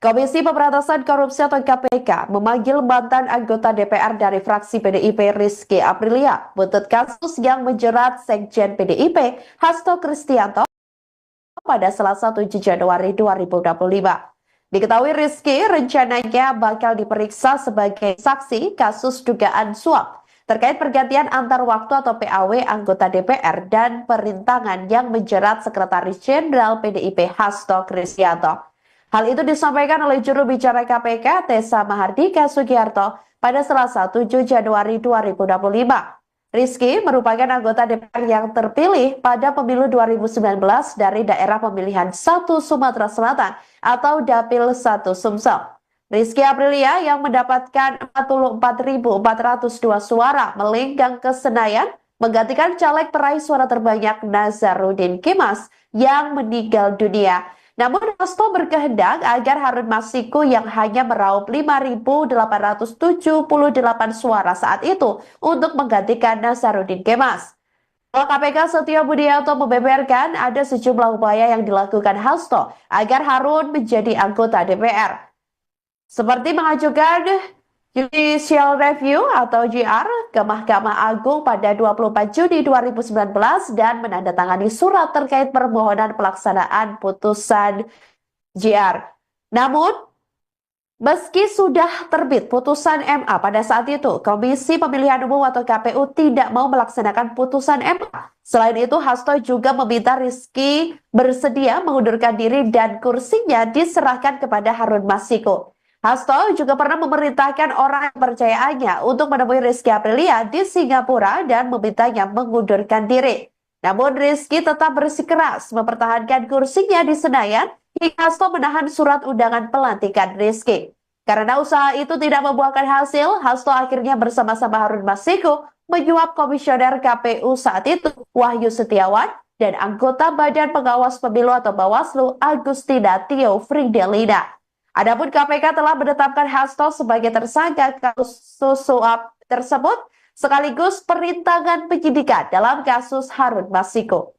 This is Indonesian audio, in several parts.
Komisi Pemberantasan Korupsi atau KPK memanggil mantan anggota DPR dari fraksi PDIP Rizky Aprilia buntut kasus yang menjerat Sekjen PDIP Hasto Kristianto pada Selasa 7 Januari 2025. Diketahui Rizky rencananya bakal diperiksa sebagai saksi kasus dugaan suap terkait pergantian antar waktu atau PAW anggota DPR dan perintangan yang menjerat Sekretaris Jenderal PDIP Hasto Kristianto. Hal itu disampaikan oleh juru bicara KPK Tessa Mahardika Sugiarto pada Selasa 7 Januari 2025. Rizky merupakan anggota DPR yang terpilih pada pemilu 2019 dari daerah pemilihan 1 Sumatera Selatan atau Dapil 1 Sumsel. Rizky Aprilia yang mendapatkan 44.402 suara melenggang ke Senayan menggantikan caleg peraih suara terbanyak Nazarudin Kemas yang meninggal dunia. Namun Hasto berkehendak agar Harun Masiku yang hanya meraup 5.878 suara saat itu untuk menggantikan Nazarudin Kemas. KPK Setio Budianto membeberkan ada sejumlah upaya yang dilakukan Hasto agar Harun menjadi anggota DPR. Seperti mengajukan Judicial Review atau JR ke Mahkamah Agung pada 24 Juni 2019 dan menandatangani surat terkait permohonan pelaksanaan putusan JR. Namun, meski sudah terbit putusan MA pada saat itu, Komisi Pemilihan Umum atau KPU tidak mau melaksanakan putusan MA. Selain itu, Hasto juga meminta Rizky bersedia mengundurkan diri dan kursinya diserahkan kepada Harun Masiku. Hasto juga pernah memerintahkan orang kepercayaannya untuk menemui Rizky Aprilia di Singapura dan memintanya mengundurkan diri. Namun Rizky tetap bersikeras mempertahankan kursinya di Senayan hingga Hasto menahan surat undangan pelantikan Rizky. Karena usaha itu tidak membuahkan hasil, Hasto akhirnya bersama-sama Harun Masiku menyuap komisioner KPU saat itu Wahyu Setiawan dan anggota Badan Pengawas Pemilu atau Bawaslu Agustina Tio Fridelina. Adapun KPK telah menetapkan Hasto sebagai tersangka kasus suap tersebut sekaligus perintangan penyidikan dalam kasus Harun Masiku.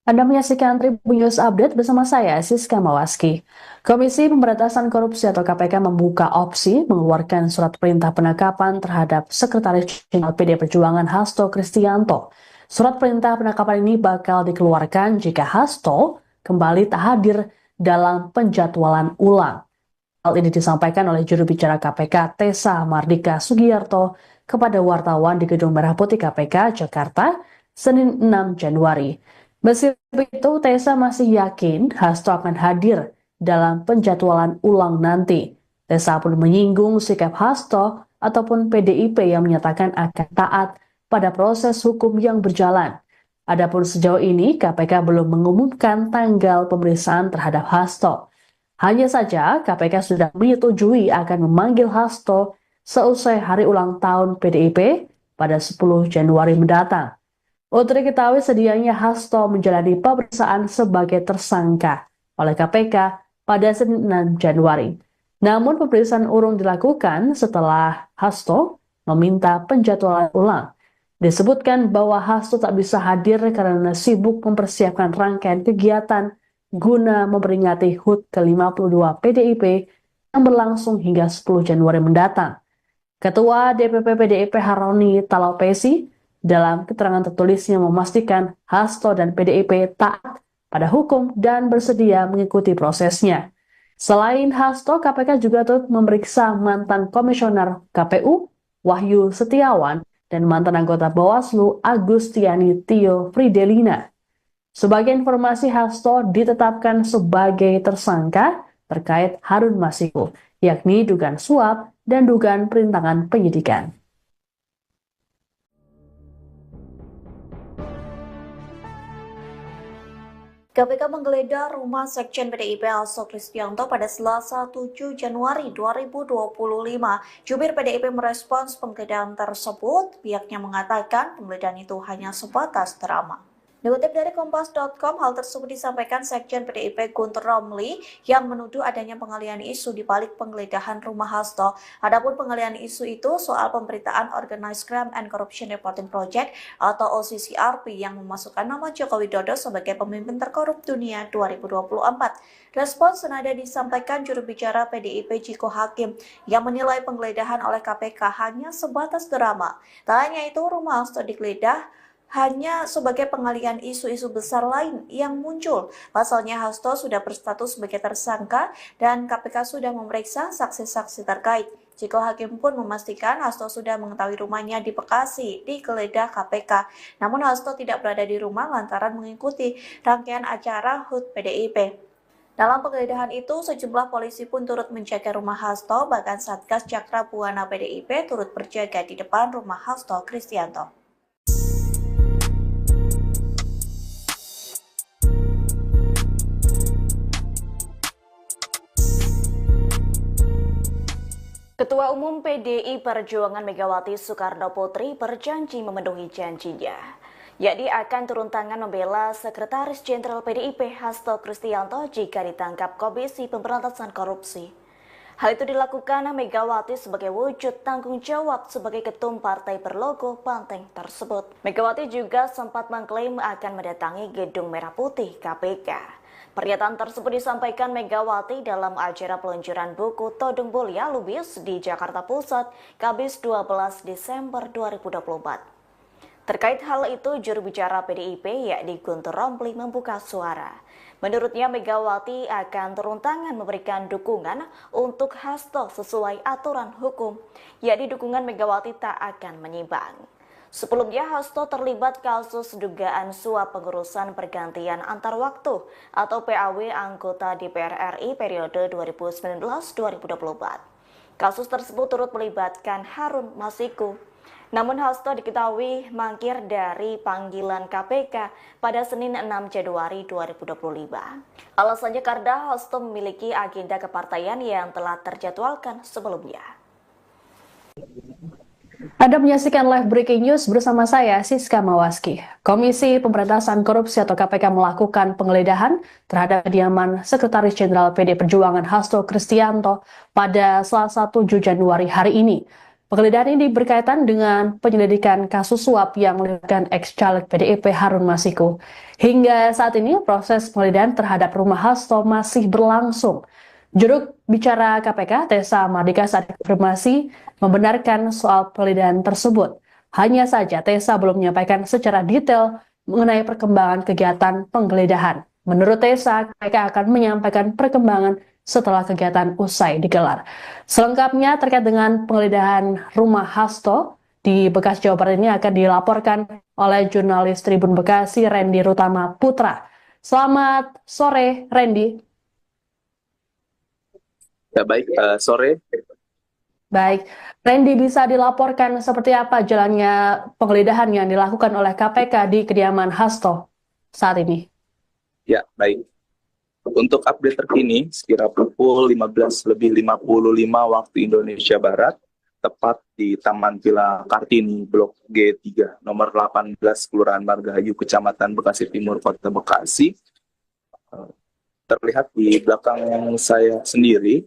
Anda menyaksikan Tribun News Update bersama saya, Siska Mawaski. Komisi Pemberantasan Korupsi atau KPK membuka opsi mengeluarkan surat perintah penangkapan terhadap Sekretaris Jenderal PD Perjuangan Hasto Kristianto. Surat perintah penangkapan ini bakal dikeluarkan jika Hasto kembali tak hadir dalam penjadwalan ulang. Hal ini disampaikan oleh juru bicara KPK Tessa Mahardika Sugiarto kepada wartawan di Gedung Merah Putih KPK, Jakarta, Senin 6 Januari. Meski begitu, Tessa masih yakin Hasto akan hadir dalam penjadwalan ulang nanti. Tessa pun menyinggung sikap Hasto ataupun PDIP yang menyatakan akan taat pada proses hukum yang berjalan. Adapun sejauh ini KPK belum mengumumkan tanggal pemeriksaan terhadap Hasto. Hanya saja KPK sudah menyetujui akan memanggil Hasto seusai hari ulang tahun PDIP pada 10 Januari mendatang. Untuk diketahui sedianya Hasto menjalani pemeriksaan sebagai tersangka oleh KPK pada Senin 6 Januari. Namun pemeriksaan urung dilakukan setelah Hasto meminta penjadwalan ulang. Disebutkan bahwa Hasto tak bisa hadir karena sibuk mempersiapkan rangkaian kegiatan guna memperingati HUT ke-52 PDIP yang berlangsung hingga 10 Januari mendatang. Ketua DPP PDIP Haroni Talapesi dalam keterangan tertulisnya memastikan Hasto dan PDIP taat pada hukum dan bersedia mengikuti prosesnya. Selain Hasto, KPK juga turut memeriksa mantan komisioner KPU Wahyu Setiawan dan mantan anggota Bawaslu Agustiani Tio Fridelina. Sebagai informasi, Hasto ditetapkan sebagai tersangka terkait Harun Masiku, yakni dugaan suap dan dugaan perintangan penyidikan. KPK menggeledah rumah Sekjen PDIP Hasto Kristianto pada Selasa 7 Januari 2025. Jubir PDIP merespons penggeledahan tersebut. Pihaknya mengatakan penggeledahan itu hanya sebatas drama. Dikutip dari Kompas.com, hal tersebut disampaikan Sekjen PDIP Guntur Romli yang menuduh adanya pengalihan isu di balik penggeledahan rumah Hasto. Adapun pengalihan isu itu soal pemberitaan Organized Crime and Corruption Reporting Project atau OCCRP yang memasukkan nama Joko Widodo sebagai pemimpin terkorup dunia 2024. Respons senada disampaikan juru bicara PDIP Ciko Hakim yang menilai penggeledahan oleh KPK hanya sebatas drama. Tak hanya itu, rumah Hasto digeledah hanya sebagai pengalihan isu-isu besar lain yang muncul. Pasalnya Hasto sudah berstatus sebagai tersangka dan KPK sudah memeriksa saksi-saksi terkait. Ciko Hakim pun memastikan Hasto sudah mengetahui rumahnya di Bekasi digeledah KPK. Namun Hasto tidak berada di rumah lantaran mengikuti rangkaian acara HUT PDIP. Dalam penggeledahan itu, sejumlah polisi pun turut menjaga rumah Hasto, bahkan Satgas Cakra Buana PDIP turut berjaga di depan rumah Hasto Kristianto. Ketua Umum PDI Perjuangan Megawati Soekarno Putri berjanji memenuhi janjinya, yakni akan turun tangan membela Sekretaris Jenderal PDIP Hasto Kristianto jika ditangkap Komisi Pemberantasan Korupsi. Hal itu dilakukan Megawati sebagai wujud tanggung jawab sebagai ketum partai berlogo banteng tersebut. Megawati juga sempat mengklaim akan mendatangi Gedung Merah Putih KPK. Pernyataan tersebut disampaikan Megawati dalam acara peluncuran buku Todung Mulia Lubis di Jakarta Pusat, Kamis 12 Desember 2024. Terkait hal itu, juru bicara PDIP yakni Guntur Romli membuka suara. Menurutnya Megawati akan turun tangan memberikan dukungan untuk Hasto sesuai aturan hukum, yakni dukungan Megawati tak akan menyimpang. Sebelumnya, Hasto terlibat kasus dugaan suap pengurusan pergantian antar waktu atau PAW anggota DPR RI periode 2019-2024. Kasus tersebut turut melibatkan Harun Masiku. Namun Hasto diketahui mangkir dari panggilan KPK pada Senin 6 Januari 2025. Alasannya karena Hasto memiliki agenda kepartaian yang telah terjadwalkan sebelumnya. Anda menyaksikan live breaking news bersama saya, Siska Mawaski. Komisi Pemberantasan Korupsi atau KPK melakukan penggeledahan terhadap kediaman Sekretaris Jenderal PD Perjuangan Hasto Kristianto pada Selasa 7 Januari hari ini. Penggeledahan ini berkaitan dengan penyelidikan kasus suap yang melibatkan ex-caleg PDIP Harun Masiku. Hingga saat ini proses penggeledahan terhadap rumah Hasto masih berlangsung. Juru bicara KPK, Tessa Mardika, saat konfirmasi membenarkan soal penggeledahan tersebut. Hanya saja Tessa belum menyampaikan secara detail mengenai perkembangan kegiatan penggeledahan. Menurut Tessa, KPK akan menyampaikan perkembangan setelah kegiatan usai digelar. Selengkapnya terkait dengan penggeledahan rumah Hasto di Bekasi, Jawa Barat ini akan dilaporkan oleh jurnalis Tribun Bekasi, Randy Rutama Putra. Selamat sore, Randy. Ya baik, sore. Baik, Randy, bisa dilaporkan seperti apa jalannya penggeledahan yang dilakukan oleh KPK di kediaman Hasto saat ini? Ya baik. Untuk update terkini, sekira pukul 15:55 waktu Indonesia Barat, tepat di Taman Villa Kartini, Blok G3, nomor 18, Kelurahan Margahayu, Kecamatan Bekasi Timur, Kota Bekasi. Terlihat di belakang saya sendiri,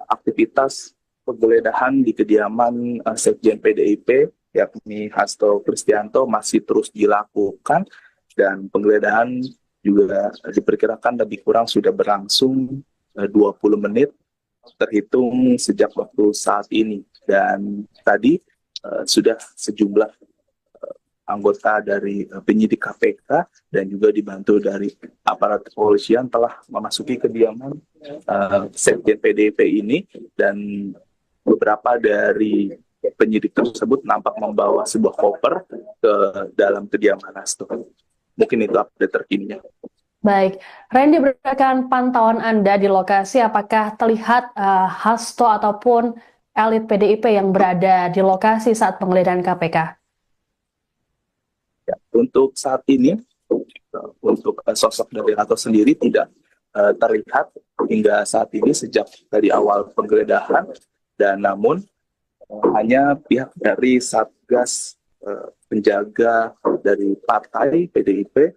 aktivitas penggeledahan di kediaman Sekjen PDIP, yakni Hasto Kristianto, masih terus dilakukan, dan penggeledahan juga diperkirakan lebih kurang sudah berlangsung 20 menit terhitung sejak waktu saat ini. Dan tadi sudah sejumlah anggota dari penyidik KPK dan juga dibantu dari aparat kepolisian telah memasuki kediaman Sekjen PDIP ini, dan beberapa dari penyidik tersebut nampak membawa sebuah koper ke dalam kediaman Hasto. Mungkin itu update terkininya. Baik, Randy, berdasarkan pantauan Anda di lokasi, apakah terlihat Hasto ataupun elit PDIP yang berada di lokasi saat penggeledahan KPK? Ya, untuk saat ini, untuk sosok dari Hasto sendiri tidak terlihat hingga saat ini sejak dari awal penggeledahan, dan namun hanya pihak dari Satgas penjaga dari partai PDIP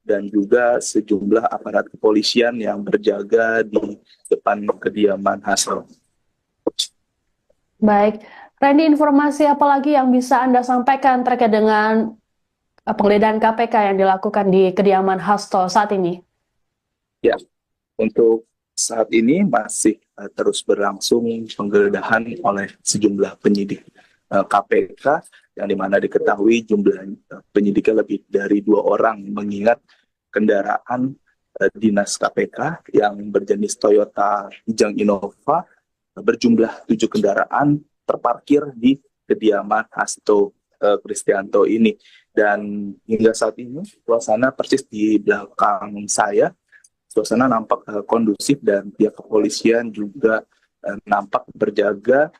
dan juga sejumlah aparat kepolisian yang berjaga di depan kediaman Hasto. Baik, Randy, informasi apa lagi yang bisa Anda sampaikan terkait dengan penggeledahan KPK yang dilakukan di kediaman Hasto saat ini? Ya, untuk saat ini masih terus berlangsung penggeledahan oleh sejumlah penyidik KPK, yang dimana diketahui jumlah penyidiknya lebih dari 2 orang, mengingat kendaraan dinas KPK yang berjenis Toyota Kijang Innova berjumlah 7 kendaraan terparkir di kediaman Hasto Kristianto ini. Dan hingga saat ini suasana persis di belakang saya, suasana nampak kondusif dan pihak kepolisian juga nampak berjaga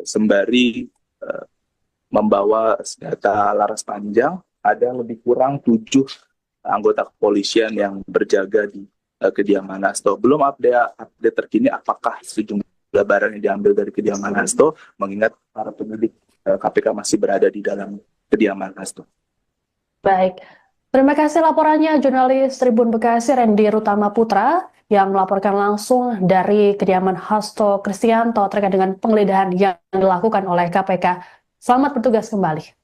sembari membawa senjata laras panjang. Ada lebih kurang 7 anggota kepolisian yang berjaga di kediaman Hasto. Belum update terkini apakah sejumlah barang yang diambil dari kediaman Hasto, mengingat para penyidik KPK masih berada di dalam kediaman Hasto. Baik, terima kasih laporannya jurnalis Tribun Bekasi Randy Rutama Putra yang melaporkan langsung dari kediaman Hasto Kristianto terkait dengan penggeledahan yang dilakukan oleh KPK. Selamat bertugas kembali.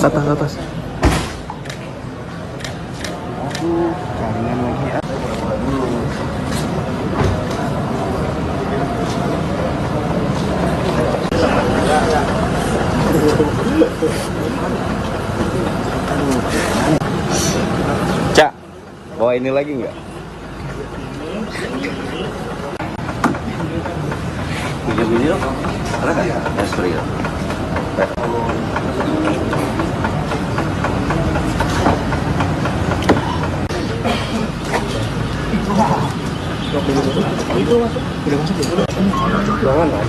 Atas. Aduh, jangan lagi ya. Cak, bawa ini lagi nggak? Video ada nggak? Ya, sorry ya. Itu masuk, udah masuk ya? Jangan lah.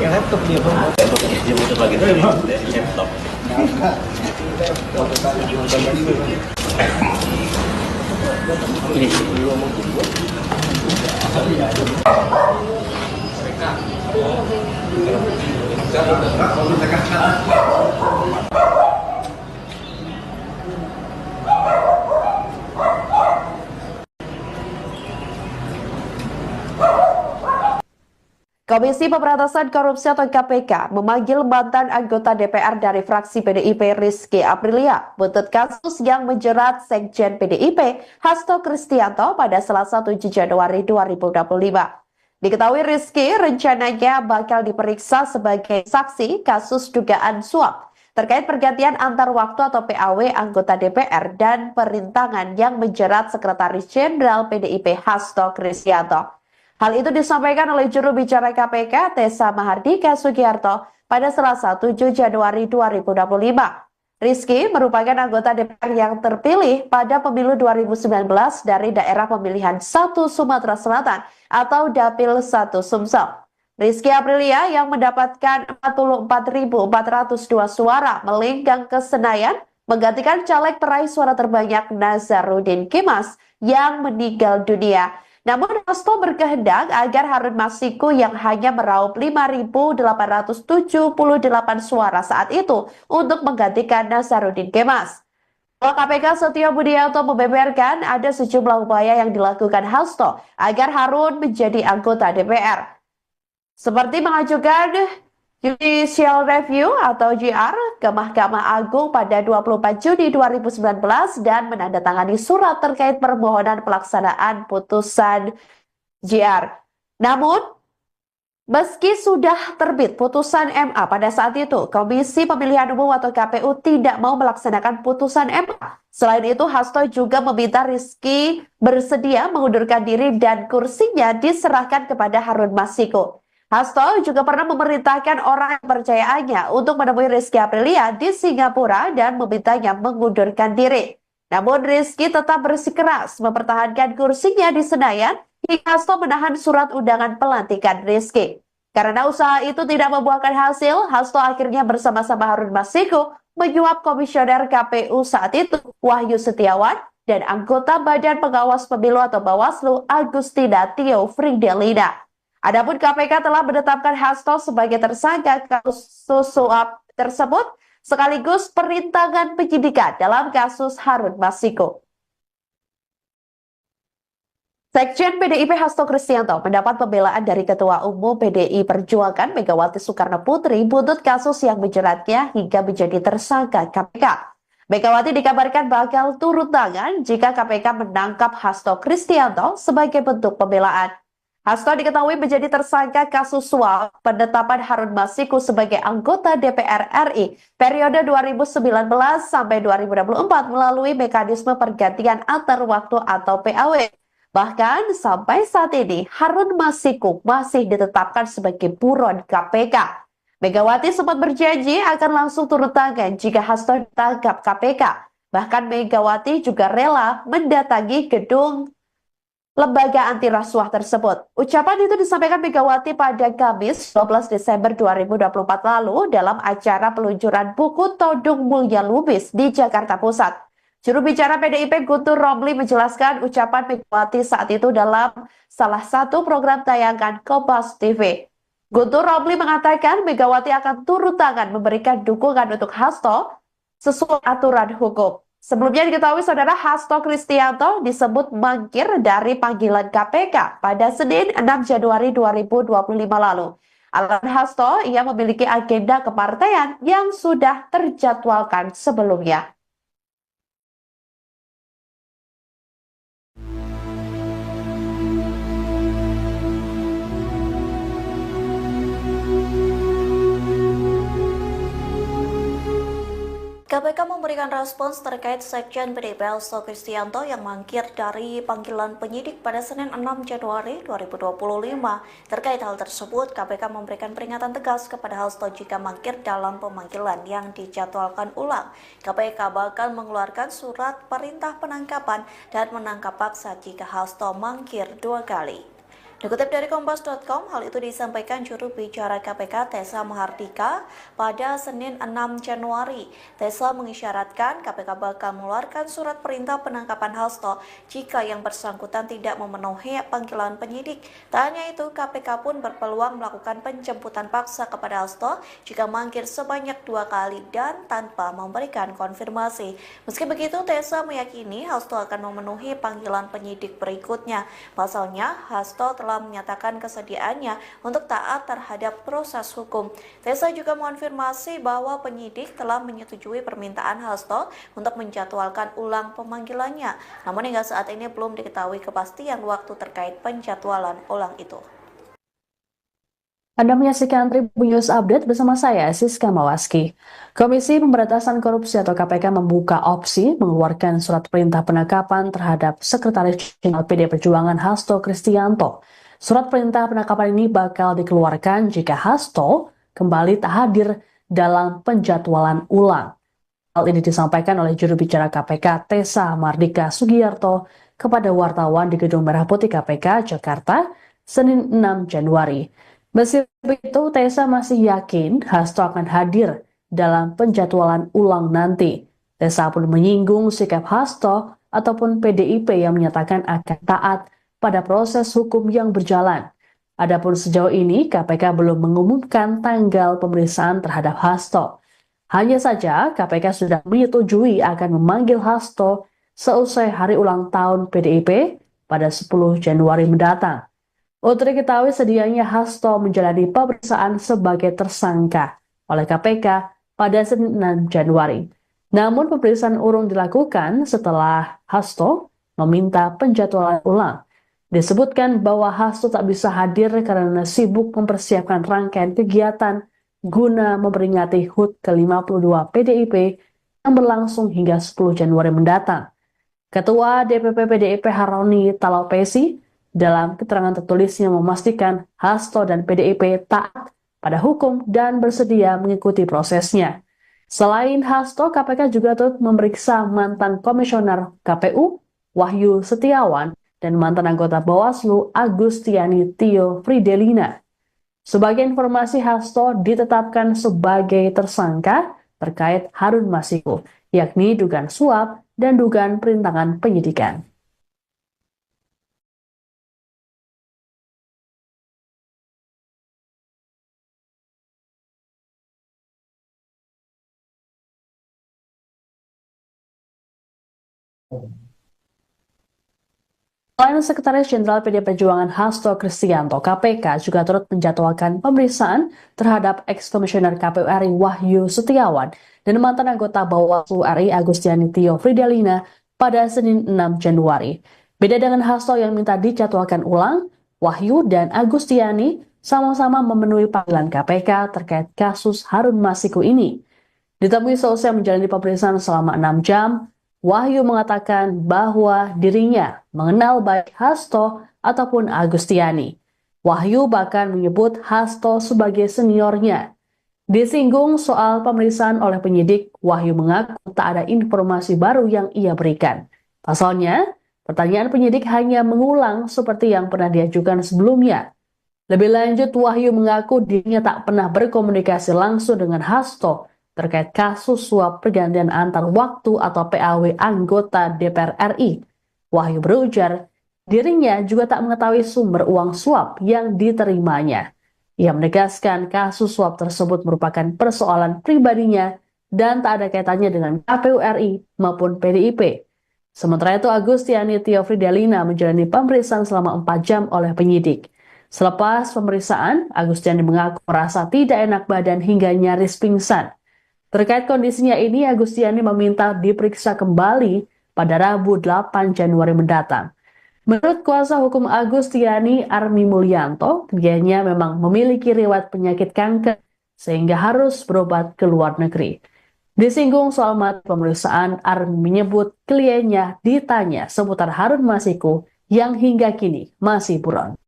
Yang laptop dia bang. Dia muter lagi dari laptop. Ini. Komisi Pemberantasan Korupsi atau KPK memanggil mantan anggota DPR dari fraksi PDIP Rizky Aprilia buntut kasus yang menjerat Sekjen PDIP Hasto Kristianto pada Selasa 7 Januari 2025. Diketahui Rizky rencananya bakal diperiksa sebagai saksi kasus dugaan suap terkait pergantian antar waktu atau PAW anggota DPR dan perintangan yang menjerat Sekretaris Jenderal PDIP Hasto Kristianto. Hal itu disampaikan oleh juru bicara KPK Tessa Mahardika Sugiharto pada Selasa 7 Januari 2025. Rizky merupakan anggota DPR yang terpilih pada pemilu 2019 dari daerah pemilihan 1 Sumatera Selatan atau Dapil 1 Sumsel. Rizky Aprilia yang mendapatkan 44.402 suara melenggang ke Senayan menggantikan caleg peraih suara terbanyak Nazarudin Kemas yang meninggal dunia. Namun Hasto berkehendak agar Harun Masiku yang hanya meraup 5.878 suara saat itu untuk menggantikan Nazarudin Kemas. KPK Setio Budianto membeberkan ada sejumlah upaya yang dilakukan Hasto agar Harun menjadi anggota DPR. Seperti mengajukan Judicial Review atau JR ke Mahkamah Agung pada 24 Juni 2019 dan menandatangani surat terkait permohonan pelaksanaan putusan JR. Namun, meski sudah terbit putusan MA pada saat itu, Komisi Pemilihan Umum atau KPU tidak mau melaksanakan putusan MA. Selain itu, Hasto juga meminta Rizky bersedia mengundurkan diri dan kursinya diserahkan kepada Harun Masiku. Hasto juga pernah memerintahkan orang kepercayaannya untuk menemui Rizky Aprilia di Singapura dan memintanya mengundurkan diri. Namun Rizky tetap bersikeras mempertahankan kursinya di Senayan hingga Hasto menahan surat undangan pelantikan Rizky. Karena usaha itu tidak membuahkan hasil, Hasto akhirnya bersama-sama Harun Masiku menyuap komisioner KPU saat itu Wahyu Setiawan dan anggota Badan Pengawas Pemilu atau Bawaslu Agustina Tio Fridelina. Adapun KPK telah menetapkan Hasto sebagai tersangka kasus suap tersebut sekaligus perintangan penyidikan dalam kasus Harun Masiku. Sekjen PDIP Hasto Kristianto mendapat pembelaan dari Ketua Umum PDI Perjuangan Megawati Soekarno Putri buntut kasus yang menjeratnya hingga menjadi tersangka KPK. Megawati dikabarkan bakal turun tangan jika KPK menangkap Hasto Kristianto sebagai bentuk pembelaan. Hasto diketahui menjadi tersangka kasus suap penetapan Harun Masiku sebagai anggota DPR RI periode 2019 sampai 2024 melalui mekanisme pergantian antar waktu atau PAW. Bahkan sampai saat ini Harun Masiku masih ditetapkan sebagai buron KPK. Megawati sempat berjanji akan langsung turun tangan jika Hasto ditangkap KPK. Bahkan Megawati juga rela mendatangi gedung lembaga anti rasuah tersebut. Ucapan itu disampaikan Megawati pada Kamis 12 Desember 2024 lalu dalam acara peluncuran buku Todung Mulya Lubis di Jakarta Pusat. Juru bicara PDIP Guntur Romli menjelaskan ucapan Megawati saat itu dalam salah satu program tayangan Kompas TV. Guntur Romli mengatakan Megawati akan turun tangan memberikan dukungan untuk Hasto sesuai aturan hukum. Sebelumnya diketahui saudara Hasto Kristianto disebut mangkir dari panggilan KPK pada Senin 6 Januari 2025 lalu. Alasan Hasto, ia memiliki agenda kepartaian yang sudah terjadwalkan sebelumnya. KPK memberikan respons terkait Sekjen PDIP Hasto Kristianto yang mangkir dari panggilan penyidik pada Senin 6 Januari 2025. Terkait hal tersebut, KPK memberikan peringatan tegas kepada Hasto jika mangkir dalam pemanggilan yang dijadwalkan ulang. KPK bakal mengeluarkan surat perintah penangkapan dan menangkap paksa jika Hasto mangkir 2 kali. Dikutip dari Kompas.com, hal itu disampaikan juru bicara KPK Tessa Mahardika pada Senin 6 Januari. Tessa mengisyaratkan KPK bakal mengeluarkan surat perintah penangkapan Hasto jika yang bersangkutan tidak memenuhi panggilan penyidik. Tak hanya itu, KPK pun berpeluang melakukan penjemputan paksa kepada Hasto jika mangkir sebanyak 2 kali dan tanpa memberikan konfirmasi. Meski begitu, Tessa meyakini Hasto akan memenuhi panggilan penyidik berikutnya. Pasalnya, Hasto telah menyatakan kesediaannya untuk taat terhadap proses hukum. Tessa juga mengonfirmasi bahwa penyidik telah menyetujui permintaan Hasto untuk menjadwalkan ulang pemanggilannya. Namun hingga saat ini belum diketahui kepastian waktu terkait penjadwalan ulang itu. Anda menyaksikan Tribun News Update bersama saya, Siska Mawaski. Komisi Pemberantasan Korupsi atau KPK membuka opsi mengeluarkan surat perintah penangkapan terhadap Sekretaris Jenderal PD Perjuangan Hasto Kristianto. Surat perintah penangkapan ini bakal dikeluarkan jika Hasto kembali tak hadir dalam penjadwalan ulang. Hal ini disampaikan oleh juru bicara KPK Tessa Mardika Sugiyarto kepada wartawan di Gedung Merah Putih KPK Jakarta, Senin 6 Januari. Meski begitu, Tessa masih yakin Hasto akan hadir dalam penjadwalan ulang nanti. Tessa pun menyinggung sikap Hasto ataupun PDIP yang menyatakan akan taat pada proses hukum yang berjalan. Adapun sejauh ini, KPK belum mengumumkan tanggal pemeriksaan terhadap Hasto. Hanya saja, KPK sudah menyetujui akan memanggil Hasto seusai hari ulang tahun PDIP pada 10 Januari mendatang. Untuk diketahui sedianya Hasto menjalani pemeriksaan sebagai tersangka oleh KPK pada Senin 6 Januari. Namun pemeriksaan urung dilakukan setelah Hasto meminta penjadwalan ulang. Disebutkan bahwa Hasto tak bisa hadir karena sibuk mempersiapkan rangkaian kegiatan guna memperingati HUT ke-52 PDIP yang berlangsung hingga 10 Januari mendatang. Ketua DPP PDIP Haroni Talopesi dalam keterangan tertulisnya memastikan Hasto dan PDIP taat pada hukum dan bersedia mengikuti prosesnya. Selain Hasto, KPK juga turut memeriksa mantan komisioner KPU Wahyu Setiawan dan mantan anggota Bawaslu Agustiani Tio Fridelina. Sebagai informasi, Hasto ditetapkan sebagai tersangka terkait Harun Masiku, yakni dugaan suap dan dugaan perintangan penyidikan. Selain Sekretaris Jenderal PD Perjuangan Hasto Kristianto, KPK juga turut menjadwalkan pemeriksaan terhadap ex-komisioner KPU RI Wahyu Setiawan dan mantan anggota Bawaslu RI Agustiani Tio Fridelina pada Senin 6 Januari. Beda dengan Hasto yang minta dijadwalkan ulang, Wahyu dan Agustiani sama-sama memenuhi panggilan KPK terkait kasus Harun Masiku ini. Ditemui seusai menjalani pemeriksaan selama 6 jam, Wahyu mengatakan bahwa dirinya mengenal baik Hasto ataupun Agustiani. Wahyu bahkan menyebut Hasto sebagai seniornya. Disinggung soal pemeriksaan oleh penyidik, Wahyu mengaku tak ada informasi baru yang ia berikan. Pasalnya, pertanyaan penyidik hanya mengulang seperti yang pernah diajukan sebelumnya. Lebih lanjut, Wahyu mengaku dirinya tak pernah berkomunikasi langsung dengan Hasto terkait kasus suap pergantian antar waktu atau PAW anggota DPR RI. Wahyu berujar, dirinya juga tak mengetahui sumber uang suap yang diterimanya. Ia menegaskan kasus suap tersebut merupakan persoalan pribadinya dan tak ada kaitannya dengan KPU RI maupun PDIP. Sementara itu, Agustiani Tio Fridelina menjalani pemeriksaan selama 4 jam oleh penyidik. Selepas pemeriksaan, Agustiani mengaku merasa tidak enak badan hingga nyaris pingsan. Terkait kondisinya ini, Agustiani meminta diperiksa kembali pada Rabu 8 Januari mendatang. Menurut kuasa hukum Agustiani, Armi Mulyanto, kliennya memang memiliki riwayat penyakit kanker sehingga harus berobat ke luar negeri. Disinggung soal materi pemeriksaan, Armi menyebut kliennya ditanya seputar Harun Masiku yang hingga kini masih buron.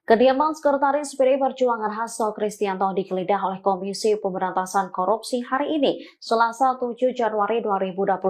Kediaman Sekretaris PDI Perjuangan Hasto Kristianto digeledah oleh Komisi Pemberantasan Korupsi hari ini, Selasa 7 Januari 2025.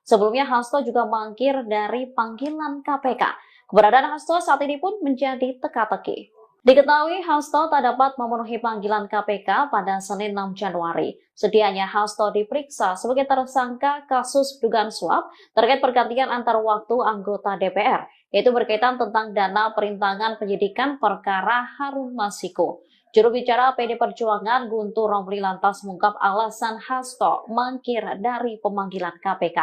Sebelumnya Hasto juga mangkir dari panggilan KPK. Keberadaan Hasto saat ini pun menjadi teka-teki. Diketahui Hasto tak dapat memenuhi panggilan KPK pada Senin 6 Januari. Sedianya Hasto diperiksa sebagai tersangka kasus dugaan suap terkait pergantian antar waktu anggota DPR, yaitu berkaitan tentang dana perintangan penyidikan perkara Harun Masiku. Juru bicara PD Perjuangan Guntur Romli lantas mengungkap alasan Hasto mangkir dari pemanggilan KPK.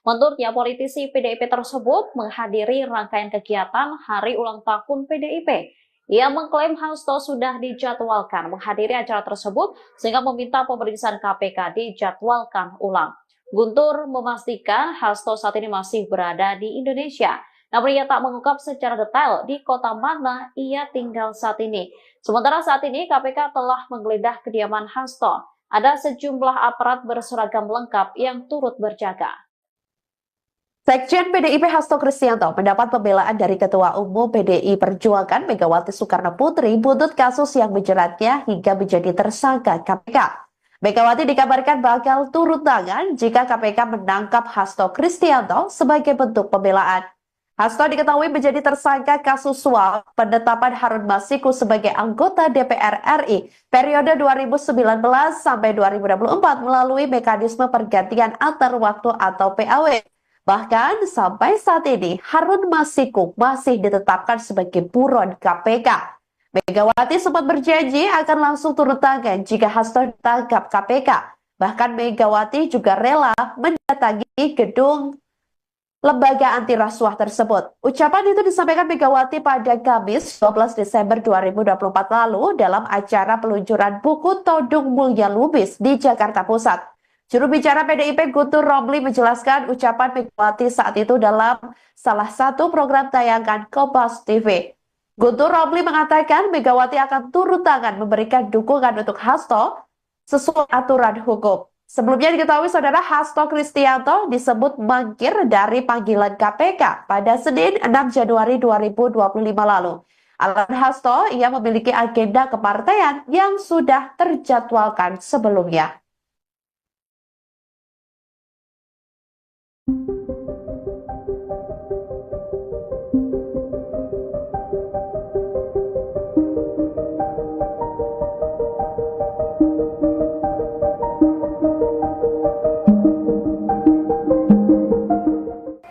Menurutnya, politisi PDIP tersebut menghadiri rangkaian kegiatan hari ulang tahun PDIP Ia mengklaim Hasto sudah dijadwalkan menghadiri acara tersebut sehingga meminta pemeriksaan KPK dijadwalkan ulang. Guntur memastikan Hasto saat ini masih berada di Indonesia. Namun ia tak mengungkap secara detail di kota mana ia tinggal saat ini. Sementara saat ini KPK telah menggeledah kediaman Hasto. Ada sejumlah aparat berseragam lengkap yang turut berjaga. Sekjen PDIP Hasto Kristianto mendapat pembelaan dari Ketua Umum PDI Perjuangan Megawati Soekarno Putri buntut kasus yang menjeratnya hingga menjadi tersangka KPK. Megawati dikabarkan bakal turun tangan jika KPK menangkap Hasto Kristianto sebagai bentuk pembelaan. Hasto diketahui menjadi tersangka kasus suap penetapan Harun Masiku sebagai anggota DPR RI periode 2019 sampai 2024 melalui mekanisme pergantian antar waktu atau PAW. Bahkan sampai saat ini Harun Masiku masih ditetapkan sebagai buron KPK. Megawati sempat berjanji akan langsung turun tangan jika Hasto ditangkap KPK. Bahkan Megawati juga rela mendatangi gedung lembaga anti rasuah tersebut. Ucapan itu disampaikan Megawati pada Kamis 12 Desember 2024 lalu dalam acara peluncuran buku Todung Mulya Lubis di Jakarta Pusat. Juru bicara PDIP Guntur Romli menjelaskan ucapan Megawati saat itu dalam salah satu program tayangan Kompas TV. Guntur Romli mengatakan Megawati akan turun tangan memberikan dukungan untuk Hasto sesuai aturan hukum. Sebelumnya diketahui saudara Hasto Kristianto disebut mangkir dari panggilan KPK pada Senin 6 Januari 2025 lalu. Alasan Hasto, ia memiliki agenda kepartaian yang sudah terjadwalkan sebelumnya.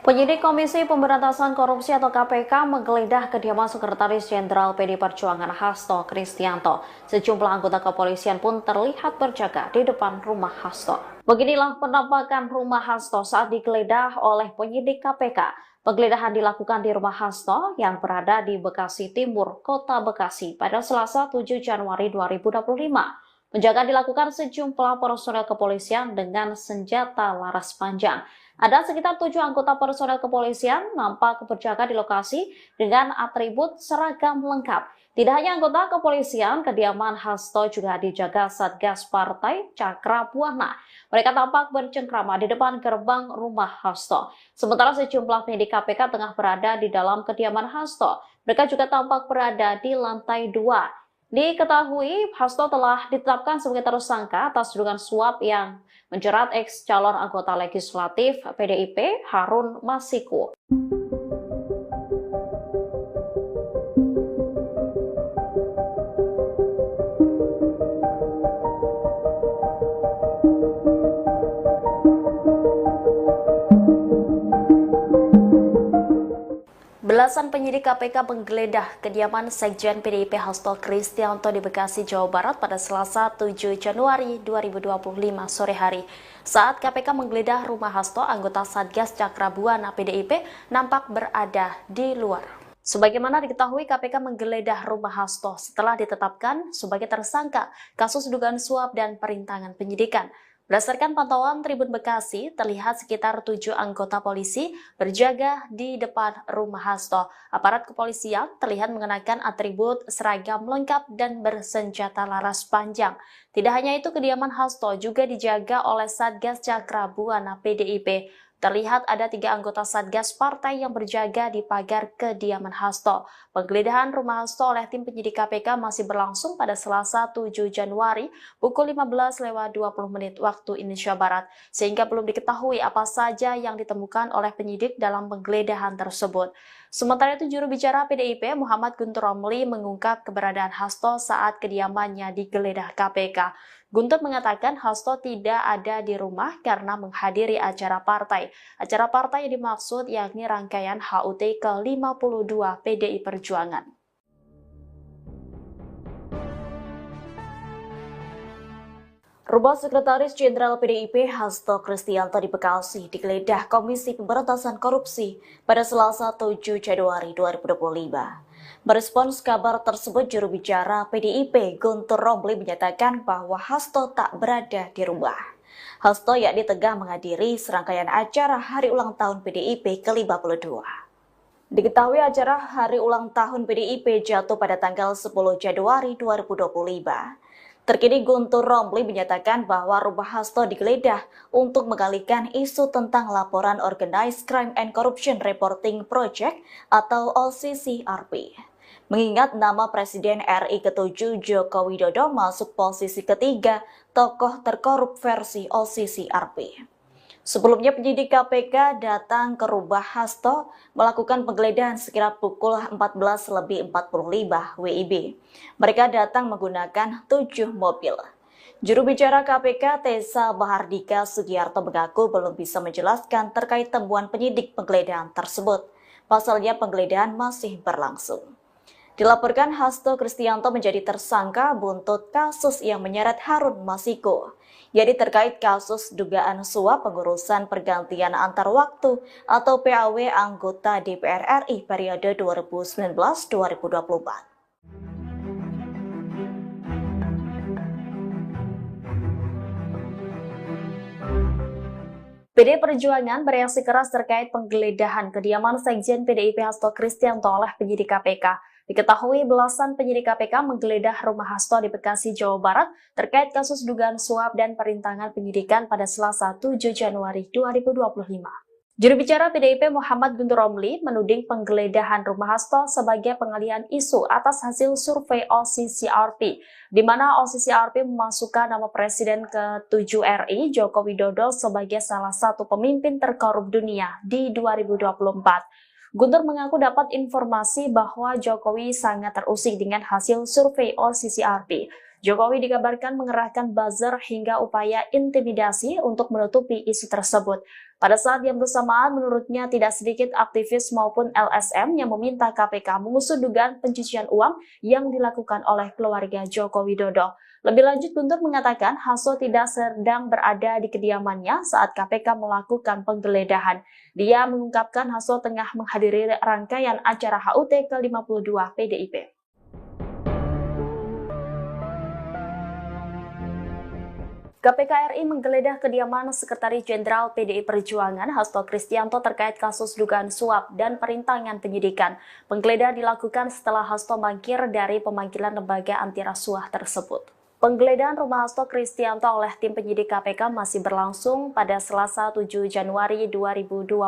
Penyidik Komisi Pemberantasan Korupsi atau KPK menggeledah kediaman Sekretaris Jenderal PD Perjuangan Hasto Kristianto. Sejumlah anggota kepolisian pun terlihat berjaga di depan rumah Hasto. Beginilah penampakan rumah Hasto saat digeledah oleh penyidik KPK. Penggeledahan dilakukan di rumah Hasto yang berada di Bekasi Timur, Kota Bekasi pada Selasa 7 Januari 2025. Penjagaan dilakukan sejumlah personel kepolisian dengan senjata laras panjang. Ada sekitar 7 anggota personel kepolisian nampak berjaga di lokasi dengan atribut seragam lengkap. Tidak hanya anggota kepolisian, kediaman Hasto juga dijaga Satgas Partai Cakra Buana. Mereka tampak bercengkrama di depan gerbang rumah Hasto. Sementara sejumlah penyidik KPK tengah berada di dalam kediaman Hasto. Mereka juga tampak berada di lantai 2. Diketahui Hasto telah ditetapkan sebagai tersangka atas tuduhan suap yang menjerat ex calon anggota legislatif PDIP Harun Masiku. Belasan penyidik KPK menggeledah kediaman Sekjen PDIP Hasto Kristianto di Bekasi, Jawa Barat pada Selasa 7 Januari 2025 sore hari. Saat KPK menggeledah rumah Hasto, anggota Satgas Cakra Buana PDIP nampak berada di luar. Sebagaimana diketahui, KPK menggeledah rumah Hasto setelah ditetapkan sebagai tersangka kasus dugaan suap dan perintangan penyidikan. Berdasarkan pantauan Tribun Bekasi, terlihat sekitar 7 anggota polisi berjaga di depan rumah Hasto. Aparat kepolisian terlihat mengenakan atribut seragam lengkap dan bersenjata laras panjang. Tidak hanya itu, kediaman Hasto juga dijaga oleh Satgas Cakra Buana PDIP. Terlihat ada 3 anggota Satgas Partai yang berjaga di pagar kediaman Hasto. Penggeledahan rumah Hasto oleh tim penyidik KPK masih berlangsung pada Selasa 7 Januari pukul 15:20 waktu Indonesia Barat, sehingga belum diketahui apa saja yang ditemukan oleh penyidik dalam penggeledahan tersebut. Sementara itu, juru bicara PDIP Muhammad Guntur Romli mengungkap keberadaan Hasto saat kediamannya digeledah KPK. Guntur mengatakan Hasto tidak ada di rumah karena menghadiri acara partai. Acara partai yang dimaksud yakni rangkaian HUT ke-52 PDI Perjuangan. Rumah Sekretaris Jenderal PDIP Hasto Kristianto di Bekasi digeledah Komisi Pemberantasan Korupsi pada Selasa 7 Januari 2025. Merespons kabar tersebut, juru bicara PDIP Guntur Romli menyatakan bahwa Hasto tak berada di rumah. Hasto yakni tengah menghadiri serangkaian acara Hari Ulang Tahun PDIP ke-52. Diketahui acara Hari Ulang Tahun PDIP jatuh pada tanggal 10 Januari 2025. Terkini Guntur Romli menyatakan bahwa rumah Hasto digeledah untuk mengalihkan isu tentang laporan Organized Crime and Corruption Reporting Project atau OCCRP. Mengingat nama Presiden RI ke-7 Joko Widodo masuk posisi ketiga tokoh terkorup versi OCCRP. Sebelumnya penyidik KPK datang ke rumah Hasto melakukan penggeledahan sekira pukul 14.45 WIB. Mereka datang menggunakan 7 mobil. Juru bicara KPK Tessa Bahardika Sugiarto mengaku belum bisa menjelaskan terkait temuan penyidik penggeledahan tersebut. Pasalnya penggeledahan masih berlangsung. Dilaporkan Hasto Kristianto menjadi tersangka buntut kasus yang menyeret Harun Masiku, yakni terkait kasus dugaan suap pengurusan pergantian antar waktu atau PAW anggota DPR RI periode 2019-2024. PDI Perjuangan bereaksi keras terkait penggeledahan kediaman Sekjen PDIP Hasto Kristianto oleh penyidik KPK. Diketahui belasan penyidik KPK menggeledah rumah Hasto di Bekasi, Jawa Barat terkait kasus dugaan suap dan perintangan penyidikan pada Selasa 7 Januari 2025. Juru bicara PDIP Muhammad Guntur Romli menuding penggeledahan rumah Hasto sebagai pengalihan isu atas hasil survei OCCRP, di mana OCCRP memasukkan nama Presiden ke-7 RI Joko Widodo sebagai salah satu pemimpin terkorup dunia di 2024. Guntur mengaku dapat informasi bahwa Jokowi sangat terusik dengan hasil survei OCCRP. Jokowi dikabarkan mengerahkan buzzer hingga upaya intimidasi untuk menutupi isu tersebut. Pada saat yang bersamaan, menurutnya tidak sedikit aktivis maupun LSM yang meminta KPK mengusut dugaan pencucian uang yang dilakukan oleh keluarga Joko Widodo. Lebih lanjut, Guntur mengatakan Hasto tidak sedang berada di kediamannya saat KPK melakukan penggeledahan. Dia mengungkapkan Hasto tengah menghadiri rangkaian acara HUT ke-52 PDIP. KPK RI menggeledah kediaman Sekretaris Jenderal PDI Perjuangan Hasto Kristianto terkait kasus dugaan suap dan perintangan penyidikan. Penggeledahan dilakukan setelah Hasto mangkir dari pemanggilan lembaga anti rasuah tersebut. Penggeledahan rumah Hasto Kristianto oleh tim penyidik KPK masih berlangsung pada Selasa 7 Januari 2025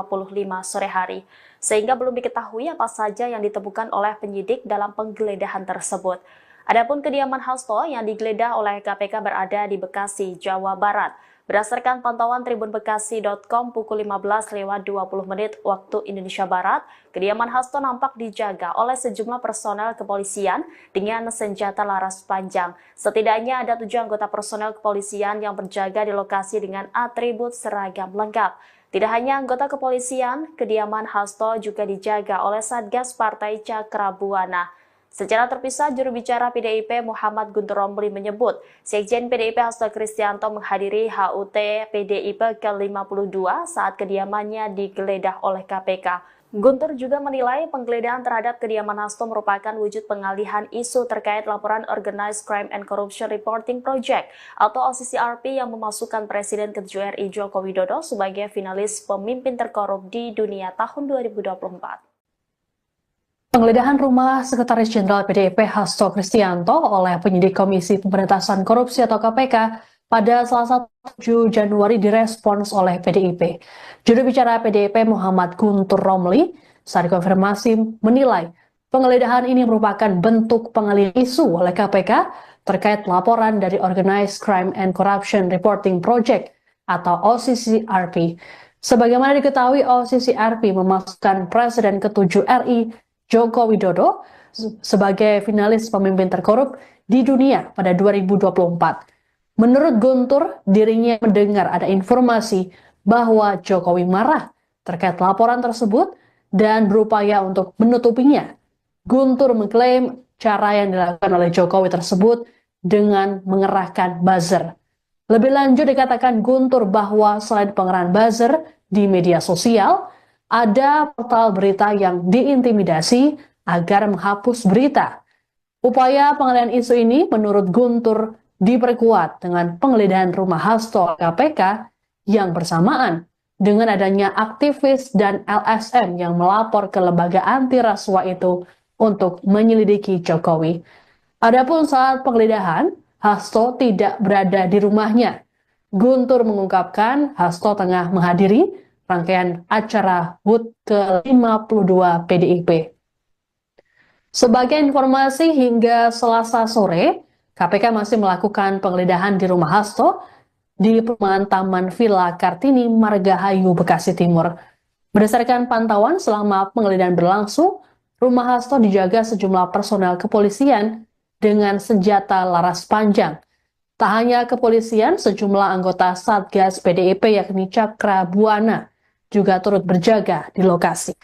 sore hari, sehingga belum diketahui apa saja yang ditemukan oleh penyidik dalam penggeledahan tersebut. Adapun kediaman Hasto yang digeledah oleh KPK berada di Bekasi, Jawa Barat. Berdasarkan pantauan tribunbekasi.com pukul 15.20 waktu Indonesia Barat, kediaman Hasto nampak dijaga oleh sejumlah personel kepolisian dengan senjata laras panjang. Setidaknya ada 7 anggota personel kepolisian yang berjaga di lokasi dengan atribut seragam lengkap. Tidak hanya anggota kepolisian, kediaman Hasto juga dijaga oleh Satgas Partai Cakrabuana. Secara terpisah, juru bicara PDIP Muhammad Guntur Romli menyebut, Sekjen PDIP Hasto Kristianto menghadiri HUT PDIP ke-52 saat kediamannya digeledah oleh KPK. Guntur juga menilai penggeledahan terhadap kediaman Hasto merupakan wujud pengalihan isu terkait laporan Organized Crime and Corruption Reporting Project atau OCCRP yang memasukkan Presiden ke-7 RI Joko Widodo sebagai finalis pemimpin terkorup di dunia tahun 2024. Penggeledahan rumah Sekretaris Jenderal PDIP Hasto Kristianto oleh penyidik Komisi Pemberantasan Korupsi atau KPK pada Selasa 7 Januari direspons oleh PDIP. Juru bicara PDIP Muhammad Guntur Romli saat konfirmasi menilai penggeledahan ini merupakan bentuk pengalihan isu oleh KPK terkait laporan dari Organized Crime and Corruption Reporting Project atau OCCRP. Sebagaimana diketahui, OCCRP memasukkan Presiden ke-7 RI Joko Widodo sebagai finalis pemimpin terkorup di dunia pada 2024. Menurut Guntur, dirinya mendengar ada informasi bahwa Jokowi marah terkait laporan tersebut dan berupaya untuk menutupinya. Guntur mengklaim cara yang dilakukan oleh Jokowi tersebut dengan mengerahkan buzzer. Lebih lanjut dikatakan Guntur bahwa selain pengerahan buzzer di media sosial, ada portal berita yang diintimidasi agar menghapus berita. Upaya pengalihan isu ini menurut Guntur diperkuat dengan penggeledahan rumah Hasto KPK yang bersamaan dengan adanya aktivis dan LSM yang melapor ke lembaga anti rasuah itu untuk menyelidiki Jokowi. Adapun saat penggeledahan, Hasto tidak berada di rumahnya. Guntur mengungkapkan Hasto tengah menghadiri rangkaian acara HUT ke-52 PDIP. Sebagai informasi hingga Selasa sore, KPK masih melakukan penggeledahan di rumah Hasto di perumahan Taman Villa Kartini, Margahayu, Bekasi Timur. Berdasarkan pantauan selama penggeledahan berlangsung, rumah Hasto dijaga sejumlah personel kepolisian dengan senjata laras panjang. Tak hanya kepolisian, sejumlah anggota Satgas PDIP yakni Cakra Buana juga turut berjaga di lokasi.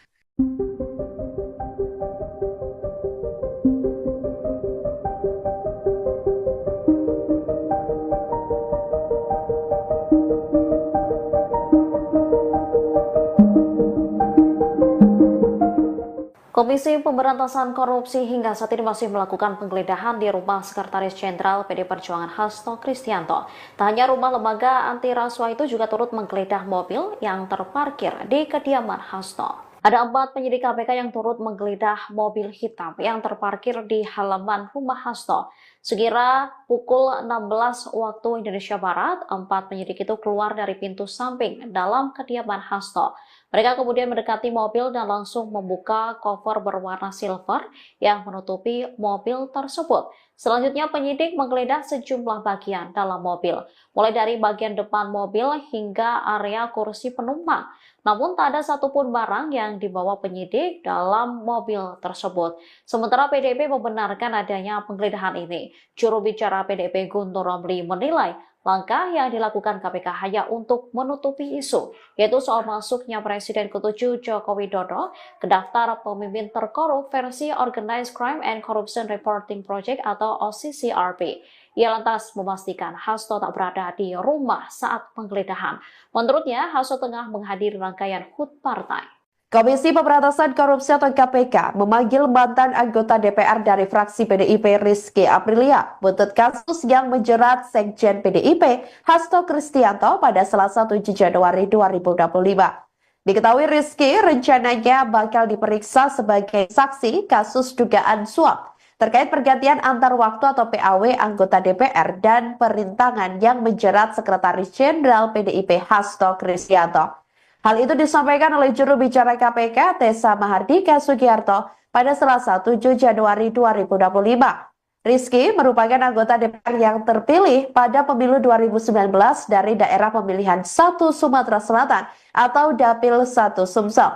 Komisi Pemberantasan Korupsi hingga saat ini masih melakukan penggeledahan di rumah Sekretaris Jenderal PD Perjuangan Hasto Kristianto. Tak hanya rumah lembaga anti rasuah itu juga turut menggeledah mobil yang terparkir di kediaman Hasto. Ada 4 penyidik KPK yang turut menggeledah mobil hitam yang terparkir di halaman rumah Hasto. Sekira pukul 16 waktu Indonesia Barat, 4 penyidik itu keluar dari pintu samping dalam kediaman Hasto. Mereka kemudian mendekati mobil dan langsung membuka koper berwarna silver yang menutupi mobil tersebut. Selanjutnya penyidik menggeledah sejumlah bagian dalam mobil, mulai dari bagian depan mobil hingga area kursi penumpang. Namun tak ada satupun barang yang dibawa penyidik dalam mobil tersebut. Sementara PDIP membenarkan adanya penggeledahan ini. Juru bicara PDIP Guntur Romli menilai langkah yang dilakukan KPK hanya untuk menutupi isu, yaitu soal masuknya Presiden ke-7 Joko Widodo ke daftar pemimpin terkorup versi Organized Crime and Corruption Reporting Project atau OCCRP. Ia lantas memastikan Hasto tak berada di rumah saat penggeledahan. Menurutnya, Hasto tengah menghadiri rangkaian HUT partai. Komisi Pemberantasan Korupsi atau KPK memanggil mantan anggota DPR dari fraksi PDIP Rizky Aprilia buntut kasus yang menjerat Sekjen PDIP Hasto Kristianto pada Selasa 7 Januari 2025. Diketahui Rizky rencananya bakal diperiksa sebagai saksi kasus dugaan suap terkait pergantian antar waktu atau PAW anggota DPR dan perintangan yang menjerat Sekretaris Jenderal PDIP Hasto Kristianto. Hal itu disampaikan oleh juru bicara KPK Tessa Mahardika Sugiarto pada Selasa 7 Januari 2025. Rizky merupakan anggota DPR yang terpilih pada pemilu 2019 dari daerah pemilihan 1 Sumatera Selatan atau Dapil 1 Sumsel.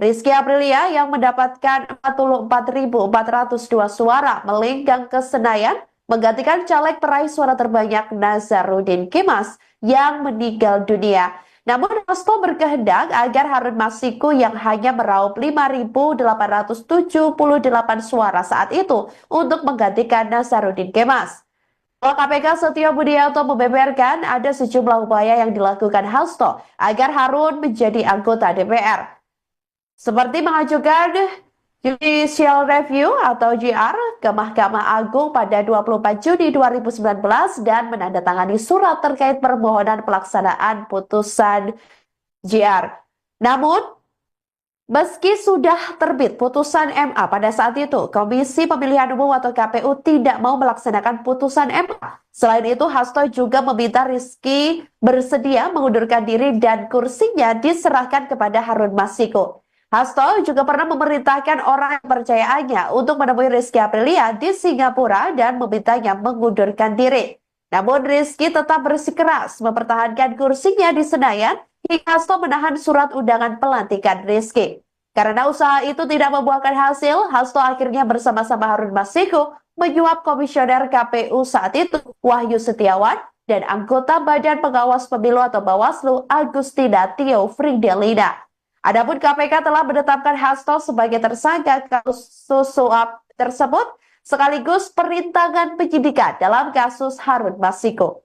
Rizky Aprilia yang mendapatkan 44.402 suara melenggang ke Senayan menggantikan caleg peraih suara terbanyak Nazarudin Kemas yang meninggal dunia. Namun Hasto berkehendak agar Harun Masiku yang hanya meraup 5.878 suara saat itu untuk menggantikan Nazarudin Kemas. KPK Setio Budianto membeberkan ada sejumlah upaya yang dilakukan Hasto agar Harun menjadi anggota DPR. Seperti mengajukan Judicial Review atau JR ke Mahkamah Agung pada 24 Juni 2019 dan menandatangani surat terkait permohonan pelaksanaan putusan JR. Namun, meski sudah terbit putusan MA pada saat itu, Komisi Pemilihan Umum atau KPU tidak mau melaksanakan putusan MA. Selain itu, Hasto juga meminta Rizky bersedia mengundurkan diri dan kursinya diserahkan kepada Harun Masiku. Hasto juga pernah memerintahkan orang kepercayaannya untuk menemui Rizky Aprilia di Singapura dan memintanya mengundurkan diri. Namun Rizky tetap bersikeras mempertahankan kursinya di Senayan hingga Hasto menahan surat undangan pelantikan Rizky. Karena usaha itu tidak membuahkan hasil, Hasto akhirnya bersama-sama Harun Masiku menyuap komisioner KPU saat itu Wahyu Setiawan dan anggota Badan Pengawas Pemilu atau Bawaslu Agustina Tio Fridelina. Adapun KPK telah menetapkan Hasto sebagai tersangka kasus suap tersebut sekaligus perintangan penyidikan dalam kasus Harun Masiku.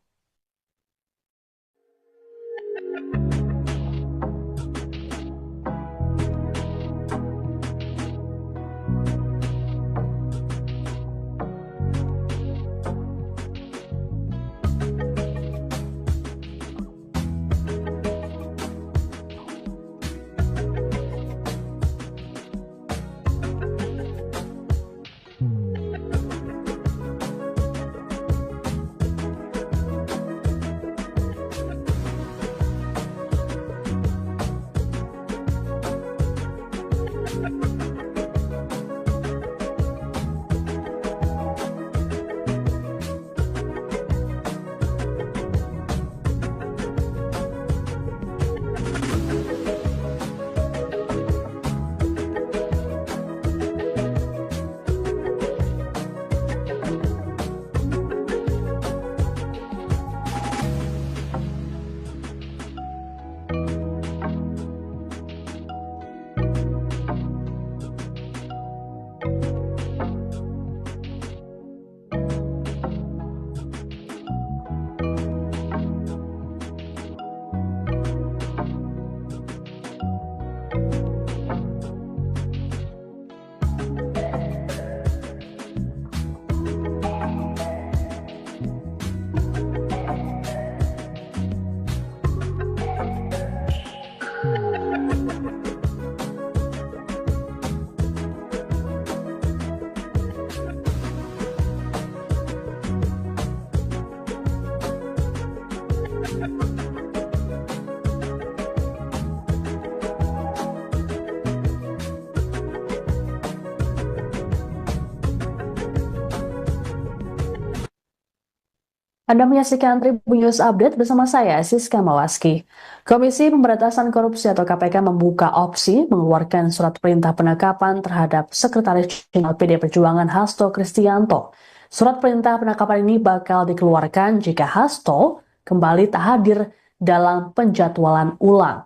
Anda menyaksikan Tribun News Update bersama saya, Siska Mawaski. Komisi Pemberantasan Korupsi atau KPK membuka opsi mengeluarkan surat perintah penangkapan terhadap Sekretaris Jenderal PD Perjuangan Hasto Kristianto. Surat perintah penangkapan ini bakal dikeluarkan jika Hasto kembali tak hadir dalam penjadwalan ulang.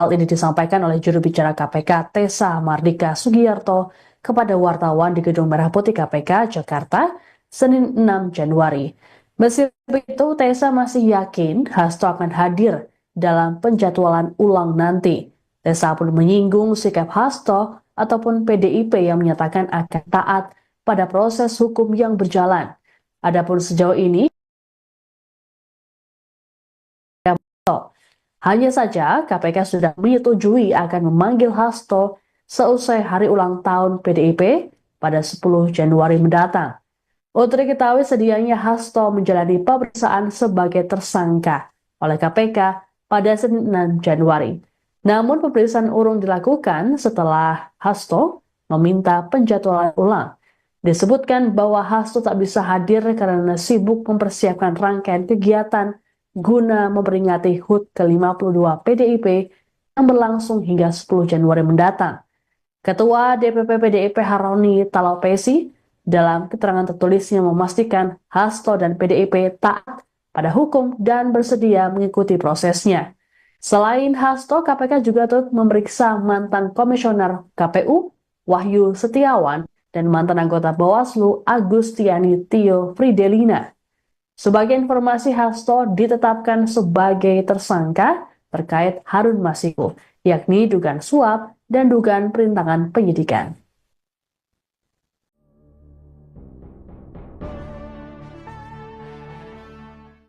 Hal ini disampaikan oleh juru bicara KPK Tessa Mardika Sugiyarto kepada wartawan di Gedung Merah Putih KPK Jakarta, Senin 6 Januari. Meski begitu, Tessa masih yakin Hasto akan hadir dalam penjadwalan ulang nanti. Tessa pun menyinggung sikap Hasto ataupun PDIP yang menyatakan akan taat pada proses hukum yang berjalan. Adapun sejauh ini, hanya saja KPK sudah menyetujui akan memanggil Hasto seusai hari ulang tahun PDIP pada 10 Januari mendatang. Untuk diketahui sedianya Hasto menjalani pemeriksaan sebagai tersangka oleh KPK pada Senin 6 Januari. Namun pemeriksaan urung dilakukan setelah Hasto meminta penjadwalan ulang. Disebutkan bahwa Hasto tak bisa hadir karena sibuk mempersiapkan rangkaian kegiatan guna memperingati HUT ke-52 PDIP yang berlangsung hingga 10 Januari mendatang. Ketua DPP PDIP Haroni Talapesi dalam keterangan tertulisnya memastikan Hasto dan PDIP taat pada hukum dan bersedia mengikuti prosesnya. Selain Hasto, KPK juga turut memeriksa mantan komisioner KPU Wahyu Setiawan dan mantan anggota Bawaslu Agustiani Tio Fridelina. Sebagai informasi, Hasto ditetapkan sebagai tersangka terkait Harun Masiku, yakni dugaan suap dan dugaan perintangan penyidikan.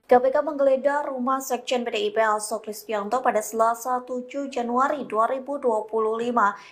KPK menggeledah rumah Sekjen PDIP Hasto Kristianto pada Selasa 7 Januari 2025.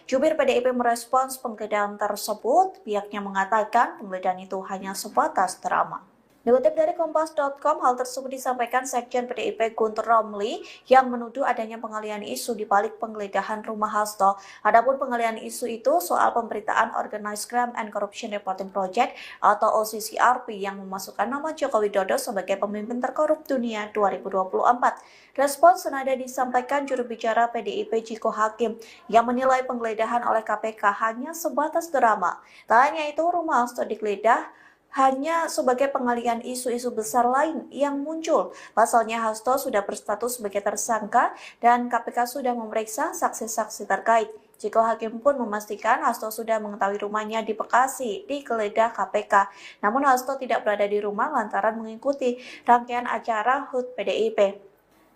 Jubir PDIP merespons penggeledahan tersebut. Pihaknya mengatakan penggeledahan itu hanya sebatas drama. Dikutip dari Kompas.com, hal tersebut disampaikan Sekjen PDIP Guntur Romli yang menuduh adanya pengalihan isu di balik penggeledahan rumah Hasto. Adapun pengalihan isu itu soal pemberitaan Organized Crime and Corruption Reporting Project atau OCCRP yang memasukkan nama Joko Widodo sebagai pemimpin terkorup dunia 2024. Respons senada disampaikan juru bicara PDIP Ciko Hakim yang menilai penggeledahan oleh KPK hanya sebatas drama. Tak hanya itu, rumah Hasto digeledah hanya sebagai pengalihan isu-isu besar lain yang muncul. Pasalnya Hasto sudah berstatus sebagai tersangka dan KPK sudah memeriksa saksi-saksi terkait. Ciko Hakim pun memastikan Hasto sudah mengetahui rumahnya di Bekasi digeledah KPK. Namun Hasto tidak berada di rumah lantaran mengikuti rangkaian acara HUT PDIP.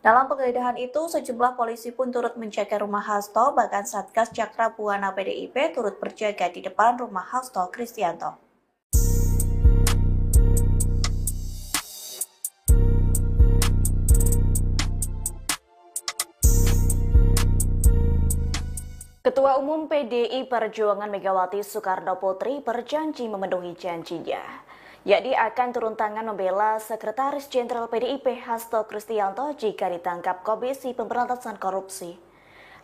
Dalam penggeledahan itu, sejumlah polisi pun turut menjaga rumah Hasto, bahkan Satgas Cakra Buana PDIP turut berjaga di depan rumah Hasto Kristianto. Ketua Umum PDI Perjuangan Megawati Soekarno Putri berjanji memenuhi janjinya, yakni akan turun tangan membela Sekretaris Jenderal PDIP Hasto Kristianto jika ditangkap Komisi Pemberantasan Korupsi.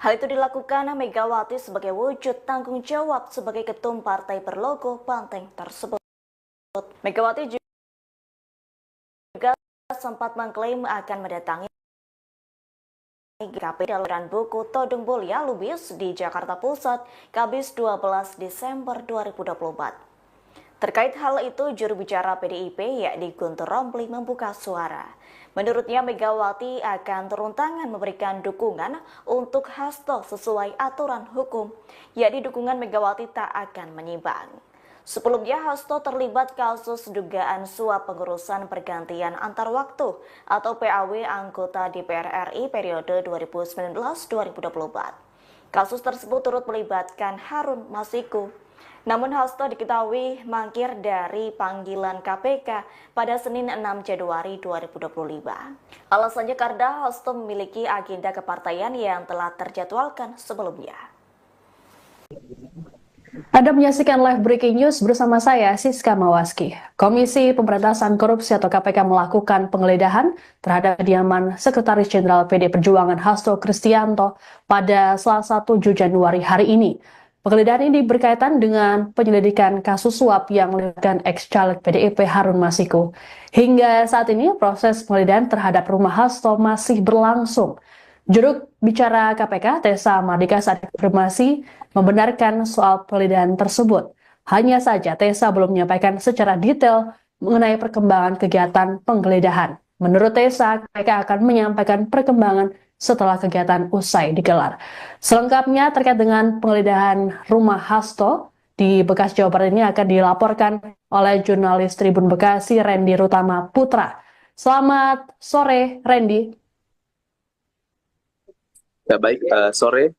Hal itu dilakukan Megawati sebagai wujud tanggung jawab sebagai ketum partai berlogo banteng tersebut. Megawati juga sempat mengklaim akan mendatangi KP dalam buku Todung Mulia Lubis di Jakarta Pusat, Kamis 12 Desember 2024. Terkait hal itu, juru bicara PDIP yakni Guntur Romli membuka suara. Menurutnya Megawati akan turun tangan memberikan dukungan untuk Hasto sesuai aturan hukum, yakni dukungan Megawati tak akan menyimpang. Sebelumnya, Hasto terlibat kasus dugaan suap pengurusan pergantian antar waktu atau PAW anggota DPR RI periode 2019-2024. Kasus tersebut turut melibatkan Harun Masiku. Namun Hasto diketahui mangkir dari panggilan KPK pada Senin 6 Januari 2025. Alasannya karena Hasto memiliki agenda kepartaian yang telah terjadwalkan sebelumnya. Anda menyaksikan live breaking news bersama saya, Siska Mawaski. Komisi Pemberantasan Korupsi atau KPK melakukan penggeledahan terhadap kediaman Sekretaris Jenderal PD Perjuangan Hasto Kristianto pada Selasa 7 Januari hari ini. Penggeledahan ini berkaitan dengan penyelidikan kasus suap yang melibatkan ex-caleg PDIP Harun Masiku. Hingga saat ini proses penggeledahan terhadap rumah Hasto masih berlangsung. Juru bicara KPK, Tessa Mardika, saat konfirmasi membenarkan soal penggeledahan tersebut. Hanya saja Tessa belum menyampaikan secara detail mengenai perkembangan kegiatan penggeledahan. Menurut Tessa, KPK akan menyampaikan perkembangan setelah kegiatan usai digelar. Selengkapnya terkait dengan penggeledahan rumah Hasto di Bekasi, Jawa Barat ini akan dilaporkan oleh jurnalis Tribun Bekasi, Randy Rutama Putra. Selamat sore, Randy. Ya baik, sore.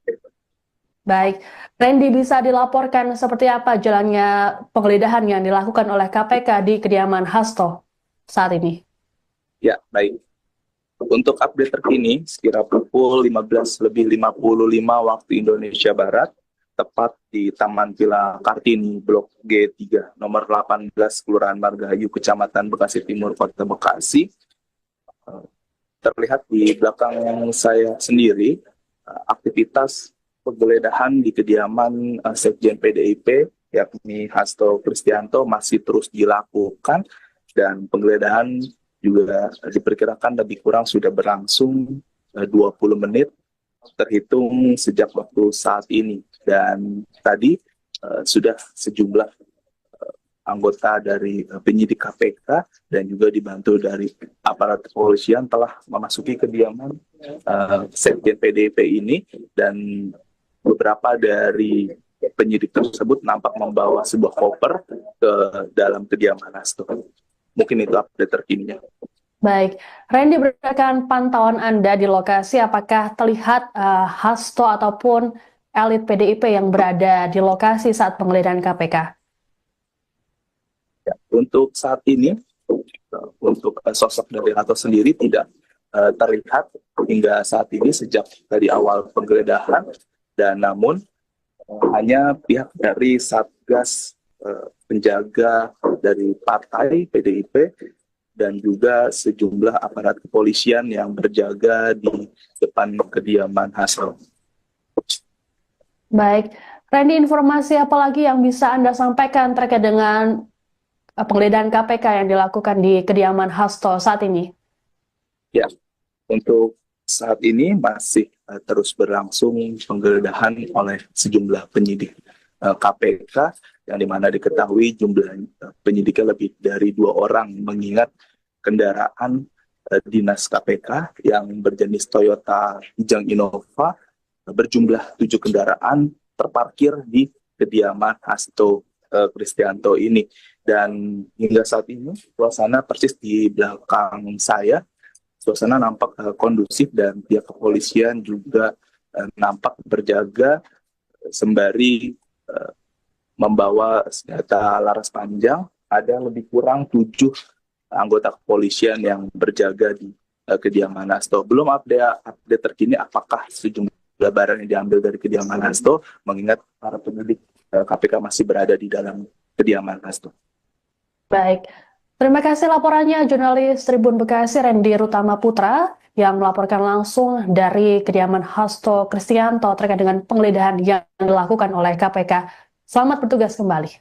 Baik, Randy, bisa dilaporkan seperti apa jalannya penggeledahan yang dilakukan oleh KPK di kediaman Hasto saat ini? Ya baik. Untuk update terkini, sekira pukul 15.55 waktu Indonesia Barat, tepat di Taman Villa Kartini, Blok G3, nomor 18, Kelurahan Margahayu, Kecamatan Bekasi Timur, Kota Bekasi. Terlihat di belakang saya sendiri, aktivitas penggeledahan di kediaman Sekjen PDIP, yakni Hasto Kristianto, masih terus dilakukan, dan penggeledahan juga diperkirakan lebih kurang sudah berlangsung 20 menit terhitung sejak waktu saat ini. Dan tadi sudah sejumlah anggota dari penyidik KPK dan juga dibantu dari aparat kepolisian telah memasuki kediaman Sekjen PDIP ini, dan beberapa dari penyidik tersebut nampak membawa sebuah koper ke dalam kediaman Hasto. Mungkin itu update terkininya. Baik, Randy, berdasarkan pantauan Anda di lokasi, apakah terlihat Hasto ataupun elit PDIP yang berada di lokasi saat penggeledahan KPK? Ya, untuk saat ini, untuk sosok dari Hasto sendiri tidak terlihat hingga saat ini sejak dari awal penggeledahan, dan namun hanya pihak dari Satgas penjaga dari partai PDIP dan juga sejumlah aparat kepolisian yang berjaga di depan kediaman Hasto. Baik, Randy, informasi apa lagi yang bisa Anda sampaikan terkait dengan penggeledahan KPK yang dilakukan di kediaman Hasto saat ini? Ya, untuk saat ini masih terus berlangsung penggeledahan oleh sejumlah penyidik KPK, yang dimana diketahui jumlah penyidiknya lebih dari 2 orang, mengingat kendaraan dinas KPK yang berjenis Toyota Kijang Innova berjumlah 7 kendaraan terparkir di kediaman Hasto Kristianto ini. Dan hingga saat ini suasana persis di belakang saya, suasana nampak kondusif, dan pihak kepolisian juga nampak berjaga sembari membawa senjata laras panjang. Ada lebih kurang 7 anggota kepolisian yang berjaga di kediaman Hasto. Belum update terkini apakah sejumlah barang yang diambil dari kediaman Hasto, mengingat para penyidik KPK masih berada di dalam kediaman Hasto. Baik, terima kasih laporannya jurnalis Tribun Bekasi Randy Rutama Putra yang melaporkan langsung dari kediaman Hasto Kristianto terkait dengan penggeledahan yang dilakukan oleh KPK. Selamat bertugas kembali.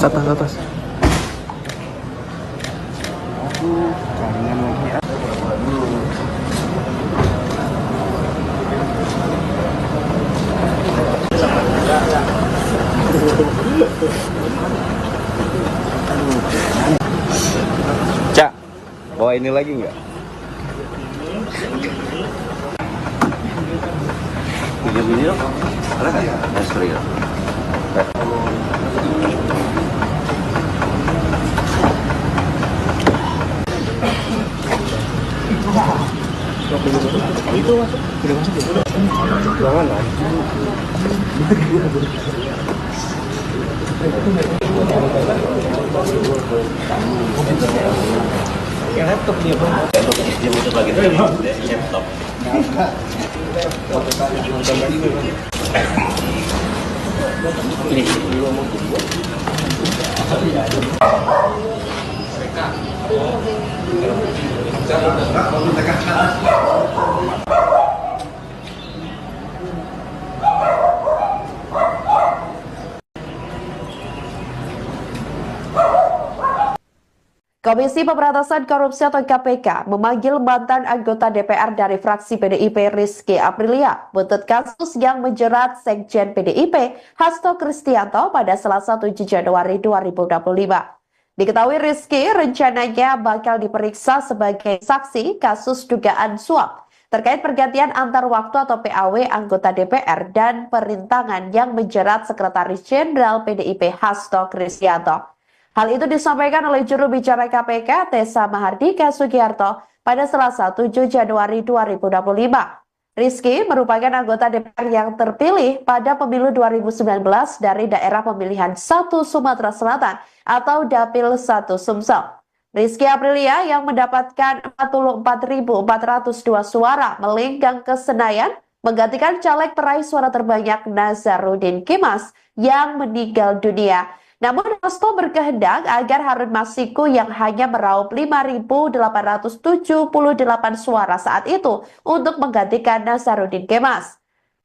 Atas. Cak, bawa ini lagi nggak? Pinjam ini dong. Ada nggak ya? Sorry ya. Itu masuk, udah masuk ya? Jangan lah. Pakai laptop dia bang. Laptop dia muter lagi dari laptop. Ini Komisi Pemberantasan Korupsi atau KPK memanggil mantan anggota DPR dari fraksi PDIP Rizky Aprilia buntut kasus yang menjerat Sekjen PDIP Hasto Kristianto pada Selasa 7 Januari 2025. Diketahui Rizky rencananya bakal diperiksa sebagai saksi kasus dugaan suap terkait pergantian antar waktu atau PAW anggota DPR dan perintangan yang menjerat Sekretaris Jenderal PDIP Hasto Kristianto. Hal itu disampaikan oleh juru bicara KPK Tessa Mahardika Sugiarto pada Selasa 7 Januari 2025. Rizky merupakan anggota DPR yang terpilih pada pemilu 2019 dari daerah pemilihan 1 Sumatera Selatan atau Dapil 1 Sumsel. Rizky Aprilia yang mendapatkan 44.402 suara melenggang ke Senayan menggantikan caleg peraih suara terbanyak Nazarudin Kemas yang meninggal dunia. Namun Hasto berkehendak agar Harun Masiku yang hanya meraup 5.878 suara saat itu untuk menggantikan Nazarudin Kemas.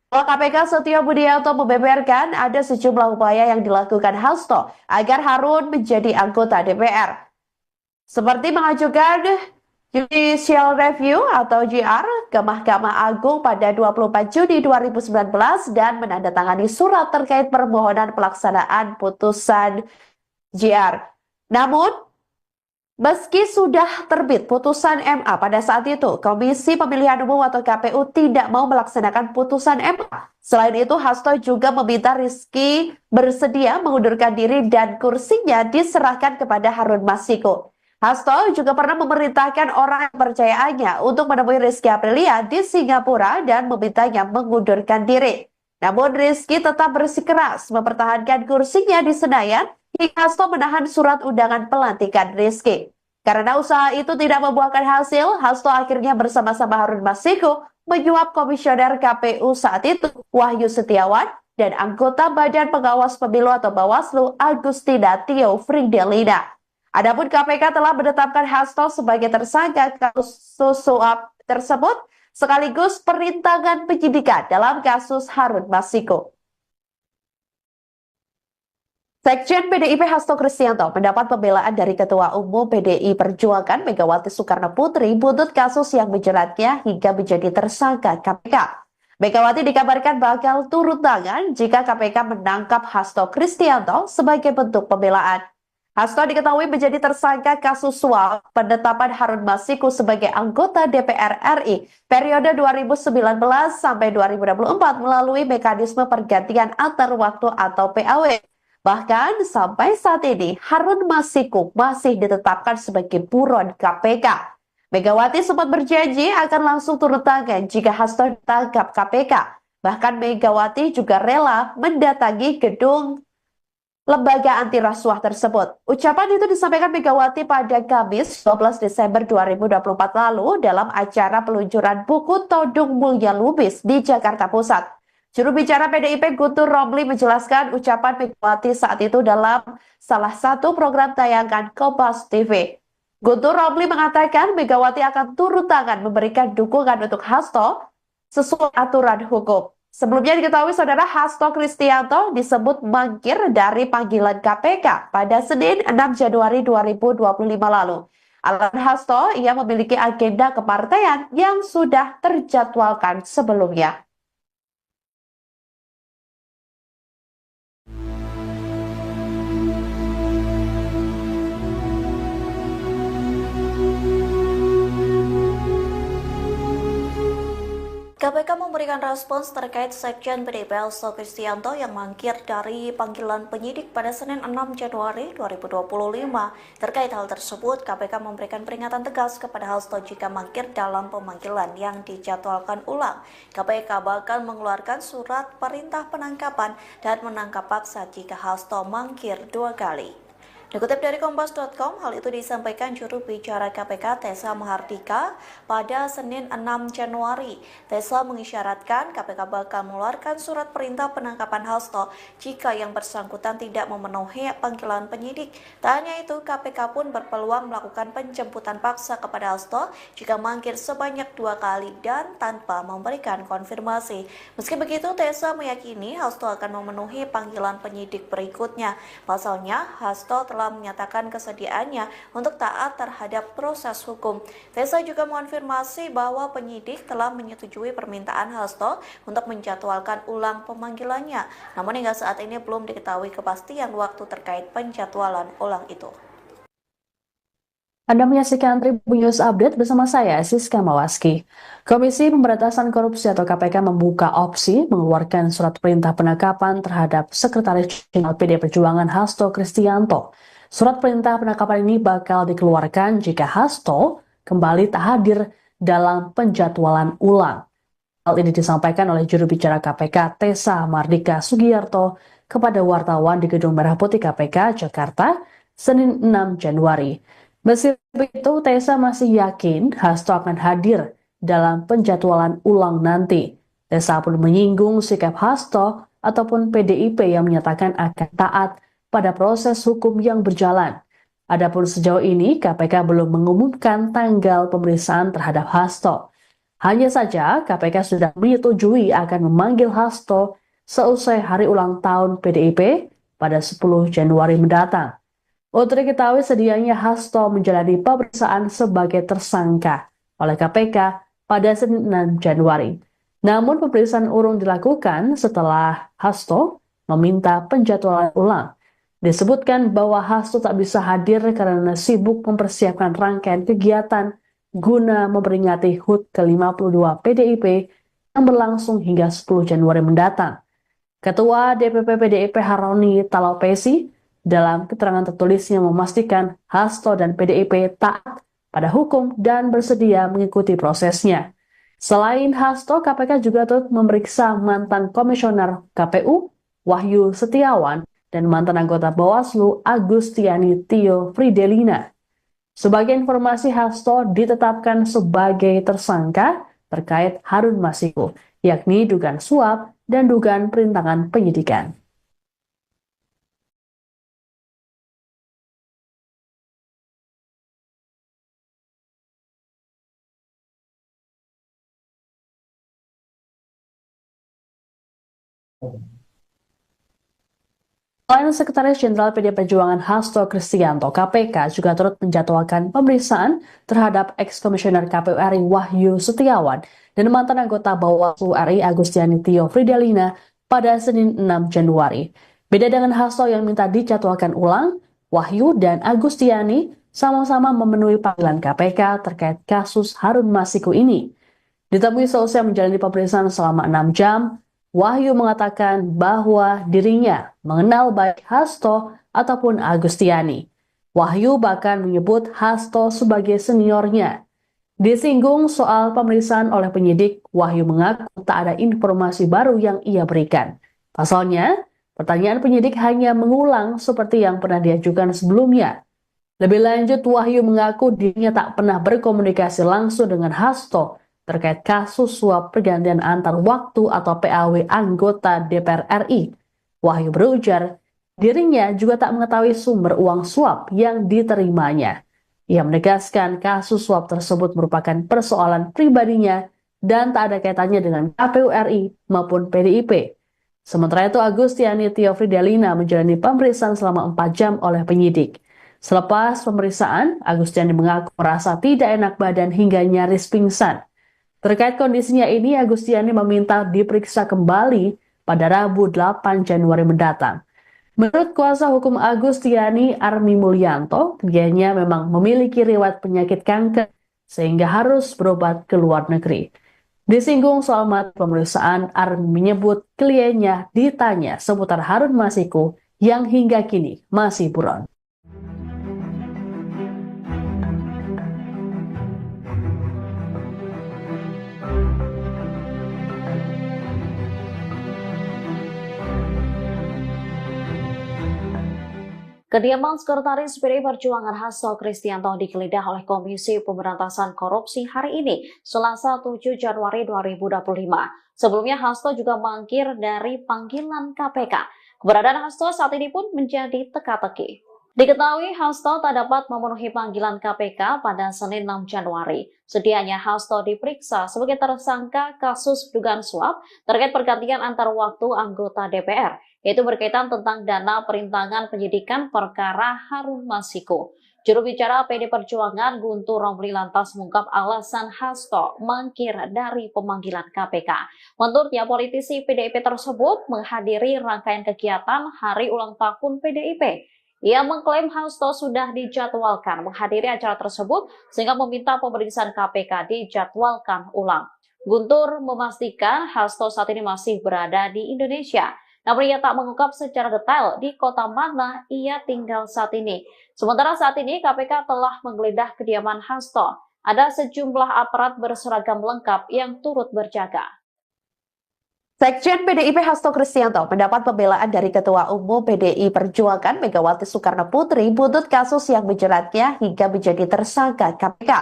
KPK Setio Budianto membeberkan ada sejumlah upaya yang dilakukan Hasto agar Harun menjadi anggota DPR. Seperti mengajukan Judicial Review atau JR ke Mahkamah Agung pada 24 Juni 2019 dan menandatangani surat terkait permohonan pelaksanaan putusan JR. Namun, meski sudah terbit putusan MA pada saat itu, Komisi Pemilihan Umum atau KPU tidak mau melaksanakan putusan MA. Selain itu, Hasto juga meminta Rizky bersedia mengundurkan diri dan kursinya diserahkan kepada Harun Masiku. Hasto juga pernah memerintahkan orang kepercayaannya untuk menemui Rizky Aprilia di Singapura dan memintanya mengundurkan diri. Namun Rizky tetap bersikeras mempertahankan kursinya di Senayan hingga Hasto menahan surat undangan pelantikan Rizky. Karena usaha itu tidak membuahkan hasil, Hasto akhirnya bersama-sama Harun Masiku menyuap komisioner KPU saat itu Wahyu Setiawan dan anggota Badan Pengawas Pemilu atau Bawaslu Agustina Tio Fridelina. Adapun KPK telah menetapkan Hasto sebagai tersangka kasus suap tersebut sekaligus perintangan penyidikan dalam kasus Harun Masiku. Sekjen PDIP Hasto Kristianto mendapat pembelaan dari Ketua Umum PDI Perjuangan Megawati Soekarno Putri buntut kasus yang menjeratnya hingga menjadi tersangka KPK. Megawati dikabarkan bakal turun tangan jika KPK menangkap Hasto Kristianto sebagai bentuk pembelaan. Hasto diketahui menjadi tersangka kasus suap penetapan Harun Masiku sebagai anggota DPR RI periode 2019 sampai 2024 melalui mekanisme pergantian antar waktu atau PAW. Bahkan sampai saat ini Harun Masiku masih ditetapkan sebagai buron KPK. Megawati sempat berjanji akan langsung turun tangan jika Hasto ditangkap KPK. Bahkan Megawati juga rela mendatangi gedung lembaga anti rasuah tersebut. Ucapan itu disampaikan Megawati pada Kamis 12 Desember 2024 lalu dalam acara peluncuran buku Todung Mulya Lubis di Jakarta Pusat. Juru bicara PDIP Guntur Romli menjelaskan ucapan Megawati saat itu dalam salah satu program tayangan Kompas TV. Guntur Romli mengatakan Megawati akan turun tangan memberikan dukungan untuk Hasto sesuai aturan hukum. Sebelumnya diketahui saudara Hasto Kristianto disebut mangkir dari panggilan KPK pada Senin 6 Januari 2025 lalu. Alasan Hasto, ia memiliki agenda kepartaian yang sudah terjadwalkan sebelumnya. KPK memberikan respons terkait Sekjen PDIP Hasto Kristianto yang mangkir dari panggilan penyidik pada Senin 6 Januari 2025. Terkait hal tersebut, KPK memberikan peringatan tegas kepada Hasto jika mangkir dalam pemanggilan yang dijadwalkan ulang. KPK bahkan mengeluarkan surat perintah penangkapan dan menangkap paksa jika Hasto mangkir 2 kali. Dikutip dari Kompas.com, hal itu disampaikan juru bicara KPK Tessa Mahardika pada Senin 6 Januari. Tessa mengisyaratkan KPK bakal mengeluarkan surat perintah penangkapan Hasto jika yang bersangkutan tidak memenuhi panggilan penyidik. Tak hanya itu, KPK pun berpeluang melakukan penjemputan paksa kepada Hasto jika manggil sebanyak 2 kali dan tanpa memberikan konfirmasi. Meski begitu, Tessa meyakini Hasto akan memenuhi panggilan penyidik berikutnya. Pasalnya, Hasto telah menyatakan kesediaannya untuk taat terhadap proses hukum. Tessa juga mengonfirmasi bahwa penyidik telah menyetujui permintaan Hasto untuk menjadwalkan ulang pemanggilannya. Namun hingga saat ini belum diketahui kepastian waktu terkait penjadwalan ulang itu. Anda menyaksikan Tribun News Update bersama saya, Siska Mawaski. Komisi Pemberantasan Korupsi atau KPK membuka opsi mengeluarkan surat perintah penangkapan terhadap Sekretaris Jenderal PD Perjuangan Hasto Kristianto. Surat perintah penangkapan ini bakal dikeluarkan jika Hasto kembali tak hadir dalam penjadwalan ulang. Hal ini disampaikan oleh juru bicara KPK Tessa Mahardika Sugiyarto kepada wartawan di Gedung Merah Putih KPK Jakarta, Senin 6 Januari. Meski begitu, Tessa masih yakin Hasto akan hadir dalam penjadwalan ulang nanti. Tessa pun menyinggung sikap Hasto ataupun PDIP yang menyatakan akan taat pada proses hukum yang berjalan. Adapun sejauh ini, KPK belum mengumumkan tanggal pemeriksaan terhadap Hasto. Hanya saja, KPK sudah menyetujui akan memanggil Hasto seusai hari ulang tahun PDIP pada 10 Januari mendatang. Untuk diketahui sedianya Hasto menjalani pemeriksaan sebagai tersangka oleh KPK pada Senin 6 Januari. Namun pemeriksaan urung dilakukan setelah Hasto meminta penjadwalan ulang. Disebutkan bahwa Hasto tak bisa hadir karena sibuk mempersiapkan rangkaian kegiatan guna memperingati HUT ke-52 PDIP yang berlangsung hingga 10 Januari mendatang. Ketua DPP PDIP Haroni Talopesi dalam keterangan tertulisnya memastikan Hasto dan PDIP taat pada hukum dan bersedia mengikuti prosesnya. Selain Hasto, KPK juga turut memeriksa mantan komisioner KPU Wahyu Setiawan dan mantan anggota Bawaslu Agustiani Tio Fridelina. Sebagai informasi, Hasto ditetapkan sebagai tersangka terkait Harun Masiku, yakni dugaan suap dan dugaan perintangan penyidikan. Selain Sekretaris Jenderal PD Perjuangan Hasto Kristianto, KPK juga turut menjadwalkan pemeriksaan terhadap ex-komisioner KPU RI Wahyu Setiawan dan mantan anggota Bawaslu RI Agustiani Tio Fridelina pada Senin 6 Januari. Beda dengan Hasto yang minta dijadwalkan ulang, Wahyu dan Agustiani sama-sama memenuhi panggilan KPK terkait kasus Harun Masiku ini. Ditemui selesai menjalani pemeriksaan selama 6 jam, Wahyu mengatakan bahwa dirinya mengenal baik Hasto ataupun Agustiani. Wahyu bahkan menyebut Hasto sebagai seniornya. Disinggung soal pemeriksaan oleh penyidik, Wahyu mengaku tak ada informasi baru yang ia berikan. Pasalnya, pertanyaan penyidik hanya mengulang seperti yang pernah diajukan sebelumnya. Lebih lanjut, Wahyu mengaku dirinya tak pernah berkomunikasi langsung dengan Hasto terkait kasus suap pergantian antar waktu atau PAW anggota DPR RI. Wahyu berujar, dirinya juga tak mengetahui sumber uang suap yang diterimanya. Ia menegaskan kasus suap tersebut merupakan persoalan pribadinya dan tak ada kaitannya dengan KPU RI maupun PDIP. Sementara itu, Agustiani Tio Fridelina menjalani pemeriksaan selama 4 jam oleh penyidik. Selepas pemeriksaan, Agustiani mengaku merasa tidak enak badan hingga nyaris pingsan. Terkait kondisinya ini, Agustiani meminta diperiksa kembali pada Rabu 8 Januari mendatang. Menurut kuasa hukum Agustiani, Armi Mulyanto, kliennya memang memiliki riwayat penyakit kanker sehingga harus berobat ke luar negeri. Disinggung soal materi pemeriksaan, Armi menyebut kliennya ditanya seputar Harun Masiku yang hingga kini masih buron. Kediaman Sekretaris PDI Perjuangan Hasto Kristianto digeledah oleh Komisi Pemberantasan Korupsi hari ini, Selasa 7 Januari 2025. Sebelumnya Hasto juga mangkir dari panggilan KPK. Keberadaan Hasto saat ini pun menjadi teka-teki. Diketahui Hasto tak dapat memenuhi panggilan KPK pada Senin 6 Januari. Sedianya Hasto diperiksa sebagai tersangka kasus dugaan suap terkait pergantian antar waktu anggota DPR, yaitu berkaitan tentang dana perintangan penyidikan perkara Harun Masiku. Juru bicara PD Perjuangan Guntur Romli lantas mengungkap alasan Hasto mangkir dari pemanggilan KPK. Menurutnya, politisi PDIP tersebut menghadiri rangkaian kegiatan Hari Ulang Tahun PDIP. Ia mengklaim Hasto sudah dijadwalkan menghadiri acara tersebut sehingga meminta pemeriksaan KPK dijadwalkan ulang. Guntur memastikan Hasto saat ini masih berada di Indonesia, namun ia tak mengungkap secara detail di kota mana ia tinggal saat ini. Sementara saat ini KPK telah menggeledah kediaman Hasto. Ada sejumlah aparat berseragam lengkap yang turut berjaga. Sekjen PDIP Hasto Kristianto mendapat pembelaan dari Ketua Umum PDI Perjuangan Megawati Soekarno Putri buntut kasus yang menjeratnya hingga menjadi tersangka KPK.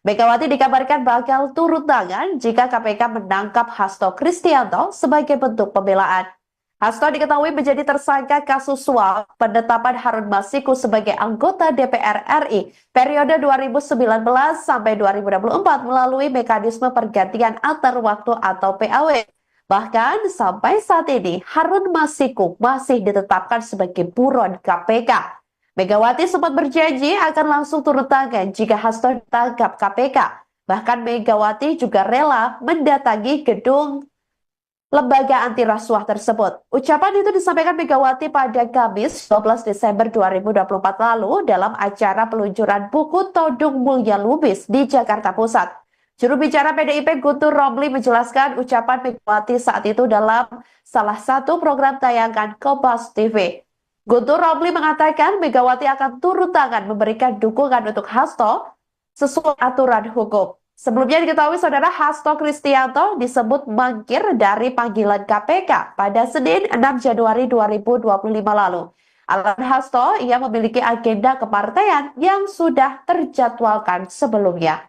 Megawati dikabarkan bakal turun tangan jika KPK menangkap Hasto Kristianto sebagai bentuk pembelaan. Hasto diketahui menjadi tersangka kasus suap penetapan Harun Masiku sebagai anggota DPR RI periode 2019 sampai 2024 melalui mekanisme pergantian antar waktu atau PAW. Bahkan sampai saat ini Harun Masiku masih ditetapkan sebagai buron KPK. Megawati sempat berjanji akan langsung turun tangan jika Hasto ditangkap KPK. Bahkan Megawati juga rela mendatangi gedung lembaga anti rasuah tersebut. Ucapan itu disampaikan Megawati pada Kamis 12 Desember 2024 lalu dalam acara peluncuran buku Todung Mulya Lubis di Jakarta Pusat. Juru bicara PDIP Guntur Romli menjelaskan ucapan Megawati saat itu dalam salah satu program tayangan Kompas TV. Guntur Romli mengatakan Megawati akan turun tangan memberikan dukungan untuk Hasto sesuai aturan hukum. Sebelumnya diketahui saudara Hasto Kristianto disebut mangkir dari panggilan KPK pada Senin 6 Januari 2025 lalu. Alasan Hasto, ia memiliki agenda kepartaian yang sudah terjadwalkan sebelumnya.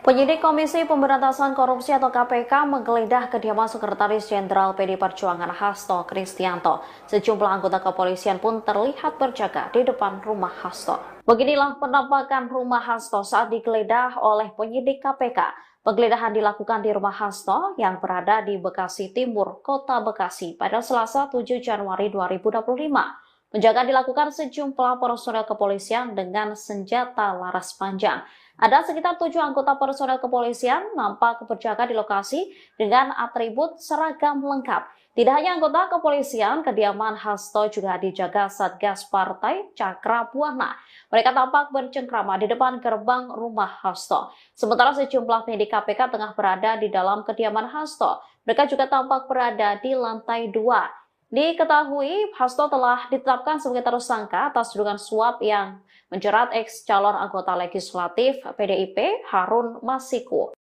Penyidik Komisi Pemberantasan Korupsi atau KPK menggeledah kediaman Sekretaris Jenderal PDI Perjuangan Hasto Kristianto. Sejumlah anggota kepolisian pun terlihat berjaga di depan rumah Hasto. Beginilah penampakan rumah Hasto saat digeledah oleh penyidik KPK. Penggeledahan dilakukan di rumah Hasto yang berada di Bekasi Timur, Kota Bekasi pada Selasa 7 Januari 2025. Penjagaan dilakukan sejumlah personel kepolisian dengan senjata laras panjang. Ada sekitar 7 anggota personel kepolisian nampak berjaga di lokasi dengan atribut seragam lengkap. Tidak hanya anggota kepolisian, kediaman Hasto juga dijaga Satgas Partai Cakra Buana. Mereka tampak bercengkrama di depan gerbang rumah Hasto. Sementara sejumlah penyidik KPK tengah berada di dalam kediaman Hasto. Mereka juga tampak berada di lantai 2. Diketahui Hasto telah ditetapkan sebagai tersangka atas dugaan suap yang menjerat ex calon anggota legislatif PDIP Harun Masiku.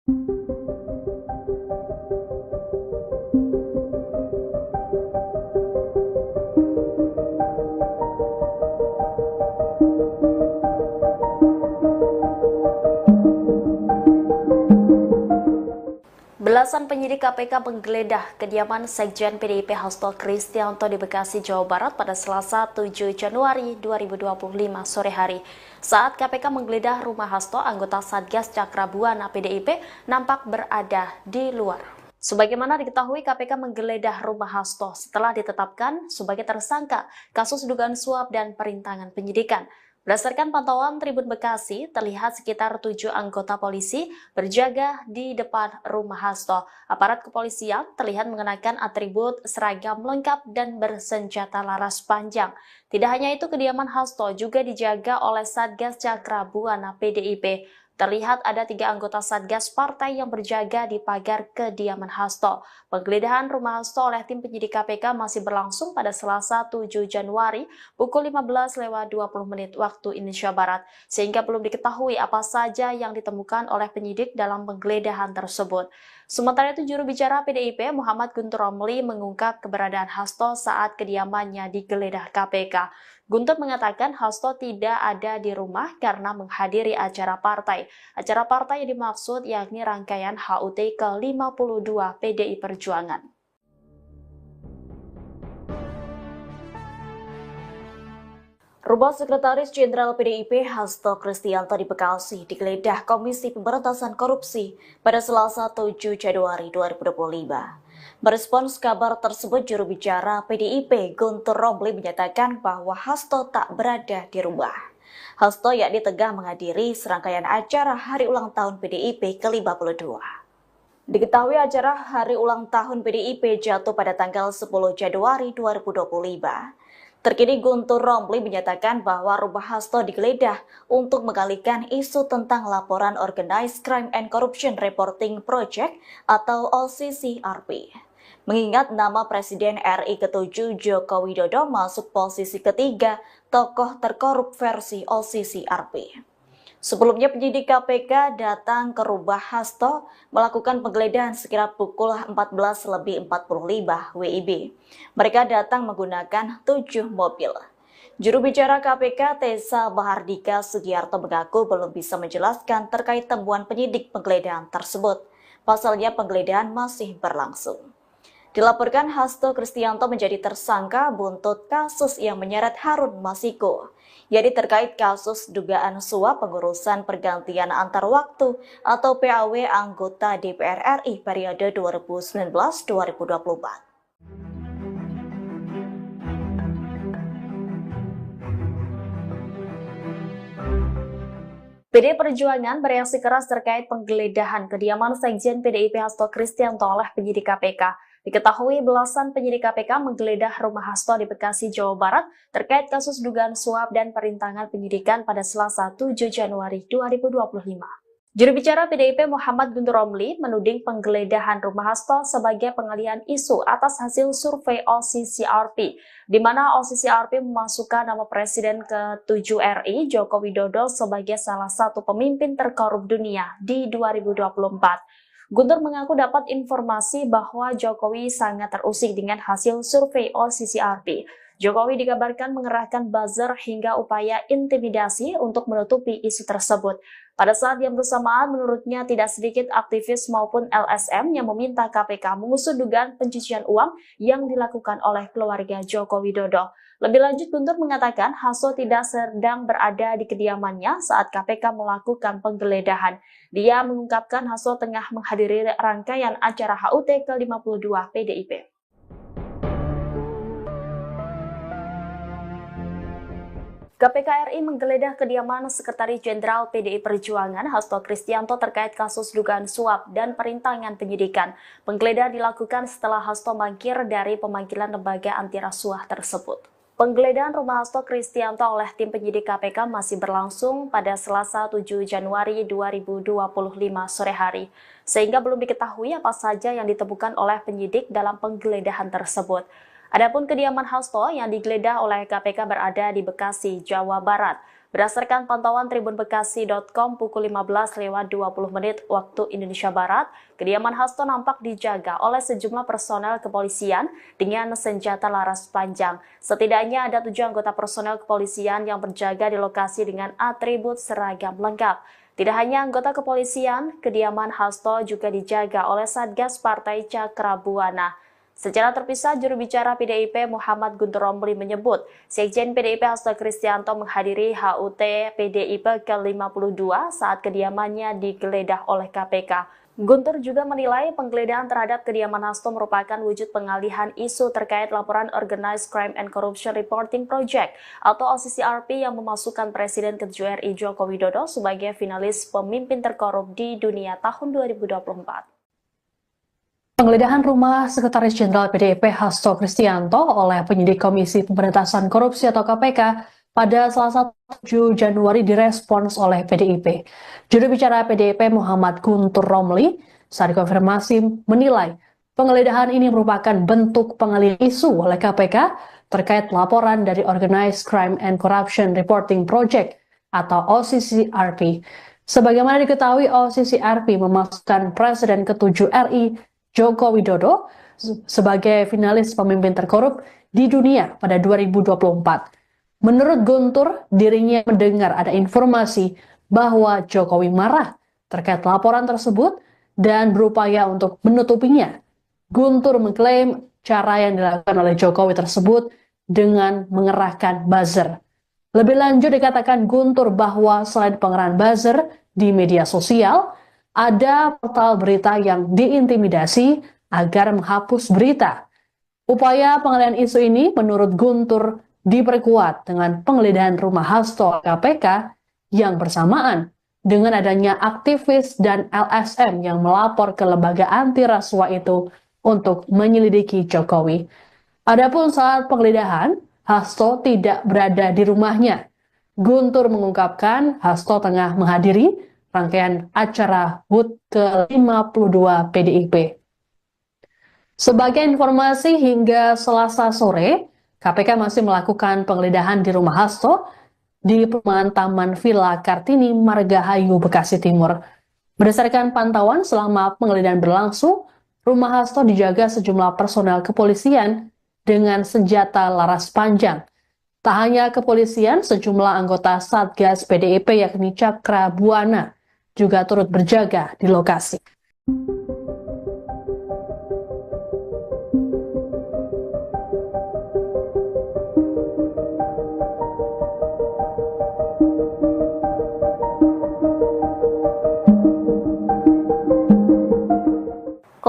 Belasan penyidik KPK menggeledah kediaman Sekjen PDIP Hasto Kristianto di Bekasi, Jawa Barat pada Selasa 7 Januari 2025 sore hari. Saat KPK menggeledah rumah Hasto, anggota Satgas Cakra Buana PDIP nampak berada di luar. Sebagaimana diketahui, KPK menggeledah rumah Hasto setelah ditetapkan sebagai tersangka kasus dugaan suap dan perintangan penyidikan. Berdasarkan pantauan Tribun Bekasi, terlihat sekitar 7 anggota polisi berjaga di depan rumah Hasto. Aparat kepolisian terlihat mengenakan atribut seragam lengkap dan bersenjata laras panjang. Tidak hanya itu, kediaman Hasto juga dijaga oleh Satgas Cakra Buana PDIP. Terlihat ada 3 anggota Satgas Partai yang berjaga di pagar kediaman Hasto. Penggeledahan rumah Hasto oleh tim penyidik KPK masih berlangsung pada Selasa 7 Januari pukul 15.20 waktu Indonesia Barat, sehingga belum diketahui apa saja yang ditemukan oleh penyidik dalam penggeledahan tersebut. Sementara itu, juru bicara PDIP Muhammad Guntur Romli mengungkap keberadaan Hasto saat kediamannya digeledah KPK. Guntur mengatakan Hasto tidak ada di rumah karena menghadiri acara partai. Acara partai yang dimaksud yakni rangkaian HUT ke-52 PDI Perjuangan. Rumah Sekretaris Jenderal PDIP Hasto Kristianto di Bekasi digeledah Komisi Pemberantasan Korupsi pada Selasa 7 Januari 2025. Merespons kabar tersebut, juru bicara PDIP Guntur Romli menyatakan bahwa Hasto tak berada di rumah. Hasto yakni tengah menghadiri serangkaian acara Hari Ulang Tahun PDIP ke-52. Diketahui acara Hari Ulang Tahun PDIP jatuh pada tanggal 10 Januari 2025. Terkini Guntur Romli menyatakan bahwa rumah Hasto digeledah untuk mengalihkan isu tentang laporan Organized Crime and Corruption Reporting Project atau OCCRP. Mengingat nama Presiden RI ke-7 Joko Widodo masuk posisi ketiga tokoh terkorup versi OCCRP. Sebelumnya penyidik KPK datang ke rumah Hasto melakukan penggeledahan sekitar pukul 14.45 WIB. Mereka datang menggunakan 7 mobil. Juru bicara KPK Tessa Bahardika Sugiarto mengaku belum bisa menjelaskan terkait temuan penyidik penggeledahan tersebut. Pasalnya penggeledahan masih berlangsung. Dilaporkan Hasto Kristianto menjadi tersangka buntut kasus yang menyeret Harun Masiku, yakni terkait kasus dugaan suap pengurusan pergantian antar waktu atau PAW anggota DPR RI periode 2019-2024. PDI Perjuangan bereaksi keras terkait penggeledahan kediaman Sekjen PDIP Hasto Kristianto oleh penyidik KPK. Diketahui belasan penyidik KPK menggeledah rumah Hasto di Bekasi, Jawa Barat terkait kasus dugaan suap dan perintangan penyidikan pada Selasa 7 Januari 2025. Juru bicara PDIP Muhammad Guntur Romli menuding penggeledahan rumah Hasto sebagai pengalihan isu atas hasil survei OCCRP, di mana OCCRP memasukkan nama Presiden ke-7 RI Joko Widodo sebagai salah satu pemimpin terkorup dunia di 2024. Guntur mengaku dapat informasi bahwa Jokowi sangat terusik dengan hasil survei OCCRP. Jokowi dikabarkan mengerahkan buzzer hingga upaya intimidasi untuk menutupi isu tersebut. Pada saat yang bersamaan, menurutnya tidak sedikit aktivis maupun LSM yang meminta KPK mengusut dugaan pencucian uang yang dilakukan oleh keluarga Joko Widodo. Lebih lanjut, Guntur mengatakan Hasto tidak sedang berada di kediamannya saat KPK melakukan penggeledahan. Dia mengungkapkan Hasto tengah menghadiri rangkaian acara HUT ke-52 PDIP. KPK RI menggeledah kediaman Sekretaris Jenderal PDI Perjuangan Hasto Kristianto terkait kasus dugaan suap dan perintangan penyidikan. Penggeledahan dilakukan setelah Hasto mangkir dari pemanggilan lembaga anti rasuah tersebut. Penggeledahan rumah Hasto Kristianto oleh tim penyidik KPK masih berlangsung pada Selasa 7 Januari 2025 sore hari, sehingga belum diketahui apa saja yang ditemukan oleh penyidik dalam penggeledahan tersebut. Adapun kediaman Hasto yang digeledah oleh KPK berada di Bekasi, Jawa Barat. Berdasarkan pantauan tribunbekasi.com pukul 15.20 waktu Indonesia Barat, kediaman Hasto nampak dijaga oleh sejumlah personel kepolisian dengan senjata laras panjang. Setidaknya ada 7 anggota personel kepolisian yang berjaga di lokasi dengan atribut seragam lengkap. Tidak hanya anggota kepolisian, kediaman Hasto juga dijaga oleh Satgas Partai Cakrabuana. Secara terpisah, juru bicara PDIP Muhammad Guntur Romli menyebut, Sekjen PDIP Hasto Kristianto menghadiri HUT PDIP ke-52 saat kediamannya digeledah oleh KPK. Guntur juga menilai penggeledahan terhadap kediaman Hasto merupakan wujud pengalihan isu terkait laporan Organized Crime and Corruption Reporting Project atau OCCRP yang memasukkan Presiden ke-7 RI Joko Widodo sebagai finalis pemimpin terkorup di dunia tahun 2024. Penggeledahan rumah Sekretaris Jenderal PDIP Hasto Kristianto oleh penyidik Komisi Pemberantasan Korupsi atau KPK pada Selasa 7 Januari direspons oleh PDIP. Juru bicara PDIP Muhammad Guntur Romli saat dikonfirmasi menilai penggeledahan ini merupakan bentuk pengalihan isu oleh KPK terkait laporan dari Organized Crime and Corruption Reporting Project atau OCCRP. Sebagaimana diketahui, OCCRP memasukkan Presiden ke-7 RI Joko Widodo sebagai finalis pemimpin terkorup di dunia pada 2024. Menurut Guntur, dirinya mendengar ada informasi bahwa Jokowi marah terkait laporan tersebut dan berupaya untuk menutupinya. Guntur mengklaim cara yang dilakukan oleh Jokowi tersebut dengan mengerahkan buzzer. Lebih lanjut dikatakan Guntur bahwa selain pengerahan buzzer di media sosial, ada portal berita yang diintimidasi agar menghapus berita. Upaya pengalihan isu ini menurut Guntur diperkuat dengan penggeledahan rumah Hasto KPK yang bersamaan dengan adanya aktivis dan LSM yang melapor ke lembaga anti rasuah itu untuk menyelidiki Jokowi. Adapun saat penggeledahan, Hasto tidak berada di rumahnya. Guntur mengungkapkan Hasto tengah menghadiri rangkaian acara HUT ke-52 PDIP. Sebagai informasi, hingga Selasa sore, KPK masih melakukan penggeledahan di rumah Hasto di perumahan Taman Villa Kartini, Margahayu, Bekasi Timur. Berdasarkan pantauan selama penggeledahan berlangsung, rumah Hasto dijaga sejumlah personel kepolisian dengan senjata laras panjang. Tak hanya kepolisian, sejumlah anggota Satgas PDIP yakni Cakra Buana juga turut berjaga di lokasi.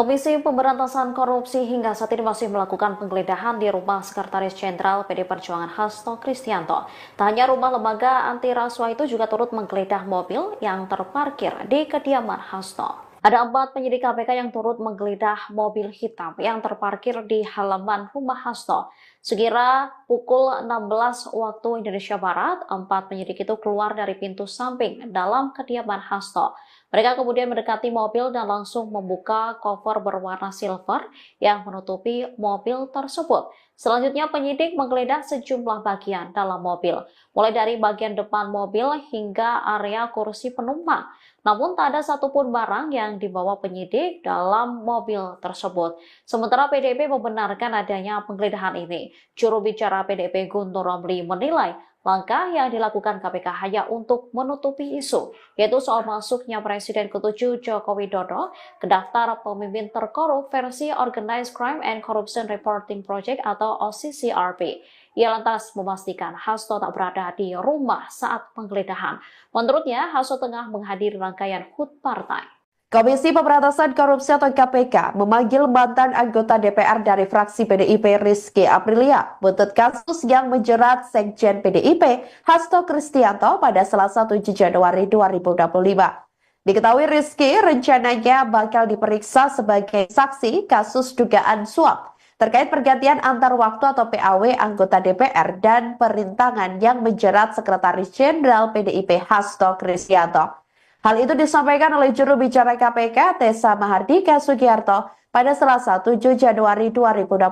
Komisi Pemberantasan Korupsi hingga saat ini masih melakukan penggeledahan di rumah Sekretaris Jenderal PD Perjuangan Hasto Kristianto. Tak hanya rumah lembaga anti rasuah itu juga turut menggeledah mobil yang terparkir di kediaman Hasto. Ada 4 penyidik KPK yang turut menggeledah mobil hitam yang terparkir di halaman rumah Hasto. Sekira pukul 16 waktu Indonesia Barat, 4 penyidik itu keluar dari pintu samping dalam kediaman Hasto. Mereka kemudian mendekati mobil dan langsung membuka koper berwarna silver yang menutupi mobil tersebut. Selanjutnya penyidik menggeledah sejumlah bagian dalam mobil, mulai dari bagian depan mobil hingga area kursi penumpang. Namun tak ada satupun barang yang dibawa penyidik dalam mobil tersebut. Sementara PDIP membenarkan adanya penggeledahan ini. Juru bicara PDIP Guntur Romli menilai langkah yang dilakukan KPK hanya untuk menutupi isu, yaitu soal masuknya Presiden ke-7 Joko Widodo ke daftar pemimpin terkorup versi Organized Crime and Corruption Reporting Project atau OCCRP. Ia lantas memastikan Hasto tak berada di rumah saat penggeledahan. Menurutnya, Hasto tengah menghadiri rangkaian HUT partai. Komisi Pemberantasan Korupsi atau KPK memanggil mantan anggota DPR dari fraksi PDIP Rizky Aprilia buntut kasus yang menjerat Sekjen PDIP Hasto Kristianto pada Selasa 7 Januari 2025. Diketahui Rizky rencananya bakal diperiksa sebagai saksi kasus dugaan suap terkait pergantian antar waktu atau PAW anggota DPR dan perintangan yang menjerat Sekretaris Jenderal PDIP Hasto Kristianto. Hal itu disampaikan oleh juru bicara KPK Tessa Mahardika Sugiarto pada Selasa 7 Januari 2025.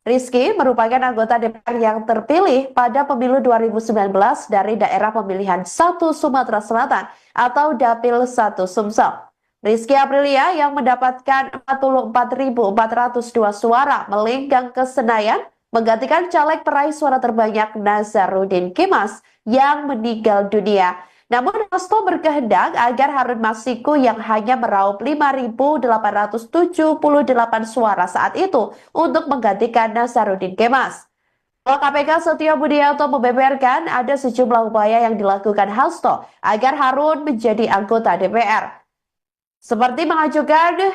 Rizky merupakan anggota DPR yang terpilih pada pemilu 2019 dari daerah pemilihan 1 Sumatera Selatan atau Dapil 1 Sumsel. Rizky Aprilia yang mendapatkan 44.402 suara melenggang ke Senayan menggantikan caleg peraih suara terbanyak Nazarudin Kemas yang meninggal dunia. Namun Hasto berkehendak agar Harun Masiku yang hanya meraup 5.878 suara saat itu untuk menggantikan Nazarudin Kemas. KPK Setio Budianto membeberkan ada sejumlah upaya yang dilakukan Hasto agar Harun menjadi anggota DPR. Seperti mengajukan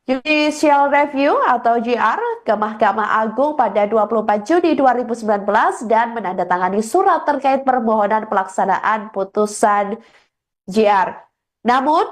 Judicial Review atau JR ke Mahkamah Agung pada 24 Juni 2019 dan menandatangani surat terkait permohonan pelaksanaan putusan JR. Namun,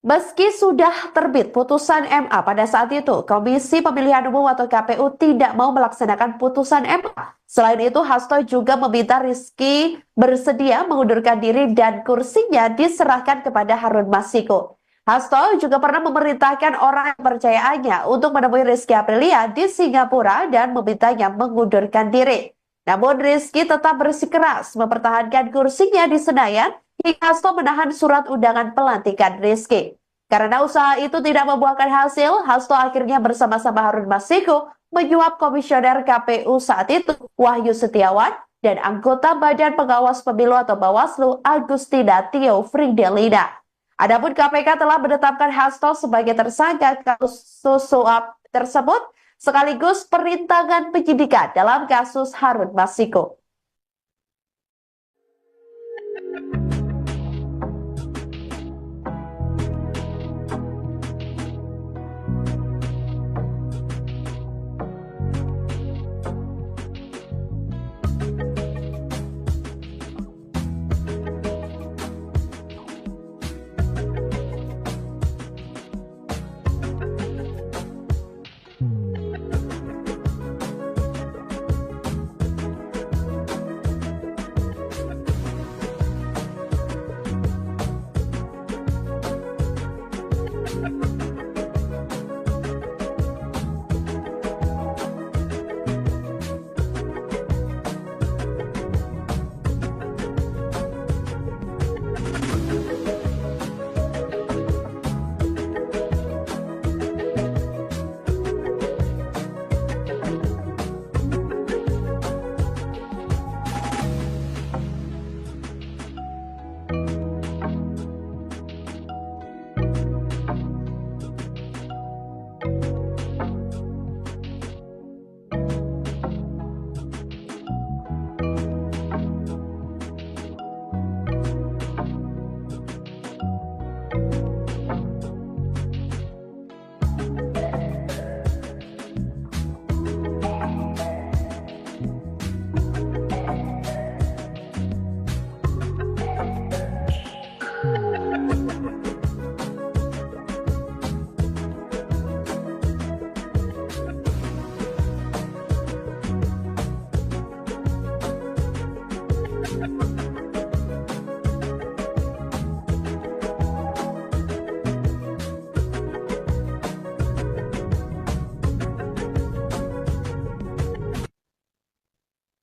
Meski sudah terbit putusan MA pada saat itu, Komisi Pemilihan Umum atau KPU tidak mau melaksanakan putusan MA. Selain itu, Hasto juga meminta Rizky bersedia mengundurkan diri dan kursinya diserahkan kepada Harun Masiku. Hasto juga pernah memerintahkan orang kepercayaannya untuk menemui Rizky Aprilia di Singapura dan memintanya mengundurkan diri. Namun Rizky tetap bersikeras mempertahankan kursinya di Senayan hingga Hasto menahan surat undangan pelantikan Rizky. Karena usaha itu tidak membuahkan hasil, Hasto akhirnya bersama-sama Harun Masiku menyuap komisioner KPU saat itu, Wahyu Setiawan, dan anggota Badan Pengawas Pemilu atau Bawaslu, Agustina Tio Fridelina. Adapun KPK telah menetapkan Hasto sebagai tersangka kasus suap tersebut, sekaligus perintangan penyidikan dalam kasus Harun Masiku.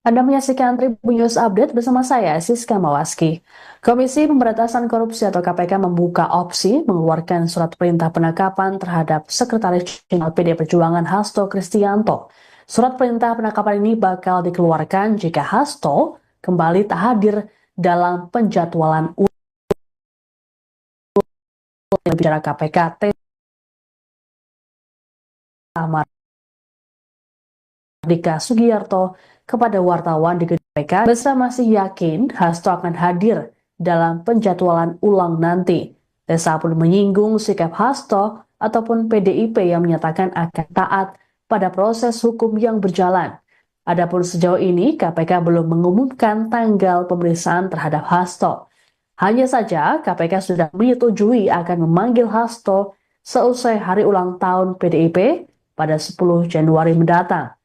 Anda menyaksikan Tribun News Update bersama saya, Siska Mawaski. Komisi Pemberantasan Korupsi atau KPK membuka opsi mengeluarkan surat perintah penangkapan terhadap Sekretaris Jenderal PD Perjuangan Hasto Kristianto. Surat perintah penangkapan ini bakal dikeluarkan jika Hasto kembali tak hadir dalam penjadwalan bicara KPK Mardika Sugiyarto kepada wartawan di gedung KPK, Besa masih yakin Hasto akan hadir dalam penjadwalan ulang nanti. Besa pun menyinggung sikap Hasto ataupun PDIP yang menyatakan akan taat pada proses hukum yang berjalan. Adapun sejauh ini KPK belum mengumumkan tanggal pemeriksaan terhadap Hasto. Hanya saja KPK sudah menyetujui akan memanggil Hasto seusai hari ulang tahun PDIP pada 10 Januari mendatang.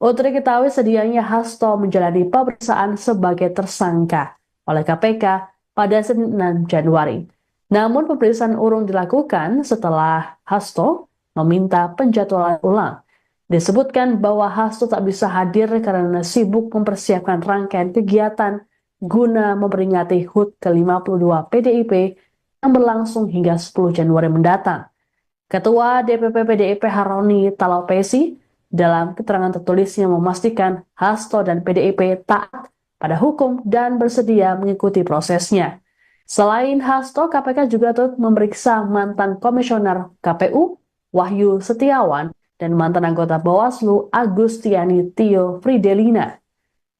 Untuk diketahui sedianya Hasto menjalani pemeriksaan sebagai tersangka oleh KPK pada Senin 6 Januari. Namun pemeriksaan urung dilakukan setelah Hasto meminta penjadwalan ulang. Disebutkan bahwa Hasto tak bisa hadir karena sibuk mempersiapkan rangkaian kegiatan guna memperingati HUT ke-52 PDIP yang berlangsung hingga 10 Januari mendatang. Ketua DPP PDIP Haroni Talapesi dalam keterangan tertulisnya memastikan Hasto dan PDIP taat pada hukum dan bersedia mengikuti prosesnya. Selain Hasto, KPK juga turut memeriksa mantan komisioner KPU Wahyu Setiawan dan mantan anggota Bawaslu Agustina Tio Fridelina.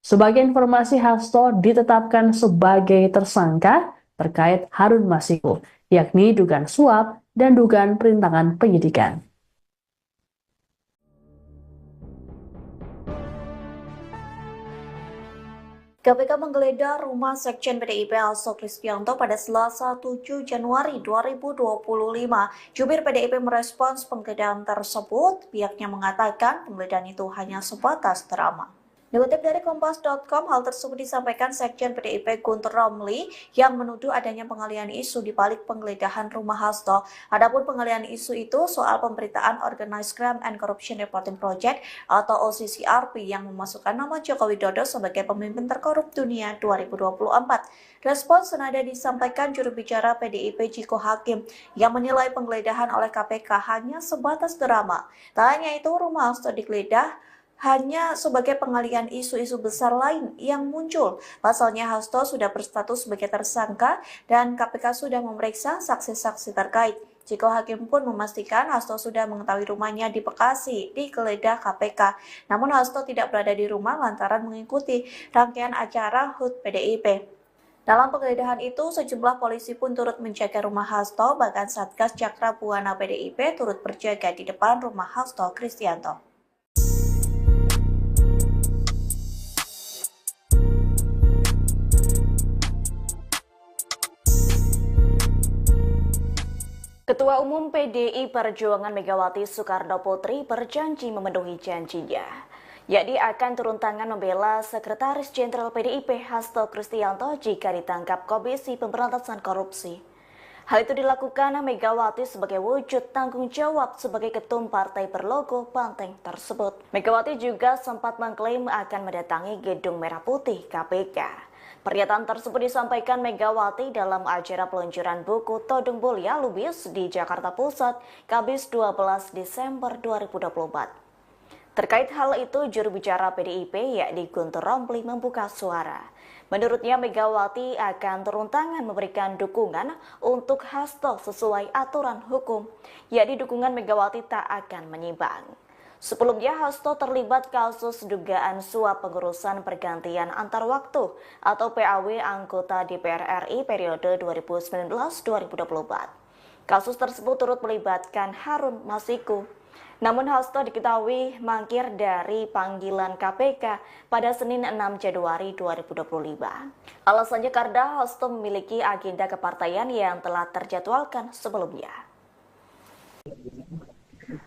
Sebagai informasi, Hasto ditetapkan sebagai tersangka terkait Harun Masiku, yakni dugaan suap dan dugaan perintangan penyidikan. KPK menggeledah rumah Sekjen PDIP Hasto Kristianto pada Selasa 7 Januari 2025. Jubir PDIP merespons penggeledahan tersebut. Pihaknya mengatakan penggeledahan itu hanya sebatas drama. Dikutip dari Kompas.com, hal tersebut disampaikan Sekjen PDIP Guntur Romli yang menuduh adanya pengalihan isu di balik penggeledahan rumah Hasto. Adapun pengalihan isu itu soal pemberitaan Organized Crime and Corruption Reporting Project atau OCCRP yang memasukkan nama Joko Widodo sebagai pemimpin terkorup dunia 2024. Respons senada disampaikan juru bicara PDIP Ciko Hakim yang menilai penggeledahan oleh KPK hanya sebatas drama. Tak hanya itu, rumah Hasto digeledah hanya sebagai pengalihan isu-isu besar lain yang muncul. Pasalnya Hasto sudah berstatus sebagai tersangka dan KPK sudah memeriksa saksi-saksi terkait. Ciko Hakim pun memastikan Hasto sudah mengetahui rumahnya di Bekasi digeledah KPK. Namun Hasto tidak berada di rumah lantaran mengikuti rangkaian acara HUT PDIP. Dalam penggeledahan itu, sejumlah polisi pun turut menjaga rumah Hasto, bahkan Satgas Cakra Buana PDIP turut berjaga di depan rumah Hasto Kristianto. Ketua Umum PDI Perjuangan Megawati Soekarno Putri berjanji memenuhi janjinya, yakni akan turun tangan membela Sekretaris Jenderal PDIP Hasto Kristianto jika ditangkap Komisi Pemberantasan Korupsi. Hal itu dilakukan Megawati sebagai wujud tanggung jawab sebagai ketum partai berlogo banteng tersebut. Megawati juga sempat mengklaim akan mendatangi Gedung Merah Putih KPK. Pernyataan tersebut disampaikan Megawati dalam acara peluncuran buku Todung Mulia Lubis di Jakarta Pusat, Kamis 12 Desember 2024. Terkait hal itu, juru bicara PDIP yakni Guntur Romli membuka suara. Menurutnya Megawati akan turun tangan memberikan dukungan untuk Hasto sesuai aturan hukum, yakni dukungan Megawati tak akan menyimpang. Sebelumnya, Hasto terlibat kasus dugaan suap pengurusan pergantian antar waktu atau PAW anggota DPR RI periode 2019-2024. Kasus tersebut turut melibatkan Harun Masiku. Namun Hasto diketahui mangkir dari panggilan KPK pada Senin 6 Januari 2025. Alasannya karena Hasto memiliki agenda kepartaian yang telah terjadwalkan sebelumnya.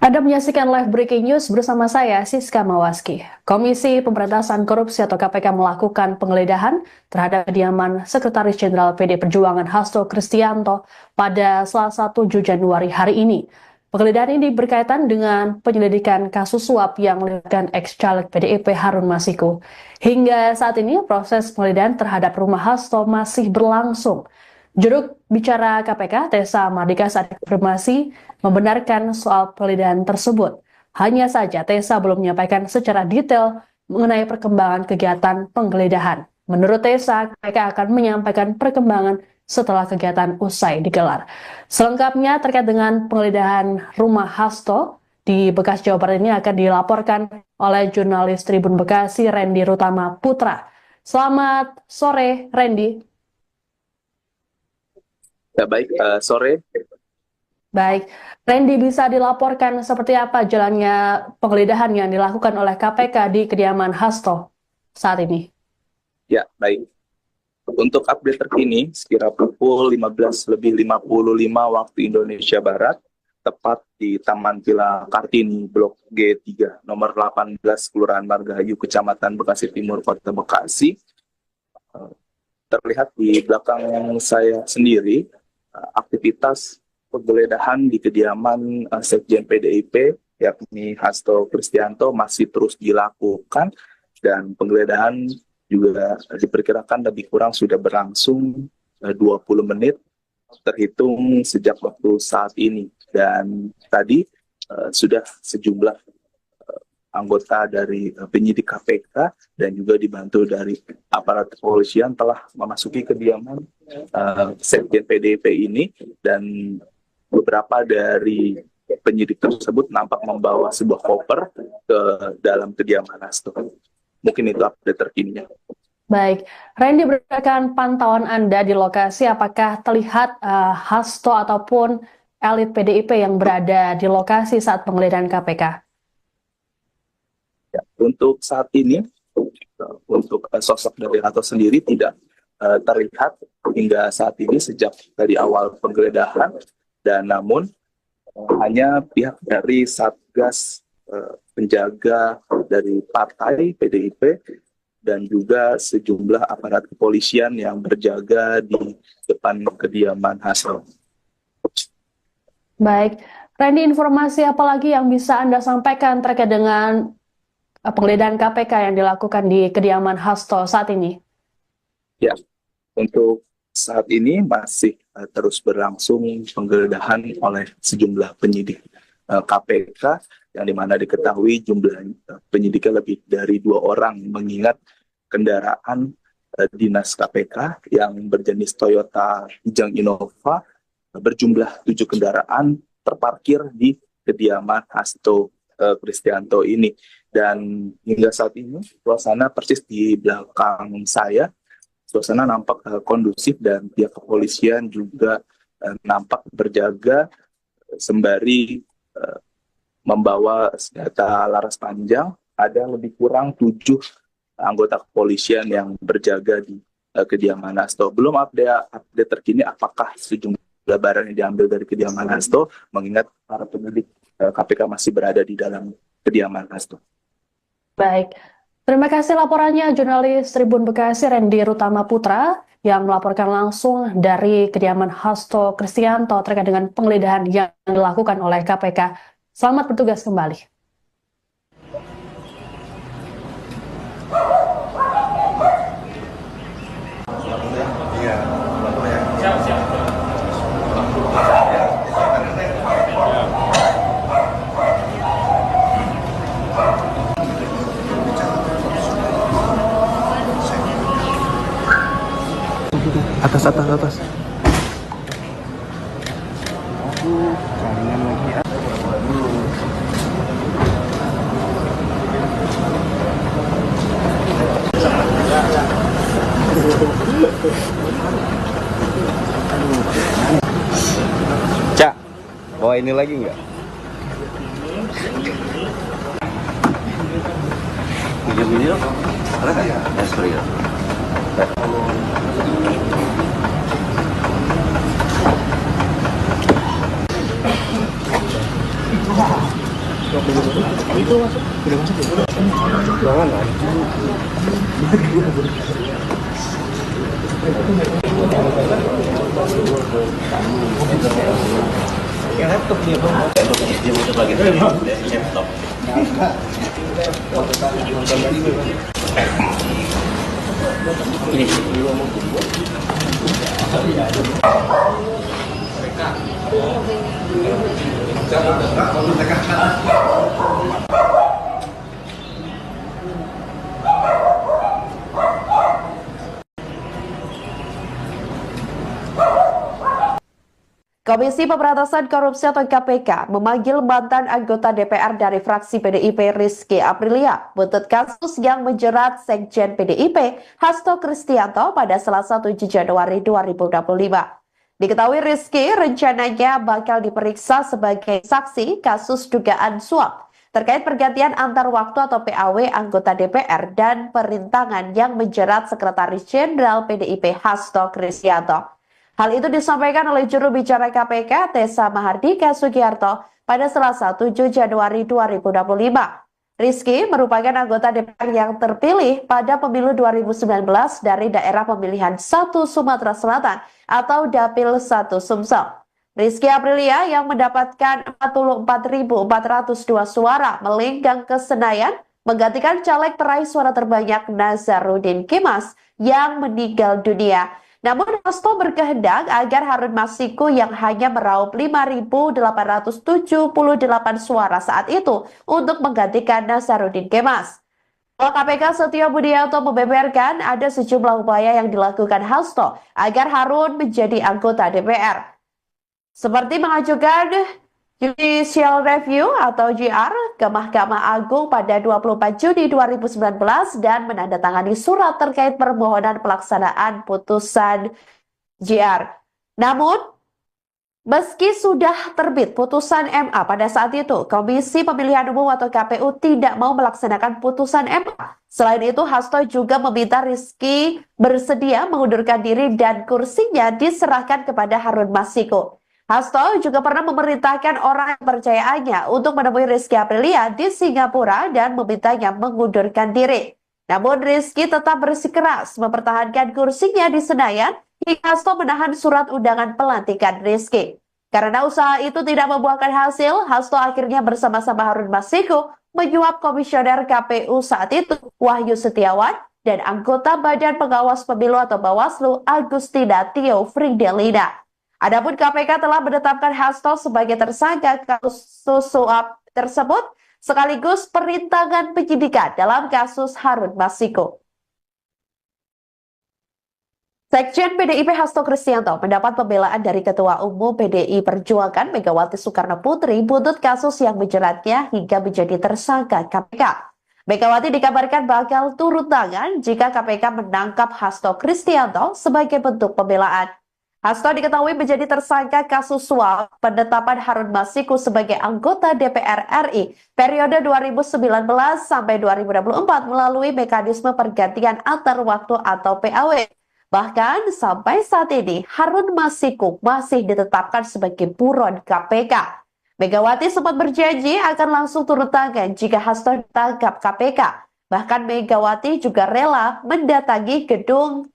Anda menyaksikan live breaking news bersama saya, Siska Mawaski. Komisi Pemberantasan Korupsi atau KPK melakukan penggeledahan terhadap kediaman Sekretaris Jenderal PD Perjuangan Hasto Kristianto pada Selasa 7 Januari hari ini. Penggeledahan ini berkaitan dengan penyelidikan kasus suap yang melibatkan ex-caleg PDIP Harun Masiku. Hingga saat ini proses penggeledahan terhadap rumah Hasto masih berlangsung. Juru bicara KPK, Tessa Mardika, saat konfirmasi membenarkan soal penggeledahan tersebut. Hanya saja Tessa belum menyampaikan secara detail mengenai perkembangan kegiatan penggeledahan. Menurut Tessa, KPK akan menyampaikan perkembangan setelah kegiatan usai digelar. Selengkapnya terkait dengan penggeledahan rumah Hasto di Bekasi, Jawa Barat ini akan dilaporkan oleh jurnalis Tribun Bekasi, Randy Rutama Putra. Selamat sore, Randy. Ya, baik, sore. Baik, Randy, bisa dilaporkan seperti apa jalannya penggeledahan yang dilakukan oleh KPK di kediaman Hasto saat ini? Ya, baik. Untuk update terkini, sekira pukul 15.55 waktu Indonesia Barat, tepat di Taman Villa Kartini, Blok G3, nomor 18, Kelurahan Margahayu, Kecamatan Bekasi Timur, Kota Bekasi. Terlihat di belakang saya sendiri, aktivitas penggeledahan di kediaman Sekjen PDIP, yakni Hasto Kristianto, masih terus dilakukan, dan penggeledahan juga diperkirakan lebih kurang sudah berlangsung 20 menit terhitung sejak waktu saat ini. Dan tadi sudah sejumlah anggota dari penyidik KPK dan juga dibantu dari aparat kepolisian telah memasuki kediaman Sekjen PDIP ini, dan beberapa dari penyidik tersebut nampak membawa sebuah koper ke dalam kediaman Hasto. Mungkin itu update terkininya. Baik, Randy, berdasarkan pantauan Anda di lokasi, apakah terlihat Hasto ataupun elit PDIP yang berada di lokasi saat penggeledahan KPK? Ya, untuk saat ini untuk sosok dari Hasto sendiri tidak terlihat hingga saat ini sejak dari awal penggeledahan, dan namun hanya pihak dari Satgas penjaga dari partai PDIP dan juga sejumlah aparat kepolisian yang berjaga di depan kediaman Hasto. Baik, Randy, informasi apa lagi yang bisa Anda sampaikan terkait dengan penggeledahan KPK yang dilakukan di kediaman Hasto saat ini? Ya, untuk saat ini masih terus berlangsung penggeledahan oleh sejumlah penyidik KPK, yang dimana diketahui jumlah penyidiknya lebih dari 2 orang, mengingat kendaraan dinas KPK yang berjenis Toyota Kijang Innova berjumlah 7 kendaraan terparkir di kediaman Hasto Kristianto ini. Dan hingga saat ini suasana persis di belakang saya, suasana nampak kondusif dan pihak kepolisian juga nampak berjaga sembari membawa senjata laras panjang. Ada lebih kurang 7 anggota kepolisian yang berjaga di kediaman Hasto. Belum update terkini apakah sejumlah barang yang diambil dari kediaman Hasto, mengingat para penyidik KPK masih berada di dalam kediaman Hasto. Baik, terima kasih laporannya jurnalis Tribun Bekasi Randy Rutama Putra yang melaporkan langsung dari kediaman Hasto Kristianto terkait dengan penggeledahan yang dilakukan oleh KPK. Selamat bertugas kembali. Atas. Jangan lagi ya. Cak, bawa ini lagi nggak? Video dong. Ada nggak? Ya, sorry ya. Itu masuk. Udah masuk ya? Jangan lah. Yang laptop dia bang. Dia muter lagi dari laptop. Ini. Komisi Pemberantasan Korupsi atau KPK memanggil mantan anggota DPR dari fraksi PDIP Rizky Aprilia buntut kasus yang menjerat Sekjen PDIP Hasto Kristianto pada Selasa 7 Januari 2025. Diketahui Rizky rencananya bakal diperiksa sebagai saksi kasus dugaan suap terkait pergantian antar waktu atau PAW anggota DPR dan perintangan yang menjerat Sekretaris Jenderal PDIP Hasto Kristianto. Hal itu disampaikan oleh juru bicara KPK Tessa Mahardika Sugiarto pada Selasa 7 Januari 2025. Rizky merupakan anggota DPR yang terpilih pada pemilu 2019 dari daerah pemilihan 1 Sumatera Selatan atau Dapil 1 Sumsel. Rizky Aprilia yang mendapatkan 44.402 suara melenggang ke Senayan menggantikan caleg peraih suara terbanyak Nazarudin Kemas yang meninggal dunia. Namun Hasto berkehendak agar Harun Masiku yang hanya meraup 5.878 suara saat itu untuk menggantikan Nazarudin Kemas. KPK Setio Budianto membeberkan ada sejumlah upaya yang dilakukan Hasto agar Harun menjadi anggota DPR. Seperti mengajukan Judicial Review atau JR ke Mahkamah Agung pada 24 Juni 2019 dan menandatangani surat terkait permohonan pelaksanaan putusan JR. Namun, Meski sudah terbit putusan MA pada saat itu, Komisi Pemilihan Umum atau KPU tidak mau melaksanakan putusan MA. Selain itu, Hasto juga meminta Rizky bersedia mengundurkan diri dan kursinya diserahkan kepada Harun Masiku. Hasto juga pernah memerintahkan orang kepercayaannya untuk menemui Rizky Aprilia di Singapura dan memintanya mengundurkan diri. Namun Rizky tetap bersikeras mempertahankan kursinya di Senayan hingga Hasto menahan surat undangan pelantikan Rizky. Karena usaha itu tidak membuahkan hasil, Hasto akhirnya bersama-sama Harun Masiku menyuap komisioner KPU saat itu, Wahyu Setiawan, dan anggota Badan Pengawas Pemilu atau Bawaslu, Agustina Tio Fridelina. Adapun KPK telah menetapkan Hasto sebagai tersangka kasus suap tersebut, sekaligus perintangan penyidikan dalam kasus Harun Masiku. Sekjen PDIP Hasto Kristianto mendapat pembelaan dari Ketua Umum PDI Perjuangan Megawati Soekarno Putri buntut kasus yang menjeratnya hingga menjadi tersangka KPK. Megawati dikabarkan bakal turun tangan jika KPK menangkap Hasto Kristianto sebagai bentuk pembelaan. Hasto diketahui menjadi tersangka kasus suap penetapan Harun Masiku sebagai anggota DPR RI periode 2019 sampai 2024 melalui mekanisme pergantian antar waktu atau PAW. Bahkan sampai saat ini Harun Masiku masih ditetapkan sebagai buron KPK. Megawati sempat berjanji akan langsung turun tangan jika Hasto ditangkap KPK. Bahkan Megawati juga rela mendatangi gedung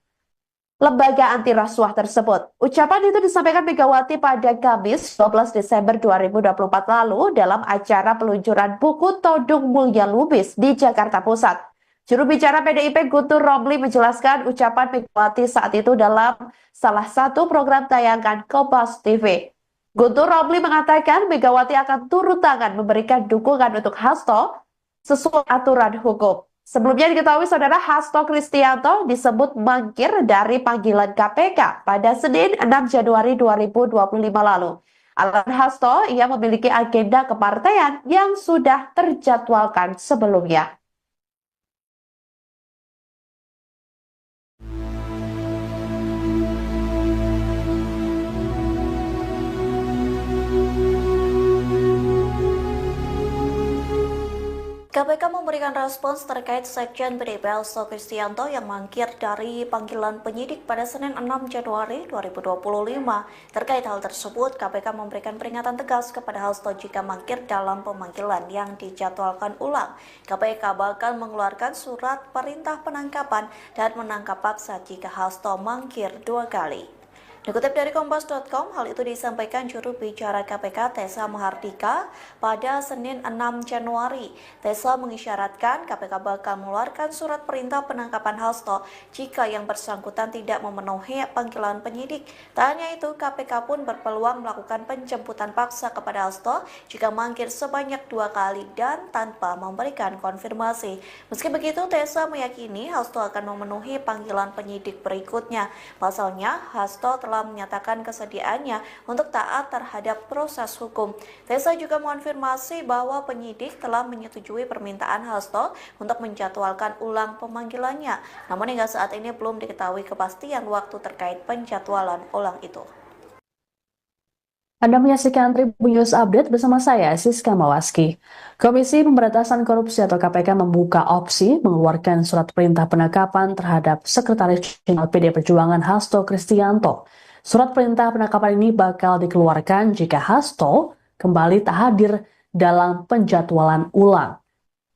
lembaga anti rasuah tersebut. Ucapan itu disampaikan Megawati pada Kamis 12 Desember 2024 lalu dalam acara peluncuran buku Todung Mulya Lubis di Jakarta Pusat. Juru bicara PDIP Guntur Romli menjelaskan ucapan Megawati saat itu dalam salah satu program tayangan Kompas TV. Guntur Romli mengatakan Megawati akan turun tangan memberikan dukungan untuk Hasto sesuai aturan hukum. Sebelumnya diketahui saudara Hasto Kristianto disebut mangkir dari panggilan KPK pada Senin 6 Januari 2025 lalu. Alasan Hasto, ia memiliki agenda kepartaian yang sudah terjadwalkan sebelumnya. KPK memberikan respons terkait Sekjen PDIP Hasto Kristianto yang mangkir dari panggilan penyidik pada Senin 6 Januari 2025. Terkait hal tersebut, KPK memberikan peringatan tegas kepada Hasto jika mangkir dalam pemanggilan yang dijadwalkan ulang. KPK bakal mengeluarkan surat perintah penangkapan dan menangkap paksa jika Hasto mangkir 2 kali. Dikutip dari Kompas.com, hal itu disampaikan juru bicara KPK Tessa Mahardika pada Senin 6 Januari. Tessa mengisyaratkan KPK bakal mengeluarkan surat perintah penangkapan Hasto jika yang bersangkutan tidak memenuhi panggilan penyidik. Tak hanya itu, KPK pun berpeluang melakukan penjemputan paksa kepada Hasto jika mangkir sebanyak 2 kali dan tanpa memberikan konfirmasi. Meski begitu, Tessa meyakini Hasto akan memenuhi panggilan penyidik berikutnya. Pasalnya, Hasto telah menyatakan kesediaannya untuk taat terhadap proses hukum. Tessa juga mengonfirmasi bahwa penyidik telah menyetujui permintaan Hasto untuk menjadwalkan ulang pemanggilannya. Namun hingga saat ini belum diketahui kepastian waktu terkait penjadwalan ulang itu. Anda menyaksikan Tribun News Update bersama saya, Siska Mawaski. Komisi Pemberantasan Korupsi atau KPK membuka opsi mengeluarkan surat perintah penangkapan terhadap Sekretaris Jenderal PD Perjuangan Hasto Kristianto. Surat perintah penangkapan ini bakal dikeluarkan jika Hasto kembali tak hadir dalam penjadwalan ulang.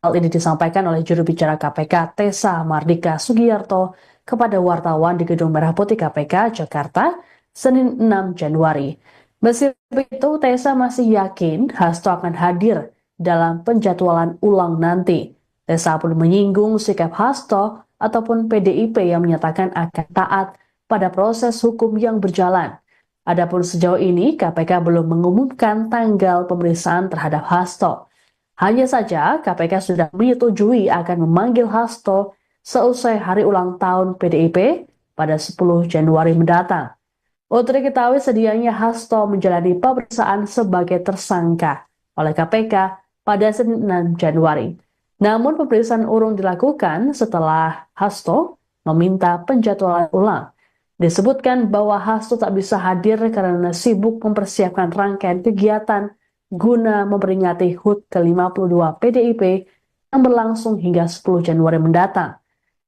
Hal ini disampaikan oleh juru bicara KPK Tessa Mardika Sugiyarto kepada wartawan di Gedung Merah Putih KPK Jakarta, Senin 6 Januari. Meski begitu, Tessa masih yakin Hasto akan hadir dalam penjadwalan ulang nanti. Tessa pun menyinggung sikap Hasto ataupun PDIP yang menyatakan akan taat pada proses hukum yang berjalan. Adapun sejauh ini, KPK belum mengumumkan tanggal pemeriksaan terhadap Hasto. Hanya saja, KPK sudah menyetujui akan memanggil Hasto seusai hari ulang tahun PDIP pada 10 Januari mendatang. Untuk diketahui sedianya Hasto menjalani pemeriksaan sebagai tersangka oleh KPK pada Senin 6 Januari. Namun pemeriksaan urung dilakukan setelah Hasto meminta penjadwalan ulang. Disebutkan bahwa Hasto tak bisa hadir karena sibuk mempersiapkan rangkaian kegiatan guna memperingati HUT ke-52 PDIP yang berlangsung hingga 10 Januari mendatang.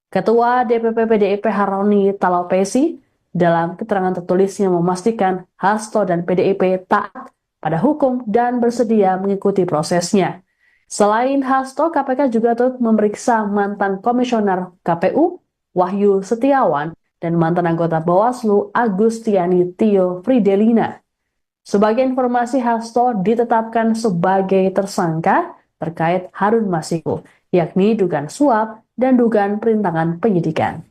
Ketua DPP PDIP Haroni Talapesi dalam keterangan tertulisnya memastikan Hasto dan PDIP taat pada hukum dan bersedia mengikuti prosesnya. Selain Hasto, KPK juga turut memeriksa mantan komisioner KPU Wahyu Setiawan dan mantan anggota Bawaslu Agustiani Tio Fridelina. Sebagai informasi, Hasto ditetapkan sebagai tersangka terkait Harun Masiku, yakni dugaan suap dan dugaan perintangan penyidikan.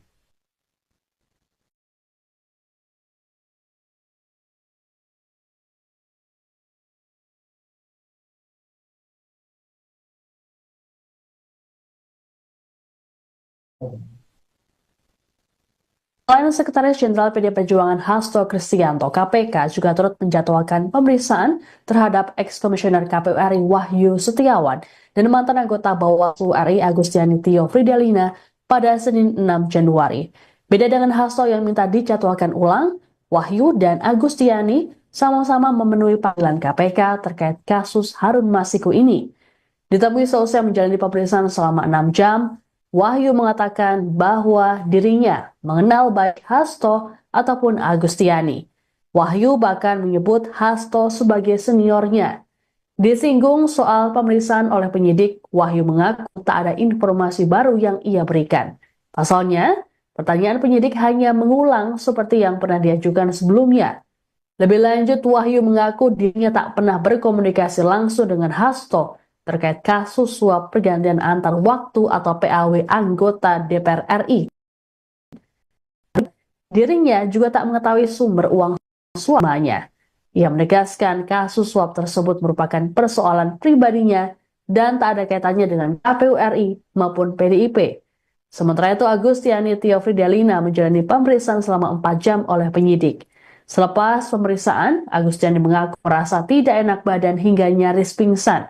Selain Sekretaris Jenderal PD Perjuangan Hasto Kristianto, KPK juga turut menjadwalkan pemeriksaan terhadap ex-komisioner KPU RI Wahyu Setiawan dan mantan anggota Bawaslu RI Agustiani Tio Fridelina pada Senin 6 Januari. Beda dengan Hasto yang minta dijadwalkan ulang, Wahyu dan Agustiani sama-sama memenuhi panggilan KPK terkait kasus Harun Masiku ini. Ditemui seusai menjalani pemeriksaan selama 6 jam, Wahyu mengatakan bahwa dirinya mengenal baik Hasto ataupun Agustiani. Wahyu bahkan menyebut Hasto sebagai seniornya. Disinggung soal pemeriksaan oleh penyidik, Wahyu mengaku tak ada informasi baru yang ia berikan. Pasalnya, pertanyaan penyidik hanya mengulang seperti yang pernah diajukan sebelumnya. Lebih lanjut, Wahyu mengaku dirinya tak pernah berkomunikasi langsung dengan Hasto terkait kasus suap pergantian antar waktu atau PAW anggota DPR RI. Dirinya juga tak mengetahui sumber uang suapnya. Ia menegaskan kasus suap tersebut merupakan persoalan pribadinya dan tak ada kaitannya dengan KPU RI maupun PDIP. Sementara itu, Agustiani Tio Fridelina menjalani pemeriksaan selama 4 jam oleh penyidik. Selepas pemeriksaan, Agustiani mengaku merasa tidak enak badan hingga nyaris pingsan.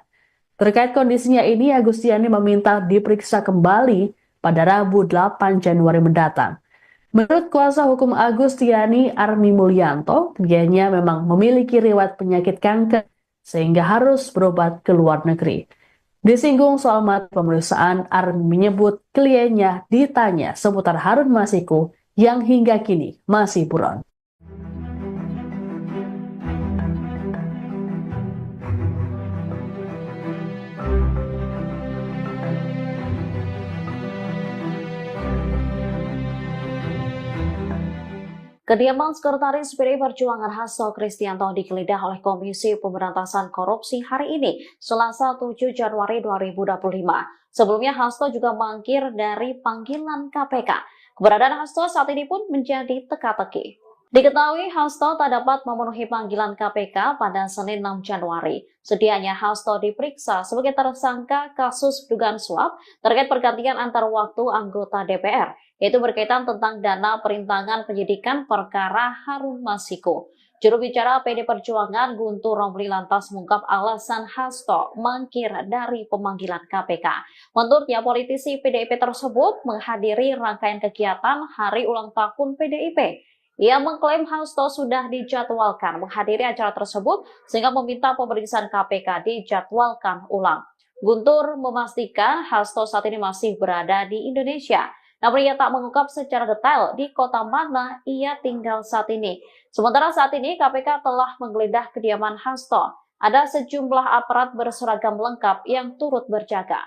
Terkait kondisinya ini, Agustiani meminta diperiksa kembali pada Rabu 8 Januari mendatang. Menurut kuasa hukum Agustiani, Armi Mulyanto, kliennya memang memiliki riwayat penyakit kanker sehingga harus berobat ke luar negeri. Disinggung soal materi pemeriksaan, Armi menyebut kliennya ditanya seputar Harun Masiku yang hingga kini masih buron. Kediaman Sekretaris PDI Perjuangan Hasto Kristianto digeledah oleh Komisi Pemberantasan Korupsi hari ini, Selasa 7 Januari 2025. Sebelumnya Hasto juga mangkir dari panggilan KPK. Keberadaan Hasto saat ini pun menjadi teka-teki. Diketahui Hasto tak dapat memenuhi panggilan KPK pada Senin 6 Januari. Sedianya Hasto diperiksa sebagai tersangka kasus dugaan suap terkait pergantian antar waktu anggota DPR, yaitu berkaitan tentang dana perintangan penyidikan perkara Harun Masiku. Juru bicara PD Perjuangan Guntur Romli lantas mengungkap alasan Hasto mangkir dari pemanggilan KPK. Menurutnya, politisi PDIP tersebut menghadiri rangkaian kegiatan hari ulang tahun PDIP. Ia mengklaim Hasto sudah dijadwalkan menghadiri acara tersebut sehingga meminta pemeriksaan KPK dijadwalkan ulang. Guntur memastikan Hasto saat ini masih berada di Indonesia. Namun ia tak mengungkap secara detail di kota mana ia tinggal saat ini. Sementara saat ini KPK telah menggeledah kediaman Hasto. Ada sejumlah aparat berseragam lengkap yang turut berjaga.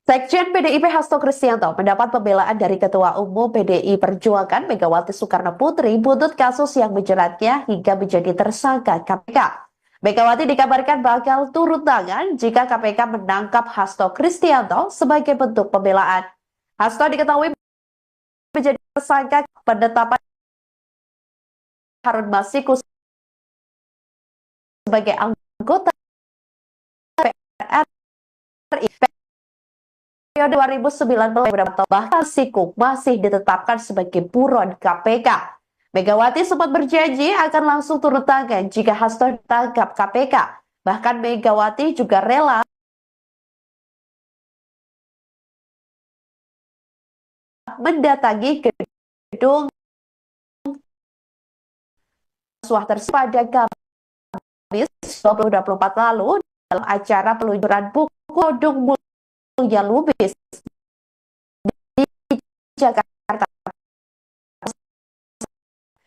Sekjen PDIP Hasto Kristianto mendapat pembelaan dari Ketua Umum PDI Perjuangan Megawati Soekarno Putri buntut kasus yang menjeratnya hingga menjadi tersangka KPK. Megawati dikabarkan bakal turun tangan jika KPK menangkap Hasto Kristianto sebagai bentuk pembelaan. Hasto diketahui menjadi tersangka penetapan Harun Masiku sebagai anggota DPR RI periode 2019 bahkan Masiku masih ditetapkan sebagai buron KPK. Megawati sempat berjanji akan langsung turun tangan jika Hasto ditangkap KPK. Bahkan Megawati juga rela mendatangi gedung rasuah tersebut pada Kamis 2024 lalu dalam acara peluncuran buku Kodung Mulia Lubis di Jakarta.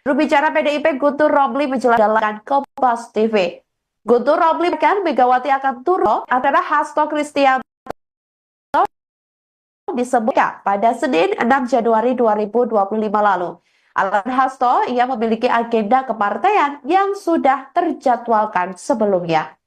Juru bicara PDIP Guntur Romli menjelaskan Kompas TV. Guntur Romli bahkan Megawati akan turun antara Hasto Kristianto disebutkan pada Senin 6 Januari 2025 lalu. Alasan Hasto, ia memiliki agenda kepartaian yang sudah terjadwalkan sebelumnya.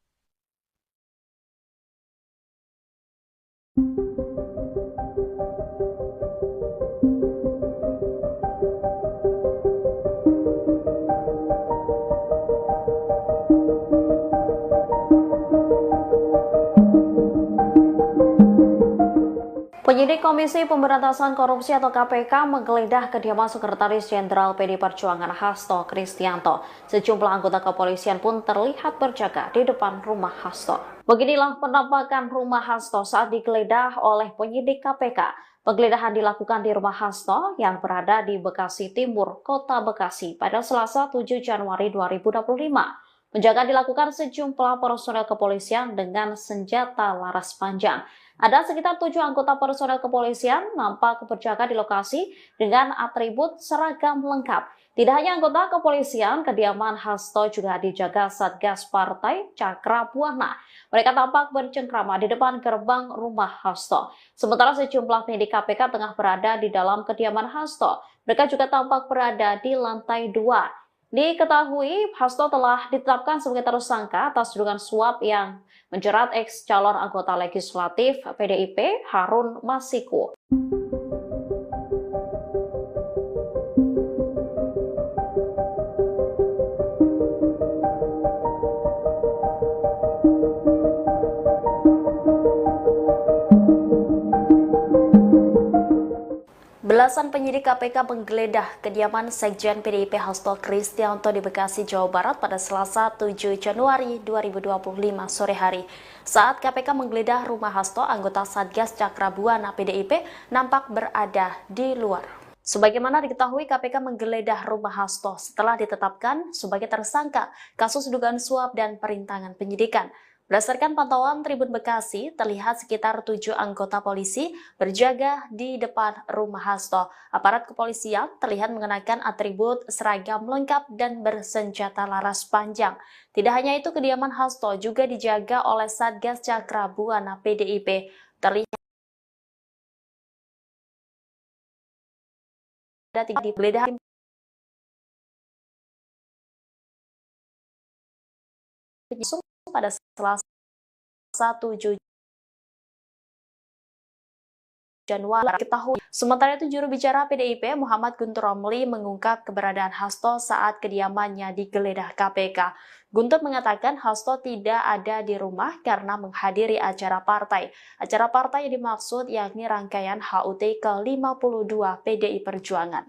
Penyidik Komisi Pemberantasan Korupsi atau KPK menggeledah kediaman Sekretaris Jenderal PD Perjuangan Hasto Kristianto. Sejumlah anggota kepolisian pun terlihat berjaga di depan rumah Hasto. Beginilah penampakan rumah Hasto saat digeledah oleh penyidik KPK. Penggeledahan dilakukan di rumah Hasto yang berada di Bekasi Timur, Kota Bekasi pada Selasa 7 Januari 2025. Penjagaan dilakukan sejumlah personel kepolisian dengan senjata laras panjang. Ada sekitar 7 anggota personel kepolisian nampak berjaga di lokasi dengan atribut seragam lengkap. Tidak hanya anggota kepolisian, kediaman Hasto juga dijaga Satgas Partai Cakra Buana. Mereka tampak bercengkrama di depan gerbang rumah Hasto. Sementara sejumlah penyidik KPK tengah berada di dalam kediaman Hasto. Mereka juga tampak berada di lantai 2. Diketahui, Hasto telah ditetapkan sebagai tersangka atas tudingan suap yang menjerat ex calon anggota legislatif PDIP Harun Masiku. Belasan penyidik KPK menggeledah kediaman Sekjen PDIP Hasto Kristianto di Bekasi, Jawa Barat pada Selasa 7 Januari 2025 sore hari. Saat KPK menggeledah rumah Hasto, anggota Satgas Cakra Buana PDIP nampak berada di luar. Sebagaimana diketahui, KPK menggeledah rumah Hasto setelah ditetapkan sebagai tersangka kasus dugaan suap dan perintangan penyidikan. Berdasarkan pantauan Tribun Bekasi, terlihat sekitar 7 anggota polisi berjaga di depan rumah Hasto. Aparat kepolisian terlihat mengenakan atribut seragam lengkap dan bersenjata laras panjang. Tidak hanya itu, kediaman Hasto juga dijaga oleh Satgas Cakra Buana PDIP. Terlihat ada 3 digeledah pada Selasa 7 Januari diketahui. Sementara itu, juru bicara PDIP Muhammad Guntur Romli mengungkap keberadaan Hasto saat kediamannya digeledah KPK. Guntur mengatakan Hasto tidak ada di rumah karena menghadiri acara partai. Acara partai yang dimaksud yakni rangkaian HUT ke-52 PDI Perjuangan.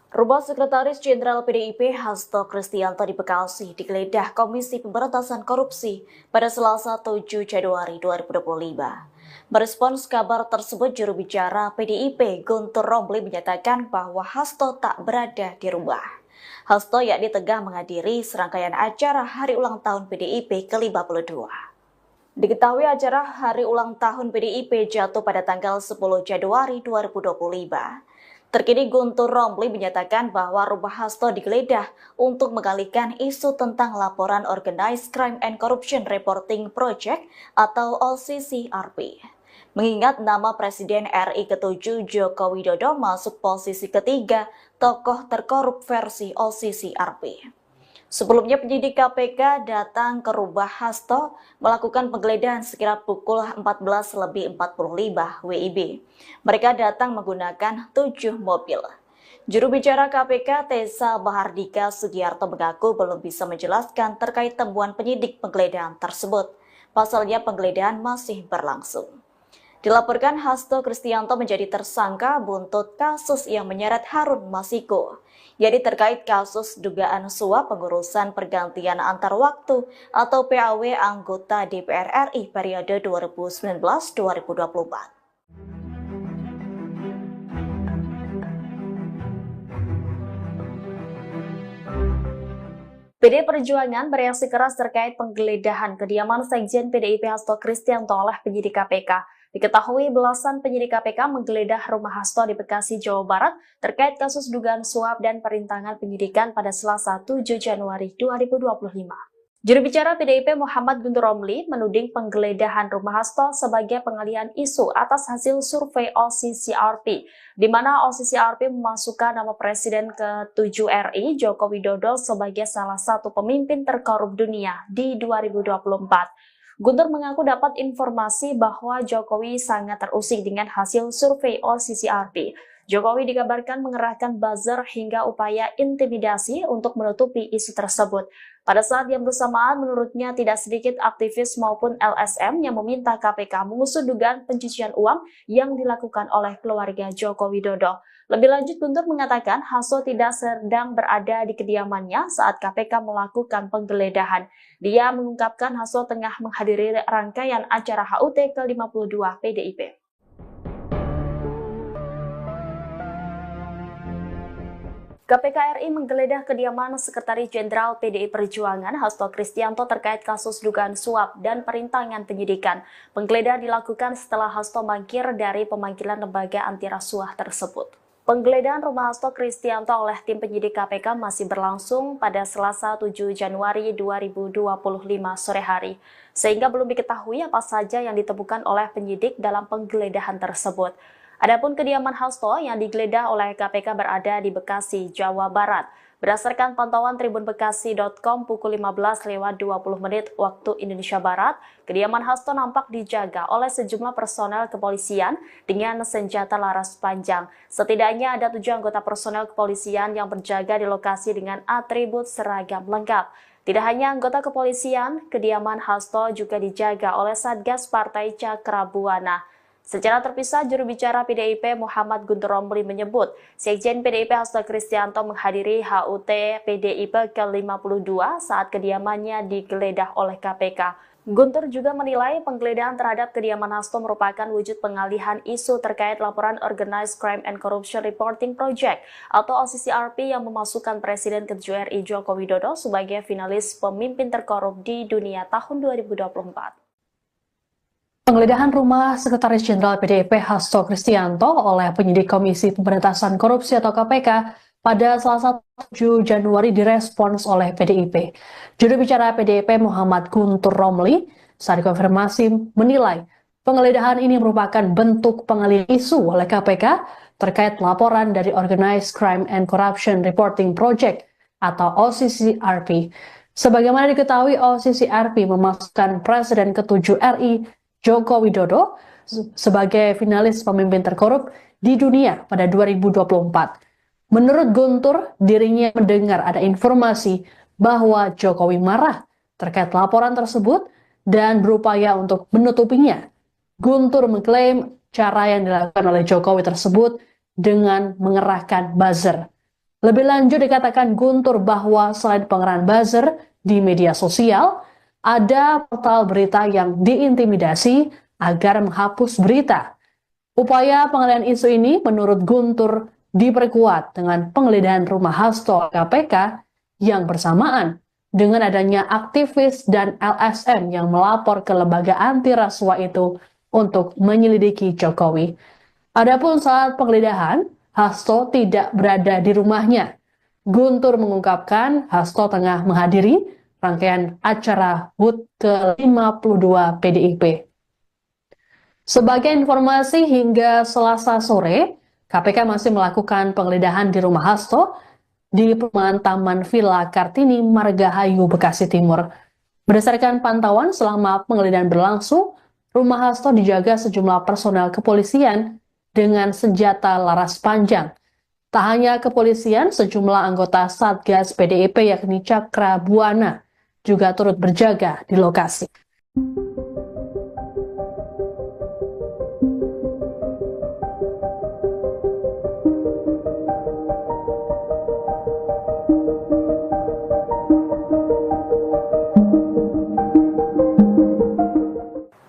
Rumah Sekretaris Jenderal PDIP Hasto Kristianto di Bekasi digeledah Komisi Pemberantasan Korupsi pada Selasa 7 Januari 2025. Merespons kabar tersebut, juru bicara PDIP Guntur Romli menyatakan bahwa Hasto tak berada di rumah. Hasto yakni tengah menghadiri serangkaian acara Hari Ulang Tahun PDIP ke-52. Diketahui acara Hari Ulang Tahun PDIP jatuh pada tanggal 10 Januari 2025. Terkini Guntur Romli menyatakan bahwa rumah Hasto digeledah untuk mengalihkan isu tentang laporan Organized Crime and Corruption Reporting Project atau OCCRP. Mengingat nama Presiden RI ke-7 Joko Widodo masuk posisi ketiga tokoh terkorup versi OCCRP. Sebelumnya penyidik KPK datang ke rumah Hasto melakukan penggeledahan sekitar pukul 14.45 WIB. Mereka datang menggunakan 7 mobil. Juru bicara KPK Tessa Bahardika Sugiarto mengaku belum bisa menjelaskan terkait temuan penyidik penggeledahan tersebut. Pasalnya penggeledahan masih berlangsung. Dilaporkan Hasto Kristianto menjadi tersangka buntut kasus yang menyeret Harun Masiku, yakni terkait kasus dugaan suap pengurusan pergantian antar waktu atau PAW anggota DPR RI periode 2019-2024. PDI Perjuangan bereaksi keras terkait penggeledahan kediaman Sekjen PDIP Hasto Kristianto oleh penyidik KPK. Diketahui belasan penyidik KPK menggeledah rumah Hasto di Bekasi, Jawa Barat terkait kasus dugaan suap dan perintangan penyidikan pada Selasa 7 Januari 2025. Juru bicara PDIP Muhammad Guntur Romli menuding penggeledahan rumah Hasto sebagai pengalihan isu atas hasil survei OCCRP, di mana OCCRP memasukkan nama Presiden ke-7 RI Joko Widodo sebagai salah satu pemimpin terkorup dunia di 2024. Guntur mengaku dapat informasi bahwa Jokowi sangat terusik dengan hasil survei OCCRP. Jokowi dikabarkan mengerahkan buzzer hingga upaya intimidasi untuk menutupi isu tersebut. Pada saat yang bersamaan, menurutnya tidak sedikit aktivis maupun LSM yang meminta KPK mengusut dugaan pencucian uang yang dilakukan oleh keluarga Joko Widodo. Lebih lanjut, Guntur mengatakan Hasto tidak sedang berada di kediamannya saat KPK melakukan penggeledahan. Dia mengungkapkan Hasto tengah menghadiri rangkaian acara HUT ke-52 PDIP. KPK RI menggeledah kediaman Sekretaris Jenderal PDI Perjuangan Hasto Kristianto terkait kasus dugaan suap dan perintangan penyidikan. Penggeledahan dilakukan setelah Hasto mangkir dari pemanggilan lembaga anti rasuah tersebut. Penggeledahan rumah Hasto Kristianto oleh tim penyidik KPK masih berlangsung pada Selasa 7 Januari 2025 sore hari, sehingga belum diketahui apa saja yang ditemukan oleh penyidik dalam penggeledahan tersebut. Adapun kediaman Hasto yang digeledah oleh KPK berada di Bekasi, Jawa Barat. Berdasarkan pantauan tribunbekasi.com pukul 15.20 waktu Indonesia Barat, kediaman Hasto nampak dijaga oleh sejumlah personel kepolisian dengan senjata laras panjang. Setidaknya ada 7 anggota personel kepolisian yang berjaga di lokasi dengan atribut seragam lengkap. Tidak hanya anggota kepolisian, kediaman Hasto juga dijaga oleh Satgas Partai Cakrabuana. Secara terpisah, juru bicara PDIP Muhammad Guntur Romli menyebut, Sekjen PDIP Hasto Kristianto menghadiri HUT PDIP ke-52 saat kediamannya digeledah oleh KPK. Guntur juga menilai penggeledahan terhadap kediaman Hasto merupakan wujud pengalihan isu terkait laporan Organized Crime and Corruption Reporting Project atau OCCRP yang memasukkan Presiden ke-7 RI Joko Widodo sebagai finalis pemimpin terkorup di dunia tahun 2024. Penggeledahan rumah Sekretaris Jenderal PDIP Hasto Kristianto oleh penyidik Komisi Pemberantasan Korupsi atau KPK pada Selasa 7 Januari direspons oleh PDIP. Juru bicara PDIP Muhammad Guntur Romli saat dikonfirmasi menilai penggeledahan ini merupakan bentuk pengalihan isu oleh KPK terkait laporan dari Organized Crime and Corruption Reporting Project atau OCCRP. Sebagaimana diketahui, OCCRP memasukkan Presiden ke-7 RI Joko Widodo sebagai finalis pemimpin terkorup di dunia pada 2024. Menurut Guntur, dirinya mendengar ada informasi bahwa Jokowi marah terkait laporan tersebut dan berupaya untuk menutupinya. Guntur mengklaim cara yang dilakukan oleh Jokowi tersebut dengan mengerahkan buzzer. Lebih lanjut dikatakan Guntur bahwa selain pengerahan buzzer di media sosial, ada portal berita yang diintimidasi agar menghapus berita. Upaya pengalihan isu ini menurut Guntur diperkuat dengan penggeledahan rumah Hasto KPK yang bersamaan dengan adanya aktivis dan LSM yang melapor ke lembaga anti rasuah itu untuk menyelidiki Jokowi. Adapun saat penggeledahan, Hasto tidak berada di rumahnya. Guntur mengungkapkan Hasto tengah menghadiri rangkaian acara HUT ke-52 PDIP. Sebagai informasi, hingga Selasa sore, KPK masih melakukan penggeledahan di rumah Hasto di perumahan Taman Villa Kartini, Margahayu, Bekasi Timur. Berdasarkan pantauan selama penggeledahan berlangsung, rumah Hasto dijaga sejumlah personel kepolisian dengan senjata laras panjang. Tak hanya kepolisian, sejumlah anggota Satgas PDIP yakni Cakrabuana juga turut berjaga di lokasi.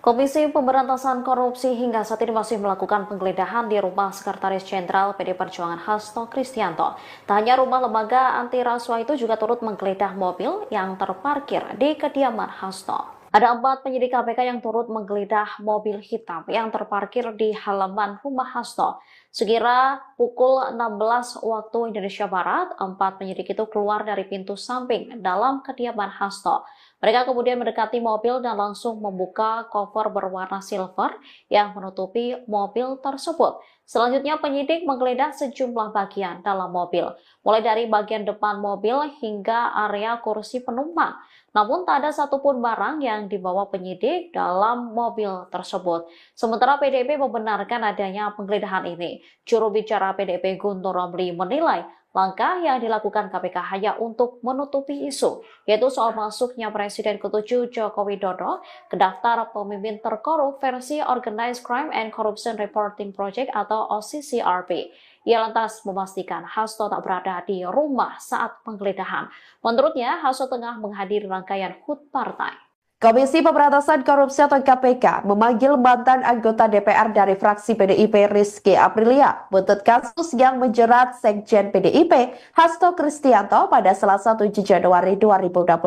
Komisi Pemberantasan Korupsi hingga saat ini masih melakukan penggeledahan di rumah Sekretaris Jenderal PD Perjuangan Hasto Kristianto. Tak hanya rumah lembaga anti rasuah itu juga turut menggeledah mobil yang terparkir di kediaman Hasto. Ada 4 penyidik KPK yang turut menggeledah mobil hitam yang terparkir di halaman rumah Hasto. Sekira pukul 16 waktu Indonesia Barat, 4 penyidik itu keluar dari pintu samping dalam kediaman Hasto. Mereka kemudian mendekati mobil dan langsung membuka koper berwarna silver yang menutupi mobil tersebut. Selanjutnya penyidik menggeledah sejumlah bagian dalam mobil, mulai dari bagian depan mobil hingga area kursi penumpang. Namun tak ada satupun barang yang dibawa penyidik dalam mobil tersebut. Sementara PDIP membenarkan adanya penggeledahan ini. Juru bicara PDIP Guntur Romli menilai langkah yang dilakukan KPK hanya untuk menutupi isu, yaitu soal masuknya Presiden ke-7 Joko Widodo ke daftar pemimpin terkorup versi Organized Crime and Corruption Reporting Project atau OCCRP. Ia lantas memastikan Hasto tak berada di rumah saat penggeledahan. Menurutnya, Hasto tengah menghadiri rangkaian HUT partai. Komisi Pemberantasan Korupsi atau KPK memanggil mantan anggota DPR dari fraksi PDIP Rizky Aprilia buntut kasus yang menjerat Sekjen PDIP Hasto Kristianto pada Selasa 7 Januari 2025.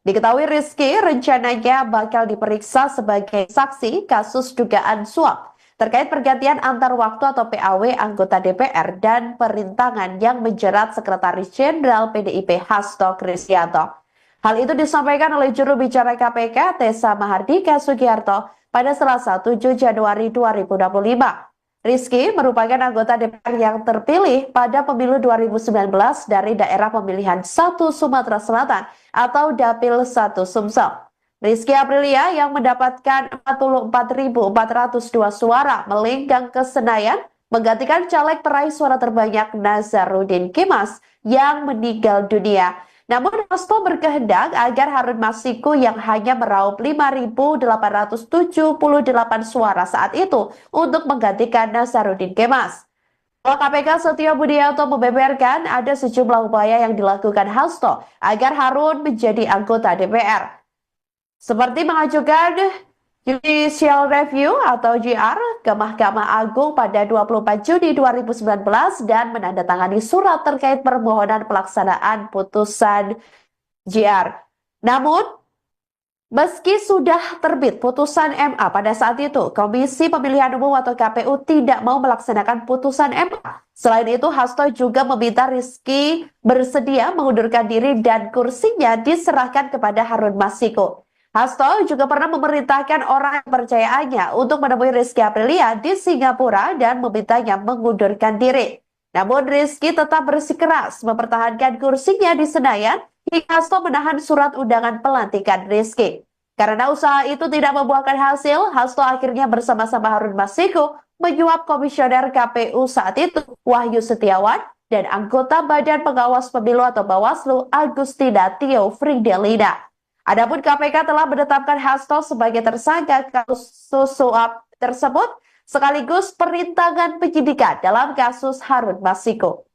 Diketahui Rizky rencananya bakal diperiksa sebagai saksi kasus dugaan suap terkait pergantian antar waktu atau PAW anggota DPR dan perintangan yang menjerat Sekretaris Jenderal PDIP Hasto Kristianto. Hal itu disampaikan oleh juru bicara KPK Tessa Mahardika Sugiarto pada Selasa 7 Januari 2025. Rizky merupakan anggota DPR yang terpilih pada pemilu 2019 dari daerah pemilihan 1 Sumatera Selatan atau Dapil 1 Sumsel. Rizky Aprilia yang mendapatkan 44.402 suara melenggang ke Senayan menggantikan caleg peraih suara terbanyak Nazarudin Kemas yang meninggal dunia. Namun Hasto berkehendak agar Harun Masiku yang hanya meraup 5.878 suara saat itu untuk menggantikan Nazarudin Kemas. KPK Setio Budianto membeberkan ada sejumlah upaya yang dilakukan Hasto agar Harun menjadi anggota DPR. Seperti mengajukan Judicial Review atau JR ke Mahkamah Agung pada 24 Juni 2019 dan menandatangani surat terkait permohonan pelaksanaan putusan JR. Namun, meski sudah terbit putusan MA pada saat itu, Komisi Pemilihan Umum atau KPU tidak mau melaksanakan putusan MA. Selain itu, Hasto juga meminta Rizky bersedia mengundurkan diri dan kursinya diserahkan kepada Harun Masiku. Hasto juga pernah memerintahkan orang kepercayaannya untuk menemui Rizky Aprilia di Singapura dan memintanya mengundurkan diri. Namun Rizky tetap bersikeras mempertahankan kursinya di Senayan hingga Hasto menahan surat undangan pelantikan Rizky. Karena usaha itu tidak membuahkan hasil, Hasto akhirnya bersama-sama Harun Masiku menyuap komisioner KPU saat itu Wahyu Setiawan dan anggota Badan Pengawas Pemilu atau Bawaslu Agustina Tio Fridelina. Adapun KPK telah menetapkan Hasto sebagai tersangka kasus suap tersebut sekaligus perintangan penyidikan dalam kasus Harun Masiku.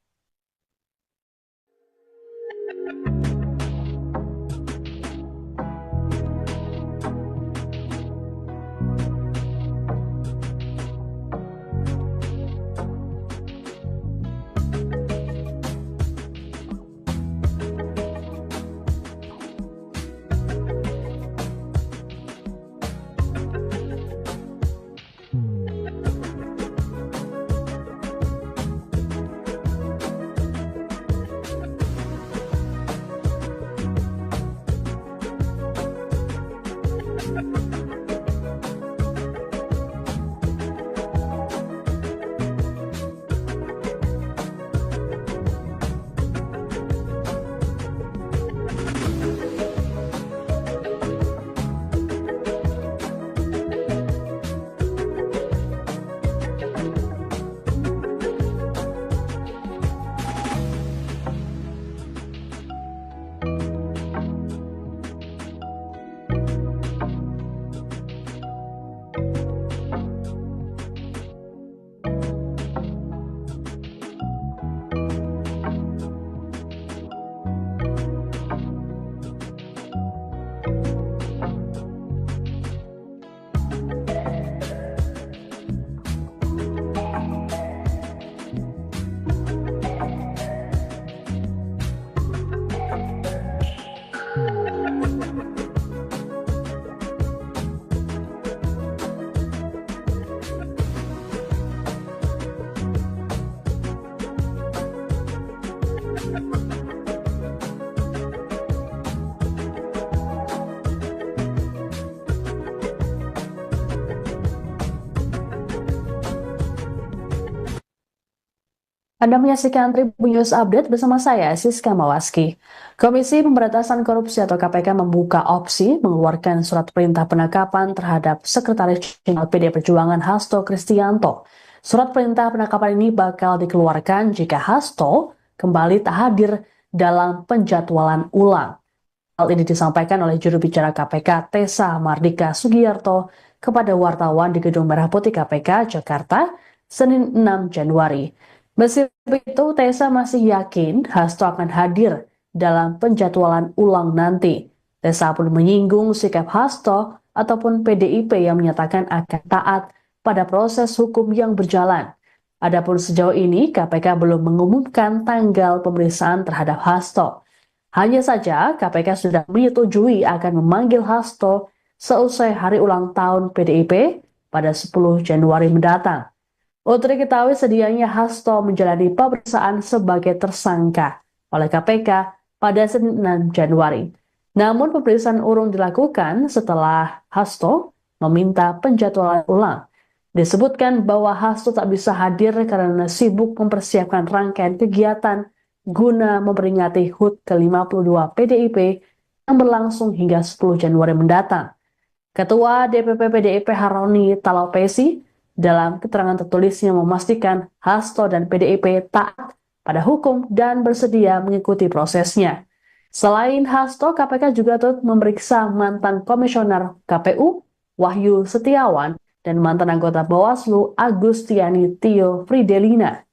Anda menyaksikan Tribun News Update bersama saya, Siska Mawaski. Komisi Pemberantasan Korupsi atau KPK membuka opsi mengeluarkan surat perintah penangkapan terhadap Sekretaris Jenderal PD Perjuangan Hasto Kristianto. Surat perintah penangkapan ini bakal dikeluarkan jika Hasto kembali tak hadir dalam penjadwalan ulang. Hal ini disampaikan oleh juru bicara KPK Tessa Mardika Sugiyarto kepada wartawan di Gedung Merah Putih KPK Jakarta, Senin 6 Januari. Meski begitu, Tessa masih yakin Hasto akan hadir dalam penjadwalan ulang nanti. Tessa pun menyinggung sikap Hasto ataupun PDIP yang menyatakan akan taat pada proses hukum yang berjalan. Adapun sejauh ini, KPK belum mengumumkan tanggal pemeriksaan terhadap Hasto. Hanya saja, KPK sudah menyetujui akan memanggil Hasto seusai hari ulang tahun PDIP pada 10 Januari mendatang. Untuk diketahui sedianya Hasto menjalani pemeriksaan sebagai tersangka oleh KPK pada Senin 6 Januari. Namun pemeriksaan urung dilakukan setelah Hasto meminta penjadwalan ulang. Disebutkan bahwa Hasto tak bisa hadir karena sibuk mempersiapkan rangkaian kegiatan guna memperingati HUT ke-52 PDIP yang berlangsung hingga 10 Januari mendatang. Ketua DPP PDIP Haroni Talapesi dalam keterangan tertulisnya memastikan Hasto dan PDIP taat pada hukum dan bersedia mengikuti prosesnya. Selain Hasto, KPK juga turut memeriksa mantan komisioner KPU Wahyu Setiawan dan mantan anggota Bawaslu Agustiani Tio Fridelina.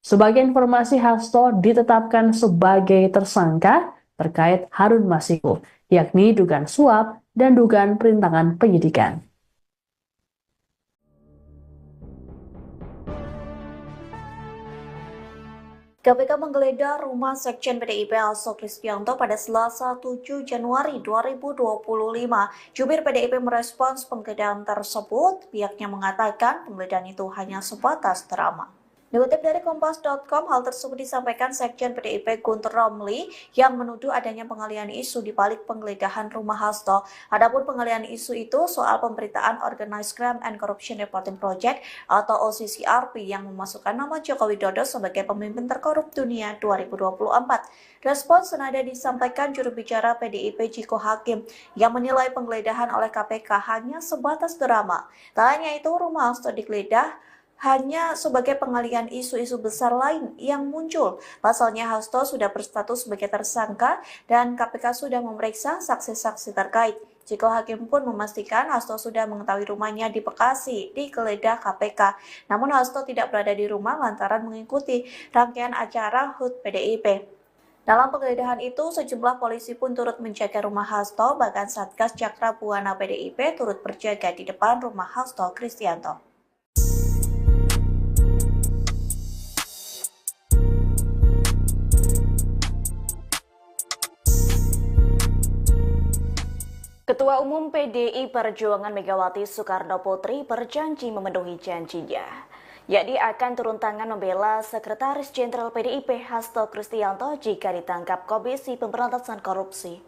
Sebagai informasi, Hasto ditetapkan sebagai tersangka terkait Harun Masiku, yakni dugaan suap dan dugaan perintangan penyidikan. KPK menggeledah rumah Sekjen PDIP Hasto Kristianto pada Selasa 7 Januari 2025. Jubir PDIP merespons penggeledahan tersebut. Pihaknya mengatakan penggeledahan itu hanya sebatas drama. Dikutip dari Kompas.com, hal tersebut disampaikan Sekjen PDIP Guntur Romli yang menuduh adanya pengalihan isu di balik penggeledahan rumah Hasto. Adapun pengalihan isu itu soal pemberitaan Organized Crime and Corruption Reporting Project atau OCCRP yang memasukkan nama Joko Widodo sebagai pemimpin terkorup dunia 2024. Respons senada disampaikan juru bicara PDIP Ciko Hakim yang menilai penggeledahan oleh KPK hanya sebatas drama. Tak hanya itu, rumah Hasto digeledah hanya sebagai pengalihan isu-isu besar lain yang muncul. Pasalnya Hasto sudah berstatus sebagai tersangka dan KPK sudah memeriksa saksi-saksi terkait. Ciko Hakim pun memastikan Hasto sudah mengetahui rumahnya di Bekasi digeledah KPK. Namun Hasto tidak berada di rumah lantaran mengikuti rangkaian acara HUT PDIP. Dalam penggeledahan itu, sejumlah polisi pun turut menjaga rumah Hasto, bahkan Satgas Cakra Buana PDIP turut berjaga di depan rumah Hasto Kristianto. Ketua Umum PDI Perjuangan Megawati Soekarno Putri berjanji memenuhi janjinya, yakni akan turun tangan membela Sekretaris Jenderal PDIP Hasto Kristianto jika ditangkap Komisi Pemberantasan Korupsi.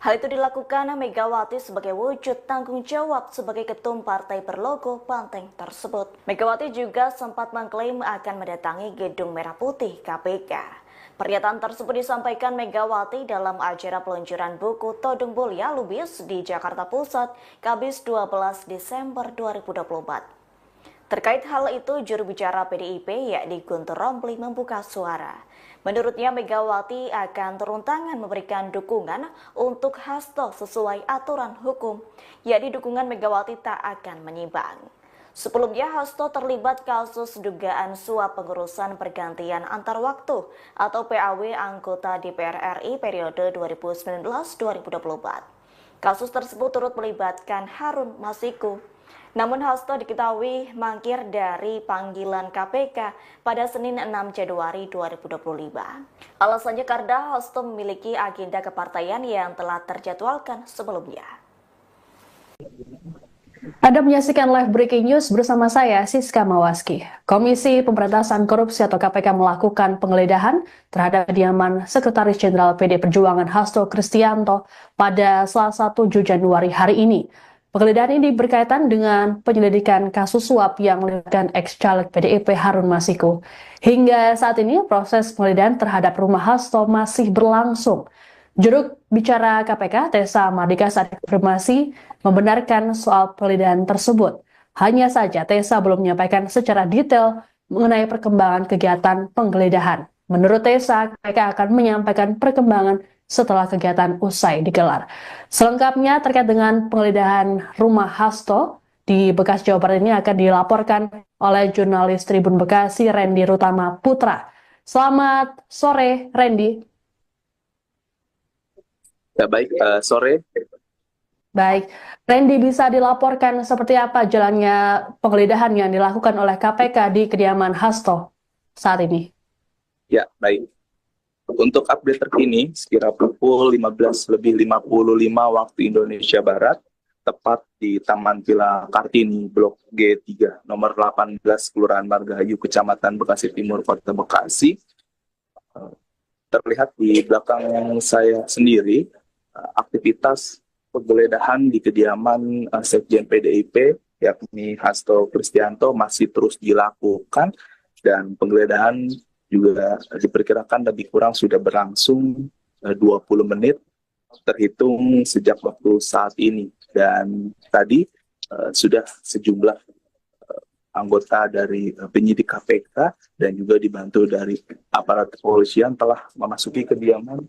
Hal itu dilakukan Megawati sebagai wujud tanggung jawab sebagai ketum partai berlogo banteng tersebut. Megawati juga sempat mengklaim akan mendatangi Gedung Merah Putih KPK. Pernyataan tersebut disampaikan Megawati dalam acara peluncuran buku Todung Mulia Lubis di Jakarta Pusat, Kamis 12 Desember 2024. Terkait hal itu, juru bicara PDIP yakni Guntur Romli membuka suara. Menurutnya Megawati akan turun tangan memberikan dukungan untuk Hasto sesuai aturan hukum, yakni dukungan Megawati tak akan menyimpang. Sebelumnya, Hasto terlibat kasus dugaan suap pengurusan pergantian antar waktu atau PAW anggota DPR RI periode 2019-2024. Kasus tersebut turut melibatkan Harun Masiku. Namun Hasto diketahui mangkir dari panggilan KPK pada Senin 6 Januari 2025. Alasannya karena Hasto memiliki agenda kepartaian yang telah terjadwalkan sebelumnya. Anda menyaksikan live breaking news bersama saya, Siska Mawaski. Komisi Pemberantasan Korupsi atau KPK melakukan penggeledahan terhadap kediaman Sekretaris Jenderal PD Perjuangan Hasto Kristianto pada Selasa 7 Januari hari ini. Penggeledahan ini berkaitan dengan penyelidikan kasus suap yang melibatkan ex-caleg PDIP Harun Masiku. Hingga saat ini proses penggeledahan terhadap rumah Hasto masih berlangsung. Juru bicara KPK, Tessa Mardika, saat konfirmasi membenarkan soal penggeledahan tersebut. Hanya saja Tessa belum menyampaikan secara detail mengenai perkembangan kegiatan penggeledahan. Menurut Tessa, KPK akan menyampaikan perkembangan setelah kegiatan usai digelar. Selengkapnya terkait dengan penggeledahan rumah Hasto di Bekasi, Jawa Barat ini akan dilaporkan oleh jurnalis Tribun Bekasi, Randy Rutama Putra. Selamat sore, Randy. Ya baik, sore. Baik, Randy, bisa dilaporkan seperti apa jalannya penggeledahan yang dilakukan oleh KPK di kediaman Hasto saat ini? Ya baik. Untuk update terkini, sekira pukul 15.55 waktu Indonesia Barat, tepat di Taman Villa Kartini, Blok G3, nomor 18, Kelurahan Margahayu, Kecamatan Bekasi Timur, Kota Bekasi. Terlihat di belakang saya sendiri, aktivitas penggeledahan di kediaman Sekjen PDIP, yakni Hasto Kristianto, masih terus dilakukan, dan penggeledahan juga diperkirakan lebih kurang sudah berlangsung 20 menit terhitung sejak waktu saat ini. Dan tadi sudah sejumlah anggota dari penyidik KPK dan juga dibantu dari aparat kepolisian telah memasuki kediaman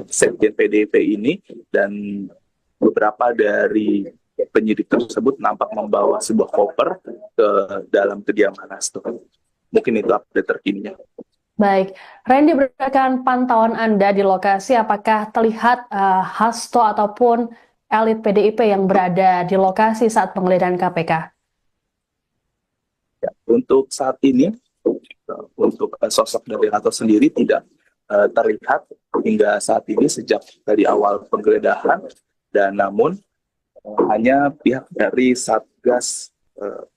Sekjen PDIP ini, dan beberapa dari penyidik tersebut nampak membawa sebuah koper ke dalam kediaman Hasto. Mungkin itu update terkininya. Baik, Randy, berdasarkan pantauan Anda di lokasi, apakah terlihat Hasto ataupun elit PDIP yang berada di lokasi saat penggeledahan KPK? Ya, untuk saat ini, untuk sosok dari Hasto sendiri tidak terlihat hingga saat ini sejak dari awal penggeledahan, dan namun hanya pihak dari Satgas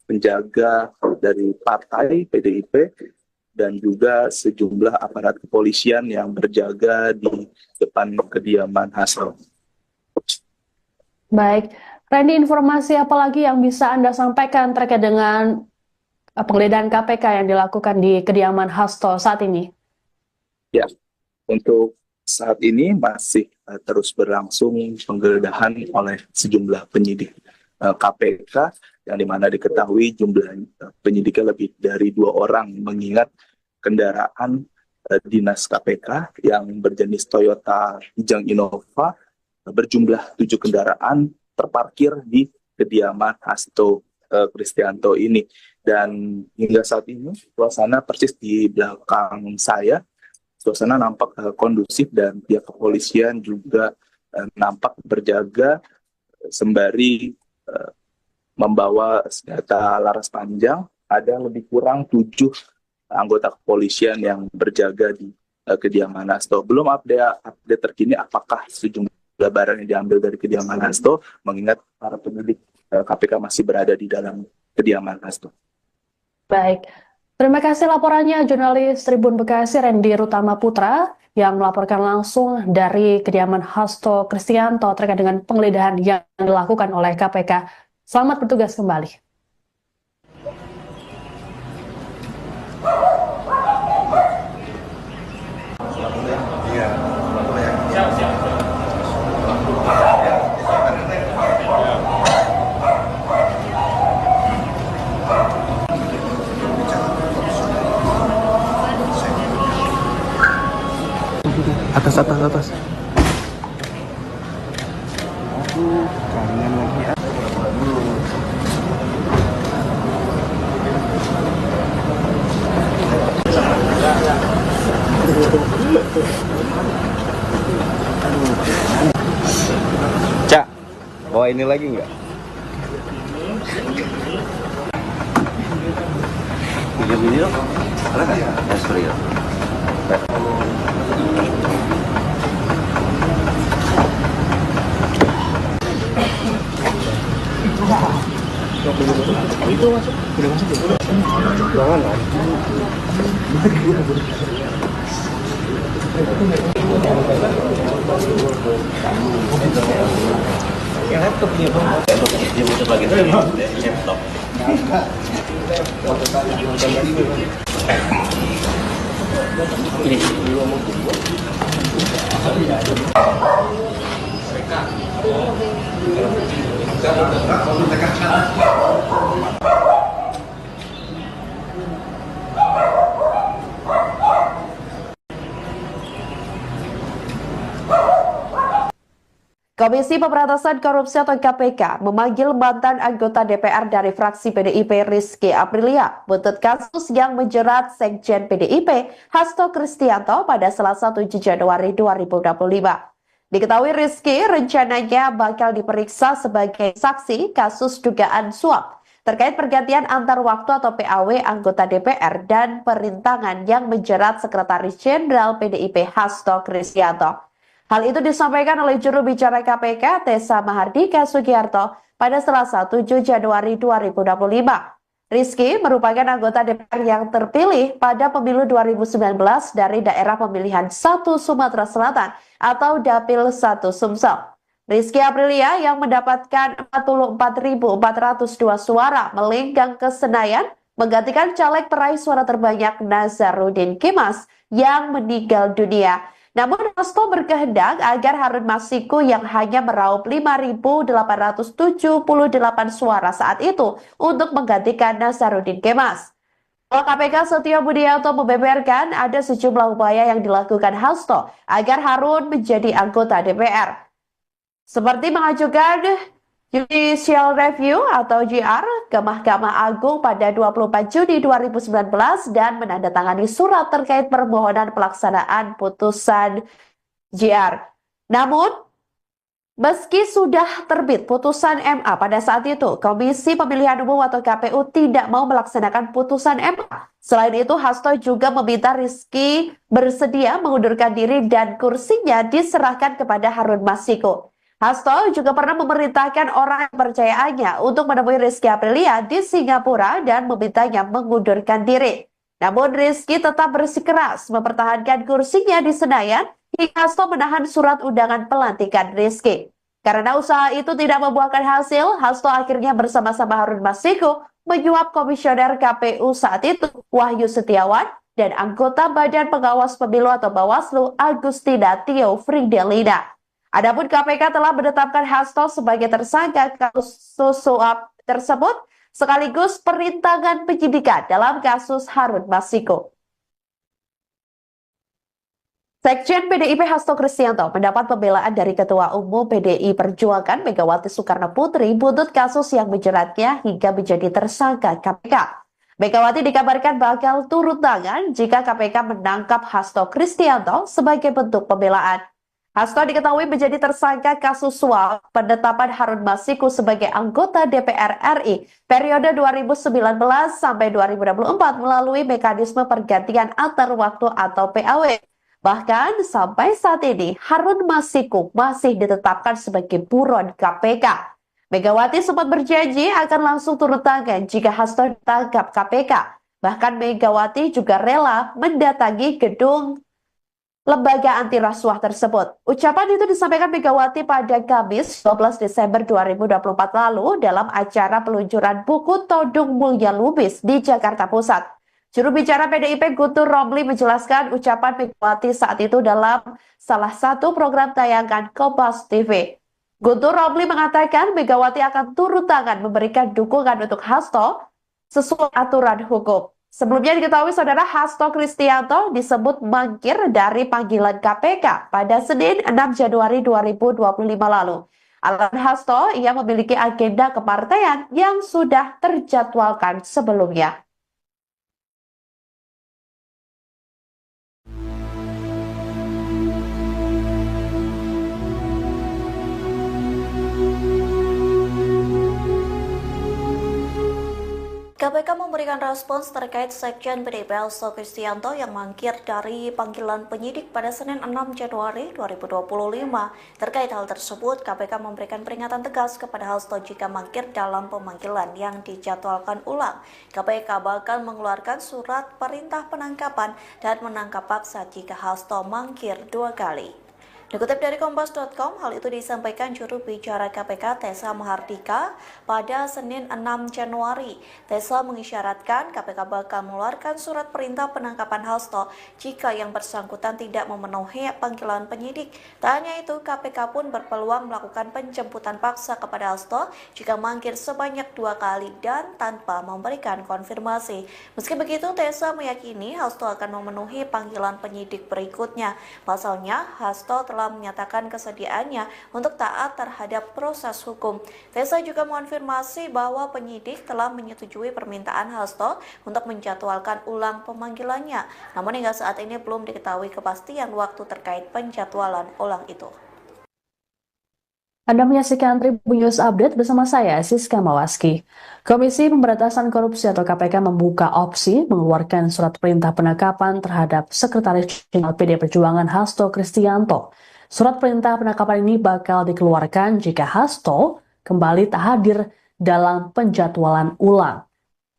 penjaga dari partai PDIP dan juga sejumlah aparat kepolisian yang berjaga di depan kediaman Hasto. Baik, Randy, informasi apa lagi yang bisa Anda sampaikan terkait dengan penggeledahan KPK yang dilakukan di kediaman Hasto saat ini? Ya, untuk saat ini masih terus berlangsung penggeledahan oleh sejumlah penyidik KPK, yang dimana diketahui jumlah penyidiknya lebih dari 2 orang, mengingat kendaraan dinas KPK yang berjenis Toyota Kijang Innova berjumlah 7 kendaraan terparkir di kediaman Hasto Kristianto ini. Dan hingga saat ini suasana persis di belakang saya, suasana nampak kondusif dan pihak kepolisian juga nampak berjaga sembari membawa senjata laras panjang. Ada lebih kurang 7 anggota kepolisian yang berjaga di kediaman Hasto. Belum update terkini apakah sejumlah barang yang diambil dari kediaman Hasto, mengingat para penyidik KPK masih berada di dalam kediaman Hasto. Baik, terima kasih laporannya jurnalis Tribun Bekasi Randy Rutama Putra yang melaporkan langsung dari kediaman Hasto Kristianto terkait dengan penggeledahan yang dilakukan oleh KPK. Selamat bertugas kembali. Atas. Aduh, kangen lagi ya. Cak, bawa ini lagi nggak? Video dong, ada nggak? Ya, sorry ya. Itu masuk, udah masuk ya? Jangan lah. pakai laptop dia bang. Laptopnya dia muter lagi dari laptop. Ini Komisi Pemberantasan Korupsi atau KPK memanggil mantan anggota DPR dari fraksi PDIP Rizky Aprilia buntut kasus yang menjerat Sekjen PDIP Hasto Kristianto pada Selasa 7 Januari 2025. Diketahui Rizky rencananya bakal diperiksa sebagai saksi kasus dugaan suap terkait pergantian antar waktu atau PAW anggota DPR dan perintangan yang menjerat Sekretaris Jenderal PDIP Hasto Kristianto. Hal itu disampaikan oleh juru bicara KPK Tessa Mahardika Sugiarto pada Selasa 7 Januari 2025. Rizky merupakan anggota DPR yang terpilih pada pemilu 2019 dari daerah pemilihan 1 Sumatera Selatan atau Dapil 1 Sumsel. Rizky Aprilia yang mendapatkan 44.402 suara melenggang ke Senayan menggantikan caleg peraih suara terbanyak Nazarudin Kemas yang meninggal dunia. Namun Hasto berkehendak agar Harun Masiku yang hanya meraup 5.878 suara saat itu untuk menggantikan Nazarudin Kemas. KPK Setio Budianto membeberkan ada sejumlah upaya yang dilakukan Hasto agar Harun menjadi anggota DPR. Seperti mengajukan Judicial Review atau JR ke Mahkamah Agung pada 24 Juni 2019 dan menandatangani surat terkait permohonan pelaksanaan putusan JR. Namun, meski sudah terbit putusan MA pada saat itu, Komisi Pemilihan Umum atau KPU tidak mau melaksanakan putusan MA. Selain itu, Hasto juga meminta Rizky bersedia mengundurkan diri dan kursinya diserahkan kepada Harun Masiku. Hasto juga pernah memerintahkan orang kepercayaannya untuk menemui Rizky Aprilia di Singapura dan memintanya mengundurkan diri. Namun Rizky tetap bersikeras mempertahankan kursinya di Senayan hingga Hasto menahan surat undangan pelantikan Rizky. Karena usaha itu tidak membuahkan hasil, Hasto akhirnya bersama-sama Harun Masiku menyuap komisioner KPU saat itu Wahyu Setiawan dan anggota Badan Pengawas Pemilu atau Bawaslu Agustina Tio Fridelina. Adapun KPK telah menetapkan Hasto sebagai tersangka kasus suap tersebut sekaligus perintangan penyidikan dalam kasus Harun Masiku. Sekjen PDIP Hasto Kristianto mendapat pembelaan dari Ketua Umum PDI Perjuangan Megawati Soekarno Putri buntut kasus yang menjeratnya hingga menjadi tersangka KPK. Megawati dikabarkan bakal turun tangan jika KPK menangkap Hasto Kristianto sebagai bentuk pembelaan. Hasto diketahui menjadi tersangka kasus suap penetapan Harun Masiku sebagai anggota DPR RI periode 2019 sampai 2024 melalui mekanisme pergantian antar waktu atau PAW. Bahkan sampai saat ini Harun Masiku masih ditetapkan sebagai buron KPK. Megawati sempat berjanji akan langsung turun tangan jika Hasto ditangkap KPK. Bahkan Megawati juga rela mendatangi gedung lembaga anti rasuah tersebut. Ucapan itu disampaikan Megawati pada Kamis 12 Desember 2024 lalu dalam acara peluncuran buku Todung Mulya Lubis di Jakarta Pusat. Juru bicara PDIP Guntur Romli menjelaskan ucapan Megawati saat itu dalam salah satu program tayangan Kompas TV. Guntur Romli mengatakan Megawati akan turun tangan memberikan dukungan untuk Hasto sesuai aturan hukum. Sebelumnya diketahui saudara Hasto Kristianto disebut mangkir dari panggilan KPK pada Senin 6 Januari 2025 lalu. Alasan Hasto, ia memiliki agenda kepartaian yang sudah terjadwalkan sebelumnya. KPK memberikan respons terkait Sekjen PDIP Hasto Kristianto yang mangkir dari panggilan penyidik pada Senin 6 Januari 2025. Terkait hal tersebut, KPK memberikan peringatan tegas kepada Hasto jika mangkir dalam pemanggilan yang dijadwalkan ulang. KPK bakal mengeluarkan surat perintah penangkapan dan menangkap paksa jika Hasto mangkir 2 kali. Dikutip dari Kompas.com, hal itu disampaikan juru bicara KPK Tessa Mahardika pada Senin 6 Januari. Tessa mengisyaratkan KPK bakal mengeluarkan surat perintah penangkapan Hasto jika yang bersangkutan tidak memenuhi panggilan penyidik. Tak hanya itu, KPK pun berpeluang melakukan penjemputan paksa kepada Hasto jika manggil sebanyak 2 kali dan tanpa memberikan konfirmasi. Meski begitu, Tessa meyakini Hasto akan memenuhi panggilan penyidik berikutnya. Pasalnya, Hasto telah menyatakan kesediaannya untuk taat terhadap proses hukum. Tessa juga mengonfirmasi bahwa penyidik telah menyetujui permintaan Hasto untuk menjadwalkan ulang pemanggilannya. Namun hingga saat ini belum diketahui kepastian waktu terkait penjadwalan ulang itu. Anda menyaksikan Tribun News Update bersama saya, Siska Mawaski. Komisi Pemberantasan Korupsi atau KPK membuka opsi mengeluarkan surat perintah penangkapan terhadap Sekretaris Jenderal PD Perjuangan Hasto Kristianto. Surat perintah penangkapan ini bakal dikeluarkan jika Hasto kembali tak hadir dalam penjadwalan ulang.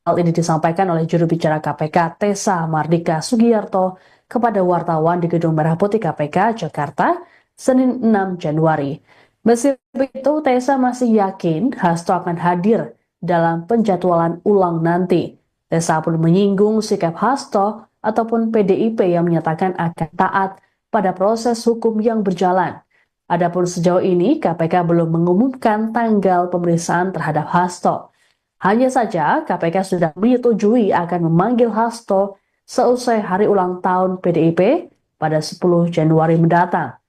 Hal ini disampaikan oleh juru bicara KPK Tessa Mahardika Sugiyarto kepada wartawan di Gedung Merah Putih KPK, Jakarta, Senin 6 Januari. Meski begitu, Tessa masih yakin Hasto akan hadir dalam penjadwalan ulang nanti. Tessa pun menyinggung sikap Hasto ataupun PDIP yang menyatakan akan taat pada proses hukum yang berjalan. Adapun sejauh ini, KPK belum mengumumkan tanggal pemeriksaan terhadap Hasto. Hanya saja, KPK sudah menyetujui akan memanggil Hasto seusai hari ulang tahun PDIP pada 10 Januari mendatang.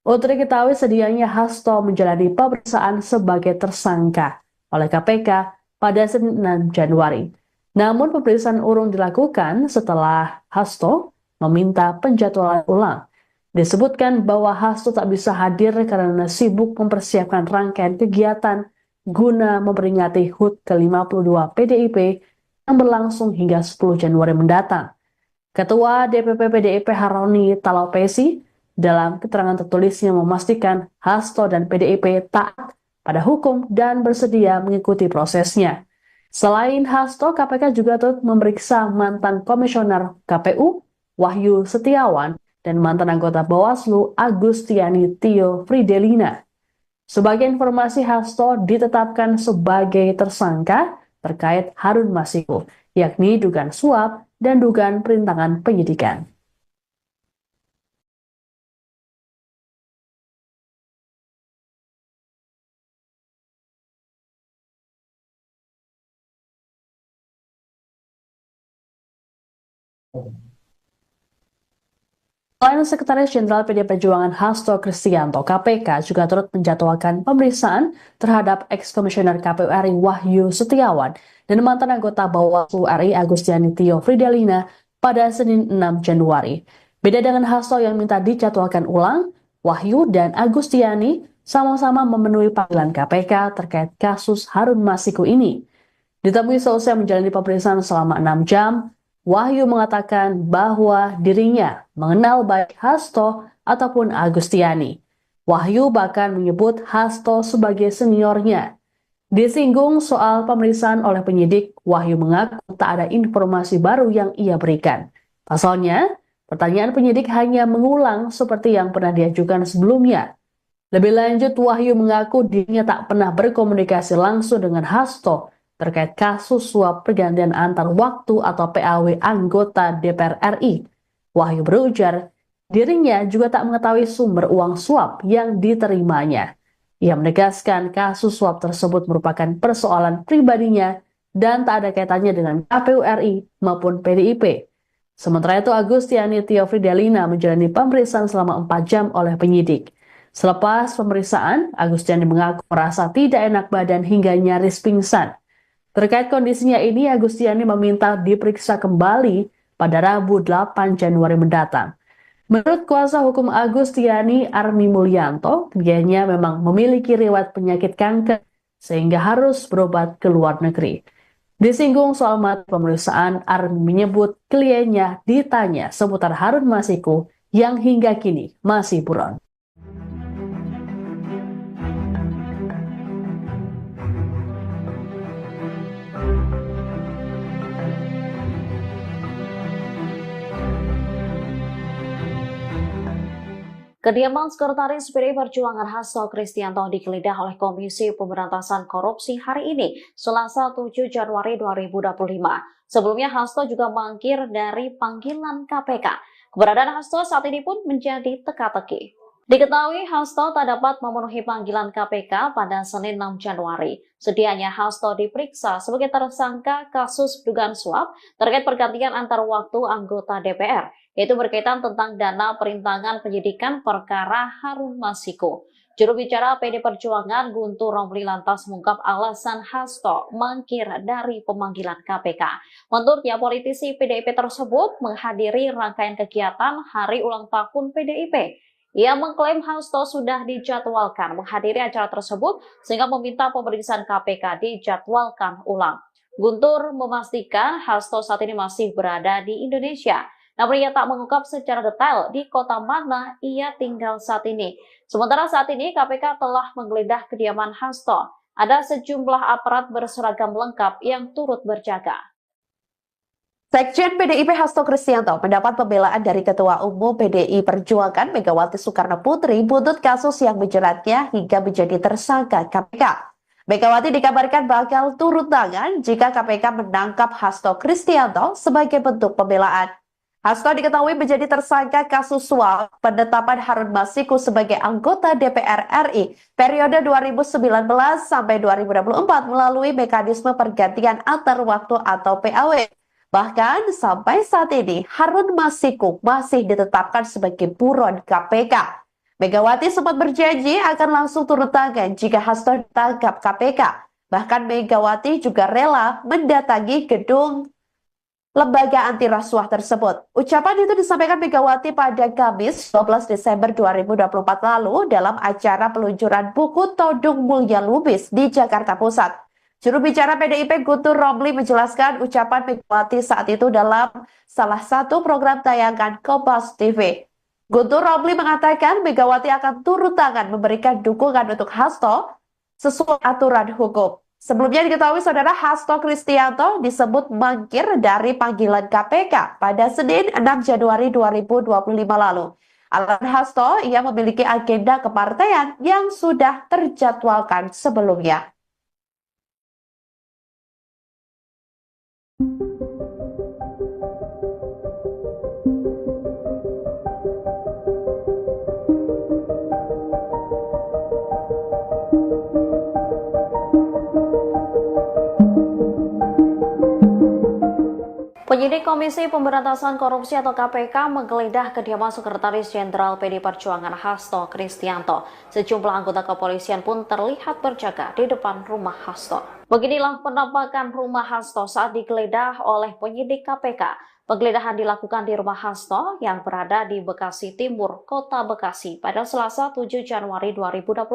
Untuk diketahui sedianya Hasto menjalani pemeriksaan sebagai tersangka oleh KPK pada Senin 6 Januari. Namun pemeriksaan urung dilakukan setelah Hasto meminta penjadwalan ulang. Disebutkan bahwa Hasto tak bisa hadir karena sibuk mempersiapkan rangkaian kegiatan guna memperingati HUT ke-52 PDIP yang berlangsung hingga 10 Januari mendatang. Ketua DPP PDIP Haroni Talopesi dalam keterangan tertulisnya memastikan Hasto dan PDIP taat pada hukum dan bersedia mengikuti prosesnya. Selain Hasto, KPK juga turut memeriksa mantan komisioner KPU Wahyu Setiawan dan mantan anggota Bawaslu Agustiani Tio Fridelina. Sebagai informasi, Hasto ditetapkan sebagai tersangka terkait Harun Masiku, yakni dugaan suap dan dugaan perintangan penyidikan. Selain Sekretaris Jenderal PD Perjuangan Hasto Kristianto, KPK juga turut menjadwalkan pemeriksaan terhadap ex-komisioner KPU RI Wahyu Setiawan dan mantan anggota Bawaslu RI Agustiani Tio Fridelina pada Senin 6 Januari. Beda dengan Hasto yang minta dijadwalkan ulang, Wahyu dan Agustiani sama-sama memenuhi panggilan KPK terkait kasus Harun Masiku ini. Ditemui seusai menjalani pemeriksaan selama 6 jam, Wahyu mengatakan bahwa dirinya mengenal baik Hasto ataupun Agustiani. Wahyu bahkan menyebut Hasto sebagai seniornya. Disinggung soal pemeriksaan oleh penyidik, Wahyu mengaku tak ada informasi baru yang ia berikan. Pasalnya, pertanyaan penyidik hanya mengulang seperti yang pernah diajukan sebelumnya. Lebih lanjut, Wahyu mengaku dirinya tak pernah berkomunikasi langsung dengan Hasto terkait kasus suap pergantian antar waktu atau PAW anggota DPR RI. Wahyu berujar, dirinya juga tak mengetahui sumber uang suap yang diterimanya. Ia menegaskan kasus suap tersebut merupakan persoalan pribadinya dan tak ada kaitannya dengan KPU RI maupun PDIP. Sementara itu, Agustiani Tio Fridelina menjalani pemeriksaan selama 4 jam oleh penyidik. Selepas pemeriksaan, Agustiani mengaku merasa tidak enak badan hingga nyaris pingsan. Terkait kondisinya ini, Agustiani meminta diperiksa kembali pada Rabu 8 Januari mendatang. Menurut kuasa hukum Agustiani, Armi Mulyanto, kliennya memang memiliki riwayat penyakit kanker sehingga harus berobat ke luar negeri. Disinggung soal materi pemeriksaan, Armi menyebut kliennya ditanya seputar Harun Masiku yang hingga kini masih buron. Kediaman Sekretaris PDI Perjuangan Hasto Kristianto digeledah oleh Komisi Pemberantasan Korupsi hari ini, Selasa 7 Januari 2025. Sebelumnya Hasto juga mangkir dari panggilan KPK. Keberadaan Hasto saat ini pun menjadi teka-teki. Diketahui Hasto tak dapat memenuhi panggilan KPK pada Senin 6 Januari. Sedianya Hasto diperiksa sebagai tersangka kasus dugaan suap terkait pergantian antar waktu anggota DPR, yaitu berkaitan tentang dana perintangan penyidikan perkara Harun Masiku. Juru bicara PD Perjuangan Guntur Romli lantas mengungkap alasan Hasto mangkir dari pemanggilan KPK. Menurutnya, politisi PDIP tersebut menghadiri rangkaian kegiatan Hari Ulang Tahun PDIP. Ia mengklaim Hasto sudah dijadwalkan menghadiri acara tersebut sehingga meminta pemeriksaan KPK dijadwalkan ulang. Guntur memastikan Hasto saat ini masih berada di Indonesia. Namun ia tak mengungkap secara detail di kota mana ia tinggal saat ini. Sementara saat ini KPK telah menggeledah kediaman Hasto. Ada sejumlah aparat berseragam lengkap yang turut berjaga. Sekjen PDIP Hasto Kristianto mendapat pembelaan dari Ketua Umum PDI Perjuangan Megawati Soekarno Putri buntut kasus yang menjeratnya hingga menjadi tersangka KPK. Megawati dikabarkan bakal turun tangan jika KPK menangkap Hasto Kristianto sebagai bentuk pembelaan. Hasto diketahui menjadi tersangka kasus suap penetapan Harun Masiku sebagai anggota DPR RI periode 2019 sampai 2024 melalui mekanisme pergantian antar waktu atau PAW. Bahkan sampai saat ini Harun Masiku masih ditetapkan sebagai buron KPK. Megawati sempat berjanji akan langsung turun tangan jika Hasto ditangkap KPK. Bahkan Megawati juga rela mendatangi gedung lembaga anti rasuah tersebut. Ucapan itu disampaikan Megawati pada Kamis 12 Desember 2024 lalu dalam acara peluncuran buku Todung Mulya Lubis di Jakarta Pusat. Juru bicara PDIP Guntur Romli menjelaskan ucapan Megawati saat itu dalam salah satu program tayangan Kompas TV. Guntur Romli mengatakan Megawati akan turun tangan memberikan dukungan untuk Hasto sesuai aturan hukum. Sebelumnya diketahui saudara Hasto Kristianto disebut mangkir dari panggilan KPK pada Senin 6 Januari 2025 lalu. Alasan Hasto, ia memiliki agenda kepartaian yang sudah terjadwalkan sebelumnya. Penyidik Komisi Pemberantasan Korupsi atau KPK menggeledah kediaman Sekretaris Jenderal PDI Perjuangan Hasto Kristianto. Sejumlah anggota kepolisian pun terlihat berjaga di depan rumah Hasto. Beginilah penampakan rumah Hasto saat digeledah oleh penyidik KPK. Penggeledahan dilakukan di rumah Hasto yang berada di Bekasi Timur, Kota Bekasi pada Selasa 7 Januari 2025.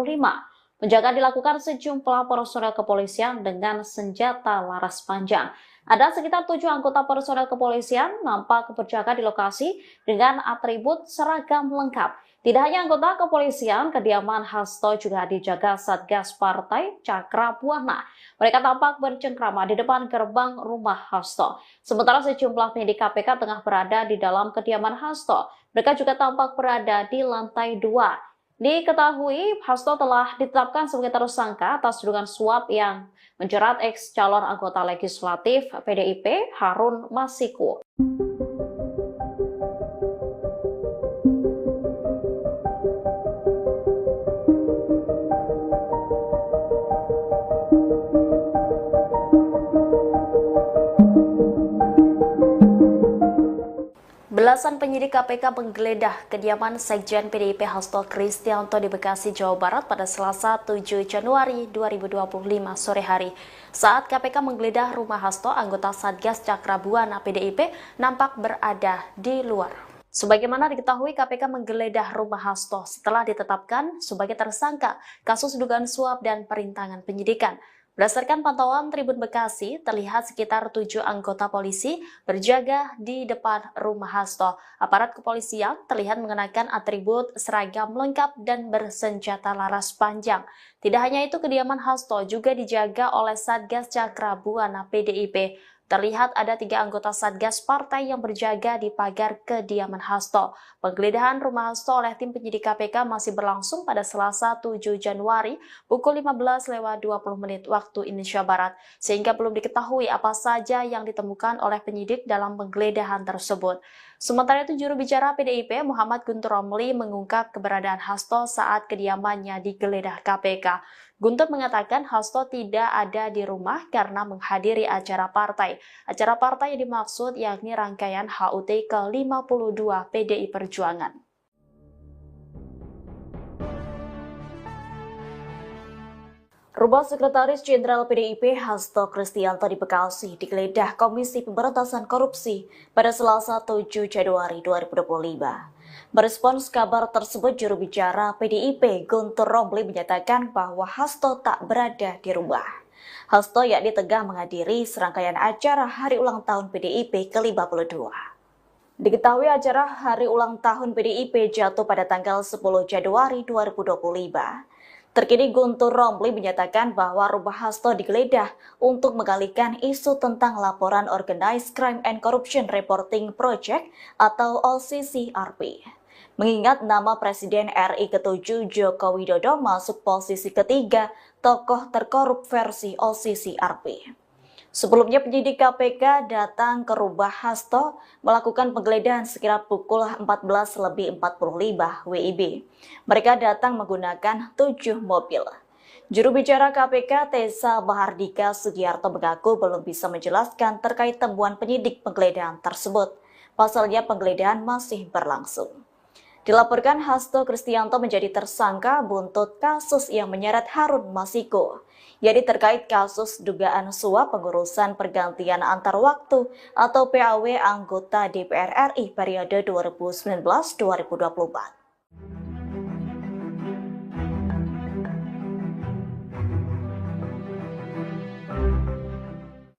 Penjagaan dilakukan sejumlah personel kepolisian dengan senjata laras panjang. Ada sekitar 7 anggota personel kepolisian nampak berjaga di lokasi dengan atribut seragam lengkap. Tidak hanya anggota kepolisian, kediaman Hasto juga dijaga Satgas Partai Cakra Buana. Mereka tampak bercengkrama di depan gerbang rumah Hasto. Sementara sejumlah penyidik KPK tengah berada di dalam kediaman Hasto. Mereka juga tampak berada di lantai 2. Diketahui Hasto telah ditetapkan sebagai tersangka atas dugaan suap yang menjerat ex calon anggota legislatif PDIP Harun Masiku. Belasan penyidik KPK menggeledah kediaman Sekjen PDIP Hasto Kristianto di Bekasi, Jawa Barat pada Selasa 7 Januari 2025 sore hari. Saat KPK menggeledah rumah Hasto, anggota Satgas Cakra Buana PDIP nampak berada di luar. Sebagaimana diketahui, KPK menggeledah rumah Hasto setelah ditetapkan sebagai tersangka kasus dugaan suap dan perintangan penyidikan. Berdasarkan pantauan Tribun Bekasi, terlihat sekitar 7 anggota polisi berjaga di depan rumah Hasto. Aparat kepolisian terlihat mengenakan atribut seragam lengkap dan bersenjata laras panjang. Tidak hanya itu, kediaman Hasto juga dijaga oleh Satgas Cakra Buana PDIP. Terlihat ada 3 anggota Satgas Partai yang berjaga di pagar kediaman Hasto. Penggeledahan rumah Hasto oleh tim penyidik KPK masih berlangsung pada Selasa 7 Januari pukul 15.20 waktu Indonesia Barat, sehingga belum diketahui apa saja yang ditemukan oleh penyidik dalam penggeledahan tersebut. Sementara itu, juru bicara PDIP Muhammad Guntur Romli mengungkap keberadaan Hasto saat kediamannya digeledah KPK. Guntur mengatakan Hasto tidak ada di rumah karena menghadiri acara partai. Acara partai yang dimaksud yakni rangkaian HUT ke-52 PDI Perjuangan. Rumah Sekretaris Jenderal PDIP Hasto Kristianto di Bekasi digeledah Komisi Pemberantasan Korupsi pada Selasa 7 Januari 2025. Merespons kabar tersebut, juru bicara PDIP Guntur Romli menyatakan bahwa Hasto tak berada di rumah. Hasto yakni tengah menghadiri serangkaian acara Hari Ulang Tahun PDIP ke-52. Diketahui acara Hari Ulang Tahun PDIP jatuh pada tanggal 10 Januari 2025. Terkini Guntur Romli menyatakan bahwa rumah Hasto digeledah untuk mengalihkan isu tentang laporan Organized Crime and Corruption Reporting Project atau OCCRP. Mengingat nama Presiden RI ke-7 Joko Widodo masuk posisi ketiga tokoh terkorup versi OCCRP. Sebelumnya penyidik KPK datang ke rumah Hasto melakukan penggeledahan sekitar pukul 14.45 WIB. Mereka datang menggunakan 7 mobil. Juru bicara KPK Tessa Bahardika Sugiarto mengaku belum bisa menjelaskan terkait temuan penyidik penggeledahan tersebut. Pasalnya penggeledahan masih berlangsung. Dilaporkan Hasto Kristianto menjadi tersangka buntut kasus yang menyeret Harun Masiku, yakni terkait kasus dugaan suap pengurusan pergantian antar waktu atau PAW anggota DPR RI periode 2019-2024.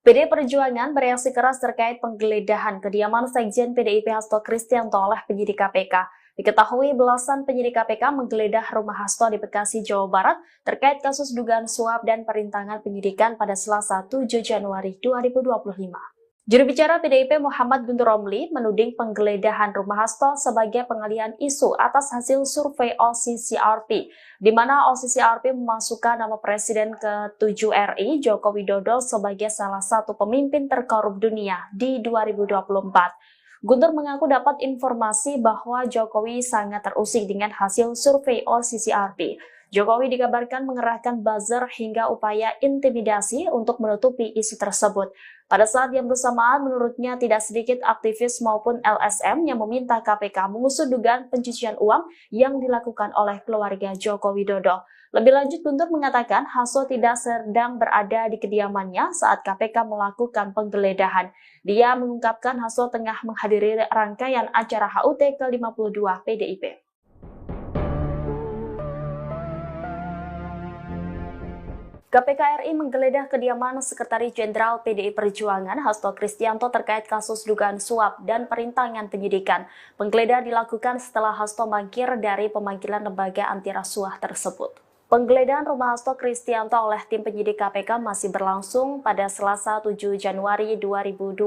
PDI Perjuangan bereaksi keras terkait penggeledahan kediaman Sekjen PDIP Hasto Kristianto oleh penyidik KPK. Diketahui belasan penyidik KPK menggeledah rumah Hasto di Bekasi, Jawa Barat terkait kasus dugaan suap dan perintangan penyidikan pada Selasa 7 Januari 2025. Juru bicara PDIP Muhammad Guntur Romli menuding penggeledahan rumah Hasto sebagai pengalihan isu atas hasil survei OCCRP, di mana OCCRP memasukkan nama Presiden ke-7 RI Joko Widodo sebagai salah satu pemimpin terkorup dunia di 2024. Guntur mengaku dapat informasi bahwa Jokowi sangat terusik dengan hasil survei OCCRP. Jokowi dikabarkan mengerahkan buzzer hingga upaya intimidasi untuk menutupi isu tersebut. Pada saat yang bersamaan, menurutnya tidak sedikit aktivis maupun LSM yang meminta KPK mengusut dugaan pencucian uang yang dilakukan oleh keluarga Joko Widodo. Lebih lanjut, Guntur mengatakan Hasto tidak sedang berada di kediamannya saat KPK melakukan penggeledahan. Dia mengungkapkan Hasto tengah menghadiri rangkaian acara HUT ke-52 PDIP. KPK RI menggeledah kediaman Sekretaris Jenderal PDI Perjuangan Hasto Kristianto terkait kasus dugaan suap dan perintangan penyidikan. Penggeledahan dilakukan setelah Hasto mangkir dari pemanggilan lembaga anti rasuah tersebut. Penggeledahan rumah Hasto Kristianto oleh tim penyidik KPK masih berlangsung pada Selasa 7 Januari 2025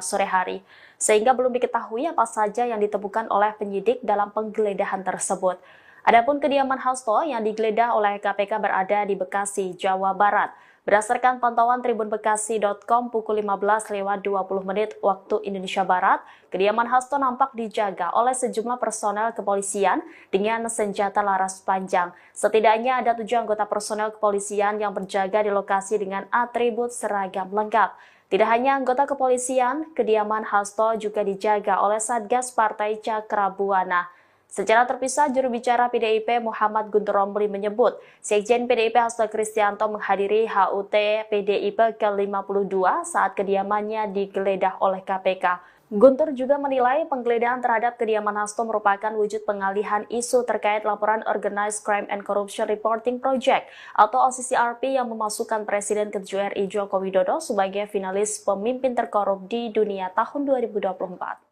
sore hari, sehingga belum diketahui apa saja yang ditemukan oleh penyidik dalam penggeledahan tersebut. Adapun kediaman Hasto yang digeledah oleh KPK berada di Bekasi, Jawa Barat. Berdasarkan pantauan tribunbekasi.com pukul 15.20 waktu Indonesia Barat, kediaman Hasto nampak dijaga oleh sejumlah personel kepolisian dengan senjata laras panjang. Setidaknya ada 7 anggota personel kepolisian yang berjaga di lokasi dengan atribut seragam lengkap. Tidak hanya anggota kepolisian, kediaman Hasto juga dijaga oleh Satgas Partai Cakrabuana. Secara terpisah, juru bicara PDIP Muhammad Guntur Romli menyebut, Sekjen PDIP Hasto Kristianto menghadiri HUT PDIP ke-52 saat kediamannya digeledah oleh KPK. Guntur juga menilai penggeledahan terhadap kediaman Hasto merupakan wujud pengalihan isu terkait laporan Organized Crime and Corruption Reporting Project atau OCCRP yang memasukkan Presiden ke-7 RI Joko Widodo sebagai finalis pemimpin terkorup di dunia tahun 2024.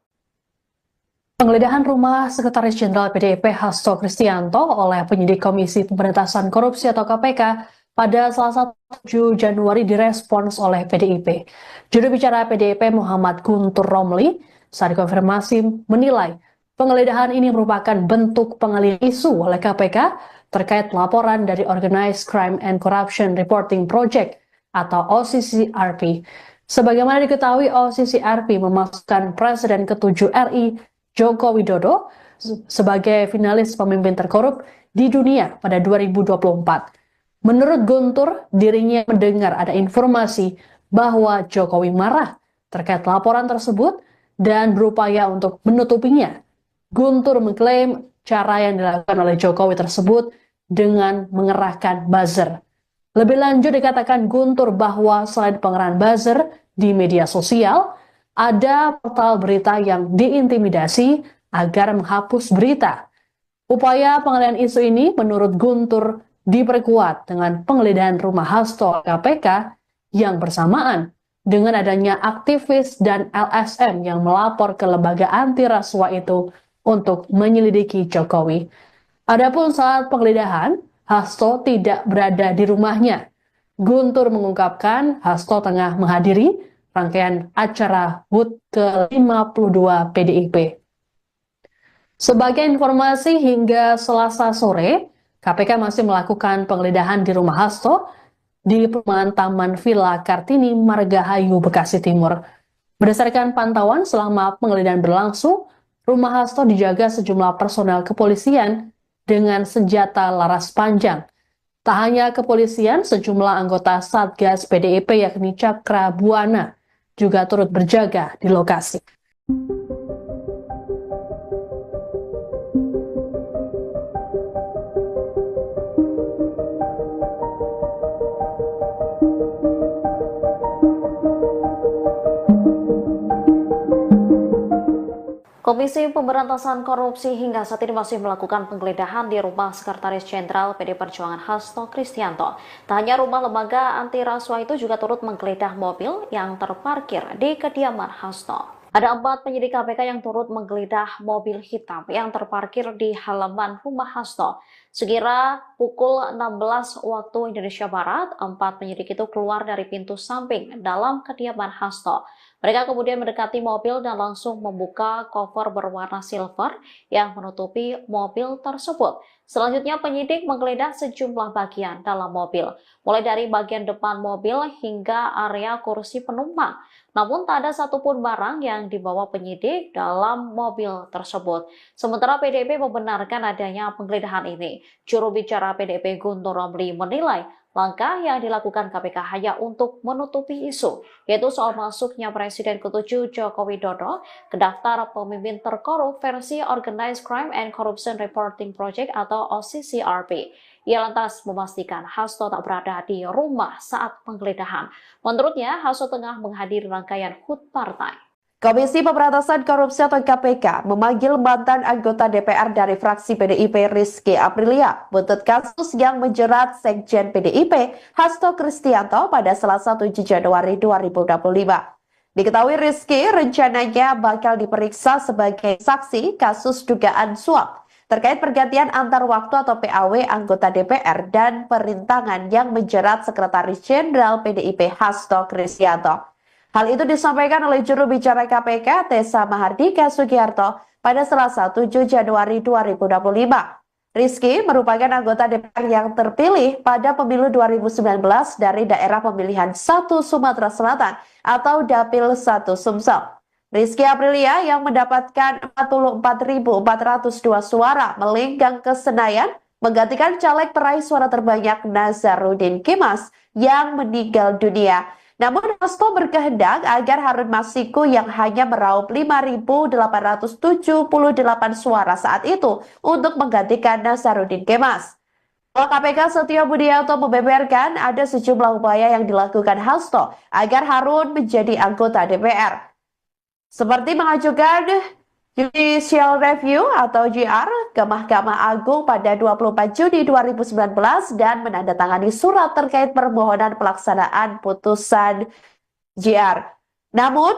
Penggeledahan rumah Sekretaris Jenderal PDIP Hasto Kristianto oleh penyidik Komisi Pemberantasan Korupsi atau KPK pada Selasa 7 Januari direspons oleh PDIP. Juru bicara PDIP Muhammad Guntur Romli saat dikonfirmasi menilai penggeledahan ini merupakan bentuk pengalihan isu oleh KPK terkait laporan dari Organized Crime and Corruption Reporting Project atau OCCRP. Sebagaimana diketahui, OCCRP memasukkan Presiden ke-7 RI Joko Widodo sebagai finalis pemimpin terkorup di dunia pada 2024. Menurut Guntur, dirinya mendengar ada informasi bahwa Jokowi marah terkait laporan tersebut dan berupaya untuk menutupinya. Guntur mengklaim cara yang dilakukan oleh Jokowi tersebut dengan mengerahkan buzzer. Lebih lanjut dikatakan Guntur bahwa selain pengerahan buzzer di media sosial, ada portal berita yang diintimidasi agar menghapus berita. Upaya pengalihan isu ini menurut Guntur diperkuat dengan penggeledahan rumah Hasto KPK yang bersamaan dengan adanya aktivis dan LSM yang melapor ke lembaga anti rasuah itu untuk menyelidiki Jokowi. Adapun saat penggeledahan, Hasto tidak berada di rumahnya. Guntur mengungkapkan Hasto tengah menghadiri rangkaian acara HUT ke-52 PDIP. Sebagai informasi, hingga Selasa sore, KPK masih melakukan penggeledahan di rumah Hasto di perumahan Taman Villa Kartini, Margahayu, Bekasi Timur. Berdasarkan pantauan selama penggeledahan berlangsung, rumah Hasto dijaga sejumlah personel kepolisian dengan senjata laras panjang. Tak hanya kepolisian, sejumlah anggota Satgas PDIP yakni Cakra Buana juga turut berjaga di lokasi. Komisi Pemberantasan Korupsi hingga saat ini masih melakukan penggeledahan di rumah Sekretaris Jenderal PD Perjuangan Hasto Kristianto. Tak hanya rumah lembaga anti rasuah itu juga turut menggeledah mobil yang terparkir di kediaman Hasto. Ada 4 penyidik KPK yang turut menggeledah mobil hitam yang terparkir di halaman rumah Hasto. Sekira pukul 16 waktu Indonesia Barat, 4 penyidik itu keluar dari pintu samping dalam kediaman Hasto. Mereka kemudian mendekati mobil dan langsung membuka koper berwarna silver yang menutupi mobil tersebut. Selanjutnya penyidik menggeledah sejumlah bagian dalam mobil, mulai dari bagian depan mobil hingga area kursi penumpang. Namun tak ada satupun barang yang dibawa penyidik dalam mobil tersebut. Sementara PDIP membenarkan adanya penggeledahan ini. Juru bicara PDIP Guntur Romli menilai langkah yang dilakukan KPK hanya untuk menutupi isu, yaitu soal masuknya Presiden ke-7 Joko Widodo ke daftar pemimpin terkorup versi Organized Crime and Corruption Reporting Project atau OCCRP. Ia lantas memastikan Hasto tak berada di rumah saat penggeledahan. Menurutnya, Hasto tengah menghadiri rangkaian HUT partai. Komisi Pemberantasan Korupsi atau KPK memanggil mantan anggota DPR dari fraksi PDIP Rizky Aprilia buntut kasus yang menjerat Sekjen PDIP Hasto Kristianto pada Selasa 7 Januari 2025. Diketahui Rizky rencananya bakal diperiksa sebagai saksi kasus dugaan suap terkait pergantian antar waktu atau PAW anggota DPR dan perintangan yang menjerat Sekretaris Jenderal PDIP Hasto Kristianto. Hal itu disampaikan oleh juru bicara KPK Tessa Mahardika Sugiharto pada Selasa 7 Januari 2025. Rizky merupakan anggota DPR yang terpilih pada pemilu 2019 dari daerah pemilihan 1 Sumatera Selatan atau Dapil 1 Sumsel. Rizky Aprilia yang mendapatkan 44.402 suara melenggang ke Senayan menggantikan caleg peraih suara terbanyak Nazarudin Kemas yang meninggal dunia. Namun Hasto berkehendak agar Harun Masiku yang hanya meraup 5.878 suara saat itu untuk menggantikan Nazarudin Kemas. KPK Setio Budianto membeberkan ada sejumlah upaya yang dilakukan Hasto agar Harun menjadi anggota DPR. Seperti mengajukan Judicial Review atau JR ke Mahkamah Agung pada 24 Juni 2019 dan menandatangani surat terkait permohonan pelaksanaan putusan JR. Namun,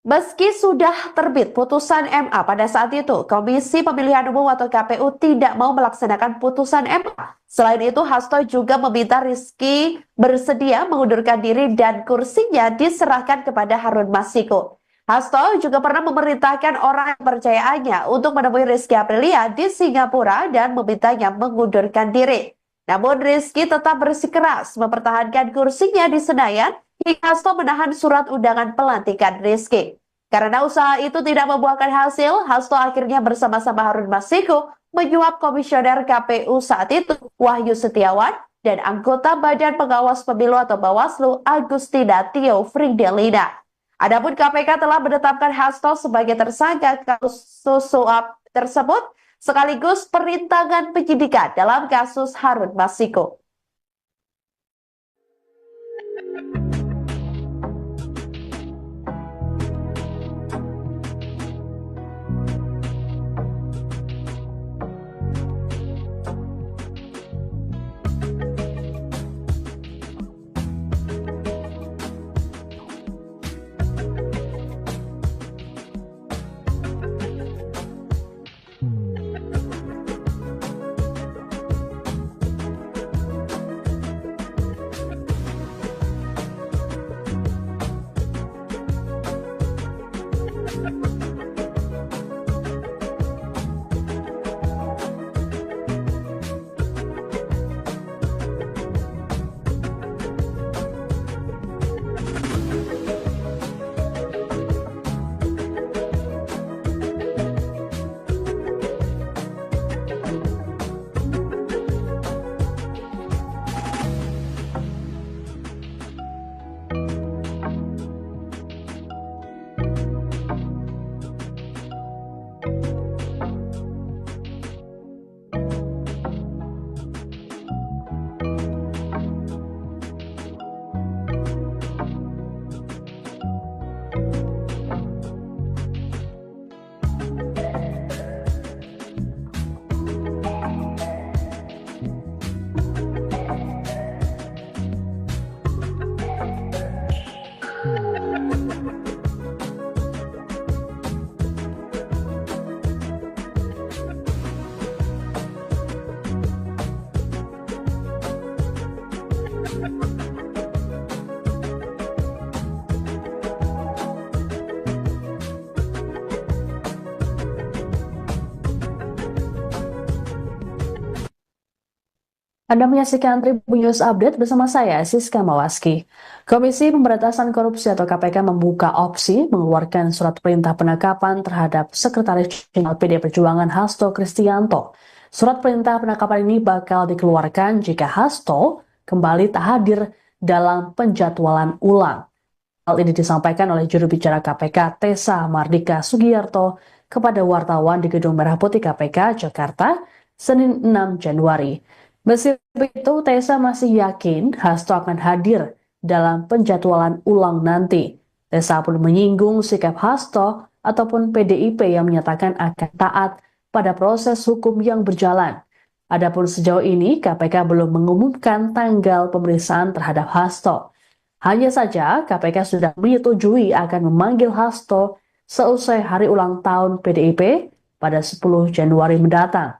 Meski sudah terbit putusan MA pada saat itu, Komisi Pemilihan Umum atau KPU tidak mau melaksanakan putusan MA. Selain itu, Hasto juga meminta Rizky bersedia mengundurkan diri dan kursinya diserahkan kepada Harun Masiku. Hasto juga pernah memerintahkan orang kepercayaannya untuk menemui Rizky Aprilia di Singapura dan memintanya mengundurkan diri. Namun Rizky tetap bersikeras mempertahankan kursinya di Senayan hingga Hasto menahan surat undangan pelantikan Rizky. Karena usaha itu tidak membuahkan hasil, Hasto akhirnya bersama-sama Harun Masiku menyuap komisioner KPU saat itu, Wahyu Setiawan, dan anggota Badan Pengawas Pemilu atau Bawaslu, Agustina Tio Fridelina. Adapun KPK telah menetapkan Hasto sebagai tersangka kasus suap tersebut, sekaligus perintangan penyidikan dalam kasus Harun Masiku. Anda menyaksikan Tribun News Update bersama saya, Siska Mawaski. Komisi Pemberantasan Korupsi atau KPK membuka opsi mengeluarkan surat perintah penangkapan terhadap Sekretaris Jenderal PD Perjuangan Hasto Kristianto. Surat perintah penangkapan ini bakal dikeluarkan jika Hasto kembali tak hadir dalam penjadwalan ulang. Hal ini disampaikan oleh juru bicara KPK Tessa Mardika Sugiyarto kepada wartawan di Gedung Merah Putih KPK, Jakarta, Senin 6 Januari. Meski begitu, Tessa masih yakin Hasto akan hadir dalam penjadwalan ulang nanti. Tessa pun menyinggung sikap Hasto ataupun PDIP yang menyatakan akan taat pada proses hukum yang berjalan. Adapun sejauh ini, KPK belum mengumumkan tanggal pemeriksaan terhadap Hasto. Hanya saja, KPK sudah menyetujui akan memanggil Hasto seusai hari ulang tahun PDIP pada 10 Januari mendatang.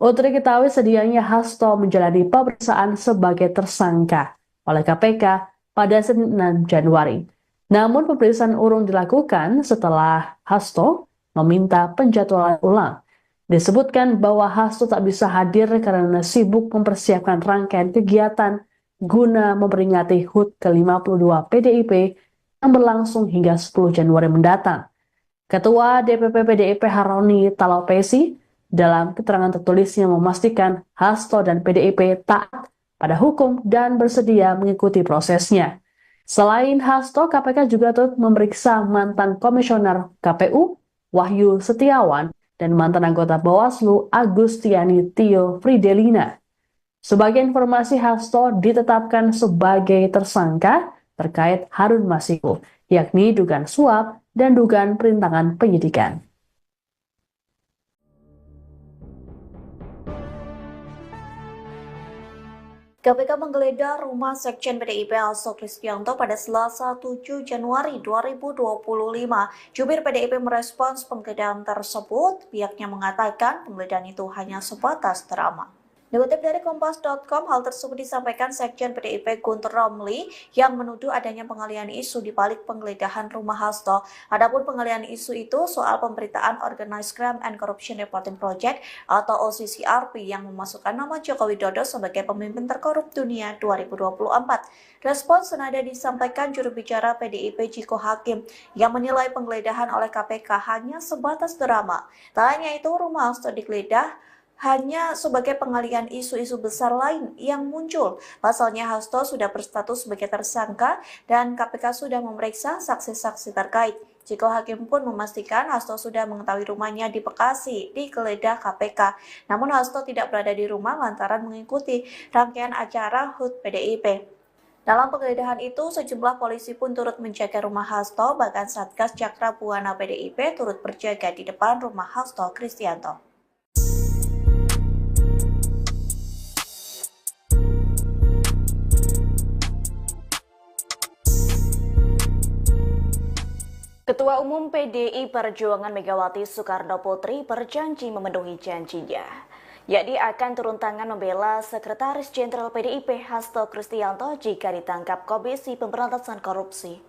Untuk diketahui sedianya Hasto menjalani pemeriksaan sebagai tersangka oleh KPK pada Senin 6 Januari. Namun pemeriksaan urung dilakukan setelah Hasto meminta penjadwalan ulang. Disebutkan bahwa Hasto tak bisa hadir karena sibuk mempersiapkan rangkaian kegiatan guna memperingati HUT ke-52 PDIP yang berlangsung hingga 10 Januari mendatang. Ketua DPP PDIP Haroni Talopesi dalam keterangan tertulisnya memastikan Hasto dan PDIP taat pada hukum dan bersedia mengikuti prosesnya. Selain Hasto, KPK juga turut memeriksa mantan komisioner KPU Wahyu Setiawan dan mantan anggota Bawaslu Agustiani Tio Fridelina. Sebagai informasi, Hasto ditetapkan sebagai tersangka terkait Harun Masiku, yakni dugaan suap dan dugaan perintangan penyidikan. KPK menggeledah rumah Sekjen PDIP Hasto Kristianto pada Selasa 7 Januari 2025. Jubir PDIP merespons penggeledahan tersebut. Pihaknya mengatakan penggeledahan itu hanya sebatas drama. Dikutip dari Kompas.com, hal tersebut disampaikan Sekjen PDIP Guntur Romli yang menuduh adanya pengalihan isu di balik penggeledahan rumah Hasto. Adapun pengalihan isu itu soal pemberitaan Organized Crime and Corruption Reporting Project atau OCCRP yang memasukkan nama Joko Widodo sebagai pemimpin terkorup dunia 2024. Respons senada disampaikan juru bicara PDIP Ciko Hakim yang menilai penggeledahan oleh KPK hanya sebatas drama. Tak hanya itu, rumah Hasto digeledah hanya sebagai pengalihan isu-isu besar lain yang muncul. Pasalnya Hasto sudah berstatus sebagai tersangka dan KPK sudah memeriksa saksi-saksi terkait. Ciko Hakim pun memastikan Hasto sudah mengetahui rumahnya di Bekasi digeledah KPK. Namun Hasto tidak berada di rumah lantaran mengikuti rangkaian acara HUT PDIP. Dalam penggeledahan itu, sejumlah polisi pun turut menjaga rumah Hasto, bahkan Satgas Cakra Buana PDIP turut berjaga di depan rumah Hasto Kristianto. Ketua Umum PDI Perjuangan Megawati Soekarno Putri berjanji memenuhi janjinya, yakni akan turun tangan membela Sekretaris Jenderal PDIP Hasto Kristianto jika ditangkap Komisi Pemberantasan Korupsi.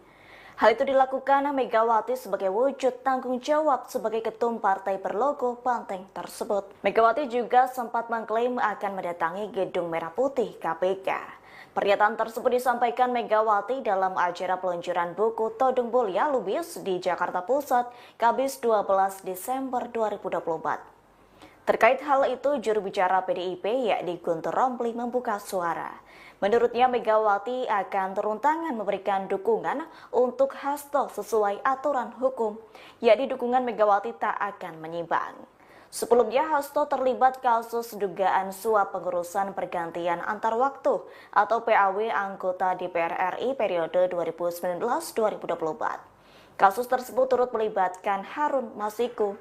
Hal itu dilakukan Megawati sebagai wujud tanggung jawab sebagai ketum partai berlogo banteng tersebut. Megawati juga sempat mengklaim akan mendatangi Gedung Merah Putih KPK. Pernyataan tersebut disampaikan Megawati dalam acara peluncuran buku Todung Mulia Lubis di Jakarta Pusat, Kamis 12 Desember 2024. Terkait hal itu, juru bicara PDIP yakni Guntur Romli membuka suara. Menurutnya Megawati akan turun tangan memberikan dukungan untuk Hasto sesuai aturan hukum, yakni dukungan Megawati tak akan menyimpang. Sebelumnya, Hasto terlibat kasus dugaan suap pengurusan pergantian antar waktu atau PAW anggota DPR RI periode 2019-2024. Kasus tersebut turut melibatkan Harun Masiku.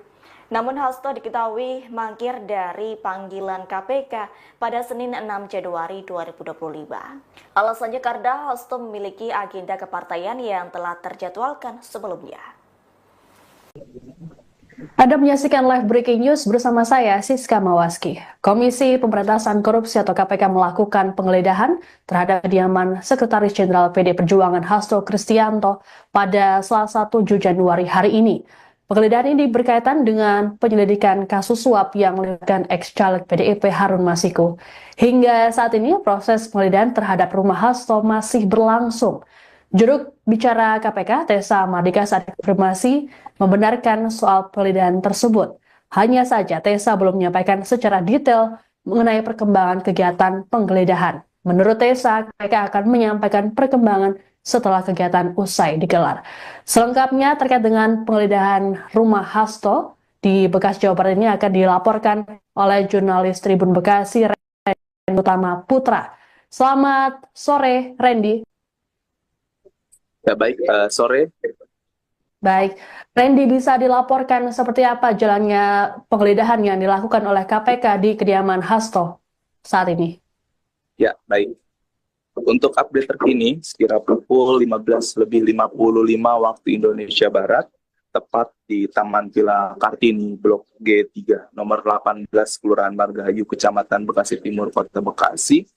Namun Hasto diketahui mangkir dari panggilan KPK pada Senin 6 Januari 2025. Alasannya karena Hasto memiliki agenda kepartaian yang telah terjadwalkan sebelumnya. Anda menyaksikan live breaking news bersama saya, Siska Mawaski. Komisi Pemberantasan Korupsi atau KPK melakukan penggeledahan terhadap kediaman Sekretaris Jenderal PD Perjuangan Hasto Kristianto pada Selasa 7 Januari hari ini. Penggeledahan ini berkaitan dengan penyelidikan kasus suap yang melibatkan ex-caleg PDIP Harun Masiku. Hingga saat ini proses penggeledahan terhadap rumah Hasto masih berlangsung. Juru bicara KPK, Tessa Mardika, saat konfirmasi membenarkan soal penggeledahan tersebut. Hanya saja Tessa belum menyampaikan secara detail mengenai perkembangan kegiatan penggeledahan. Menurut Tessa, KPK akan menyampaikan perkembangan setelah kegiatan usai digelar. Selengkapnya terkait dengan penggeledahan rumah Hasto di Bekasi, Jawa Barat ini akan dilaporkan oleh jurnalis Tribun Bekasi, Randy Utama Putra. Selamat sore, Randy. Ya, baik, sore. Baik, Randy, bisa dilaporkan seperti apa jalannya penggeledahan yang dilakukan oleh KPK di kediaman Hasto saat ini? Ya, baik. Untuk update terkini, sekira pukul 15.55 waktu Indonesia Barat, tepat di Taman Villa Kartini, Blok G3, nomor 18, Kelurahan Margahayu, Kecamatan Bekasi Timur, Kota Bekasi.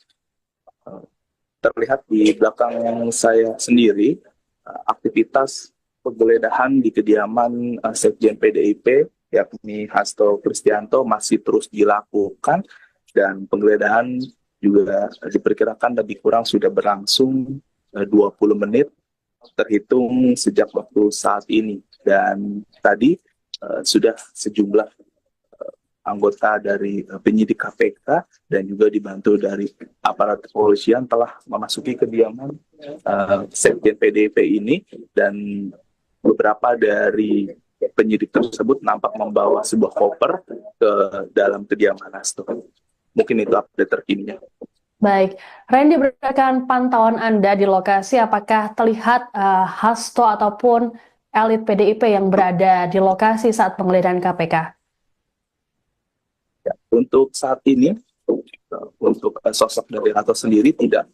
Terlihat di belakang saya sendiri, aktivitas penggeledahan di kediaman Sekjen PDIP, yakni Hasto Kristianto, masih terus dilakukan, dan penggeledahan juga diperkirakan lebih kurang sudah berlangsung 20 menit terhitung sejak waktu saat ini. Dan tadi sudah sejumlah anggota dari penyidik KPK dan juga dibantu dari aparat kepolisian telah memasuki kediaman Sekjen PDIP ini, dan beberapa dari penyidik tersebut nampak membawa sebuah koper ke dalam kediaman Hasto. Mungkin itu update terkininya. Baik, Randy, berdasarkan pantauan Anda di lokasi, apakah terlihat Hasto ataupun elit PDIP yang berada di lokasi saat penggeledahan KPK? Ya, untuk saat ini untuk sosok dari Hasto sendiri tidak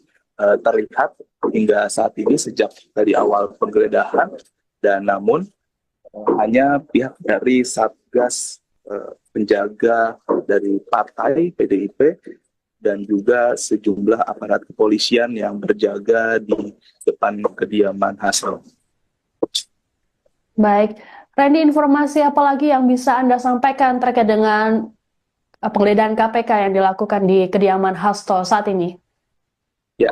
terlihat hingga saat ini sejak dari awal penggeledahan, dan namun hanya pihak dari Satgas penjaga dari partai PDIP dan juga sejumlah aparat kepolisian yang berjaga di depan kediaman Hasto. Baik, Randy, informasi apa lagi yang bisa Anda sampaikan terkait dengan penggeledahan KPK yang dilakukan di kediaman Hasto saat ini? Ya,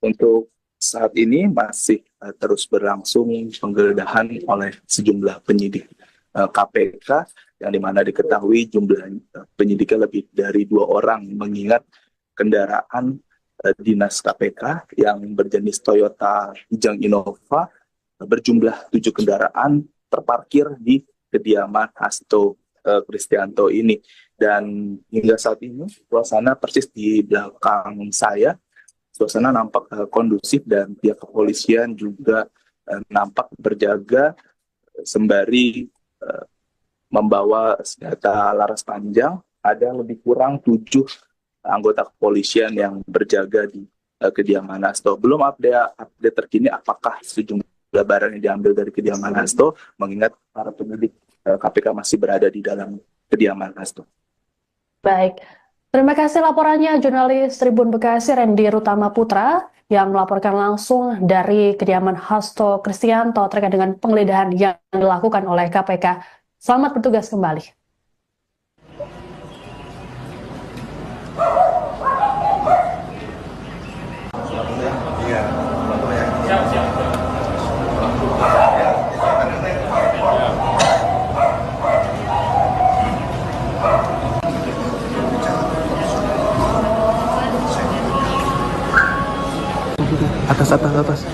untuk saat ini masih terus berlangsung penggeledahan oleh sejumlah penyidik KPK, yang dimana diketahui jumlah penyidiknya lebih dari 2 orang, mengingat kendaraan dinas KPK yang berjenis Toyota Kijang Innova berjumlah 7 kendaraan terparkir di kediaman Hasto Kristianto ini. Dan hingga saat ini suasana persis di belakang saya, suasana nampak kondusif dan pihak kepolisian juga nampak berjaga sembari membawa senjata laras panjang. Ada lebih kurang 7 anggota kepolisian yang berjaga di kediaman Hasto. Belum update terkini apakah sejumlah barang yang diambil dari kediaman Hasto, mengingat para penyidik KPK masih berada di dalam kediaman Hasto. Baik, terima kasih laporannya jurnalis Tribun Bekasi Randy Rutama Putra yang melaporkan langsung dari kediaman Hasto Kristianto terkait dengan penggeledahan yang dilakukan oleh KPK. Selamat bertugas kembali. Atas.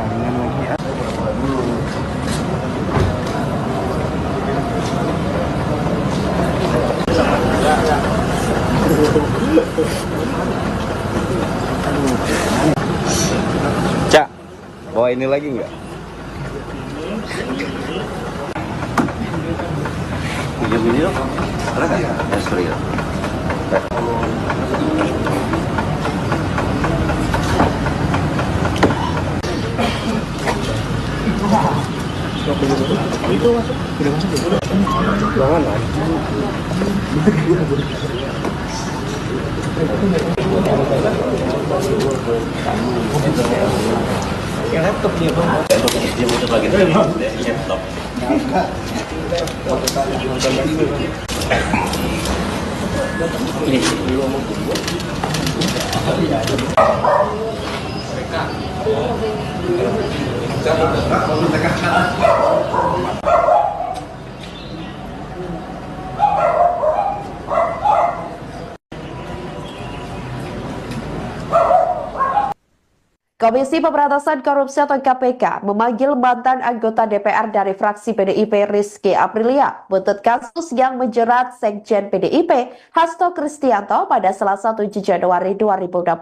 Jangan lagi ya. Cak, bawa ini lagi nggak? Video ada nggak? Ya, sorry ya. Itu masuk. Udah masuk ya? Jangan lah. Yang laptop dia bang. Dia muter lagi dari laptop. Ini Komisi Pemberantasan Korupsi atau KPK memanggil mantan anggota DPR dari fraksi PDIP Rizky Aprilia buntut kasus yang menjerat Sekjen PDIP Hasto Kristianto pada Selasa 7 Januari 2025.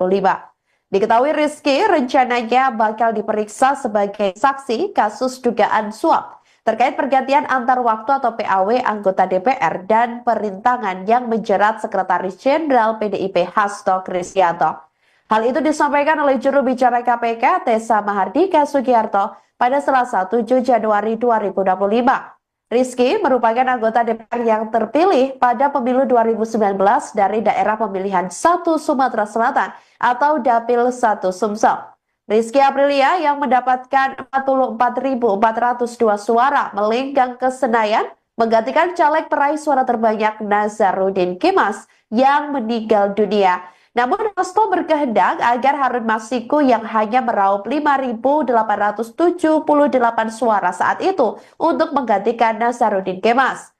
Diketahui Rizky rencananya bakal diperiksa sebagai saksi kasus dugaan suap terkait pergantian antar waktu atau PAW anggota DPR dan perintangan yang menjerat Sekretaris Jenderal PDIP Hasto Kristianto. Hal itu disampaikan oleh juru bicara KPK Tessa Mahardika Sugiarto pada Selasa 7 Januari 2025. Rizky merupakan anggota DPR yang terpilih pada pemilu 2019 dari daerah pemilihan 1 Sumatera Selatan atau Dapil 1 Sumsel. Rizky Aprilia yang mendapatkan 44.402 suara melenggang ke Senayan menggantikan caleg peraih suara terbanyak Nazarudin Kemas yang meninggal dunia. Namun Hasto berkehendak agar Harun Masiku yang hanya meraup 5.878 suara saat itu untuk menggantikan Nazarudin Kemas.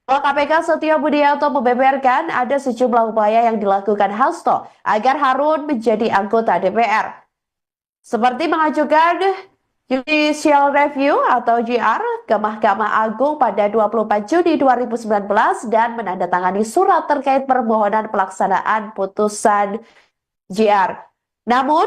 KPK Setio Budianto membeberkan ada sejumlah upaya yang dilakukan Hasto agar Harun menjadi anggota DPR. Seperti mengajukan Judicial Review atau JR ke Mahkamah Agung pada 24 Juni 2019 dan menandatangani surat terkait permohonan pelaksanaan putusan JR. Namun,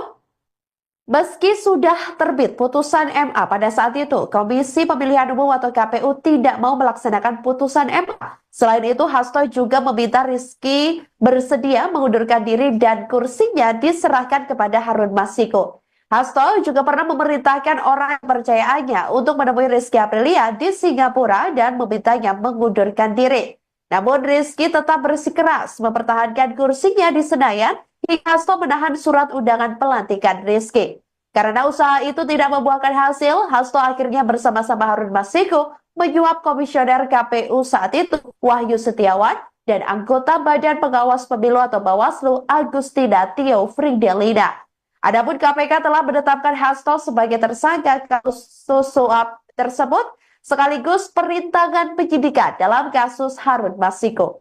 Meski sudah terbit putusan MA pada saat itu, Komisi Pemilihan Umum atau KPU tidak mau melaksanakan putusan MA. Selain itu, Hasto juga meminta Rizky bersedia mengundurkan diri dan kursinya diserahkan kepada Harun Masiku. Hasto juga pernah memerintahkan orang kepercayaannya untuk menemui Rizky Aprilia di Singapura dan memintanya mengundurkan diri. Namun Rizky tetap bersikeras mempertahankan kursinya di Senayan hingga Hasto menahan surat undangan pelantikan Rizky. Karena usaha itu tidak membuahkan hasil, Hasto akhirnya bersama-sama Harun Masiku menyuap komisioner KPU saat itu Wahyu Setiawan dan anggota Badan Pengawas Pemilu atau Bawaslu Agustina Tio Fridelina. Adapun KPK telah menetapkan Hasto sebagai tersangka kasus suap tersebut sekaligus perintangan penyidikan dalam kasus Harun Masiku.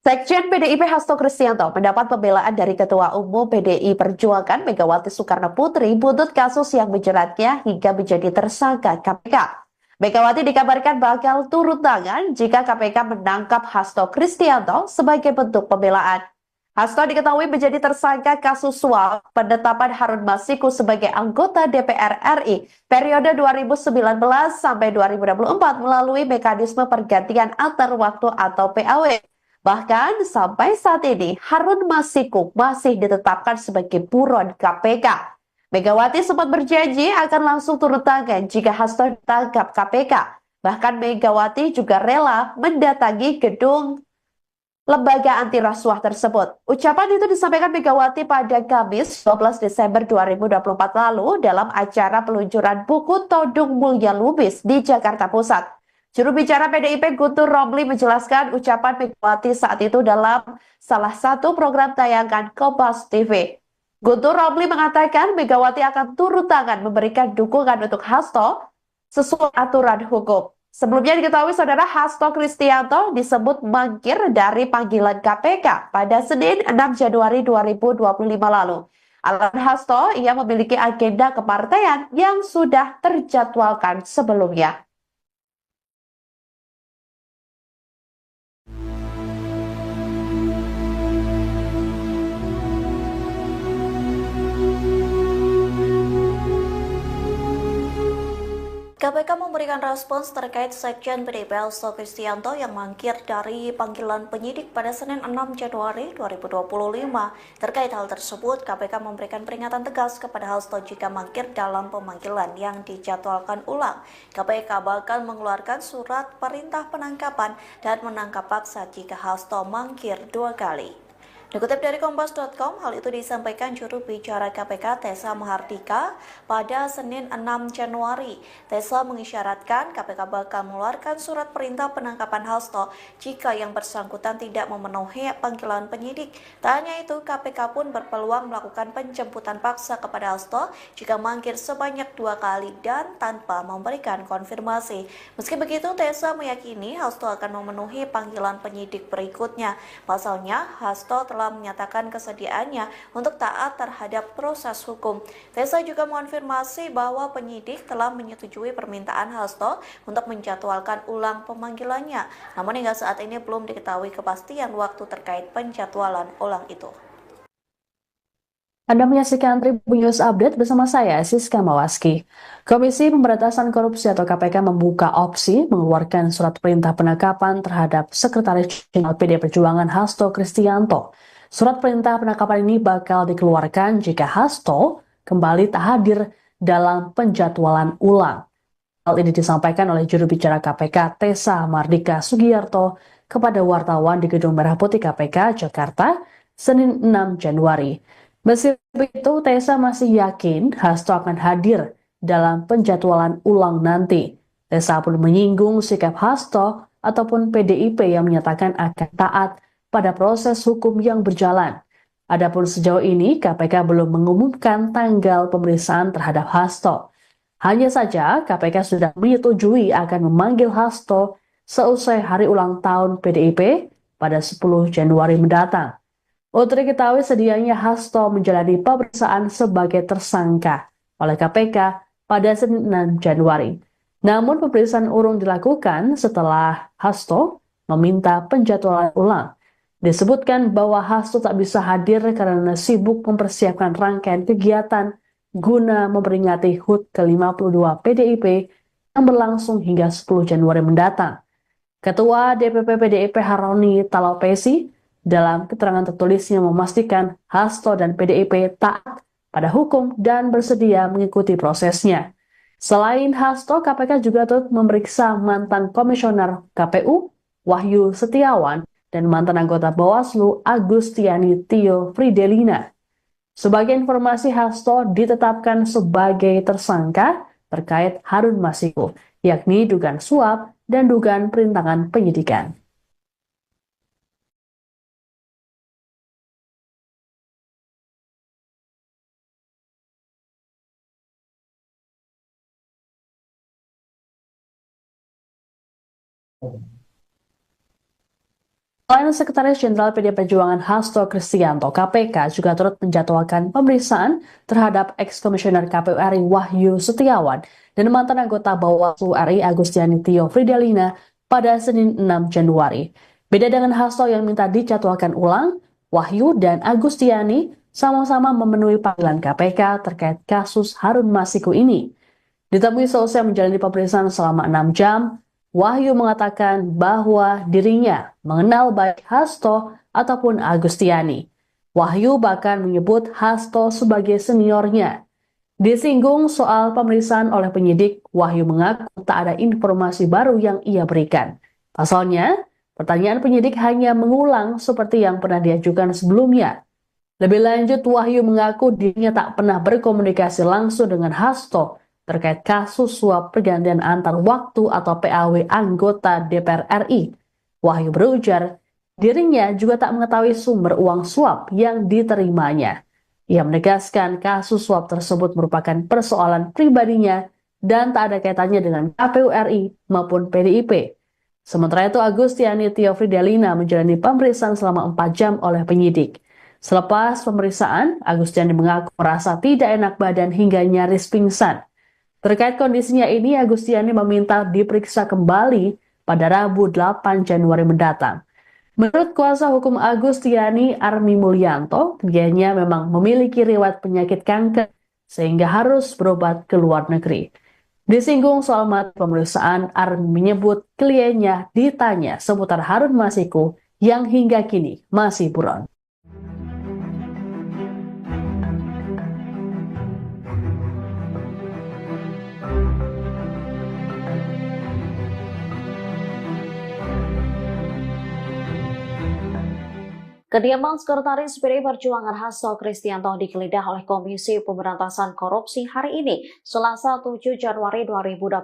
Sekjen PDIP Hasto Kristianto mendapat pembelaan dari Ketua Umum PDI Perjuangan Megawati Soekarno Putri buntut kasus yang menjeratnya hingga menjadi tersangka KPK. Megawati dikabarkan bakal turun tangan jika KPK menangkap Hasto Kristianto sebagai bentuk pembelaan. Hasto diketahui menjadi tersangka kasus suap penetapan Harun Masiku sebagai anggota DPR RI periode 2019 sampai 2024 melalui mekanisme pergantian antar waktu atau PAW. Bahkan sampai saat ini Harun Masiku masih ditetapkan sebagai buron KPK. Megawati sempat berjanji akan langsung turun tangan jika Hasto ditangkap KPK. Bahkan Megawati juga rela mendatangi gedung lembaga anti rasuah tersebut. Ucapan itu disampaikan Megawati pada Kamis 12 Desember 2024 lalu dalam acara peluncuran buku Todung Mulya Lubis di Jakarta Pusat. Juru bicara PDIP Guntur Romli menjelaskan ucapan Megawati saat itu dalam salah satu program tayangan Kompas TV. Guntur Romli mengatakan Megawati akan turun tangan memberikan dukungan untuk Hasto sesuai aturan hukum. Sebelumnya diketahui saudara Hasto Kristianto disebut mangkir dari panggilan KPK pada Senin 6 Januari 2025 lalu. Alasan Hasto, ia memiliki agenda kepartaian yang sudah terjadwalkan sebelumnya. KPK memberikan respons terkait Sekjen PDIP Hasto Kristianto yang mangkir dari panggilan penyidik pada Senin 6 Januari 2025. Terkait hal tersebut, KPK memberikan peringatan tegas kepada Hasto jika mangkir dalam pemanggilan yang dijadwalkan ulang. KPK bakal mengeluarkan surat perintah penangkapan dan menangkap paksa jika Hasto mangkir 2 kali. Dikutip dari Kompas.com, hal itu disampaikan juru bicara KPK Tessa Mahardika pada Senin 6 Januari. Tessa mengisyaratkan KPK bakal mengeluarkan surat perintah penangkapan Hasto jika yang bersangkutan tidak memenuhi panggilan penyidik. Tak hanya itu, KPK pun berpeluang melakukan penjemputan paksa kepada Hasto jika mangkir sebanyak 2 kali dan tanpa memberikan konfirmasi. Meski begitu, Tessa meyakini Hasto akan memenuhi panggilan penyidik berikutnya. Pasalnya, Hasto telah menyatakan kesediaannya untuk taat terhadap proses hukum. Tessa juga mengonfirmasi bahwa penyidik telah menyetujui permintaan Hasto untuk menjadwalkan ulang pemanggilannya. Namun hingga saat ini belum diketahui kepastian waktu terkait penjadwalan ulang itu. Anda menyaksikan Tribun News Update bersama saya, Siska Mawaski. Komisi Pemberantasan Korupsi atau KPK membuka opsi mengeluarkan surat perintah penangkapan terhadap Sekretaris Jenderal PD Perjuangan Hasto Kristianto. Surat perintah penangkapan ini bakal dikeluarkan jika Hasto kembali tak hadir dalam penjadwalan ulang. Hal ini disampaikan oleh juru bicara KPK Tessa Mardika Sugiyarto kepada wartawan di Gedung Merah Putih KPK Jakarta, Senin 6 Januari. Meski begitu, Tessa masih yakin Hasto akan hadir dalam penjadwalan ulang nanti. Tessa pun menyinggung sikap Hasto ataupun PDIP yang menyatakan akan taat pada proses hukum yang berjalan. Adapun sejauh ini, KPK belum mengumumkan tanggal pemeriksaan terhadap Hasto. Hanya saja, KPK sudah menyetujui akan memanggil Hasto seusai hari ulang tahun PDIP pada 10 Januari mendatang. Untuk diketahui sedianya Hasto menjalani pemeriksaan sebagai tersangka oleh KPK pada Senin 6 Januari. Namun pemeriksaan urung dilakukan setelah Hasto meminta penjadwalan ulang. Disebutkan bahwa Hasto tak bisa hadir karena sibuk mempersiapkan rangkaian kegiatan guna memperingati HUT ke-52 PDIP yang berlangsung hingga 10 Januari mendatang. Ketua DPP PDIP Haroni Talapesi dalam keterangan tertulisnya memastikan Hasto dan PDIP taat pada hukum dan bersedia mengikuti prosesnya. Selain Hasto, KPK juga turut memeriksa mantan komisioner KPU Wahyu Setiawan dan mantan anggota Bawaslu Agustiani Tio Fridelina. Sebagai informasi, Hasto ditetapkan sebagai tersangka terkait Harun Masiku, yakni dugaan suap dan dugaan perintangan penyidikan. Selain Sekretaris Jenderal PD Perjuangan Hasto Kristianto, KPK juga turut menjadwalkan pemeriksaan terhadap ex-komisioner KPU RI Wahyu Setiawan dan mantan anggota Bawaslu RI Agustiani Tio Fridelina pada Senin 6 Januari. Beda dengan Hasto yang minta dijadwalkan ulang, Wahyu dan Agustiani sama-sama memenuhi panggilan KPK terkait kasus Harun Masiku ini. Ditemui selesai menjalani pemeriksaan selama 6 jam, Wahyu mengatakan bahwa dirinya mengenal baik Hasto ataupun Agustiani. Wahyu bahkan menyebut Hasto sebagai seniornya. Disinggung soal pemeriksaan oleh penyidik, Wahyu mengaku tak ada informasi baru yang ia berikan. Pasalnya, pertanyaan penyidik hanya mengulang seperti yang pernah diajukan sebelumnya. Lebih lanjut, Wahyu mengaku dirinya tak pernah berkomunikasi langsung dengan Hasto terkait kasus suap pergantian antar waktu atau PAW anggota DPR RI. Wahyu berujar, dirinya juga tak mengetahui sumber uang suap yang diterimanya. Ia menegaskan kasus suap tersebut merupakan persoalan pribadinya dan tak ada kaitannya dengan KPU RI maupun PDIP. Sementara itu, Agustiani Tio Fridelina menjalani pemeriksaan selama 4 jam oleh penyidik. Selepas pemeriksaan, Agustiani mengaku merasa tidak enak badan hingga nyaris pingsan. Terkait kondisinya ini, Agustiani meminta diperiksa kembali pada Rabu 8 Januari mendatang. Menurut kuasa hukum Agustiani, Armi Mulyanto, kliennya memang memiliki riwayat penyakit kanker sehingga harus berobat ke luar negeri. Disinggung soal materi pemeriksaan, Armi menyebut kliennya ditanya seputar Harun Masiku yang hingga kini masih buron. Kediaman Sekretaris PDI Perjuangan Hasto Kristianto digeledah oleh Komisi Pemberantasan Korupsi hari ini, Selasa 7 Januari 2025.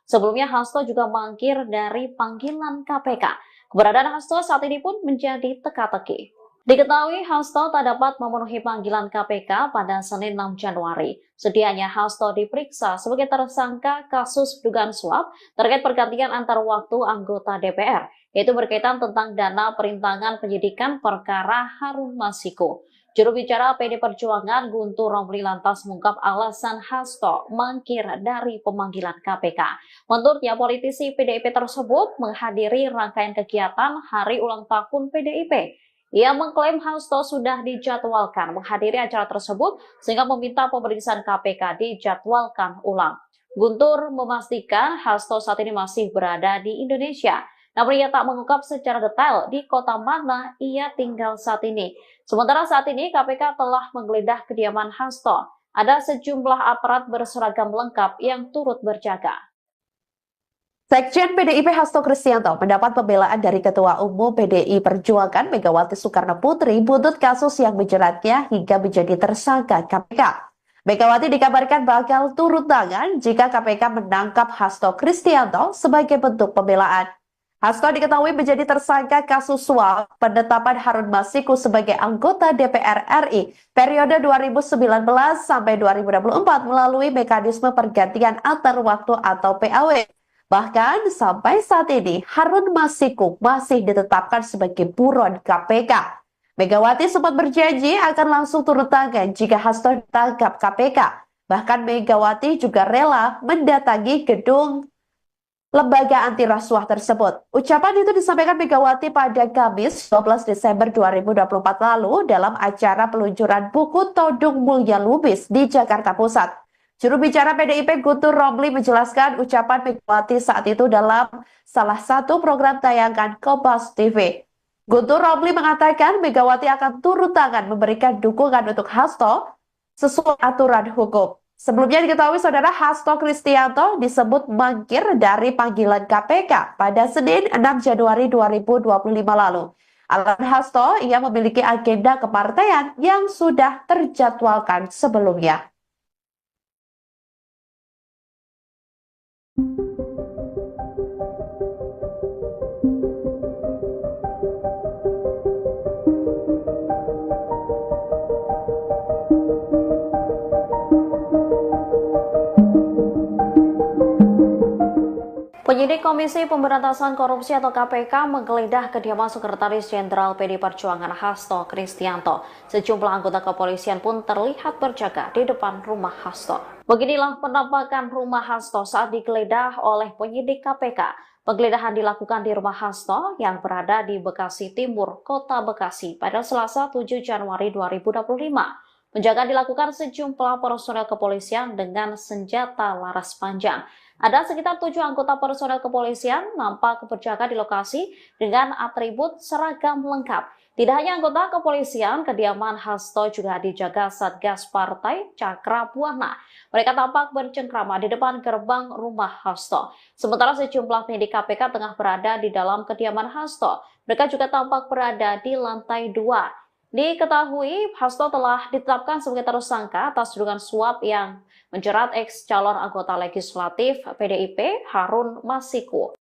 Sebelumnya Hasto juga mangkir dari panggilan KPK. Keberadaan Hasto saat ini pun menjadi teka-teki. Diketahui Hasto tak dapat memenuhi panggilan KPK pada Senin 6 Januari. Sedianya Hasto diperiksa sebagai tersangka kasus dugaan suap terkait pergantian antar waktu anggota DPR, yaitu berkaitan tentang dana perintangan penyidikan perkara Harun Masiku. Juru bicara PD Perjuangan Guntur Romli lantas mengungkap alasan Hasto mangkir dari pemanggilan KPK. Menurutnya, politisi PDIP tersebut menghadiri rangkaian kegiatan hari ulang tahun PDIP. Ia mengklaim Hasto sudah dijadwalkan menghadiri acara tersebut sehingga meminta pemeriksaan KPK dijadwalkan ulang. Guntur memastikan Hasto saat ini masih berada di Indonesia. Namun ia tak mengungkap secara detail di kota mana ia tinggal saat ini. Sementara saat ini KPK telah menggeledah kediaman Hasto. Ada sejumlah aparat berseragam lengkap yang turut berjaga. Sekjen PDIP Hasto Kristianto mendapat pembelaan dari Ketua Umum PDI Perjuangan Megawati Soekarno Putri buntut kasus yang menjeratnya hingga menjadi tersangka KPK. Megawati dikabarkan bakal turun tangan jika KPK menangkap Hasto Kristianto sebagai bentuk pembelaan. Hasto diketahui menjadi tersangka kasus suap penetapan Harun Masiku sebagai anggota DPR RI periode 2019 sampai 2024 melalui mekanisme pergantian antar waktu atau PAW. Bahkan sampai saat ini Harun Masiku masih ditetapkan sebagai buron KPK. Megawati sempat berjanji akan langsung turun tangan jika Hasto ditangkap KPK. Bahkan Megawati juga rela mendatangi gedung lembaga anti rasuah tersebut. Ucapan itu disampaikan Megawati pada Kamis 12 Desember 2024 lalu dalam acara peluncuran buku Todung Mulya Lubis di Jakarta Pusat. Juru bicara PDIP Guntur Romli menjelaskan ucapan Megawati saat itu dalam salah satu program tayangan Kompas TV. Guntur Romli mengatakan Megawati akan turun tangan memberikan dukungan untuk Hasto sesuai aturan hukum. Sebelumnya diketahui saudara Hasto Kristianto disebut mangkir dari panggilan KPK pada Senin 6 Januari 2025 lalu. Alasan Hasto, ia memiliki agenda kepartaian yang sudah terjadwalkan sebelumnya. Penyidik Komisi Pemberantasan Korupsi atau KPK menggeledah kediaman Sekretaris Jenderal PD Perjuangan Hasto Kristianto. Sejumlah anggota kepolisian pun terlihat berjaga di depan rumah Hasto. Beginilah penampakan rumah Hasto saat digeledah oleh penyidik KPK. Penggeledahan dilakukan di rumah Hasto yang berada di Bekasi Timur, Kota Bekasi pada Selasa 7 Januari 2025. Penjagaan dilakukan sejumlah personel kepolisian dengan senjata laras panjang. Ada sekitar 7 anggota personel kepolisian nampak berjaga di lokasi dengan atribut seragam lengkap. Tidak hanya anggota kepolisian, kediaman Hasto juga dijaga Satgas Partai Cakra Buana. Mereka tampak bercengkrama di depan gerbang rumah Hasto. Sementara sejumlah penyidik KPK tengah berada di dalam kediaman Hasto. Mereka juga tampak berada di lantai 2. Diketahui, Hasto telah ditetapkan sebagai tersangka atas tuduhan suap yang menjerat ex calon anggota legislatif PDIP Harun Masiku.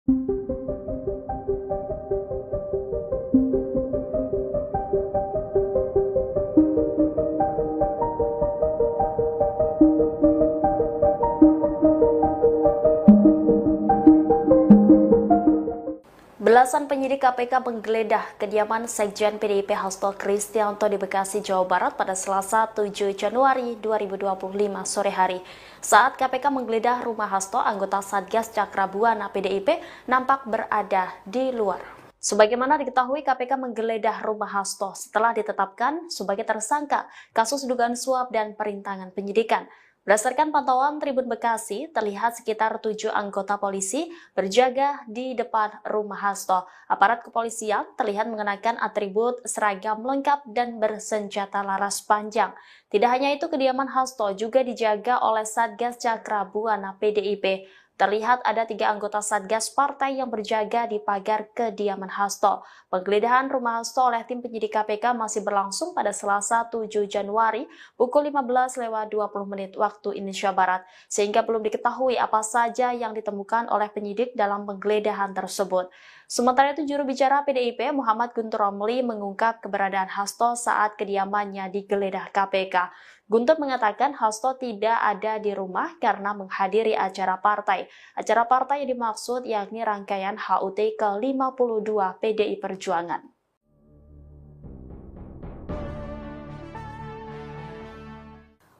Belasan penyidik KPK menggeledah kediaman Sekjen PDIP Hasto Kristianto di Bekasi, Jawa Barat pada Selasa 7 Januari 2025 sore hari. Saat KPK menggeledah rumah Hasto, anggota Satgas Cakra Buana PDIP nampak berada di luar. Sebagaimana diketahui, KPK menggeledah rumah Hasto setelah ditetapkan sebagai tersangka kasus dugaan suap dan perintangan penyidikan. Berdasarkan pantauan Tribun Bekasi, terlihat sekitar 7 anggota polisi berjaga di depan rumah Hasto. Aparat kepolisian terlihat mengenakan atribut seragam lengkap dan bersenjata laras panjang. Tidak hanya itu, kediaman Hasto juga dijaga oleh Satgas Cakra Buana PDIP. Terlihat ada 3 anggota Satgas Partai yang berjaga di pagar kediaman Hasto. Penggeledahan rumah Hasto oleh tim penyidik KPK masih berlangsung pada Selasa 7 Januari pukul 15:20 waktu Indonesia Barat, sehingga belum diketahui apa saja yang ditemukan oleh penyidik dalam penggeledahan tersebut. Sementara itu, juru bicara PDIP Muhammad Guntur Romli mengungkap keberadaan Hasto saat kediamannya digeledah KPK. Guntur mengatakan Hasto tidak ada di rumah karena menghadiri acara partai. Acara partai yang dimaksud yakni rangkaian HUT ke-52 PDI Perjuangan.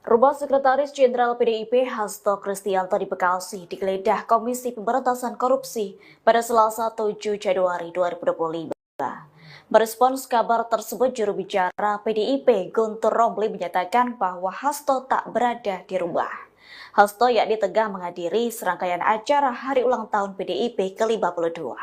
Rumah Sekretaris Jenderal PDIP Hasto Kristianto di Bekasi digeledah Komisi Pemberantasan Korupsi pada Selasa 7 Januari 2025. Merespons kabar tersebut, juru bicara PDIP Guntur Romli menyatakan bahwa Hasto tak berada di rumah. Hasto yakni tengah menghadiri serangkaian acara Hari Ulang Tahun PDIP ke-52.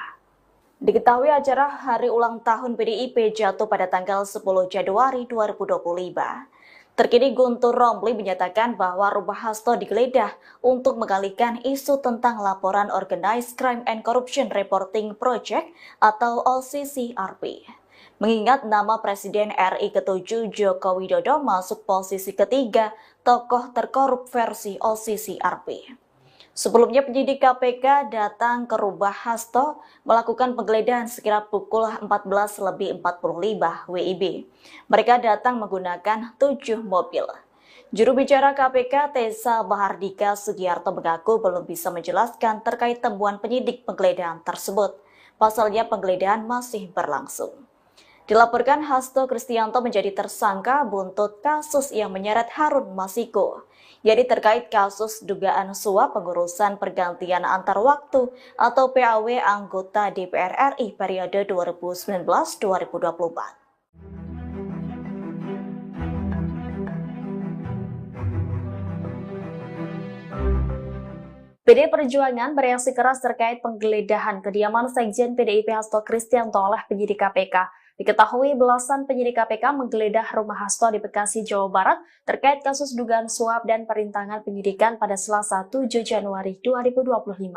Diketahui acara Hari Ulang Tahun PDIP jatuh pada tanggal 10 Januari 2025. Terkini Guntur Romli menyatakan bahwa rumah Hasto digeledah untuk mengalihkan isu tentang laporan Organized Crime and Corruption Reporting Project atau OCCRP. Mengingat nama Presiden RI ke-7 Joko Widodo masuk posisi ketiga tokoh terkorup versi OCCRP. Sebelumnya penyidik KPK datang ke rumah Hasto melakukan penggeledahan sekira pukul 14:45 WIB. Mereka datang menggunakan 7 mobil. Juru bicara KPK Tessa Bahardika Sugiarto mengaku belum bisa menjelaskan terkait temuan penyidik penggeledahan tersebut. Pasalnya penggeledahan masih berlangsung. Dilaporkan Hasto Kristianto menjadi tersangka buntut kasus yang menyeret Harun Masiku, yakni terkait kasus dugaan suap pengurusan pergantian antar waktu atau PAW anggota DPR RI periode 2019-2024. PDI Perjuangan bereaksi keras terkait penggeledahan kediaman Sekjen PDIP Hasto Kristianto oleh penyidik KPK. Diketahui belasan penyidik KPK menggeledah rumah Hasto di Bekasi, Jawa Barat terkait kasus dugaan suap dan perintangan penyidikan pada Selasa 7 Januari 2025.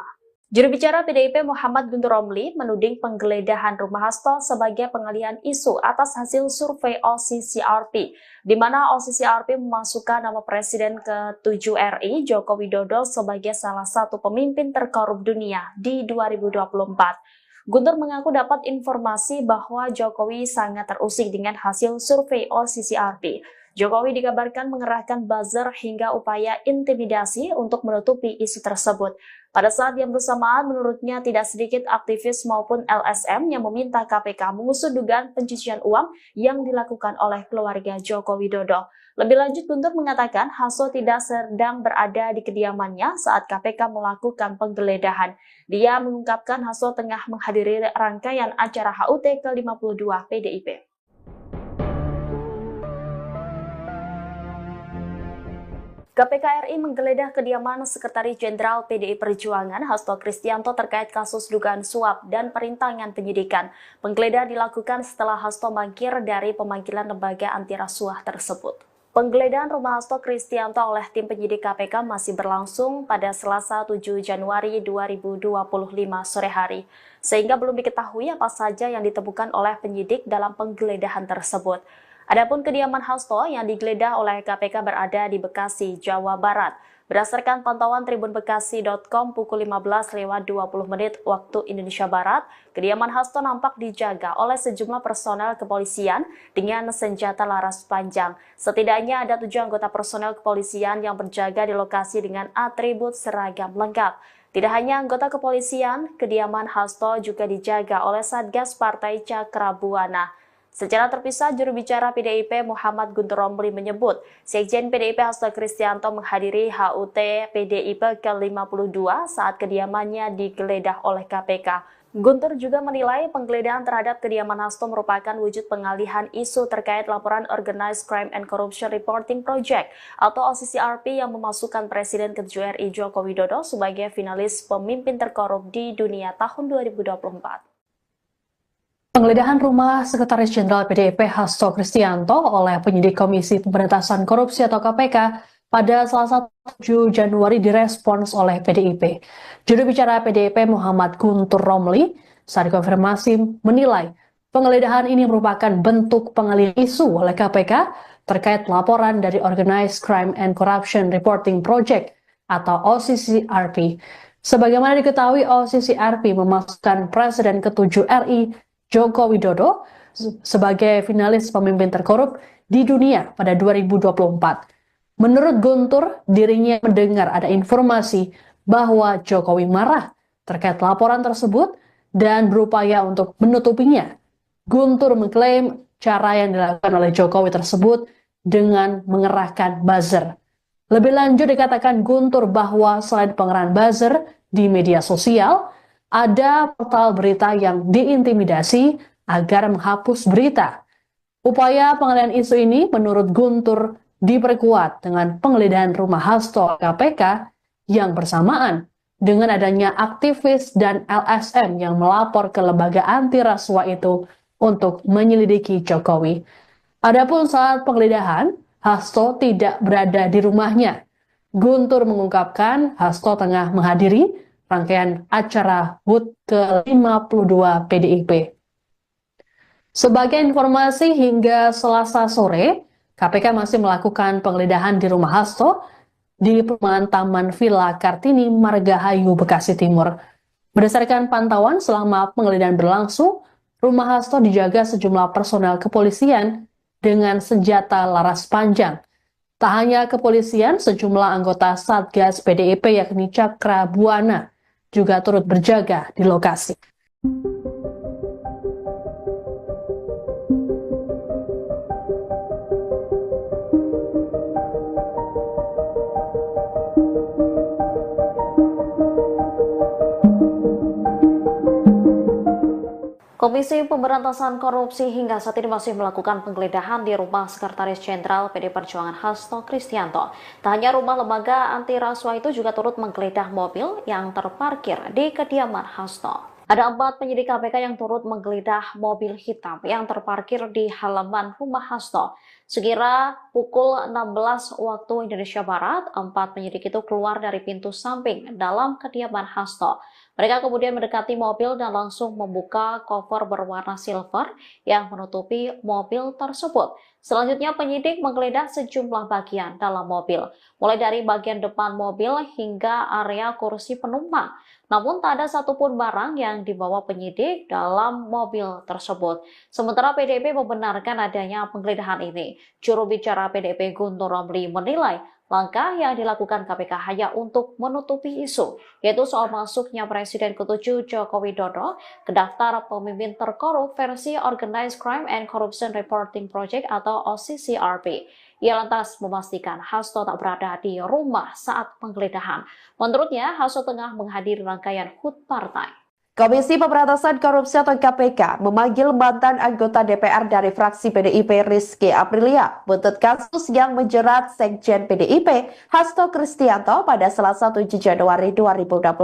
Juru bicara PDIP Muhammad Guntur Romli menuding penggeledahan rumah Hasto sebagai pengalihan isu atas hasil survei OCCRP, di mana OCCRP memasukkan nama Presiden ke-7 RI Joko Widodo sebagai salah satu pemimpin terkorup dunia di 2024. Guntur mengaku dapat informasi bahwa Jokowi sangat terusik dengan hasil survei OCCRP. Jokowi dikabarkan mengerahkan buzzer hingga upaya intimidasi untuk menutupi isu tersebut. Pada saat yang bersamaan, menurutnya tidak sedikit aktivis maupun LSM yang meminta KPK mengusut dugaan pencucian uang yang dilakukan oleh keluarga Joko Widodo. Lebih lanjut, Guntur mengatakan Hasto tidak sedang berada di kediamannya saat KPK melakukan penggeledahan. Dia mengungkapkan Hasto tengah menghadiri rangkaian acara HUT ke-52 PDIP. KPK RI menggeledah kediaman Sekretaris Jenderal PDI Perjuangan Hasto Kristianto terkait kasus dugaan suap dan perintangan penyidikan. Penggeledahan dilakukan setelah Hasto mangkir dari pemanggilan lembaga anti rasuah tersebut. Penggeledahan rumah Hasto Kristianto oleh tim penyidik KPK masih berlangsung pada Selasa 7 Januari 2025 sore hari, sehingga belum diketahui apa saja yang ditemukan oleh penyidik dalam penggeledahan tersebut. Adapun kediaman Hasto yang digeledah oleh KPK berada di Bekasi, Jawa Barat. Berdasarkan pantauan tribunbekasi.com pukul 15.20 waktu Indonesia Barat, kediaman Hasto nampak dijaga oleh sejumlah personel kepolisian dengan senjata laras panjang. Setidaknya ada 7 anggota personel kepolisian yang berjaga di lokasi dengan atribut seragam lengkap. Tidak hanya anggota kepolisian, kediaman Hasto juga dijaga oleh Satgas Partai Cakrabuana. Secara terpisah, juru bicara PDIP Muhammad Guntur Romli menyebut, Sekjen PDIP Hasto Kristianto menghadiri HUT PDIP ke-52 saat kediamannya digeledah oleh KPK. Guntur juga menilai penggeledahan terhadap kediaman Hasto merupakan wujud pengalihan isu terkait laporan Organized Crime and Corruption Reporting Project atau OCCRP yang memasukkan Presiden ke-7 RI Joko Widodo sebagai finalis pemimpin terkorup di dunia tahun 2024. Penggeledahan rumah Sekretaris Jenderal PDIP Hasto Kristianto oleh penyidik Komisi Pemberantasan Korupsi atau KPK pada Selasa 7 Januari direspons oleh PDIP. Juru bicara PDIP Muhammad Guntur Romli saat dikonfirmasi menilai penggeledahan ini merupakan bentuk pengalihan isu oleh KPK terkait laporan dari Organized Crime and Corruption Reporting Project atau OCCRP. Sebagaimana diketahui, OCCRP memasukkan Presiden ke-7 RI Joko Widodo sebagai finalis pemimpin terkorup di dunia pada 2024. Menurut Guntur, dirinya mendengar ada informasi bahwa Jokowi marah terkait laporan tersebut dan berupaya untuk menutupinya. Guntur mengklaim cara yang dilakukan oleh Jokowi tersebut dengan mengerahkan buzzer. Lebih lanjut dikatakan Guntur bahwa selain pengerahan buzzer di media sosial, ada portal berita yang diintimidasi agar menghapus berita. Upaya pengalihan isu ini menurut Guntur diperkuat dengan penggeledahan rumah Hasto KPK yang bersamaan dengan adanya aktivis dan LSM yang melapor ke lembaga anti rasuah itu untuk menyelidiki Jokowi. Adapun saat penggeledahan, Hasto tidak berada di rumahnya. Guntur mengungkapkan Hasto tengah menghadiri rangkaian acara HUT ke-52 PDIP. Sebagai informasi, hingga Selasa sore, KPK masih melakukan penggeledahan di rumah Hasto di perumahan Taman Villa Kartini, Margahayu, Bekasi Timur. Berdasarkan pantauan selama penggeledahan berlangsung, rumah Hasto dijaga sejumlah personel kepolisian dengan senjata laras panjang. Tak hanya kepolisian, sejumlah anggota Satgas PDIP yakni Cakrabuana juga turut berjaga di lokasi. Komisi Pemberantasan Korupsi hingga saat ini masih melakukan penggeledahan di rumah Sekretaris Jenderal PD Perjuangan Hasto Kristianto. Tak hanya rumah lembaga anti rasuah itu juga turut menggeledah mobil yang terparkir di kediaman Hasto. Ada 4 penyidik KPK yang turut menggeledah mobil hitam yang terparkir di halaman rumah Hasto. Sekira pukul 16 waktu Indonesia Barat, 4 penyidik itu keluar dari pintu samping dalam kediaman Hasto. Mereka kemudian mendekati mobil dan langsung membuka koper berwarna silver yang menutupi mobil tersebut. Selanjutnya penyidik menggeledah sejumlah bagian dalam mobil, mulai dari bagian depan mobil hingga area kursi penumpang. Namun tak ada satupun barang yang dibawa penyidik dalam mobil tersebut. Sementara PDIP membenarkan adanya penggeledahan ini. Juru bicara PDIP Guntur Romli menilai langkah yang dilakukan KPK hanya untuk menutupi isu, yaitu soal masuknya Presiden ke-7 Joko Widodo ke daftar pemimpin terkorup versi Organized Crime and Corruption Reporting Project atau OCCRP. Ia lantas memastikan Hasto tak berada di rumah saat penggeledahan. Menurutnya, Hasto tengah menghadiri rangkaian HUT partai. Komisi Pemberantasan Korupsi atau KPK memanggil mantan anggota DPR dari fraksi PDIP Rizky Aprilia buntut kasus yang menjerat Sekjen PDIP Hasto Kristianto pada Selasa 7 Januari 2025.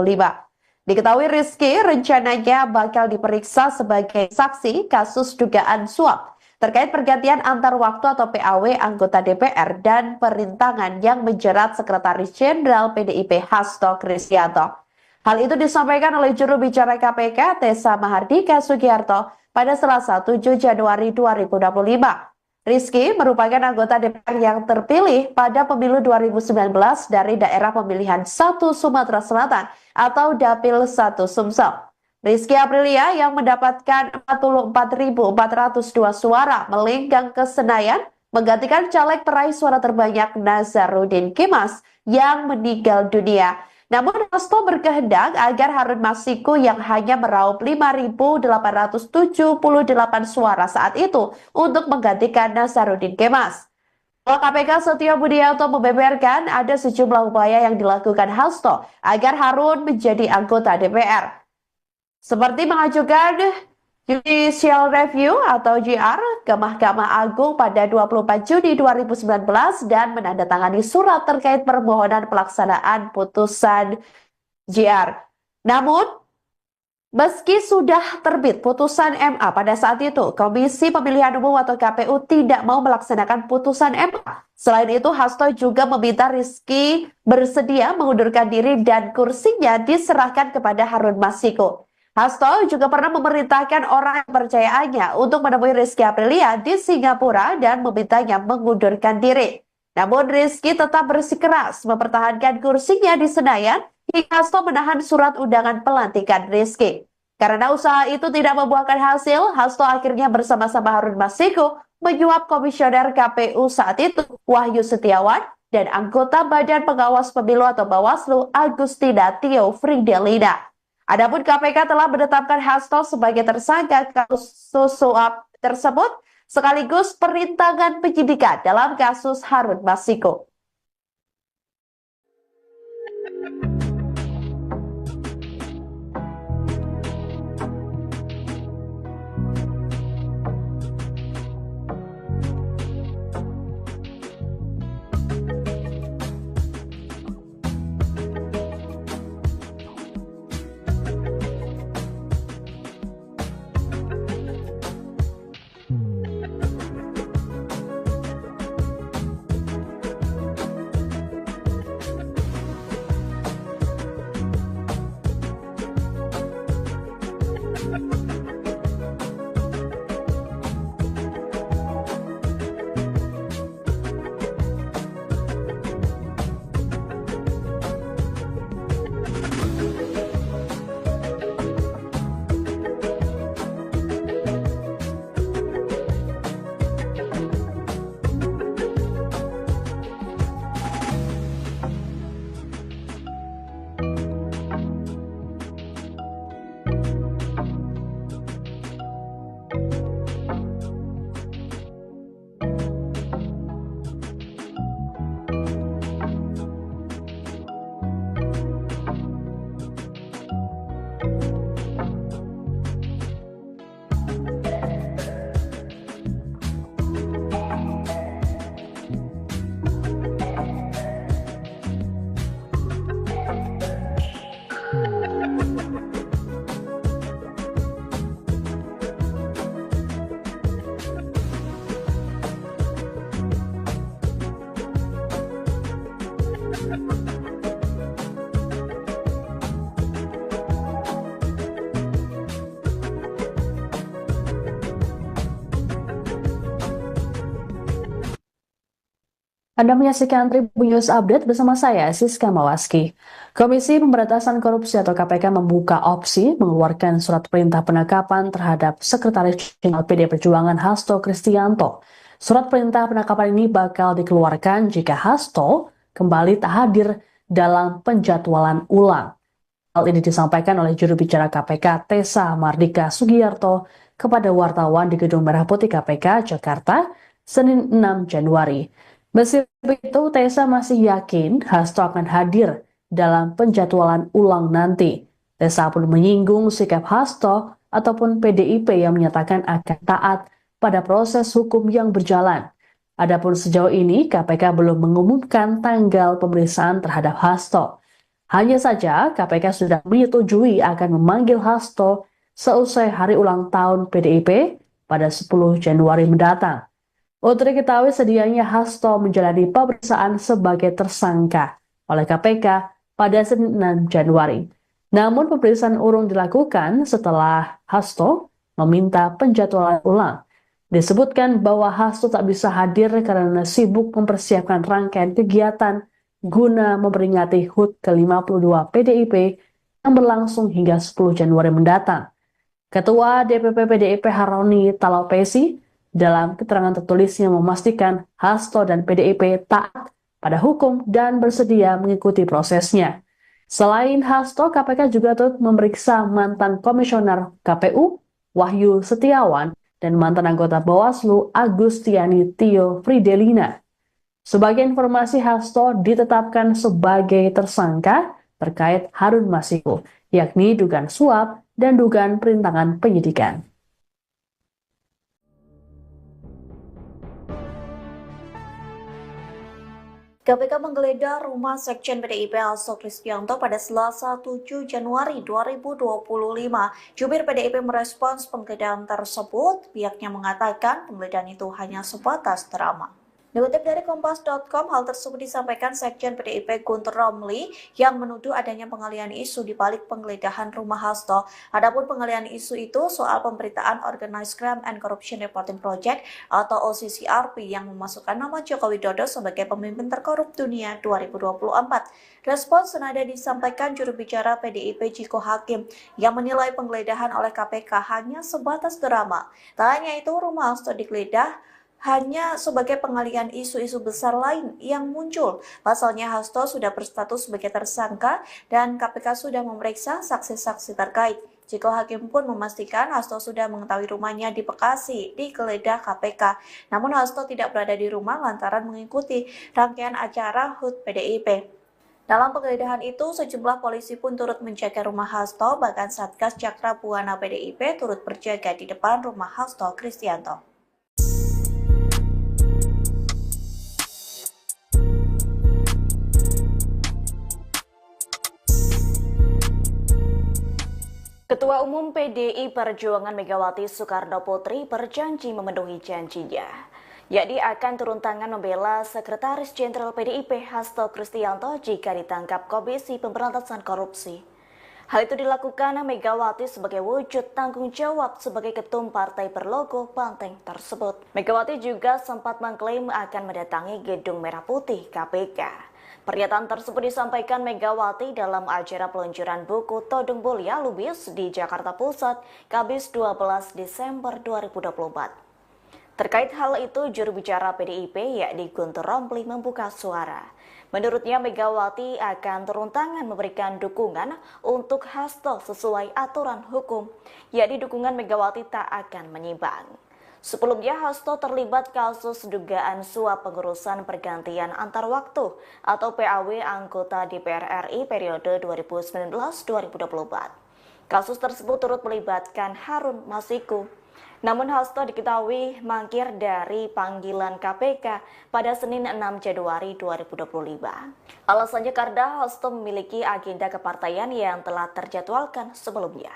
Diketahui Rizky rencananya bakal diperiksa sebagai saksi kasus dugaan suap terkait pergantian antar waktu atau PAW anggota DPR dan perintangan yang menjerat Sekretaris Jenderal PDIP Hasto Kristianto. Hal itu disampaikan oleh juru bicara KPK Tessa Mahardika Sugiarto pada Selasa 7 Januari 2025. Rizky merupakan anggota DPR yang terpilih pada pemilu 2019 dari daerah pemilihan 1 Sumatera Selatan atau Dapil 1 Sumsel. Rizky Aprilia yang mendapatkan 44.402 suara melenggang ke Senayan menggantikan caleg peraih suara terbanyak Nazarudin Kemas yang meninggal dunia. Namun Hasto berkehendak agar Harun Masiku yang hanya meraup 5.878 suara saat itu untuk menggantikan Nazarudin Kemas. KPK Setio Budianto membeberkan ada sejumlah upaya yang dilakukan Hasto agar Harun menjadi anggota DPR. Seperti mengajukan Judicial Review atau JR ke Mahkamah Agung pada 24 Juni 2019 dan menandatangani surat terkait permohonan pelaksanaan putusan JR. Namun, meski sudah terbit putusan MA pada saat itu, Komisi Pemilihan Umum atau KPU tidak mau melaksanakan putusan MA. Selain itu, Hasto juga meminta Rizky bersedia mengundurkan diri dan kursinya diserahkan kepada Harun Masiku. Hasto juga pernah memerintahkan orang kepercayaannya untuk menemui Rizky Aprilia di Singapura dan memintanya mengundurkan diri. Namun Rizky tetap bersikeras mempertahankan kursinya di Senayan hingga Hasto menahan surat undangan pelantikan Rizky. Karena usaha itu tidak membuahkan hasil, Hasto akhirnya bersama-sama Harun Masiku menyuap komisioner KPU saat itu Wahyu Setiawan dan anggota Badan Pengawas Pemilu atau Bawaslu Agustina Tio Fridelina. Adapun KPK telah menetapkan Hasto sebagai tersangka kasus suap tersebut sekaligus perintangan penyidikan dalam kasus Harun Masiku. Anda menyaksikan Tribun News Update bersama saya, Siska Mawaski. Komisi Pemberantasan Korupsi atau KPK membuka opsi mengeluarkan surat perintah penangkapan terhadap Sekretaris Jenderal PD Perjuangan Hasto Kristianto. Surat perintah penangkapan ini bakal dikeluarkan jika Hasto kembali tak hadir dalam penjadwalan ulang. Hal ini disampaikan oleh juru bicara KPK Tessa Mardika Sugiyarto kepada wartawan di Gedung Merah Putih KPK Jakarta, Senin 6 Januari. Meski begitu, Tessa masih yakin Hasto akan hadir dalam penjadwalan ulang nanti. Tessa pun menyinggung sikap Hasto ataupun PDIP yang menyatakan akan taat pada proses hukum yang berjalan. Adapun sejauh ini, KPK belum mengumumkan tanggal pemeriksaan terhadap Hasto. Hanya saja, KPK sudah menyetujui akan memanggil Hasto seusai hari ulang tahun PDIP pada 10 Januari mendatang. Untuk diketahui sedianya Hasto menjalani pemeriksaan sebagai tersangka oleh KPK pada Senin 6 Januari. Namun pemeriksaan urung dilakukan setelah Hasto meminta penjadwalan ulang. Disebutkan bahwa Hasto tak bisa hadir karena sibuk mempersiapkan rangkaian kegiatan guna memperingati HUT ke-52 PDIP yang berlangsung hingga 10 Januari mendatang. Ketua DPP PDIP Haroni Talapesi dalam keterangan tertulisnya memastikan Hasto dan PDIP taat pada hukum dan bersedia mengikuti prosesnya. Selain Hasto, KPK juga turut memeriksa mantan komisioner KPU Wahyu Setiawan dan mantan anggota Bawaslu Agustiani Tio Fridelina. Sebagai informasi, Hasto ditetapkan sebagai tersangka terkait Harun Masiku, yakni dugaan suap dan dugaan perintangan penyidikan. KPK menggeledah rumah Sekjen PDIP Hasto Kristianto pada Selasa 7 Januari 2025. Jubir PDIP merespons penggeledahan tersebut. Pihaknya mengatakan penggeledahan itu hanya sebatas drama. Dikutip dari Kompas.com, hal tersebut disampaikan Sekjen PDIP Guntur Romli yang menuduh adanya pengalihan isu di balik penggeledahan rumah Hasto. Adapun pengalihan isu itu soal pemberitaan Organized Crime and Corruption Reporting Project atau OCCRP yang memasukkan nama Joko Widodo sebagai pemimpin terkorup dunia 2024. Respons senada disampaikan juru bicara PDIP Ciko Hakim yang menilai penggeledahan oleh KPK hanya sebatas drama. Tak hanya itu, rumah Hasto digeledah hanya sebagai pengalihan isu-isu besar lain yang muncul. Pasalnya Hasto sudah berstatus sebagai tersangka dan KPK sudah memeriksa saksi-saksi terkait. Ciko Hakim pun memastikan Hasto sudah mengetahui rumahnya di Bekasi digeledah KPK. Namun Hasto tidak berada di rumah lantaran mengikuti rangkaian acara HUT PDIP. Dalam penggeledahan itu, sejumlah polisi pun turut menjaga rumah Hasto, bahkan Satgas Cakra Buana PDIP turut berjaga di depan rumah Hasto Kristianto. Ketua Umum PDI Perjuangan Megawati Soekarno Putri berjanji memenuhi janjinya, yakni akan turun tangan membela Sekretaris Jenderal PDIP Hasto Kristianto jika ditangkap Komisi Pemberantasan Korupsi. Hal itu dilakukan Megawati sebagai wujud tanggung jawab sebagai ketum partai berlogo banteng tersebut. Megawati juga sempat mengklaim akan mendatangi Gedung Merah Putih KPK. Pernyataan tersebut disampaikan Megawati dalam acara peluncuran buku Todung Mulia Lubis di Jakarta Pusat, Kamis 12 Desember 2024. Terkait hal itu, juru bicara PDIP yakni Guntur Romli membuka suara. Menurutnya Megawati akan turun tangan memberikan dukungan untuk Hasto sesuai aturan hukum, yakni dukungan Megawati tak akan menyimpang. Sebelumnya, Hasto terlibat kasus dugaan suap pengurusan pergantian antar waktu atau PAW anggota DPR RI periode 2019-2024. Kasus tersebut turut melibatkan Harun Masiku. Namun Hasto diketahui mangkir dari panggilan KPK pada Senin 6 Januari 2025. Alasannya karena Hasto memiliki agenda kepartaian yang telah terjadwalkan sebelumnya.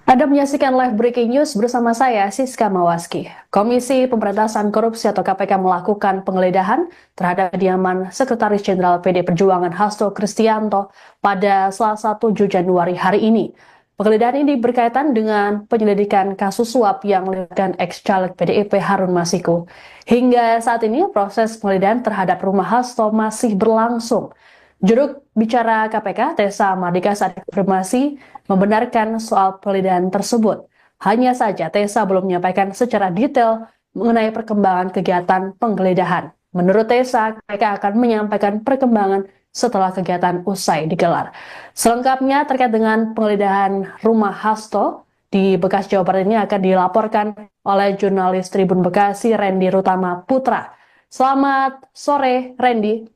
Anda menyaksikan live breaking news bersama saya, Siska Mawaski. Komisi Pemberantasan Korupsi atau KPK melakukan penggeledahan terhadap kediaman Sekretaris Jenderal PD Perjuangan Hasto Kristianto pada Selasa 7 Januari hari ini. Penggeledahan ini berkaitan dengan penyelidikan kasus suap yang melibatkan ex-caleg PDIP Harun Masiku. Hingga saat ini proses penggeledahan terhadap rumah Hasto masih berlangsung. Juru bicara KPK, Tessa Mardika, saat konfirmasi membenarkan soal penggeledahan tersebut. Hanya saja Tessa belum menyampaikan secara detail mengenai perkembangan kegiatan penggeledahan. Menurut Tessa, KPK akan menyampaikan perkembangan setelah kegiatan usai digelar. Selengkapnya terkait dengan penggeledahan rumah Hasto di Bekasi, Jawa Barat ini akan dilaporkan oleh jurnalis Tribun Bekasi, Randy Rutama Putra. Selamat sore, Randy.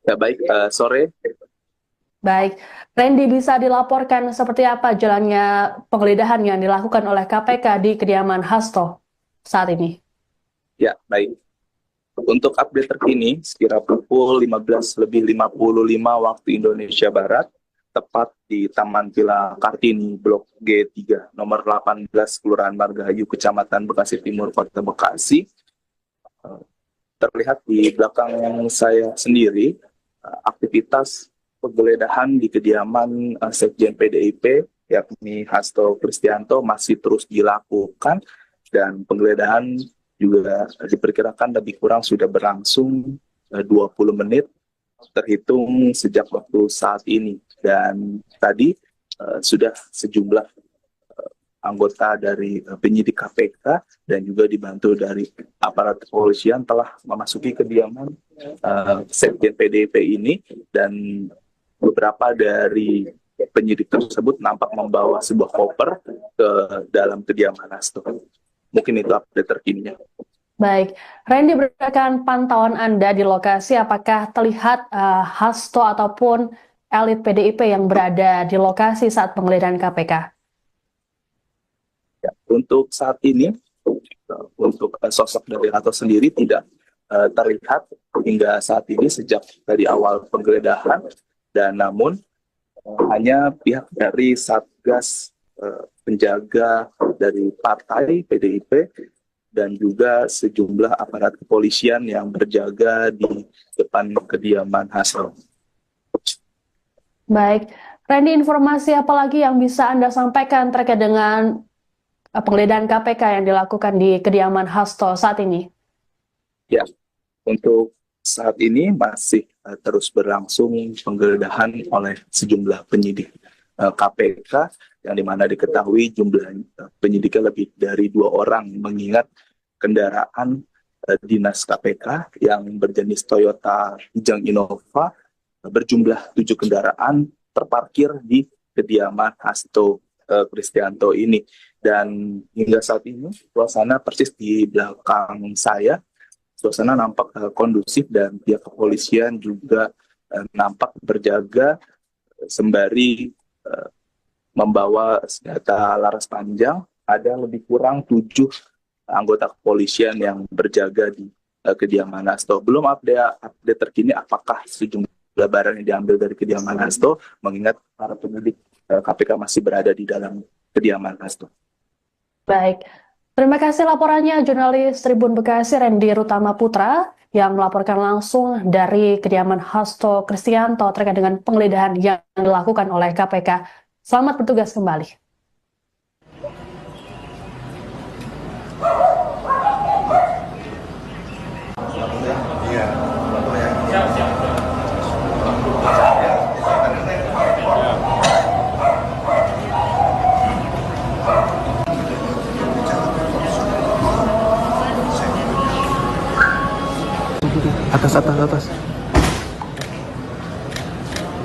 Ya baik, sore. Baik, Randy, bisa dilaporkan seperti apa jalannya penggeledahan yang dilakukan oleh KPK di kediaman Hasto saat ini? Ya, baik. Untuk update terkini, sekira pukul 15.55 waktu Indonesia Barat, tepat di Taman Villa Kartini, Blok G3, nomor 18, Kelurahan Margahayu, Kecamatan Bekasi Timur, Kota Bekasi. Terlihat di belakang saya sendiri, aktivitas penggeledahan di kediaman Sekjen PDIP, yakni Hasto Kristianto, masih terus dilakukan, dan penggeledahan juga diperkirakan lebih kurang sudah berlangsung 20 menit terhitung sejak waktu saat ini. Dan tadi sudah sejumlah anggota dari penyidik KPK dan juga dibantu dari aparat kepolisian telah memasuki kediaman Sekjen PDIP ini, dan beberapa dari penyidik tersebut nampak membawa sebuah koper ke dalam kediaman Hasto. Mungkin itu update terkininya. Baik, Randy, berdasarkan pantauan Anda di lokasi, apakah terlihat Hasto ataupun elit PDIP yang berada di lokasi saat penggeledahan KPK? Ya, untuk saat ini, untuk sosok dari Hasto sendiri tidak terlihat hingga saat ini sejak dari awal penggeledahan, dan namun hanya pihak dari Satgas penjaga dari partai PDIP dan juga sejumlah aparat kepolisian yang berjaga di depan kediaman Hasto. Baik, Randy, informasi apa lagi yang bisa Anda sampaikan terkait dengan penggeledahan KPK yang dilakukan di kediaman Hasto saat ini? Ya, untuk saat ini masih terus berlangsung penggeledahan oleh sejumlah penyidik KPK, yang dimana diketahui jumlah penyidiknya lebih dari 2 orang, mengingat kendaraan dinas KPK yang berjenis Toyota Kijang Innova berjumlah 7 kendaraan terparkir di kediaman Hasto Kristianto ini. Dan hingga saat ini suasana persis di belakang saya, suasana nampak kondusif dan pihak kepolisian juga nampak berjaga sembari membawa senjata laras panjang. Ada lebih kurang 7 anggota kepolisian yang berjaga di kediaman Hasto. Belum update terkini apakah sejumlah barang yang diambil dari kediaman Hasto, mengingat para penyidik KPK masih berada di dalam kediaman Hasto. Baik, terima kasih laporannya jurnalis Tribun Bekasi Randy Rutama Putra yang melaporkan langsung dari kediaman Hasto Kristianto terkait dengan penggeledahan yang dilakukan oleh KPK. Selamat bertugas kembali. Atas.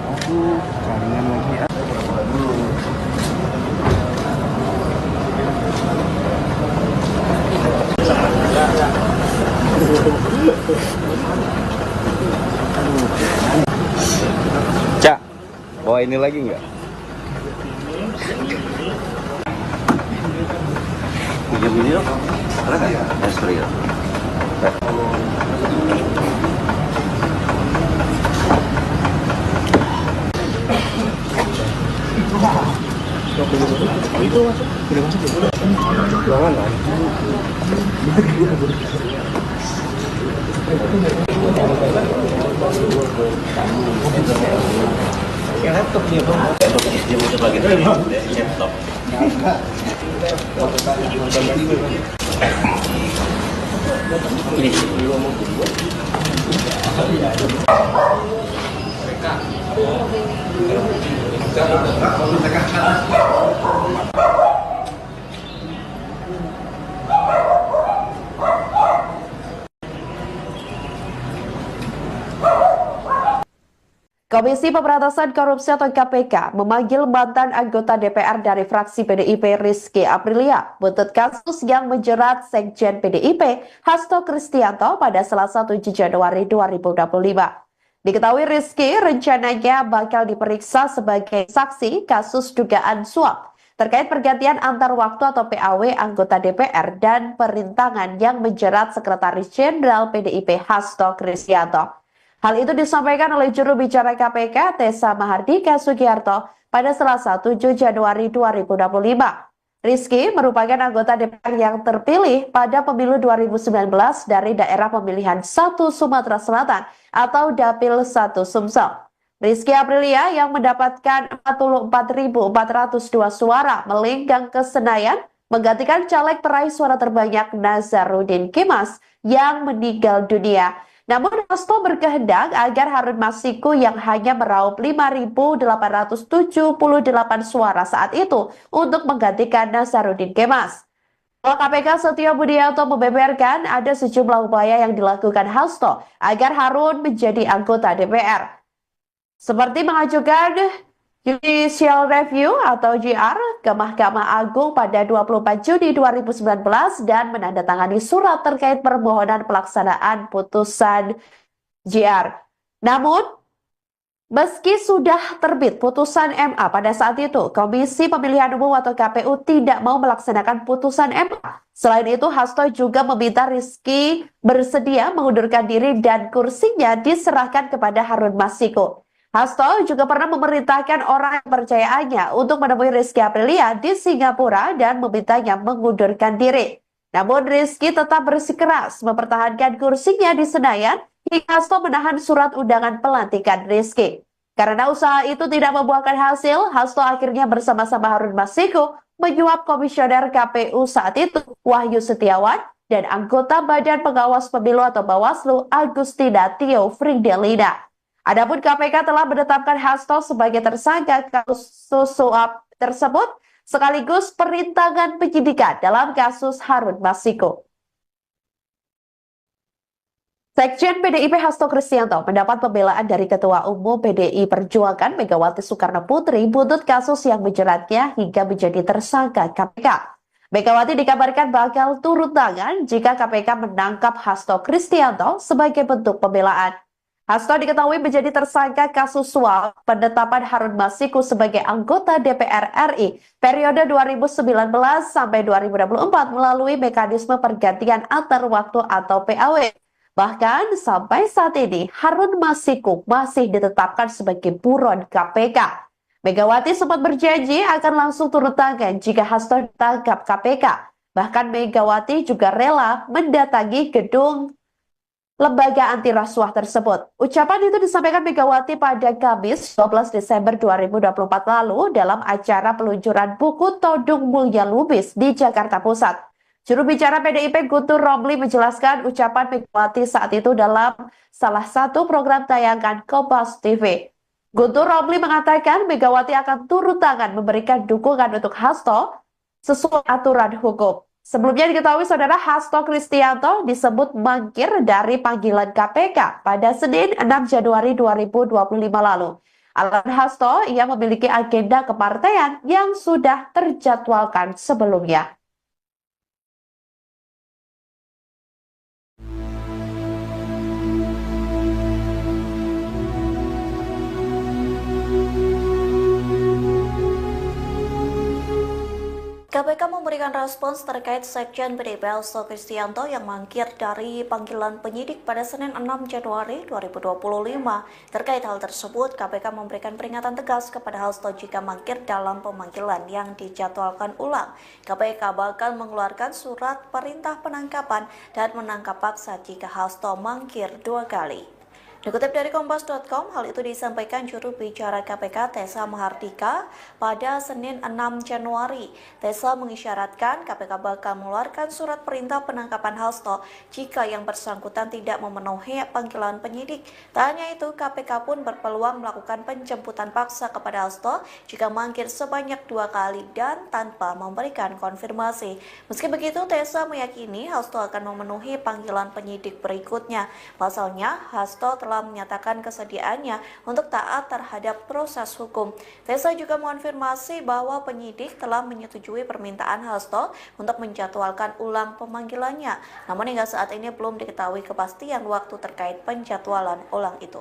Aduh, jaringan lagi ya. Cak, bawa ini lagi nggak? Pinjam ini dong. Ada nggak ya? Ya, Itu masuk. Udah masuk ya? Jangan lah. Pakai laptop dia bang. Laptop dia muter lagi dari laptop. Ini Komisi Pemberantasan Korupsi atau KPK memanggil mantan anggota DPR dari fraksi PDIP Rizky Aprilia buntut kasus yang menjerat Sekjen PDIP Hasto Kristianto pada Selasa 7 Januari 2025. Diketahui Rizky rencananya bakal diperiksa sebagai saksi kasus dugaan suap terkait pergantian antar waktu atau PAW anggota DPR dan perintangan yang menjerat Sekretaris Jenderal PDIP Hasto Kristianto. Hal itu disampaikan oleh juru bicara KPK Tessa Mahardika Sugiarto pada Selasa 7 Januari 2025. Rizky merupakan anggota DPR yang terpilih pada pemilu 2019 dari daerah pemilihan 1 Sumatera Selatan atau Dapil 1 Sumsel. Rizky Aprilia yang mendapatkan 44.402 suara melenggang ke Senayan menggantikan caleg peraih suara terbanyak Nazarudin Kemas yang meninggal dunia. Namun Hasto berkehendak agar Harun Masiku yang hanya meraup 5.878 suara saat itu untuk menggantikan Nazarudin Kemas. Ketua KPK Setio Budianto membeberkan ada sejumlah upaya yang dilakukan Hasto agar Harun menjadi anggota DPR. Seperti mengajukan Judicial Review atau JR ke Mahkamah Agung pada 24 Juni 2019 dan menandatangani surat terkait permohonan pelaksanaan putusan JR. Namun, meski sudah terbit putusan MA pada saat itu, Komisi Pemilihan Umum atau KPU tidak mau melaksanakan putusan MA. Selain itu, Hasto juga meminta Rizky bersedia mengundurkan diri dan kursinya diserahkan kepada Harun Masiku. Hasto juga pernah memerintahkan orang kepercayaannya untuk menemui Rizky Aprilia di Singapura dan memintanya mengundurkan diri. Namun Rizky tetap bersikeras mempertahankan kursinya di Senayan hingga Hasto menahan surat undangan pelantikan Rizky. Karena usaha itu tidak membuahkan hasil, Hasto akhirnya bersama-sama Harun Masiku menyuap komisioner KPU saat itu Wahyu Setiawan dan anggota Badan Pengawas Pemilu atau Bawaslu Agustina Tio Fridelina. Adapun KPK telah menetapkan Hasto sebagai tersangka kasus suap tersebut sekaligus perintangan penyidikan dalam kasus Harun Masiku. Sekjen PDIP Hasto Kristianto mendapat pembelaan dari Ketua Umum PDI Perjuangan Megawati Soekarno Putri buntut kasus yang menjeratnya hingga menjadi tersangka KPK. Megawati dikabarkan bakal turun tangan jika KPK menangkap Hasto Kristianto sebagai bentuk pembelaan. Hasto diketahui menjadi tersangka kasus suap penetapan Harun Masiku sebagai anggota DPR RI periode 2019 sampai 2024 melalui mekanisme pergantian antar waktu atau PAW. Bahkan sampai saat ini Harun Masiku masih ditetapkan sebagai buron KPK. Megawati sempat berjanji akan langsung turun tangan jika Hasto ditangkap KPK. Bahkan Megawati juga rela mendatangi gedung lembaga anti rasuah tersebut. Ucapan itu disampaikan Megawati pada Kamis 12 Desember 2024 lalu dalam acara peluncuran buku Todung Mulya Lubis di Jakarta Pusat. Juru bicara PDIP Guntur Romli menjelaskan ucapan Megawati saat itu dalam salah satu program tayangan Kompas TV. Guntur Romli mengatakan Megawati akan turun tangan memberikan dukungan untuk Hasto sesuai aturan hukum. Sebelumnya diketahui saudara Hasto Kristianto disebut mangkir dari panggilan KPK pada Senin 6 Januari 2025 lalu. Alasan Hasto, ia memiliki agenda kepartean yang sudah terjadwalkan sebelumnya. KPK memberikan respons terkait Sekjen PDIP Hasto Kristianto yang mangkir dari panggilan penyidik pada Senin 6 Januari 2025. Terkait hal tersebut, KPK memberikan peringatan tegas kepada Hasto jika mangkir dalam pemanggilan yang dijadwalkan ulang. KPK bakal mengeluarkan surat perintah penangkapan dan menangkap paksa jika Hasto mangkir 2 kali. Dikutip dari Kompas.com, hal itu disampaikan juru bicara KPK Tessa Mahardika pada Senin 6 Januari. Tessa mengisyaratkan KPK bakal mengeluarkan surat perintah penangkapan Hasto jika yang bersangkutan tidak memenuhi panggilan penyidik. Tak hanya itu, KPK pun berpeluang melakukan penjemputan paksa kepada Hasto jika manggil sebanyak 2 kali dan tanpa memberikan konfirmasi. Meski begitu, Tessa meyakini Hasto akan memenuhi panggilan penyidik berikutnya. Pasalnya, Hasto telah menyatakan kesediaannya untuk taat terhadap proses hukum. Tessa juga mengonfirmasi bahwa penyidik telah menyetujui permintaan Hasto untuk menjadwalkan ulang pemanggilannya. Namun hingga saat ini belum diketahui kepastian waktu terkait penjadwalan ulang itu.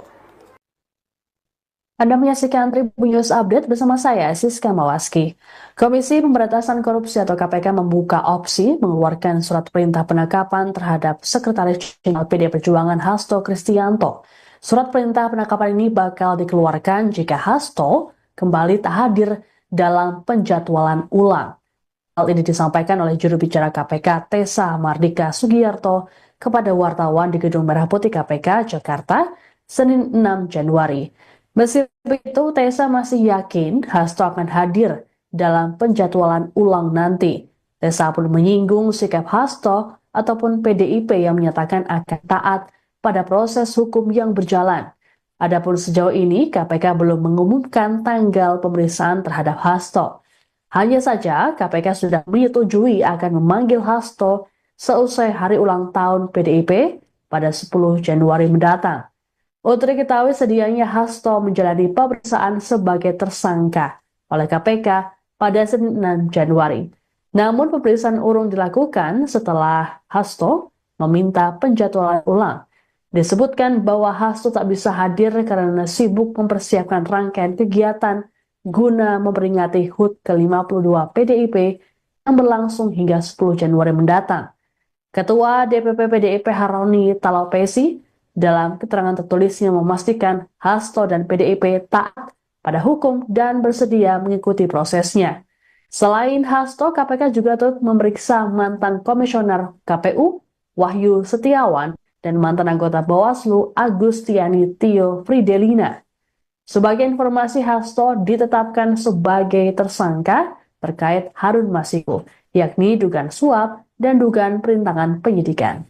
Anda menyaksikan Tribun News Update bersama saya, Siska Mawaski. Komisi Pemberantasan Korupsi atau KPK membuka opsi mengeluarkan surat perintah penangkapan terhadap Sekretaris Jenderal PD Perjuangan Hasto Kristianto. Surat perintah penangkapan ini bakal dikeluarkan jika Hasto kembali tak hadir dalam penjadwalan ulang. Hal ini disampaikan oleh juru bicara KPK Tessa Mahardika Sugiyarto kepada wartawan di Gedung Merah Putih KPK, Jakarta, Senin 6 Januari. Meski begitu, Tessa masih yakin Hasto akan hadir dalam penjadwalan ulang nanti. Tessa pun menyinggung sikap Hasto ataupun PDIP yang menyatakan akan taat pada proses hukum yang berjalan. Adapun sejauh ini, KPK belum mengumumkan tanggal pemeriksaan terhadap Hasto. Hanya saja, KPK sudah menyetujui akan memanggil Hasto seusai hari ulang tahun PDIP pada 10 Januari mendatang. Untuk diketahui, sedianya Hasto menjalani pemeriksaan sebagai tersangka oleh KPK pada Senin 6 Januari. Namun pemeriksaan urung dilakukan setelah Hasto meminta penjadwalan ulang. Disebutkan bahwa Hasto tak bisa hadir karena sibuk mempersiapkan rangkaian kegiatan guna memperingati HUT ke-52 PDIP yang berlangsung hingga 10 Januari mendatang. Ketua DPP PDIP Haroni Talapesi dalam keterangan tertulisnya memastikan Hasto dan PDIP taat pada hukum dan bersedia mengikuti prosesnya. Selain Hasto, KPK juga turut memeriksa mantan komisioner KPU Wahyu Setiawan dan mantan anggota Bawaslu Agustiani Tio Fridelina. Sebagai informasi, Hasto ditetapkan sebagai tersangka terkait Harun Masiku, yakni dugaan suap dan dugaan perintangan penyidikan.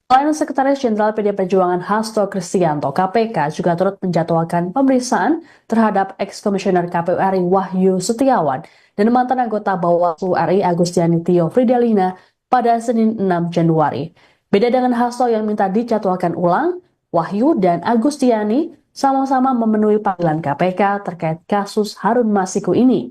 Selain Sekretaris Jenderal PD Perjuangan Hasto Kristianto, KPK juga turut menjadwalkan pemeriksaan terhadap ex-komisioner KPU RI Wahyu Setiawan dan mantan anggota Bawaslu RI Agustiani Tio Fridelina pada Senin 6 Januari. Beda dengan Hasto yang minta dijadwalkan ulang, Wahyu dan Agustiani sama-sama memenuhi panggilan KPK terkait kasus Harun Masiku ini.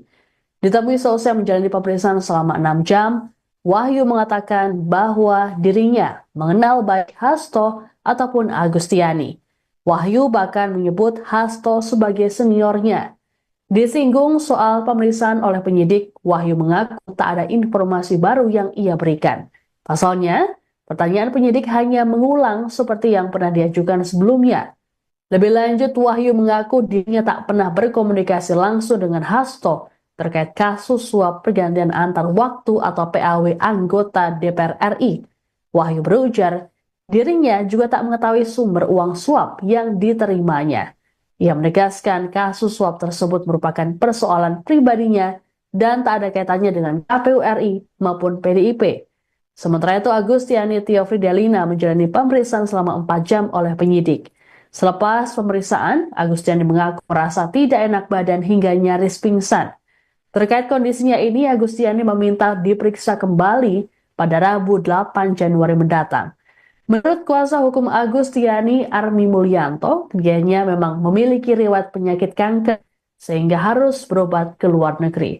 Ditemui seusai menjalani pemeriksaan selama 6 jam, Wahyu mengatakan bahwa dirinya mengenal baik Hasto ataupun Agustiani. Wahyu bahkan menyebut Hasto sebagai seniornya. Disinggung soal pemeriksaan oleh penyidik, Wahyu mengaku tak ada informasi baru yang ia berikan. Pasalnya, pertanyaan penyidik hanya mengulang seperti yang pernah diajukan sebelumnya. Lebih lanjut, Wahyu mengaku dirinya tak pernah berkomunikasi langsung dengan Hasto terkait kasus suap pergantian antar waktu atau PAW anggota DPR RI. Wahyu berujar, dirinya juga tak mengetahui sumber uang suap yang diterimanya. Ia menegaskan kasus suap tersebut merupakan persoalan pribadinya dan tak ada kaitannya dengan KPU RI maupun PDIP. Sementara itu, Agustiani Tio Fridelina menjalani pemeriksaan selama 4 jam oleh penyidik. Selepas pemeriksaan, Agustiani mengaku merasa tidak enak badan hingga nyaris pingsan. Terkait kondisinya ini, Agustiani meminta diperiksa kembali pada Rabu 8 Januari mendatang. Menurut kuasa hukum Agustiani, Armi Mulyanto, kliennya memang memiliki riwayat penyakit kanker sehingga harus berobat ke luar negeri.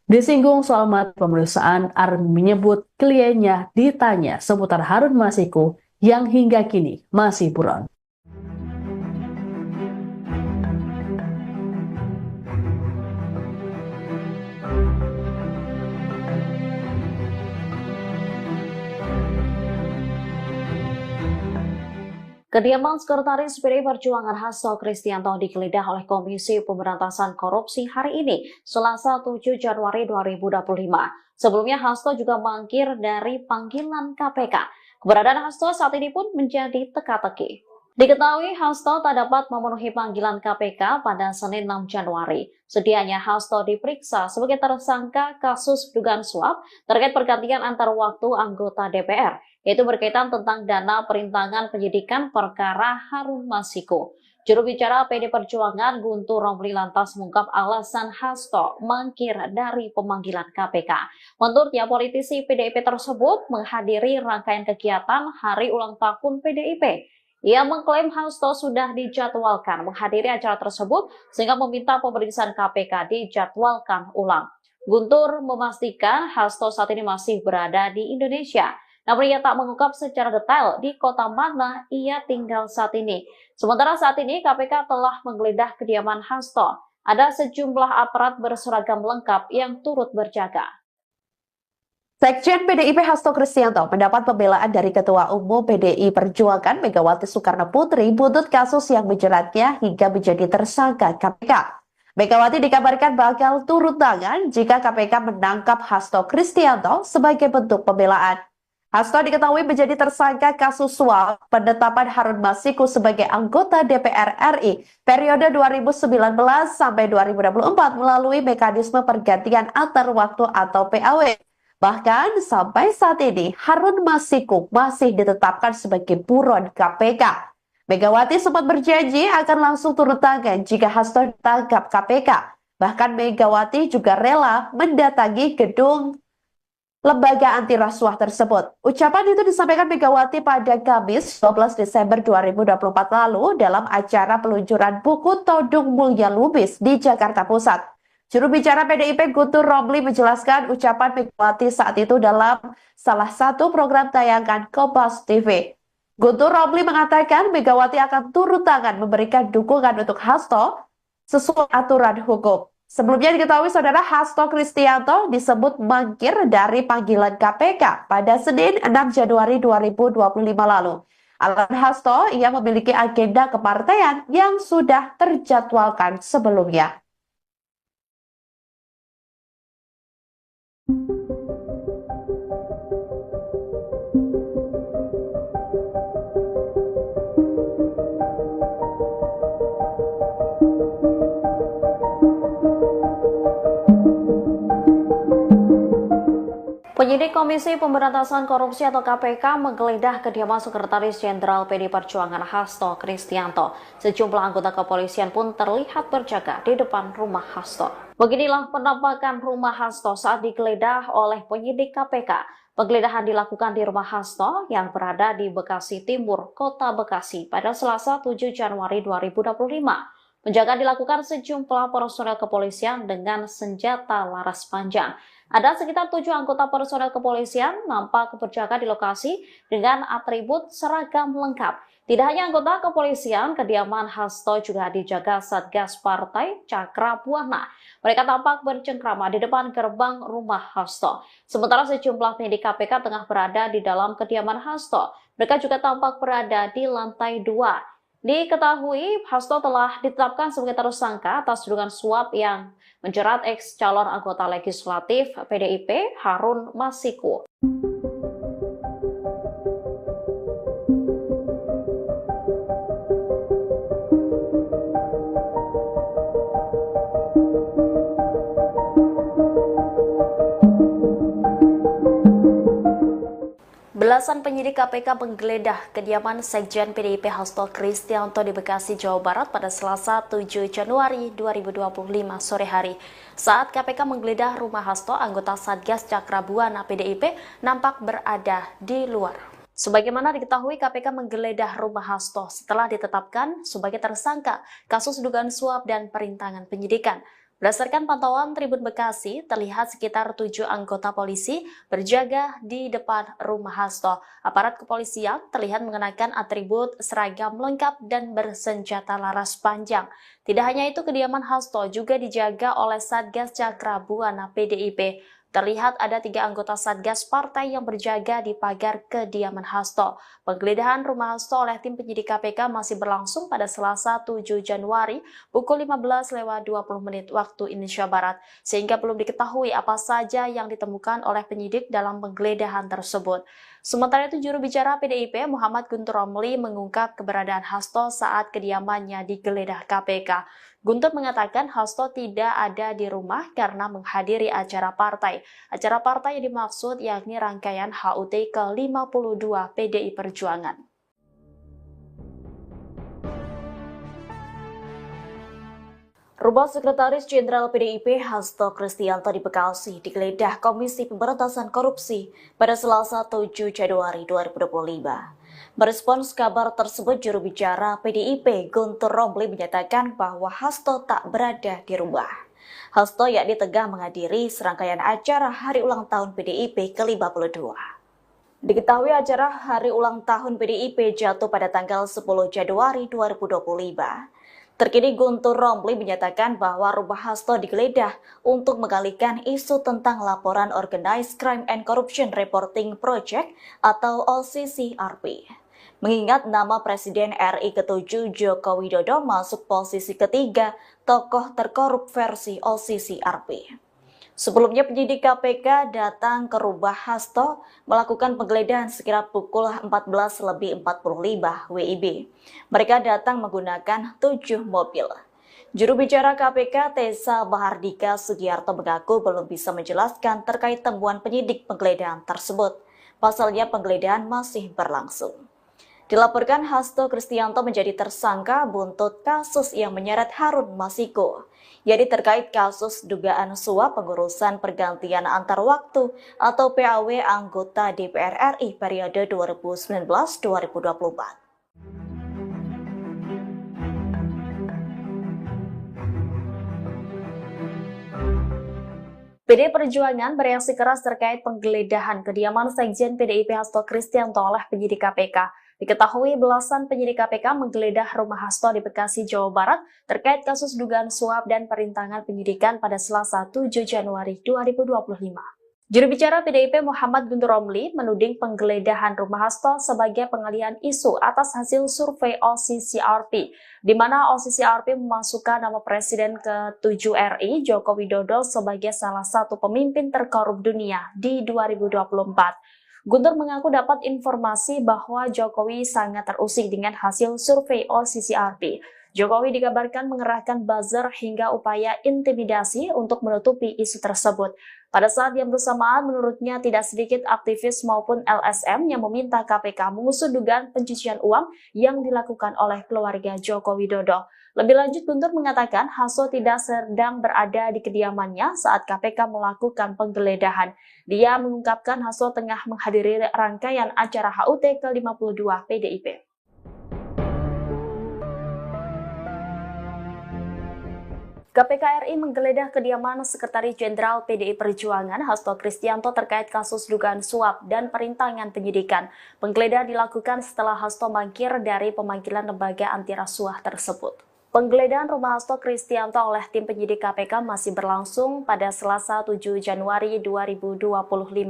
Disinggung soal materi pemeriksaan, Armi menyebut kliennya ditanya seputar Harun Masiku yang hingga kini masih buron. Kediaman Sekretaris PDI Perjuangan Hasto Kristianto digeledah oleh Komisi Pemberantasan Korupsi hari ini, Selasa 7 Januari 2025. Sebelumnya Hasto juga mangkir dari panggilan KPK. Keberadaan Hasto saat ini pun menjadi teka-teki. Diketahui Hasto tak dapat memenuhi panggilan KPK pada Senin 6 Januari. Sedianya Hasto diperiksa sebagai tersangka kasus dugaan suap terkait pergantian antar waktu anggota DPR, yaitu berkaitan tentang dana perintangan penyidikan perkara Harun Masiku. Juru bicara PD Perjuangan Guntur Romli lantas mengungkap alasan Hasto mangkir dari pemanggilan KPK. Menurutnya, politisi PDIP tersebut menghadiri rangkaian kegiatan Hari Ulang Tahun PDIP. Ia mengklaim Hasto sudah dijadwalkan menghadiri acara tersebut sehingga meminta pemeriksaan KPK dijadwalkan ulang. Guntur memastikan Hasto saat ini masih berada di Indonesia, namun ia tak mengungkap secara detail di kota mana ia tinggal saat ini. Sementara saat ini KPK telah menggeledah kediaman Hasto. Ada sejumlah aparat berseragam lengkap yang turut berjaga. Sekjen PDIP Hasto Kristianto mendapat pembelaan dari Ketua Umum PDI Perjuangan Megawati Soekarno Putri buntut kasus yang menjeratnya hingga menjadi tersangka KPK. Megawati dikabarkan bakal turun tangan jika KPK menangkap Hasto Kristianto sebagai bentuk pembelaan. Hasto diketahui menjadi tersangka kasus suap penetapan Harun Masiku sebagai anggota DPR RI periode 2019 sampai 2024 melalui mekanisme pergantian antar waktu atau PAW. Bahkan sampai saat ini Harun Masiku masih ditetapkan sebagai buron KPK. Megawati sempat berjanji akan langsung turun tangan jika Hasto ditangkap KPK. Bahkan Megawati juga rela mendatangi gedung lembaga anti rasuah tersebut. Ucapan itu disampaikan Megawati pada Kamis 12 Desember 2024 lalu dalam acara peluncuran buku Todung Mulya Lubis di Jakarta Pusat. Juru bicara PDIP Guntur Romli menjelaskan ucapan Megawati saat itu dalam salah satu program tayangan Kompas TV. Guntur Romli mengatakan Megawati akan turun tangan memberikan dukungan untuk Hasto sesuai aturan hukum. Sebelumnya diketahui saudara Hasto Kristianto disebut mangkir dari panggilan KPK pada Senin 6 Januari 2025 lalu. Alasan Hasto, ia memiliki agenda kepartaian yang sudah terjadwalkan sebelumnya. Penyidik Komisi Pemberantasan Korupsi atau KPK menggeledah kediaman Sekretaris Jenderal PDI Perjuangan Hasto Kristianto. Sejumlah anggota kepolisian pun terlihat berjaga di depan rumah Hasto. Beginilah penampakan rumah Hasto saat digeledah oleh penyidik KPK. Penggeledahan dilakukan di rumah Hasto yang berada di Bekasi Timur, Kota Bekasi pada Selasa 7 Januari 2025. Penjagaan dilakukan sejumlah personel kepolisian dengan senjata laras panjang. Ada sekitar 7 anggota personel kepolisian nampak berjaga di lokasi dengan atribut seragam lengkap. Tidak hanya anggota kepolisian, kediaman Hasto juga dijaga Satgas Partai Cakra Buana. Mereka tampak bercengkrama di depan gerbang rumah Hasto. Sementara sejumlah penyidik KPK tengah berada di dalam kediaman Hasto. Mereka juga tampak berada di lantai 2. Diketahui Hasto telah ditetapkan sebagai tersangka atas tuduhan suap yang menjerat ex calon anggota legislatif PDIP Harun Masiku. Belasan penyidik KPK menggeledah kediaman Sekjen PDIP Hasto Kristianto di Bekasi, Jawa Barat pada Selasa 7 Januari 2025 sore hari. Saat KPK menggeledah rumah Hasto, anggota Satgas Cakra Buana PDIP nampak berada di luar. Sebagaimana diketahui, KPK menggeledah rumah Hasto setelah ditetapkan sebagai tersangka kasus dugaan suap dan perintangan penyidikan. Berdasarkan pantauan Tribun Bekasi, terlihat sekitar 7 anggota polisi berjaga di depan rumah Hasto. Aparat kepolisian terlihat mengenakan atribut seragam lengkap dan bersenjata laras panjang. Tidak hanya itu, kediaman Hasto juga dijaga oleh Satgas Cakra Buana PDIP. Terlihat ada 3 anggota Satgas Partai yang berjaga di pagar kediaman Hasto. Penggeledahan rumah Hasto oleh tim penyidik KPK masih berlangsung pada Selasa 7 Januari pukul 15.20 waktu Indonesia Barat, sehingga belum diketahui apa saja yang ditemukan oleh penyidik dalam penggeledahan tersebut. Sementara itu, juru bicara PDIP Muhammad Guntur Romli mengungkap keberadaan Hasto saat kediamannya digeledah KPK. Guntur mengatakan Hasto tidak ada di rumah karena menghadiri acara partai. Acara partai yang dimaksud yakni rangkaian HUT ke-52 PDI Perjuangan. Rumah Sekretaris Jenderal PDIP Hasto Kristianto di Bekasi digeledah Komisi Pemberantasan Korupsi pada Selasa 7 Januari 2025. Merespons kabar tersebut, juru bicara PDIP Guntur Romli menyatakan bahwa Hasto tak berada di rumah. Hasto yakni tengah menghadiri serangkaian acara Hari Ulang Tahun PDIP ke-52. Diketahui acara Hari Ulang Tahun PDIP jatuh pada tanggal 10 Januari 2025. Terkini Guntur Romli menyatakan bahwa rumah Hasto digeledah untuk mengalihkan isu tentang laporan Organized Crime and Corruption Reporting Project atau OCCRP. Mengingat nama Presiden RI ke-7 Joko Widodo masuk posisi ketiga tokoh terkorup versi OCCRP. Sebelumnya penyidik KPK datang ke rumah Hasto melakukan penggeledahan sekira pukul 14.45 WIB. Mereka datang menggunakan 7 mobil. Juru bicara KPK Tessa Bahardika Sugiarto mengaku belum bisa menjelaskan terkait temuan penyidik penggeledahan tersebut. Pasalnya penggeledahan masih berlangsung. Dilaporkan Hasto Kristianto menjadi tersangka buntut kasus yang menyeret Harun Masiku, yakni terkait kasus dugaan suap pengurusan pergantian antar waktu atau PAW anggota DPR RI periode 2019-2024. PDI Perjuangan bereaksi keras terkait penggeledahan kediaman Sekjen PDIP Hasto Kristianto oleh penyidik KPK. Diketahui belasan penyidik KPK menggeledah rumah Hasto di Bekasi, Jawa Barat terkait kasus dugaan suap dan perintangan penyidikan pada Selasa 7 Januari 2025. Juru bicara PDIP Muhammad Guntur Romli menuding penggeledahan rumah Hasto sebagai pengalihan isu atas hasil survei OCCRP, di mana OCCRP memasukkan nama Presiden ke-7 RI Joko Widodo sebagai salah satu pemimpin terkorup dunia di 2024. Guntur mengaku dapat informasi bahwa Jokowi sangat terusik dengan hasil survei OCCRP. Jokowi dikabarkan mengerahkan buzzer hingga upaya intimidasi untuk menutupi isu tersebut. Pada saat yang bersamaan, menurutnya tidak sedikit aktivis maupun LSM yang meminta KPK mengusut dugaan pencucian uang yang dilakukan oleh keluarga Joko Widodo. Lebih lanjut, Guntur mengatakan Hasto tidak sedang berada di kediamannya saat KPK melakukan penggeledahan. Dia mengungkapkan Hasto tengah menghadiri rangkaian acara HUT ke-52 PDIP. KPK RI menggeledah kediaman Sekretaris Jenderal PDI Perjuangan Hasto Kristianto terkait kasus dugaan suap dan perintangan penyidikan. Penggeledahan dilakukan setelah Hasto mangkir dari pemanggilan lembaga anti rasuah tersebut. Penggeledahan rumah Hasto Kristianto oleh tim penyidik KPK masih berlangsung pada Selasa 7 Januari 2025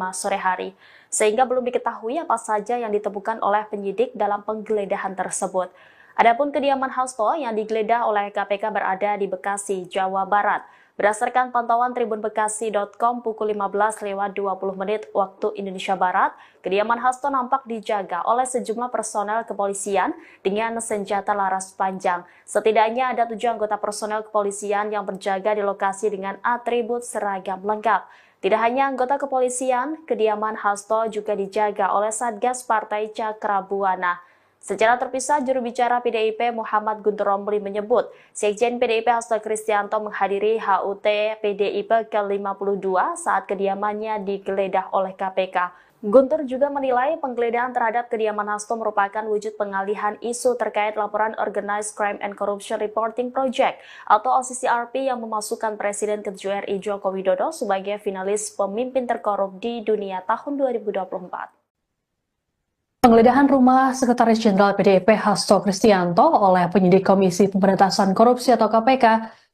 sore hari, sehingga belum diketahui apa saja yang ditemukan oleh penyidik dalam penggeledahan tersebut. Adapun kediaman Hasto yang digeledah oleh KPK berada di Bekasi, Jawa Barat. Berdasarkan pantauan tribunbekasi.com pukul 15.20 waktu Indonesia Barat, kediaman Hasto nampak dijaga oleh sejumlah personel kepolisian dengan senjata laras panjang. Setidaknya ada 7 anggota personel kepolisian yang berjaga di lokasi dengan atribut seragam lengkap. Tidak hanya anggota kepolisian, kediaman Hasto juga dijaga oleh Satgas Partai Cakrabuana. Secara terpisah, juru bicara PDIP Muhammad Guntur Romli menyebut, Sekjen PDIP Hasto Kristianto menghadiri HUT PDIP ke-52 saat kediamannya digeledah oleh KPK. Guntur juga menilai penggeledahan terhadap kediaman Hasto merupakan wujud pengalihan isu terkait laporan Organized Crime and Corruption Reporting Project atau OCCRP yang memasukkan Presiden ke-7 RI Joko Widodo sebagai finalis pemimpin terkorup di dunia tahun 2024. Penggeledahan rumah Sekretaris Jenderal PDIP Hasto Kristianto oleh penyidik Komisi Pemberantasan Korupsi atau KPK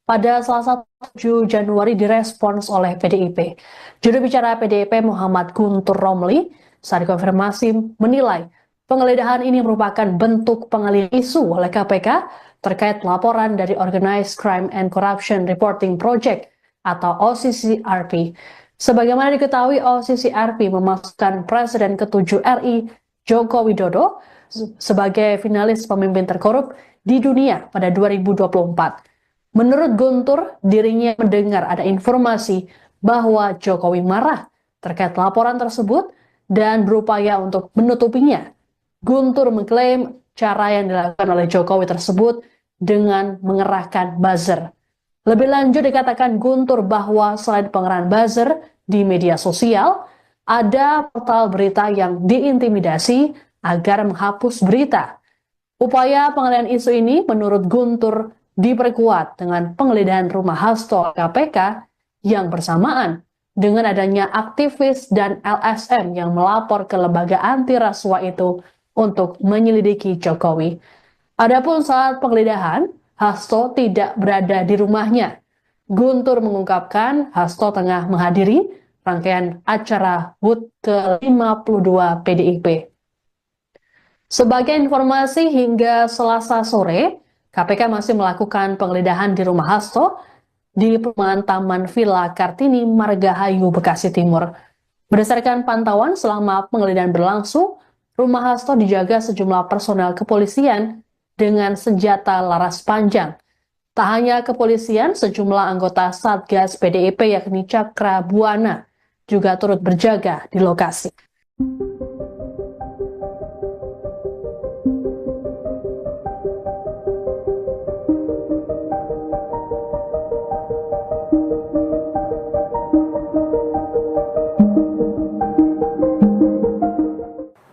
pada Selasa 7 Januari direspons oleh PDIP. Juru bicara PDIP Muhammad Guntur Romli saat dikonfirmasi menilai penggeledahan ini merupakan bentuk pengalihan isu oleh KPK terkait laporan dari Organized Crime and Corruption Reporting Project atau OCCRP. Sebagaimana diketahui, OCCRP memasukkan Presiden ke-7 RI Joko Widodo sebagai finalis pemimpin terkorup di dunia pada 2024. Menurut Guntur, dirinya mendengar ada informasi bahwa Jokowi marah terkait laporan tersebut dan berupaya untuk menutupinya. Guntur mengklaim cara yang dilakukan oleh Jokowi tersebut dengan mengerahkan buzzer. Lebih lanjut dikatakan Guntur bahwa selain pengerahan buzzer di media sosial, ada portal berita yang diintimidasi agar menghapus berita. Upaya pengalihan isu ini menurut Guntur diperkuat dengan penggeledahan rumah Hasto KPK yang bersamaan dengan adanya aktivis dan LSM yang melapor ke lembaga anti rasuah itu untuk menyelidiki Jokowi. Adapun saat penggeledahan, Hasto tidak berada di rumahnya. Guntur mengungkapkan Hasto tengah menghadiri rangkaian acara HUT ke-52 PDIP. Sebagai informasi, hingga Selasa sore, KPK masih melakukan penggeledahan di rumah Hasto di perumahan Taman Villa Kartini, Margahayu, Bekasi Timur. Berdasarkan pantauan selama penggeledahan berlangsung, rumah Hasto dijaga sejumlah personel kepolisian dengan senjata laras panjang. Tak hanya kepolisian, sejumlah anggota Satgas PDIP yakni Cakra Buana juga turut berjaga di lokasi.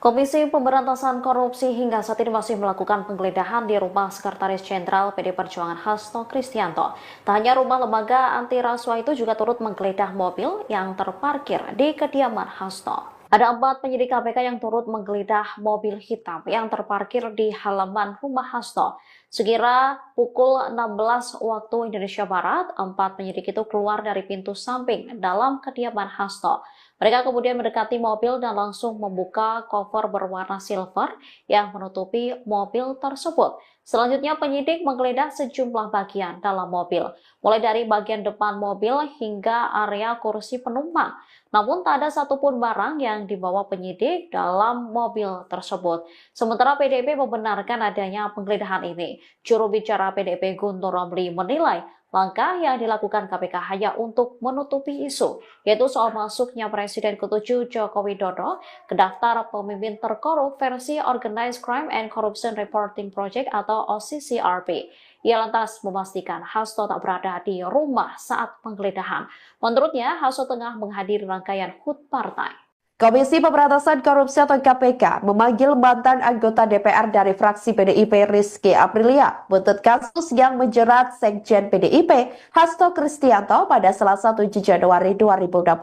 Komisi Pemberantasan Korupsi hingga saat ini masih melakukan penggeledahan di rumah Sekretaris Jenderal PD Perjuangan Hasto Kristianto. Tak hanya rumah lembaga anti rasuah itu juga turut menggeledah mobil yang terparkir di kediaman Hasto. Ada 4 penyidik KPK yang turut menggeledah mobil hitam yang terparkir di halaman rumah Hasto. Sekira pukul 16 waktu Indonesia Barat, 4 penyidik itu keluar dari pintu samping dalam kediaman Hasto. Mereka kemudian mendekati mobil dan langsung membuka koper berwarna silver yang menutupi mobil tersebut. Selanjutnya penyidik menggeledah sejumlah bagian dalam mobil, mulai dari bagian depan mobil hingga area kursi penumpang. Namun tak ada satupun barang yang dibawa penyidik dalam mobil tersebut. Sementara PDIP membenarkan adanya penggeledahan ini. Juru bicara PDIP Guntur Romli menilai langkah yang dilakukan KPK hanya untuk menutupi isu, yaitu soal masuknya Presiden ke-7 Joko Widodo ke daftar pemimpin terkorup versi Organized Crime and Corruption Reporting Project atau OCCRP. Ia lantas memastikan Hasto tak berada di rumah saat penggeledahan. Menurutnya, Hasto tengah menghadiri rangkaian HUT partai. Komisi Pemberantasan Korupsi atau KPK memanggil mantan anggota DPR dari fraksi PDIP Rizky Aprilia buntut kasus yang menjerat Sekjen PDIP Hasto Kristianto pada Selasa 7 Januari 2025.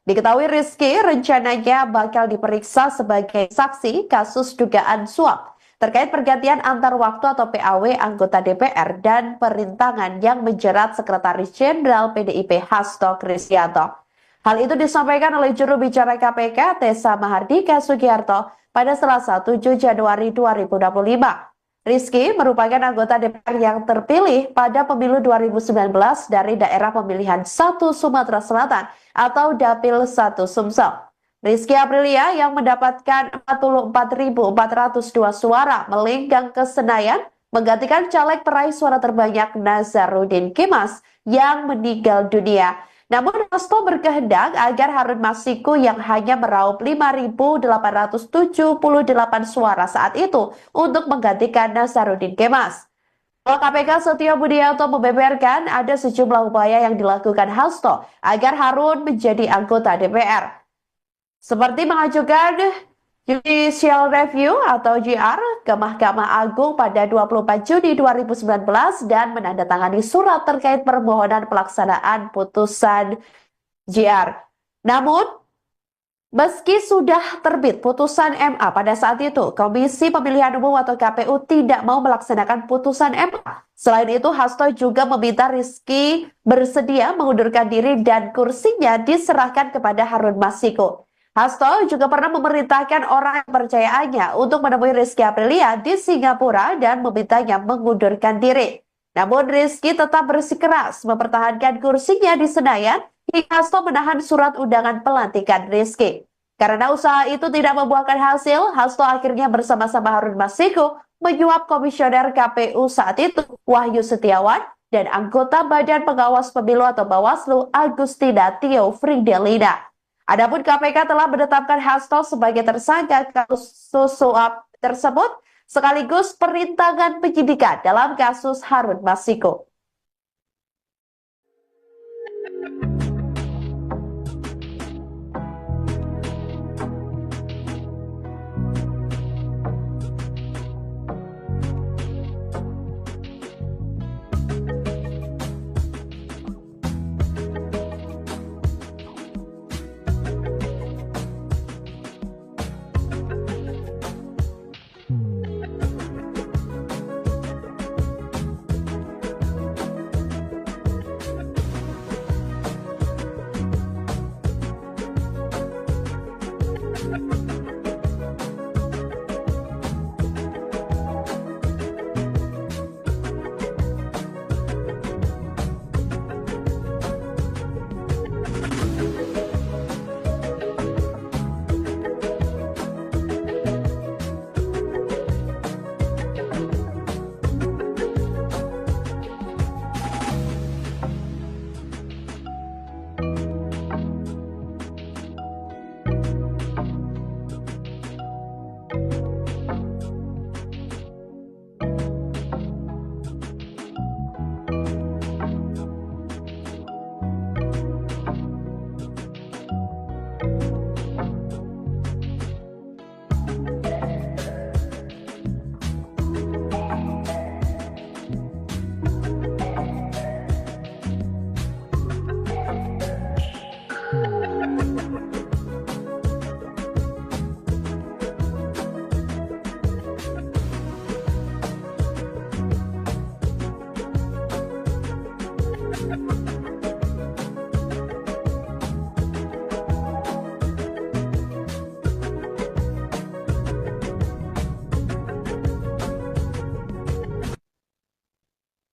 Diketahui Rizky rencananya bakal diperiksa sebagai saksi kasus dugaan suap terkait pergantian antar waktu atau PAW anggota DPR dan perintangan yang menjerat Sekretaris Jenderal PDIP Hasto Kristianto. Hal itu disampaikan oleh juru bicara KPK Tessa Mahardika Sugiarto pada Selasa 7 Januari 2025. Rizky merupakan anggota DPR yang terpilih pada pemilu 2019 dari daerah pemilihan 1 Sumatera Selatan atau Dapil 1 Sumsel. Rizky Aprilia yang mendapatkan 44.402 suara melenggang ke Senayan menggantikan caleg peraih suara terbanyak Nazarudin Kemas yang meninggal dunia. Namun Hasto berkehendak agar Harun Masiku yang hanya meraup 5.878 suara saat itu untuk menggantikan Nazarudin Kemas. KPK Setio Budianto membeberkan ada sejumlah upaya yang dilakukan Hasto agar Harun menjadi anggota DPR. Seperti mengajukan Judicial Review atau JR ke Mahkamah Agung pada 24 Juni 2019 dan menandatangani surat terkait permohonan pelaksanaan putusan JR. Namun, Meski sudah terbit putusan MA pada saat itu, Komisi Pemilihan Umum atau KPU tidak mau melaksanakan putusan MA. Selain itu, Hasto juga meminta Rizky bersedia mengundurkan diri dan kursinya diserahkan kepada Harun Masiku. Hasto juga pernah memerintahkan orang kepercayaannya untuk menemui Rizky Aprilia di Singapura dan memintanya mengundurkan diri. Namun Rizky tetap bersikeras mempertahankan kursinya di Senayan hingga Hasto menahan surat undangan pelantikan Rizky. Karena usaha itu tidak membuahkan hasil, Hasto akhirnya bersama-sama Harun Masiku menyuap komisioner KPU saat itu, Wahyu Setiawan, dan anggota Badan Pengawas Pemilu atau Bawaslu, Agustina Tio Fridelina. Adapun KPK telah menetapkan Hasto sebagai tersangka kasus suap tersebut, sekaligus perintangan penyidikan dalam kasus Harun Masiku.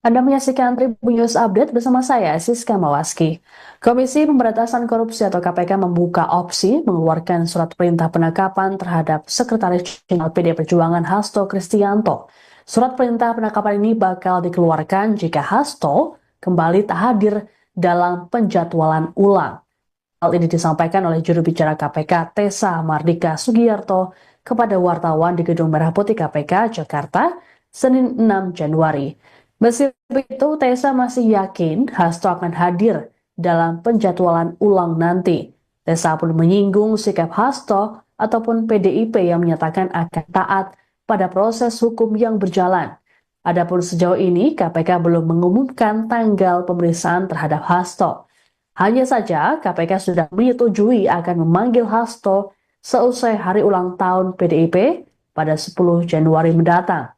Anda menyaksikan Tribun News Update bersama saya, Siska Mawaski. Komisi Pemberantasan Korupsi atau KPK membuka opsi mengeluarkan surat perintah penangkapan terhadap Sekretaris Jenderal PD Perjuangan Hasto Kristianto. Surat perintah penangkapan ini bakal dikeluarkan jika Hasto kembali tak hadir dalam penjadwalan ulang. Hal ini disampaikan oleh juru bicara KPK Tessa Mardika Sugiyarto kepada wartawan di Gedung Merah Putih KPK Jakarta, Senin 6 Januari. Meski begitu, Tessa masih yakin Hasto akan hadir dalam penjadwalan ulang nanti. Tessa pun menyinggung sikap Hasto ataupun PDIP yang menyatakan akan taat pada proses hukum yang berjalan. Adapun sejauh ini, KPK belum mengumumkan tanggal pemeriksaan terhadap Hasto. Hanya saja, KPK sudah menyetujui akan memanggil Hasto seusai hari ulang tahun PDIP pada 10 Januari mendatang.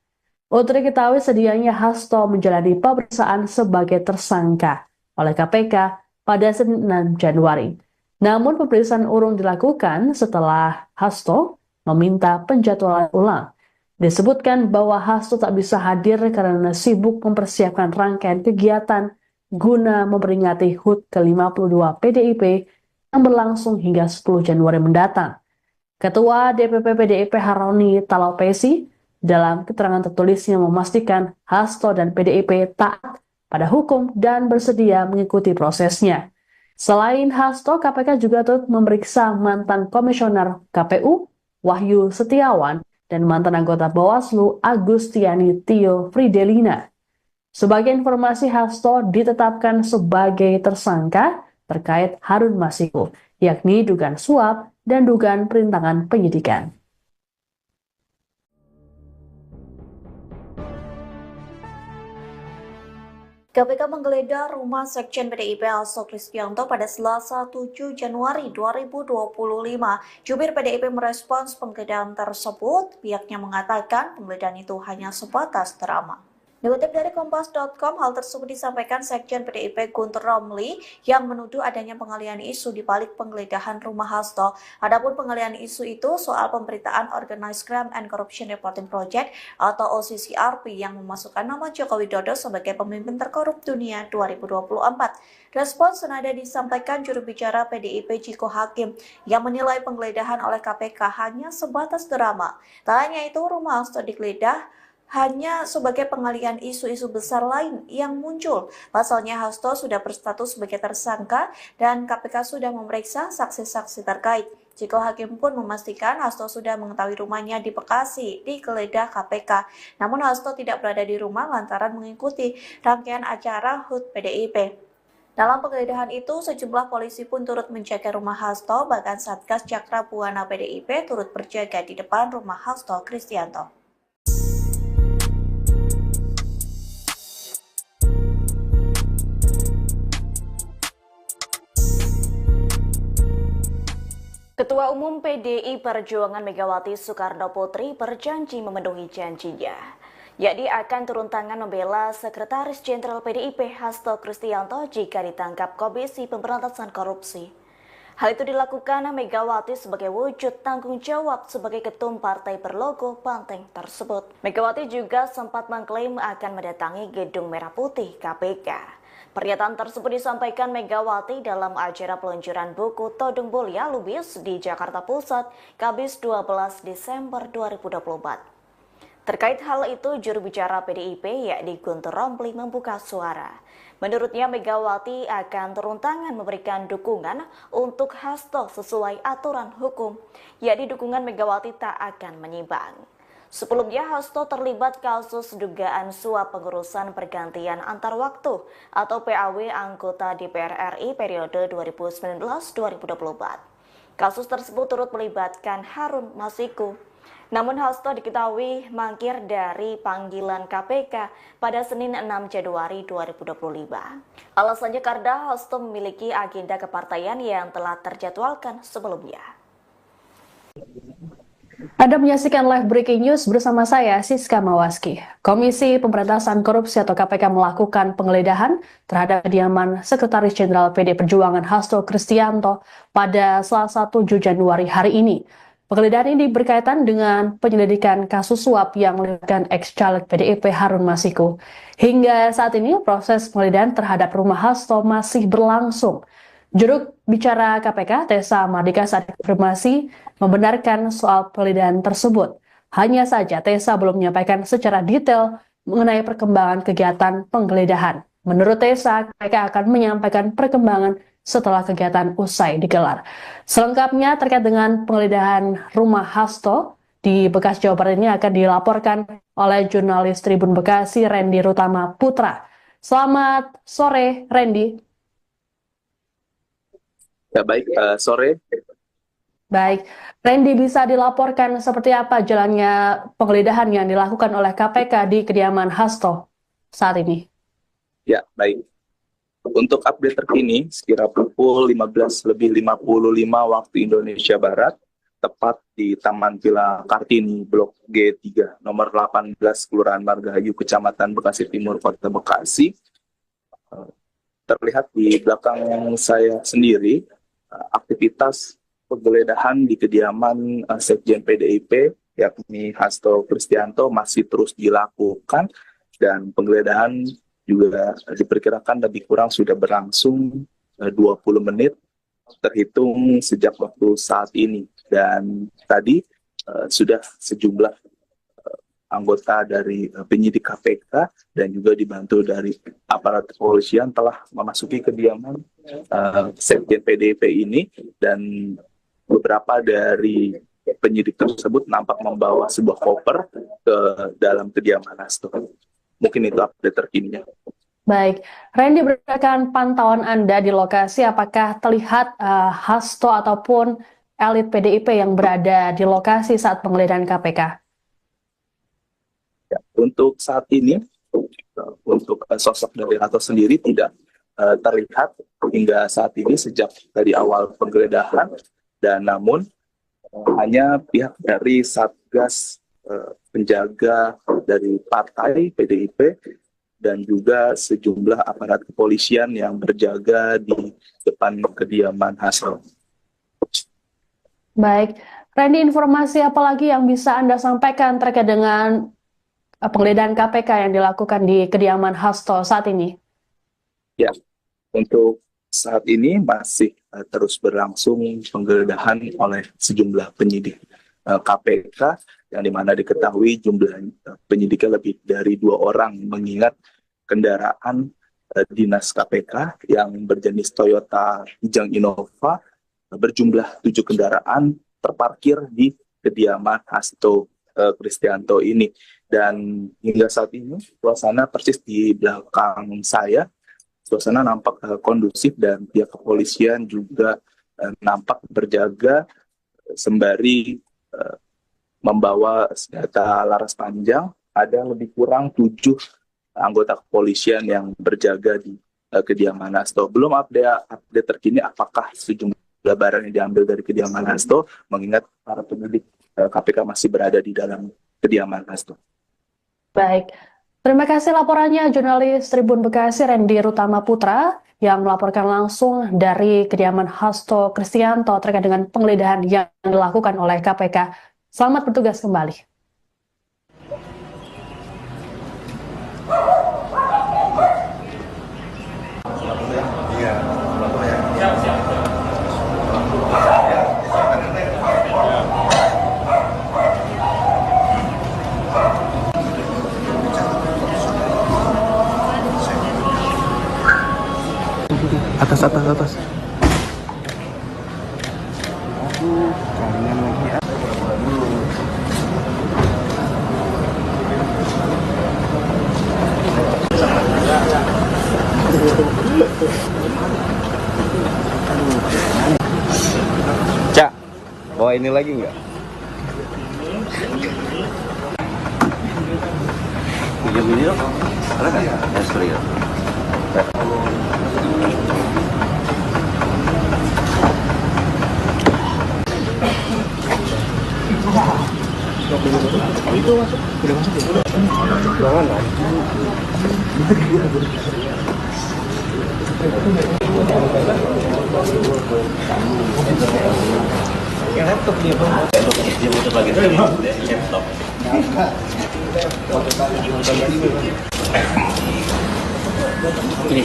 Untuk diketahui sedianya Hasto menjalani pemeriksaan sebagai tersangka oleh KPK pada Senin 6 Januari. Namun pemeriksaan urung dilakukan setelah Hasto meminta penjadwalan ulang. Disebutkan bahwa Hasto tak bisa hadir karena sibuk mempersiapkan rangkaian kegiatan guna memperingati HUT ke-52 PDIP yang berlangsung hingga 10 Januari mendatang. Ketua DPP PDIP Haroni Talapesi dalam keterangan tertulisnya memastikan Hasto dan PDIP taat pada hukum dan bersedia mengikuti prosesnya. Selain Hasto, KPK juga turut memeriksa mantan komisioner KPU Wahyu Setiawan dan mantan anggota Bawaslu Agustiani Tio Fridelina. Sebagai informasi, Hasto ditetapkan sebagai tersangka terkait Harun Masiku, yakni dugaan suap dan dugaan perintangan penyidikan. KPK menggeledah rumah Sekjen PDIP Hasto Kristianto pada Selasa 7 Januari 2025. Jubir PDIP merespons penggeledahan tersebut. Pihaknya mengatakan penggeledahan itu hanya sebatas drama. Dikutip dari Kompas.com, hal tersebut disampaikan Sekjen PDIP Guntur Romli yang menuduh adanya pengalihan isu di balik penggeledahan rumah Hasto. Adapun pengalihan isu itu soal pemberitaan Organized Crime and Corruption Reporting Project atau OCCRP yang memasukkan nama Joko Widodo sebagai pemimpin terkorup dunia 2024. Respons senada disampaikan juru bicara PDIP Ciko Hakim yang menilai penggeledahan oleh KPK hanya sebatas drama. Tak hanya itu, rumah Hasto digeledah hanya sebagai pengalihan isu-isu besar lain yang muncul. Pasalnya Hasto sudah berstatus sebagai tersangka dan KPK sudah memeriksa saksi-saksi terkait. Ciko Hakim pun memastikan Hasto sudah mengetahui rumahnya di Bekasi digeledah KPK. Namun Hasto tidak berada di rumah lantaran mengikuti rangkaian acara HUT PDIP. Dalam penggeledahan itu, sejumlah polisi pun turut menjaga rumah Hasto, bahkan Satgas Cakra Buana PDIP turut berjaga di depan rumah Hasto Kristianto. Ketua Umum PDI Perjuangan Megawati Soekarno Putri berjanji memenuhi janjinya, yakni akan turun tangan membela Sekretaris Jenderal PDIP Hasto Kristianto jika ditangkap Komisi Pemberantasan Korupsi. Hal itu dilakukan Megawati sebagai wujud tanggung jawab sebagai ketum partai berlogo banteng tersebut. Megawati juga sempat mengklaim akan mendatangi Gedung Merah Putih KPK. Pernyataan tersebut disampaikan Megawati dalam acara peluncuran buku Todung Mulia Lubis di Jakarta Pusat, Kamis 12 Desember 2024. Terkait hal itu, juru bicara PDIP yakni Guntur Romli membuka suara. Menurutnya Megawati akan turun tangan memberikan dukungan untuk Hasto sesuai aturan hukum, yakni dukungan Megawati tak akan menyimpang. Sebelumnya, Hasto terlibat kasus dugaan suap pengurusan pergantian antar waktu atau PAW anggota DPR RI periode 2019-2024. Kasus tersebut turut melibatkan Harun Masiku. Namun Hasto diketahui mangkir dari panggilan KPK pada Senin 6 Januari 2025. Alasannya karena Hasto memiliki agenda kepartaian yang telah terjadwalkan sebelumnya. Anda menyaksikan live breaking news bersama saya, Siska Mawaski. Komisi Pemberantasan Korupsi atau KPK melakukan penggeledahan terhadap kediaman Sekretaris Jenderal PD Perjuangan Hasto Kristianto pada Selasa 7 Januari hari ini. Penggeledahan ini berkaitan dengan penyelidikan kasus suap yang melibatkan ex-caleg PDIP Harun Masiku. Hingga saat ini proses penggeledahan terhadap rumah Hasto masih berlangsung. Juru bicara KPK, Tessa Mardika, saat konfirmasi membenarkan soal penggeledahan tersebut. Hanya saja Tessa belum menyampaikan secara detail mengenai perkembangan kegiatan penggeledahan. Menurut Tessa, KPK akan menyampaikan perkembangan setelah kegiatan usai digelar. Selengkapnya terkait dengan penggeledahan rumah Hasto di Bekasi, Jawa Barat ini akan dilaporkan oleh jurnalis Tribun Bekasi, Randy Rutama Putra. Selamat sore, Randy. Ya baik, sore. Baik, Randy, bisa dilaporkan seperti apa jalannya penggeledahan yang dilakukan oleh KPK di kediaman Hasto saat ini? Ya baik. Untuk update terkini, sekira pukul 15.55 waktu Indonesia Barat, tepat di Taman Villa Kartini, Blok G3, nomor 18, Kelurahan Margahayu, Kecamatan Bekasi Timur, Kota Bekasi. Terlihat di belakang saya sendiri, aktivitas penggeledahan di kediaman Sekjen PDIP, yakni Hasto Kristianto, masih terus dilakukan, dan penggeledahan juga diperkirakan lebih kurang sudah berlangsung 20 menit terhitung sejak waktu saat ini. Dan tadi sudah sejumlah anggota dari penyidik KPK dan juga dibantu dari aparat kepolisian telah memasuki kediaman Sekjen PDIP ini, dan beberapa dari penyidik tersebut nampak membawa sebuah koper ke dalam kediaman Hasto. Mungkin itu update terkininya. Baik, Randy, berdasarkan pantauan Anda di lokasi, apakah terlihat Hasto ataupun elit PDIP yang berada di lokasi saat penggeledahan KPK? Ya, untuk saat ini untuk sosok dari Hasto sendiri tidak terlihat hingga saat ini sejak dari awal penggeledahan, dan namun hanya pihak dari Satgas penjaga dari partai PDIP dan juga sejumlah aparat kepolisian yang berjaga di depan kediaman Hasto. Baik, Randy, informasi apa lagi yang bisa Anda sampaikan terkait dengan penggeledahan KPK yang dilakukan di kediaman Hasto saat ini? Ya, untuk saat ini masih terus berlangsung penggeledahan oleh sejumlah penyidik KPK, yang dimana diketahui jumlah penyidiknya lebih dari 2 orang, mengingat kendaraan dinas KPK yang berjenis Toyota Kijang Innova berjumlah 7 kendaraan terparkir di kediaman Hasto Kristianto ini. Dan hingga saat ini suasana persis di belakang saya, suasana nampak kondusif dan pihak kepolisian juga nampak berjaga sembari membawa senjata laras panjang. Ada lebih kurang 7 anggota kepolisian yang berjaga di kediaman Hasto. Belum update terkini apakah sejumlah barang yang diambil dari kediaman Hasto, mengingat para penyidik KPK masih berada di dalam kediaman Hasto. Baik, terima kasih laporannya jurnalis Tribun Bekasi Randy Rutama Putra yang melaporkan langsung dari kediaman Hasto Kristianto terkait dengan penggeledahan yang dilakukan oleh KPK. Selamat bertugas kembali. Atas. Aduh, kangen lagi ya. Cak, bawa ini lagi nggak? Video dong. Ada nggak? Ya, sorry ya. Itu masuk, udah masuk ya? Udah mana? Yang laptop dia bang. Dia muter lagi dari laptop. Ini.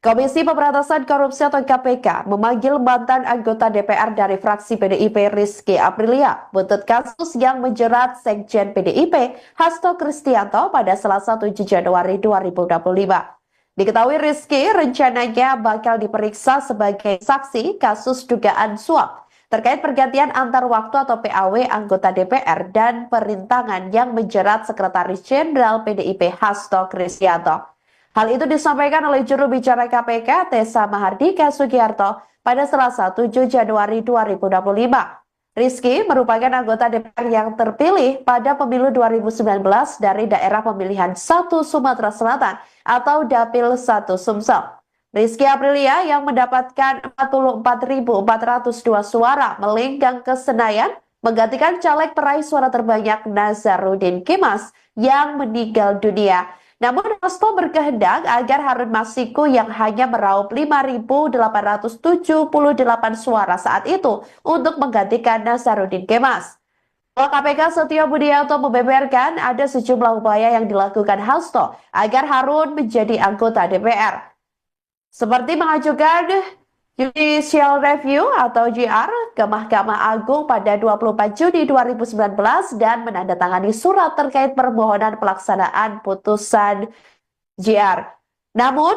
Komisi Pemberantasan Korupsi atau KPK memanggil mantan anggota DPR dari fraksi PDIP Rizky Aprilia buntut kasus yang menjerat Sekjen PDIP Hasto Kristianto pada Selasa 7 Januari 2025. Diketahui Rizky rencananya bakal diperiksa sebagai saksi kasus dugaan suap terkait pergantian antar waktu atau PAW anggota DPR dan perintangan yang menjerat Sekretaris Jenderal PDIP Hasto Kristianto. Hal itu disampaikan oleh juru bicara KPK Tessa Mahardika Sugiarto pada Selasa 7 Januari 2025. Rizky merupakan anggota DPR yang terpilih pada pemilu 2019 dari daerah pemilihan 1 Sumatera Selatan atau Dapil 1 Sumsel. Rizky Aprilia yang mendapatkan 44.402 suara melenggang ke Senayan menggantikan caleg peraih suara terbanyak Nazarudin Kemas yang meninggal dunia. Namun Hasto berkehendak agar Harun Masiku yang hanya meraup 5.878 suara saat itu untuk menggantikan Nazarudin Kemas. KPK Setio Budianto membeberkan ada sejumlah upaya yang dilakukan Hasto agar Harun menjadi anggota DPR. Seperti mengajukan Judicial Review atau JR ke Mahkamah Agung pada 24 Juni 2019 dan menandatangani surat terkait permohonan pelaksanaan putusan JR. Namun,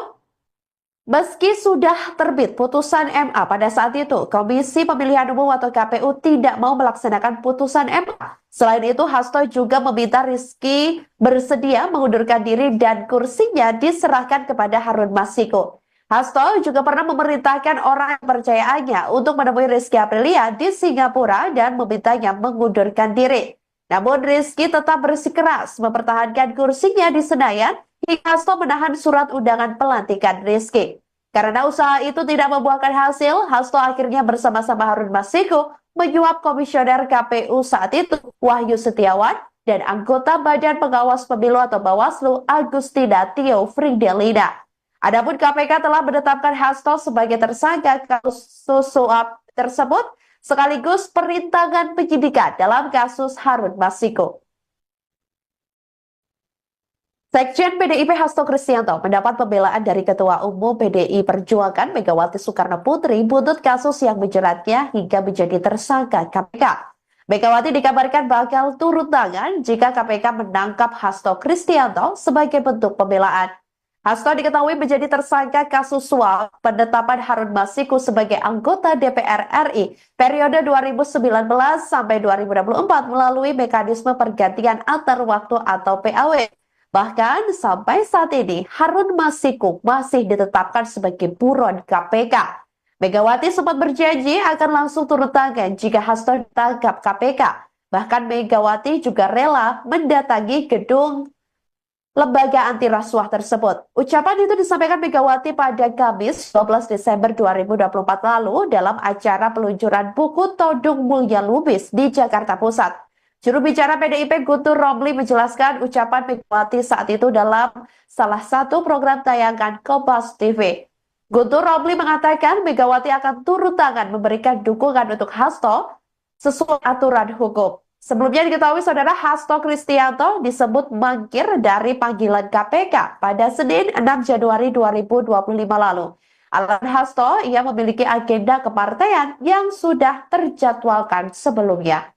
Meski sudah terbit putusan MA pada saat itu, Komisi Pemilihan Umum atau KPU tidak mau melaksanakan putusan MA. Selain itu, Hasto juga meminta Rizky bersedia mengundurkan diri dan kursinya diserahkan kepada Harun Masiku. Hasto juga pernah memerintahkan orang kepercayaannya untuk menemui Rizky Aprilia di Singapura dan memintanya mengundurkan diri. Namun Rizky tetap bersikeras mempertahankan kursinya di Senayan hingga Hasto menahan surat undangan pelantikan Rizky. Karena usaha itu tidak membuahkan hasil, Hasto akhirnya bersama-sama Harun Masiku menyuap komisioner KPU saat itu Wahyu Setiawan dan anggota Badan Pengawas Pemilu atau Bawaslu Agustina Tio Fridelina. Adapun KPK telah menetapkan Hasto sebagai tersangka kasus suap tersebut sekaligus perintangan penyidikan dalam kasus Harun Masiku. Sekjen PDIP Hasto Kristianto mendapat pembelaan dari Ketua Umum PDI Perjuangan Megawati Soekarno Putri buntut kasus yang menjeratnya hingga menjadi tersangka KPK. Megawati dikabarkan bakal turun tangan jika KPK menangkap Hasto Kristianto sebagai bentuk pembelaan. Hasto diketahui menjadi tersangka kasus suap penetapan Harun Masiku sebagai anggota DPR RI periode 2019 sampai 2024 melalui mekanisme pergantian antar waktu atau PAW. Bahkan sampai saat ini Harun Masiku masih ditetapkan sebagai buron KPK. Megawati sempat berjanji akan langsung turun tangan jika Hasto ditangkap KPK. Bahkan Megawati juga rela mendatangi gedung lembaga anti rasuah tersebut. Ucapan itu disampaikan Megawati pada Kamis 12 Desember 2024 lalu dalam acara peluncuran buku Todung Mulya Lubis di Jakarta Pusat. Juru bicara PDIP Guntur Romli menjelaskan ucapan Megawati saat itu dalam salah satu program tayangan Kompas TV. Guntur Romli mengatakan Megawati akan turun tangan memberikan dukungan untuk Hasto sesuai aturan hukum. Sebelumnya diketahui saudara Hasto Kristianto disebut mangkir dari panggilan KPK pada Senin 6 Januari 2025 lalu. Alasan Hasto, ia memiliki agenda kepartaian yang sudah terjadwalkan sebelumnya.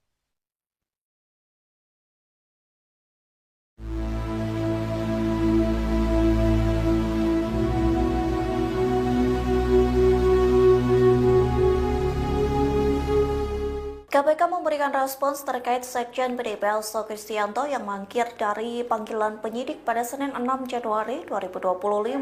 KPK memberikan respons terkait Sekjen PDIP Hasto Kristianto yang mangkir dari panggilan penyidik pada Senin 6 Januari 2025.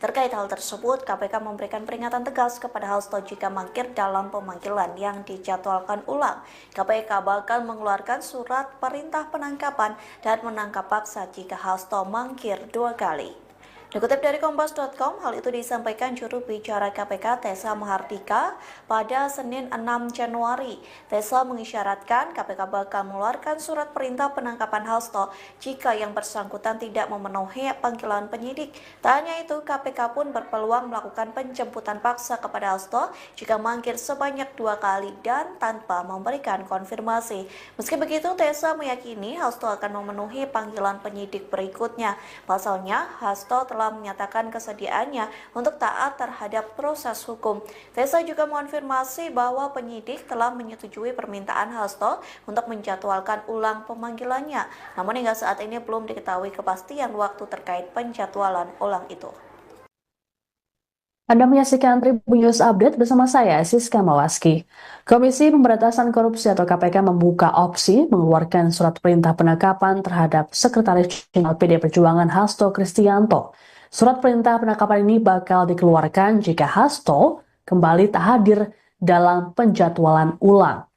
Terkait hal tersebut, KPK memberikan peringatan tegas kepada Hasto jika mangkir dalam pemanggilan yang dijadwalkan ulang. KPK bakal mengeluarkan surat perintah penangkapan dan menangkap paksa jika Hasto mangkir 2 kali. Dikutip dari Kompas.com, hal itu disampaikan juru bicara KPK Tessa Mahardika pada Senin 6 Januari. Tessa mengisyaratkan KPK bakal mengeluarkan surat perintah penangkapan Hasto jika yang bersangkutan tidak memenuhi panggilan penyidik. Tak hanya itu, KPK pun berpeluang melakukan penjemputan paksa kepada Hasto jika mangkir sebanyak 2 kali dan tanpa memberikan konfirmasi. Meski begitu, Tessa meyakini Hasto akan memenuhi panggilan penyidik berikutnya. Pasalnya, Hasto telah menyatakan kesediaannya untuk taat terhadap proses hukum. Tessa juga mengonfirmasi bahwa penyidik telah menyetujui permintaan Hasto untuk menjadwalkan ulang pemanggilannya. Namun hingga saat ini belum diketahui kepastian waktu terkait penjadwalan ulang itu. Anda menyaksikan Tribun News Update bersama saya, Siska Mawaski. Komisi Pemberantasan Korupsi atau KPK membuka opsi mengeluarkan surat perintah penangkapan terhadap Sekretaris Jenderal PD Perjuangan Hasto Kristianto. Surat perintah penangkapan ini bakal dikeluarkan jika Hasto kembali tak hadir dalam penjadwalan ulang.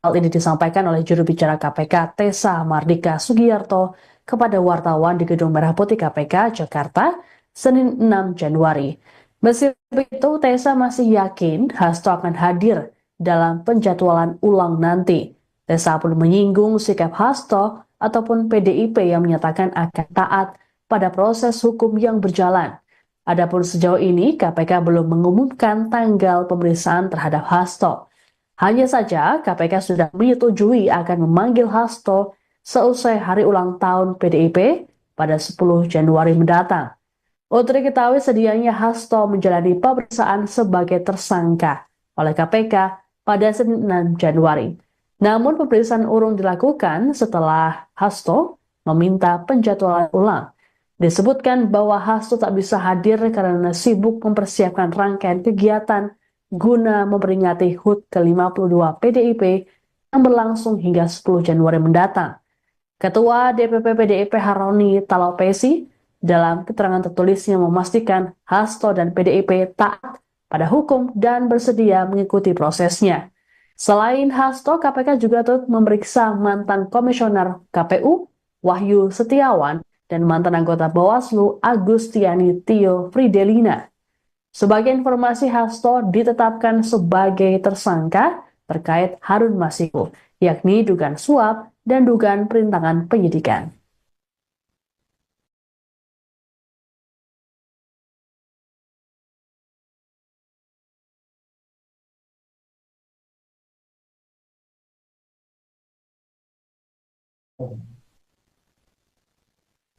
Hal ini disampaikan oleh juru bicara KPK Tessa Mardika Sugiyarto kepada wartawan di Gedung Merah Putih KPK Jakarta, Senin 6 Januari. Meski begitu, Tessa masih yakin Hasto akan hadir dalam penjadwalan ulang nanti. Tessa pun menyinggung sikap Hasto ataupun PDIP yang menyatakan akan taat pada proses hukum yang berjalan. Adapun sejauh ini, KPK belum mengumumkan tanggal pemeriksaan terhadap Hasto. Hanya saja, KPK sudah menyetujui akan memanggil Hasto seusai hari ulang tahun PDIP pada 10 Januari mendatang. Untuk diketahui sedianya Hasto menjalani pemeriksaan sebagai tersangka oleh KPK pada Senin 6 Januari. Namun pemeriksaan urung dilakukan setelah Hasto meminta penjadwalan ulang. Disebutkan bahwa Hasto tak bisa hadir karena sibuk mempersiapkan rangkaian kegiatan guna memperingati HUT ke-52 PDIP yang berlangsung hingga 10 Januari mendatang. Ketua DPP PDIP Haroni Talopesi dalam keterangan tertulisnya memastikan Hasto dan PDIP taat pada hukum dan bersedia mengikuti prosesnya. Selain Hasto, KPK juga turut memeriksa mantan komisioner KPU Wahyu Setiawan dan mantan anggota Bawaslu Agustiani Tio Fridelina. Sebagai informasi, Hasto ditetapkan sebagai tersangka terkait Harun Masiku, yakni dugaan suap dan dugaan perintangan penyidikan.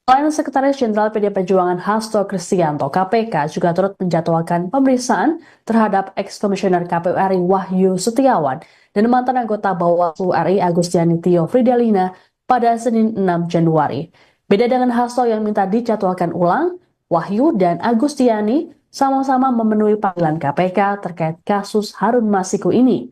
Selain Sekretaris Jenderal PD Perjuangan Hasto Kristianto, KPK juga turut menjadwalkan pemeriksaan terhadap ex-komisioner KPU RI Wahyu Setiawan dan mantan anggota Bawaslu RI Agustiani Tio Fridelina pada Senin 6 Januari. Beda dengan Hasto yang minta dijadwalkan ulang, Wahyu dan Agustiani sama-sama memenuhi panggilan KPK terkait kasus Harun Masiku ini.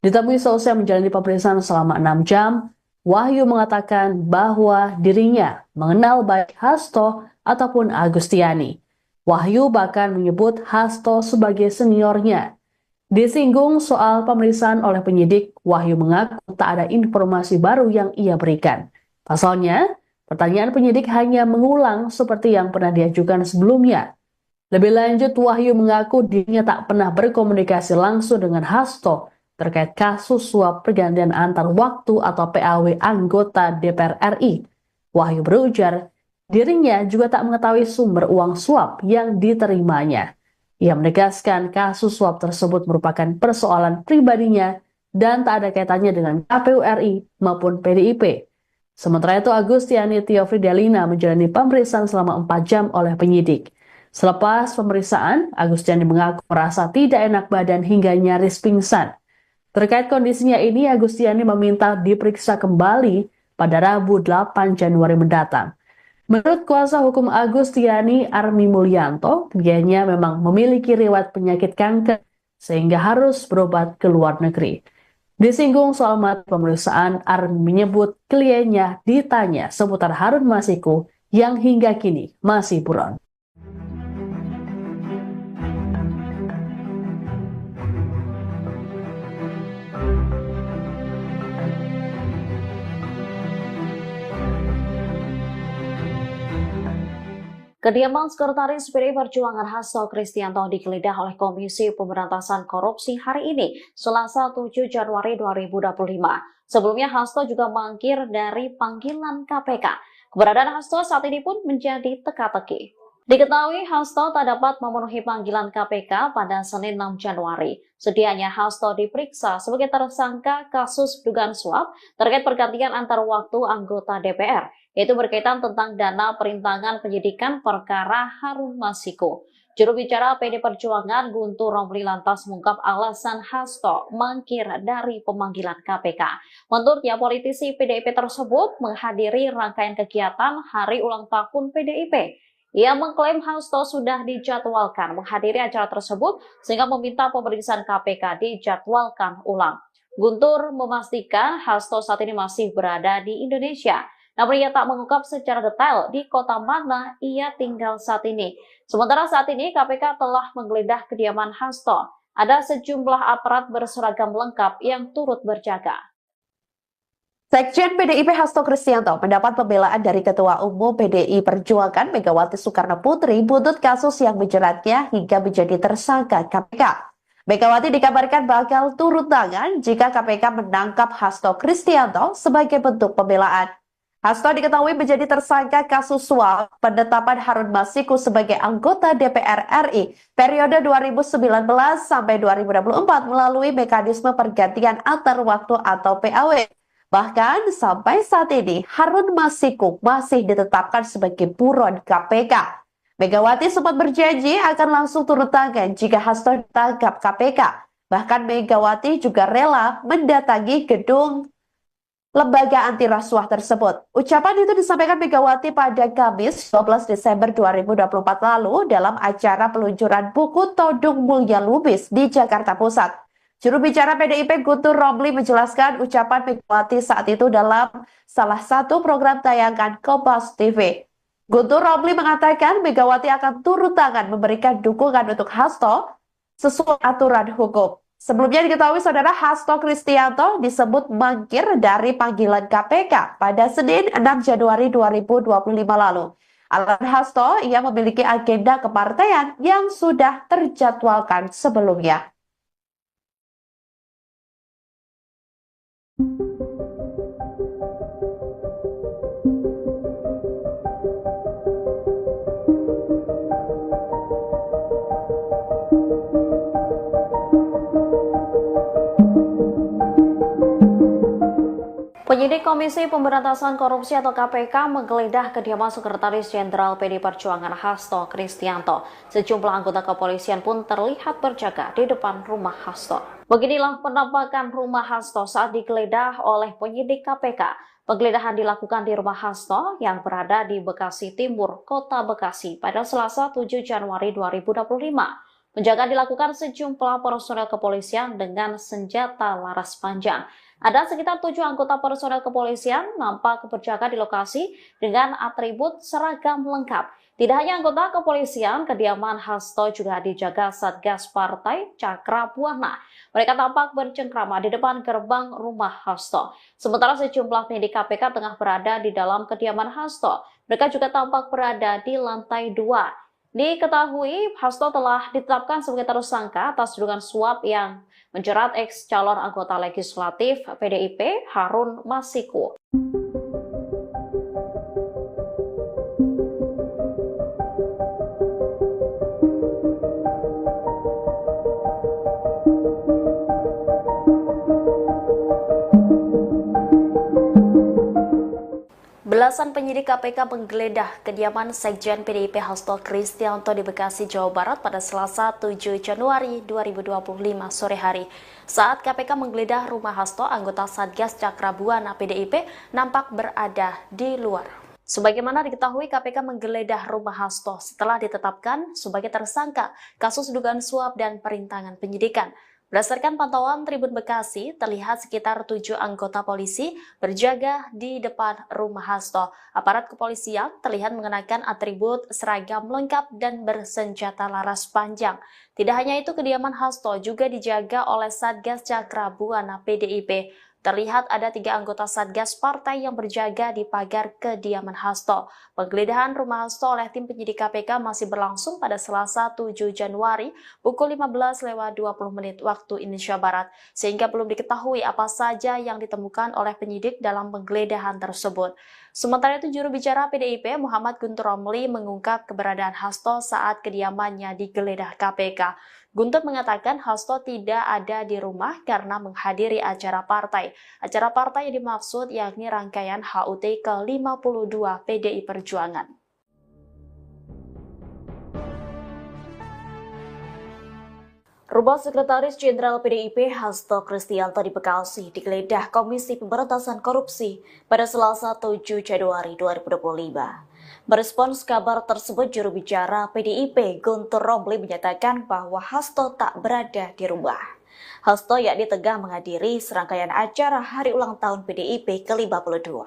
Ditemui selesai menjalani pemeriksaan selama 6 jam, Wahyu mengatakan bahwa dirinya mengenal baik Hasto ataupun Agustiani. Wahyu bahkan menyebut Hasto sebagai seniornya. Disinggung soal pemeriksaan oleh penyidik, Wahyu mengaku tak ada informasi baru yang ia berikan. Pasalnya, pertanyaan penyidik hanya mengulang seperti yang pernah diajukan sebelumnya. Lebih lanjut, Wahyu mengaku dirinya tak pernah berkomunikasi langsung dengan Hasto terkait kasus suap pergantian antar waktu atau PAW anggota DPR RI. Wahyu berujar, dirinya juga tak mengetahui sumber uang suap yang diterimanya. Ia menegaskan kasus suap tersebut merupakan persoalan pribadinya dan tak ada kaitannya dengan KPU RI maupun PDIP. Sementara itu, Agustiani Tio Fridelina menjalani pemeriksaan selama 4 jam oleh penyidik. Selepas pemeriksaan, Agustiani mengaku merasa tidak enak badan hingga nyaris pingsan. Terkait kondisinya ini, Agustiani meminta diperiksa kembali pada Rabu 8 Januari mendatang. Menurut kuasa hukum Agustiani, Armi Mulyanto, kliennya memang memiliki riwayat penyakit kanker sehingga harus berobat ke luar negeri. Disinggung soal materi pemeriksaan, Armi menyebut kliennya ditanya seputar Harun Masiku yang hingga kini masih buron. Kediaman Sekretaris PDI Perjuangan Hasto Kristianto digeledah oleh Komisi Pemberantasan Korupsi hari ini, Selasa 7 Januari 2025. Sebelumnya Hasto juga mangkir dari panggilan KPK. Keberadaan Hasto saat ini pun menjadi teka-teki. Diketahui Hasto tak dapat memenuhi panggilan KPK pada Senin 6 Januari. Sedianya Hasto diperiksa sebagai tersangka kasus dugaan suap terkait pergantian antar waktu anggota DPR, yaitu berkaitan tentang dana perintangan penyidikan perkara Harun Masiku. Juru bicara PD Perjuangan Guntur Romli lantas mengungkap alasan Hasto mangkir dari pemanggilan KPK. Menurutnya, politisi PDIP tersebut menghadiri rangkaian kegiatan hari ulang tahun PDIP. Ia mengklaim Hasto sudah dijadwalkan menghadiri acara tersebut sehingga meminta pemeriksaan KPK dijadwalkan ulang. Guntur memastikan Hasto saat ini masih berada di Indonesia. Namun ia tak mengungkap secara detail di kota mana ia tinggal saat ini. Sementara saat ini KPK telah menggeledah kediaman Hasto. Ada sejumlah aparat berseragam lengkap yang turut berjaga. Sekjen PDIP Hasto Kristianto mendapat pembelaan dari Ketua Umum PDI Perjuangan Megawati Soekarno Putri buntut kasus yang menjeratnya hingga menjadi tersangka KPK. Megawati dikabarkan bakal turun tangan jika KPK menangkap Hasto Kristianto sebagai bentuk pembelaan. Hasto diketahui menjadi tersangka kasus suap penetapan Harun Masiku sebagai anggota DPR RI periode 2019 sampai 2024 melalui mekanisme pergantian antar waktu atau PAW. Bahkan sampai saat ini Harun Masiku masih ditetapkan sebagai buron KPK. Megawati sempat berjanji akan langsung turun tangan jika Hasto ditangkap KPK. Bahkan Megawati juga rela mendatangi gedung lembaga anti rasuah tersebut. Ucapan itu disampaikan Megawati pada Kamis 12 Desember 2024 lalu dalam acara peluncuran buku Todung Mulya Lubis di Jakarta Pusat. Juru bicara PDIP Guntur Romli menjelaskan ucapan Megawati saat itu dalam salah satu program tayangan Kompas TV. Guntur Romli mengatakan Megawati akan turun tangan memberikan dukungan untuk Hasto sesuai aturan hukum. Sebelumnya diketahui saudara Hasto Kristianto disebut mangkir dari panggilan KPK pada Senin 6 Januari 2025 lalu. Alasan Hasto, ia memiliki agenda kepartaian yang sudah terjadwalkan sebelumnya. Penyidik Komisi Pemberantasan Korupsi atau KPK menggeledah kediaman Sekretaris Jenderal PD Perjuangan Hasto Kristianto. Sejumlah anggota kepolisian pun terlihat berjaga di depan rumah Hasto. Beginilah penampakan rumah Hasto saat digeledah oleh penyidik KPK. Penggeledahan dilakukan di rumah Hasto yang berada di Bekasi Timur, Kota Bekasi pada Selasa 7 Januari 2025. Penjagaan dilakukan sejumlah personel kepolisian dengan senjata laras panjang. Ada sekitar 7 anggota personel kepolisian nampak berjaga di lokasi dengan atribut seragam lengkap. Tidak hanya anggota kepolisian, kediaman Hasto juga dijaga Satgas Partai Cakra Buana. Mereka tampak bercengkrama di depan gerbang rumah Hasto. Sementara sejumlah penyidik KPK tengah berada di dalam kediaman Hasto. Mereka juga tampak berada di lantai 2. Diketahui, Hasto telah ditetapkan sebagai tersangka atas tuduhan suap yang menjerat ex calon anggota legislatif PDIP Harun Masiku. Belasan penyidik KPK menggeledah kediaman Sekjen PDIP Hasto Kristianto di Bekasi, Jawa Barat pada Selasa 7 Januari 2025 sore hari. Saat KPK menggeledah rumah Hasto, anggota Satgas Cakra Buana PDIP nampak berada di luar. Sebagaimana diketahui, KPK menggeledah rumah Hasto setelah ditetapkan sebagai tersangka kasus dugaan suap dan perintangan penyidikan. Berdasarkan pantauan Tribun Bekasi, terlihat sekitar 7 anggota polisi berjaga di depan rumah Hasto. Aparat kepolisian terlihat mengenakan atribut seragam lengkap dan bersenjata laras panjang. Tidak hanya itu, kediaman Hasto juga dijaga oleh Satgas Cakra Buana PDIP. Terlihat ada 3 anggota Satgas Partai yang berjaga di pagar kediaman Hasto. Penggeledahan rumah Hasto oleh tim penyidik KPK masih berlangsung pada Selasa 7 Januari pukul 15:20 waktu Indonesia Barat, sehingga belum diketahui apa saja yang ditemukan oleh penyidik dalam penggeledahan tersebut. Sementara itu, juru bicara PDIP Muhammad Guntur Romli mengungkap keberadaan Hasto saat kediamannya digeledah KPK. Guntur mengatakan Hasto tidak ada di rumah karena menghadiri acara partai. Acara partai yang dimaksud yakni rangkaian HUT ke-52 PDI Perjuangan. Rumah Sekretaris Jenderal PDIP Hasto Kristianto di Bekasi digeledah Komisi Pemberantasan Korupsi pada Selasa 7 Januari 2025. Merespons kabar tersebut, juru bicara PDIP Guntur Romli menyatakan bahwa Hasto tak berada di rumah. Hasto yakni tengah menghadiri serangkaian acara Hari Ulang Tahun PDIP ke-52.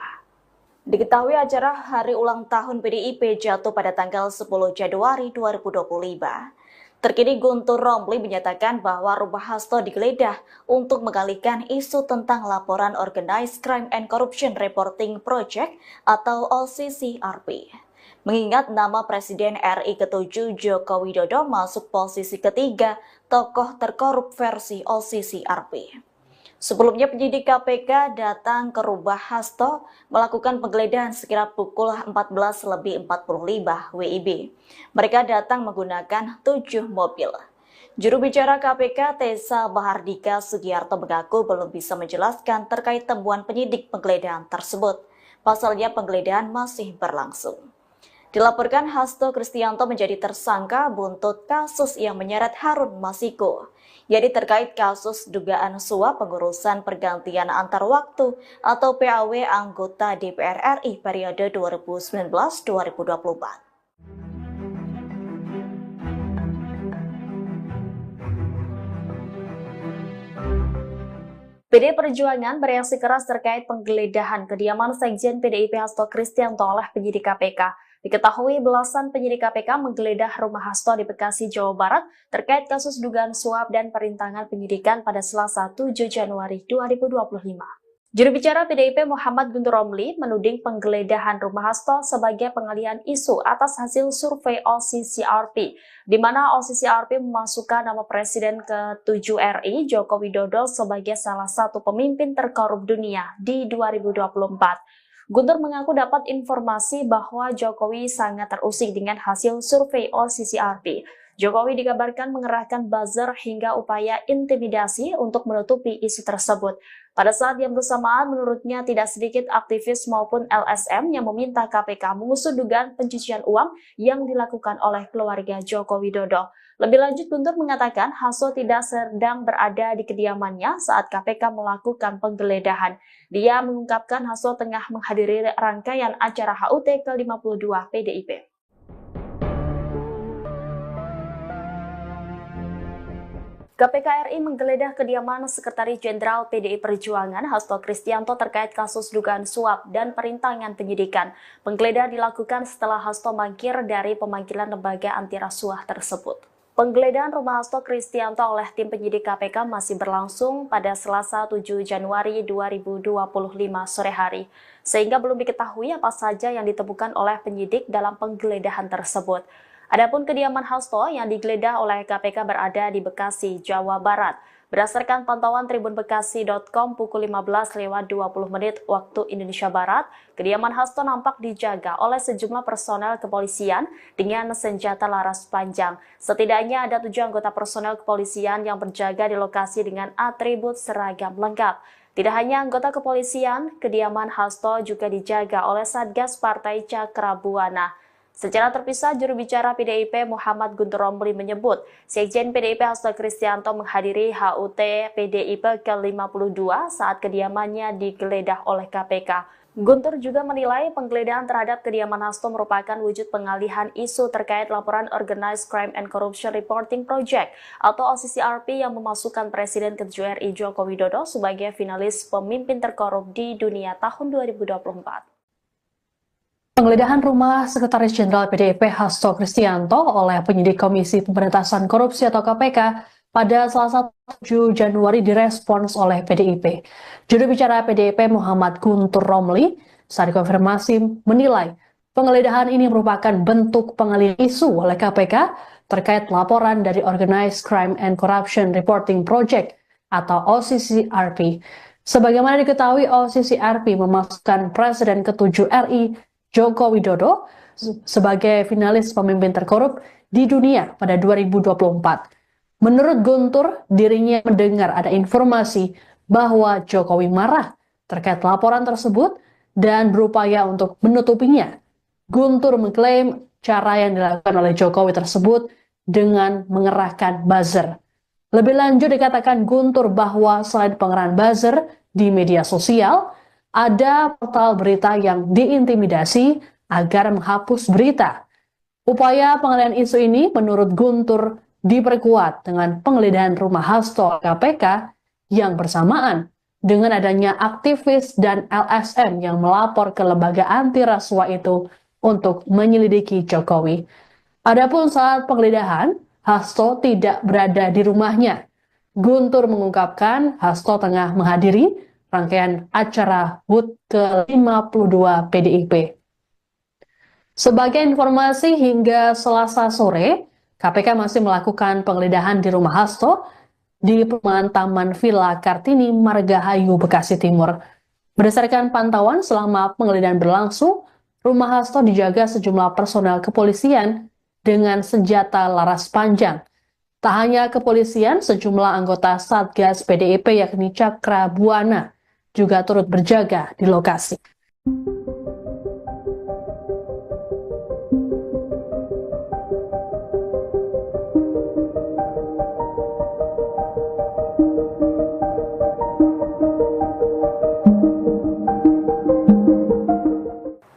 Diketahui acara Hari Ulang Tahun PDIP jatuh pada tanggal 10 Januari 2025. Terkini Guntur Romli menyatakan bahwa rumah Hasto digeledah untuk mengalihkan isu tentang laporan Organized Crime and Corruption Reporting Project atau OCCRP. Mengingat nama Presiden RI ke-7 Joko Widodo masuk posisi ketiga tokoh terkorup versi OCCRP. Sebelumnya penyidik KPK datang ke rumah Hasto melakukan penggeledahan sekitar pukul 14:45 WIB. Mereka datang menggunakan 7 mobil. Juru bicara KPK Tessa Bahardika Sugiarto mengaku belum bisa menjelaskan terkait temuan penyidik penggeledahan tersebut. Pasalnya penggeledahan masih berlangsung. Dilaporkan Hasto Kristianto menjadi tersangka buntut kasus yang menyeret Harun Masiku. yakni terkait kasus dugaan suap pengurusan pergantian antar waktu atau PAW anggota DPR RI periode 2019-2024. PDI Perjuangan bereaksi keras terkait penggeledahan kediaman Sekjen PDIP Hasto Kristianto oleh penyidik KPK. Diketahui belasan penyidik KPK menggeledah rumah Hasto di Bekasi, Jawa Barat terkait kasus dugaan suap dan perintangan penyidikan pada Selasa 7 Januari 2025. Juru bicara PDIP Muhammad Guntur Romli menuding penggeledahan rumah Hasto sebagai pengalihan isu atas hasil survei OCCRP, di mana OCCRP memasukkan nama Presiden ke-7 RI Joko Widodo sebagai salah satu pemimpin terkorup dunia di 2024. Guntur mengaku dapat informasi bahwa Jokowi sangat terusik dengan hasil survei OCCRP. Jokowi dikabarkan mengerahkan buzzer hingga upaya intimidasi untuk menutupi isu tersebut. Pada saat yang bersamaan, menurutnya tidak sedikit aktivis maupun LSM yang meminta KPK mengusut dugaan pencucian uang yang dilakukan oleh keluarga Joko Widodo. Lebih lanjut, Guntur mengatakan Hasto tidak sedang berada di kediamannya saat KPK melakukan penggeledahan. Dia mengungkapkan Hasto tengah menghadiri rangkaian acara HUT ke-52 PDIP. KPK RI menggeledah kediaman Sekretaris Jenderal PDI Perjuangan Hasto Kristianto terkait kasus dugaan suap dan perintangan penyidikan. Penggeledahan dilakukan setelah Hasto mangkir dari pemanggilan lembaga anti rasuah tersebut. Penggeledahan rumah Hasto Kristianto oleh tim penyidik KPK masih berlangsung pada Selasa 7 Januari 2025 sore hari, sehingga belum diketahui apa saja yang ditemukan oleh penyidik dalam penggeledahan tersebut. Adapun kediaman Hasto yang digeledah oleh KPK berada di Bekasi, Jawa Barat. Berdasarkan pantauan tribunbekasi.com pukul 15.20 waktu Indonesia Barat, kediaman Hasto nampak dijaga oleh sejumlah personel kepolisian dengan senjata laras panjang. Setidaknya ada 7 anggota personel kepolisian yang berjaga di lokasi dengan atribut seragam lengkap. Tidak hanya anggota kepolisian, kediaman Hasto juga dijaga oleh Satgas Partai Cakrabuana. Secara terpisah, juru bicara PDIP Muhammad Guntur Romli menyebut, Sekjen PDIP Hasto Kristianto menghadiri HUT PDIP ke-52 saat kediamannya digeledah oleh KPK. Guntur juga menilai penggeledahan terhadap kediaman Hasto merupakan wujud pengalihan isu terkait laporan Organized Crime and Corruption Reporting Project atau OCCRP yang memasukkan Presiden ke-7 RI Joko Widodo sebagai finalis pemimpin terkorup di dunia tahun 2024. Penggeledahan rumah Sekretaris Jenderal PDIP Hasto Kristianto oleh penyidik Komisi Pemberantasan Korupsi atau KPK pada Selasa 7 Januari direspons oleh PDIP. Juru bicara PDIP Muhammad Guntur Romli saat dikonfirmasi menilai penggeledahan ini merupakan bentuk pengalihan isu oleh KPK terkait laporan dari Organized Crime and Corruption Reporting Project atau OCCRP. Sebagaimana diketahui, OCCRP memasukkan Presiden ke-7 RI Joko Widodo sebagai finalis pemimpin terkorup di dunia pada 2024. Menurut Guntur, dirinya mendengar ada informasi bahwa Jokowi marah terkait laporan tersebut dan berupaya untuk menutupinya. Guntur mengklaim cara yang dilakukan oleh Jokowi tersebut dengan mengerahkan buzzer. Lebih lanjut dikatakan Guntur bahwa selain pengerahan buzzer di media sosial, ada portal berita yang diintimidasi agar menghapus berita. Upaya pengalihan isu ini menurut Guntur diperkuat dengan penggeledahan rumah Hasto KPK yang bersamaan dengan adanya aktivis dan LSM yang melapor ke lembaga anti rasuah itu untuk menyelidiki Jokowi. Adapun saat penggeledahan, Hasto tidak berada di rumahnya. Guntur mengungkapkan Hasto tengah menghadiri rangkaian acara HUT ke-52 PDIP. Sebagai informasi, hingga Selasa sore, KPK masih melakukan penggeledahan di rumah Hasto di perumahan Taman Villa Kartini, Margahayu, Bekasi Timur. Berdasarkan pantauan selama penggeledahan berlangsung, rumah Hasto dijaga sejumlah personel kepolisian dengan senjata laras panjang. Tak hanya kepolisian, sejumlah anggota Satgas PDIP yakni Cakrabuana juga turut berjaga di lokasi.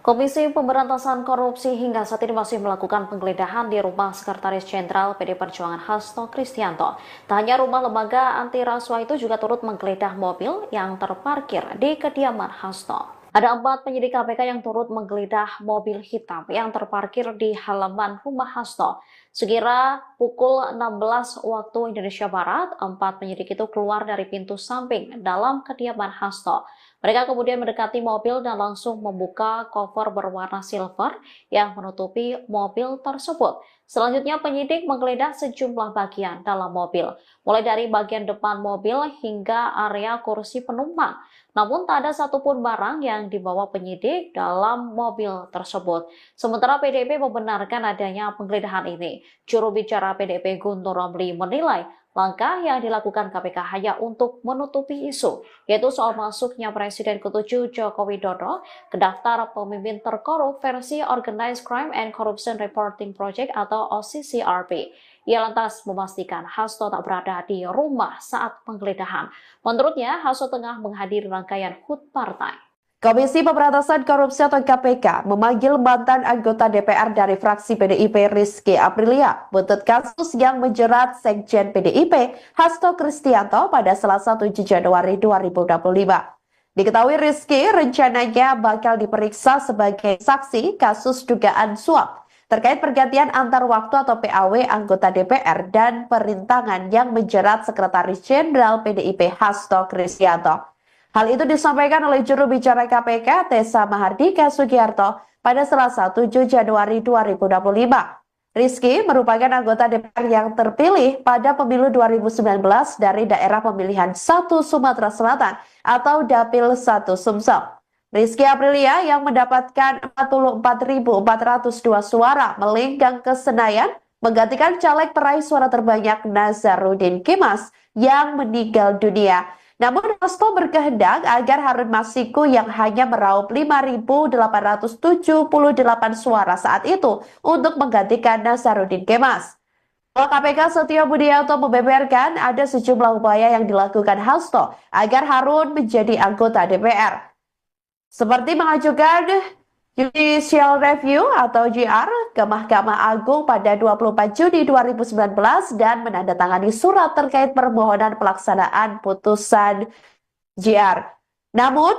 Komisi Pemberantasan Korupsi hingga saat ini masih melakukan penggeledahan di rumah Sekretaris Jenderal PD Perjuangan Hasto Kristianto. Tak hanya rumah lembaga anti rasuah itu juga turut menggeledah mobil yang terparkir di kediaman Hasto. Ada 4 penyidik KPK yang turut menggeledah mobil hitam yang terparkir di halaman rumah Hasto. Sekira pukul 16 waktu Indonesia Barat, 4 penyidik itu keluar dari pintu samping dalam kediaman Hasto. Mereka kemudian mendekati mobil dan langsung membuka koper berwarna silver yang menutupi mobil tersebut. Selanjutnya penyidik menggeledah sejumlah bagian dalam mobil, mulai dari bagian depan mobil hingga area kursi penumpang. Namun tak ada satupun barang yang dibawa penyidik dalam mobil tersebut. Sementara PDIP membenarkan adanya penggeledahan ini. Juru bicara PDIP Guntur Romli menilai langkah yang dilakukan KPK hanya untuk menutupi isu, yaitu soal masuknya Presiden ke-7 Joko Widodo ke daftar pemimpin terkorup versi Organized Crime and Corruption Reporting Project atau OCCRP. Ia lantas memastikan Hasto tak berada di rumah saat penggeledahan. Menurutnya, Hasto tengah menghadiri rangkaian HUT partai. Komisi Pemberantasan Korupsi atau KPK memanggil mantan anggota DPR dari fraksi PDIP Rizky Aprilia buntut kasus yang menjerat Sekjen PDIP Hasto Kristianto pada Selasa 7 Januari 2025. Diketahui Rizky rencananya bakal diperiksa sebagai saksi kasus dugaan suap terkait pergantian antar waktu atau PAW anggota DPR dan perintangan yang menjerat Sekretaris Jenderal PDIP Hasto Kristianto. Hal itu disampaikan oleh juru bicara KPK Tessa Mahardika Sugiarto pada Selasa 7 Januari 2025. Rizky merupakan anggota DPR yang terpilih pada pemilu 2019 dari daerah pemilihan 1 Sumatera Selatan atau Dapil 1 Sumsel. Rizky Aprilia yang mendapatkan 44.402 suara melenggang ke Senayan menggantikan caleg peraih suara terbanyak Nazarudin Kemas yang meninggal dunia. Namun Hasto berkehendak agar Harun Masiku yang hanya meraup 5.878 suara saat itu untuk menggantikan Nazarudin Kemas. KPK Setio Budianto membeberkan ada sejumlah upaya yang dilakukan Hasto agar Harun menjadi anggota DPR. Seperti mengajukan Judicial Review atau JR ke Mahkamah Agung pada 24 Juni 2019 dan menandatangani surat terkait permohonan pelaksanaan putusan JR. Namun,